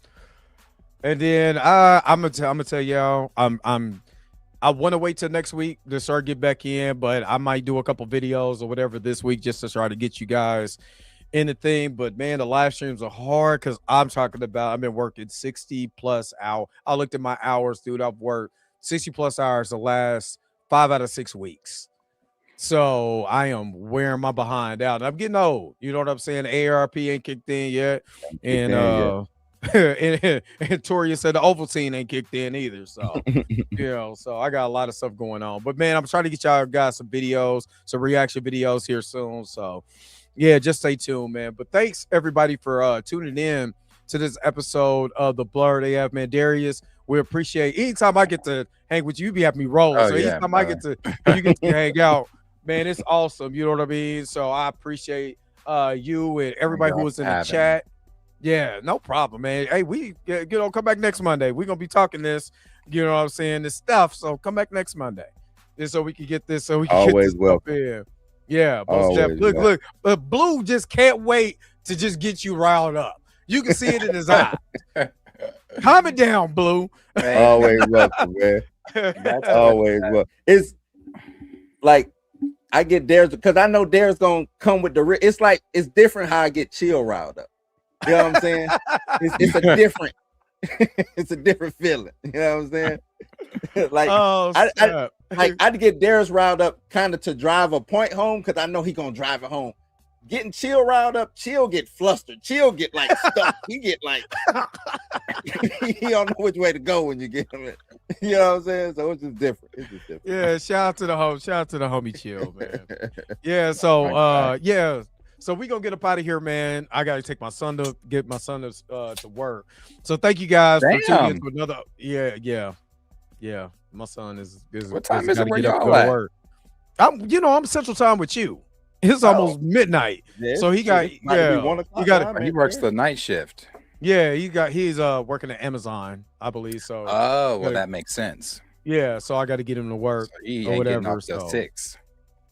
And then I'm gonna tell y'all, I want to wait till next week to start get back in, but I might do a couple videos or whatever this week just to try to get you guys in the thing. But man, the live streams are hard because I've been working 60+ hours. I looked at my hours, dude. I've worked 60+ hours the last 5 out of 6 weeks. So I am wearing my behind out. I'm getting old. You know what I'm saying? AARP ain't kicked in yet. And and Toria said the Ovaltine ain't kicked in either. So so I got a lot of stuff going on. But man, I'm trying to get y'all guys some videos, some reaction videos here soon. So yeah, just stay tuned, man. But thanks everybody for tuning in to this episode of the Blurred AF, man. Darius, we appreciate anytime I get to hang with you, you be having me rolling.
Oh,
So
yeah,
anytime I get to you get to hang out, man, it's awesome. You know what I mean? So I appreciate you and everybody who was in the chat. Yeah, no problem, man. Hey, come back next Monday. We're gonna be talking this, you know what I'm saying, this stuff. So come back next Monday. Just so we can get this, so we can
always
get this
welcome.
up in. Yeah, look, Blue just can't wait to just get you riled up. You can see it in his eyes. Calm it down, Blue.
Always welcome, man. That's always welcome. It's like I get Darius because I know Darius gonna come with the. It's like it's different how I get Chill riled up. You know what I'm saying? It's a different. It's a different feeling. You know what I'm saying? Like I'd get Darius riled up kind of to drive a point home because I know he gonna drive it home. Getting Chill riled up, Chill get flustered. Chill get like stuck. He get like he don't know which way to go when you get him. You know what I'm saying? So it's just different. It's just different.
Yeah, shout out to the homie Chill, man. Yeah, so yeah. So we gonna get up out of here, man. I gotta take my son to to work. So thank you guys for tuning in to another. Yeah. My son is
what time is it where y'all at?
Work. I'm Central Time with you. It's almost midnight. Yeah, so he
works the night shift.
Yeah, he's working at Amazon, I believe. So
that makes sense.
Yeah, so I got to get him to work or whatever.
So 6.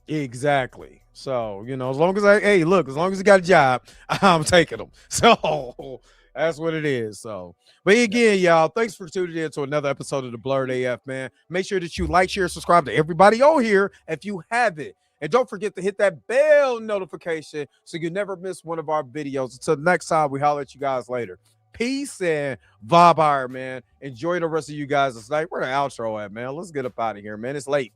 Exactly. So, as long as as long as he got a job, I'm taking him. So that's what it is. So, but again, y'all, thanks for tuning in to another episode of the Blurred AF, man. Make sure that you like, share, subscribe to everybody on here if you haven't. And don't forget to hit that bell notification so you never miss one of our videos. Until next time, we holler at you guys later. Peace and vibe, man. Enjoy the rest of you guys tonight. Where the outro at, man? Let's get up out of here, man. It's late.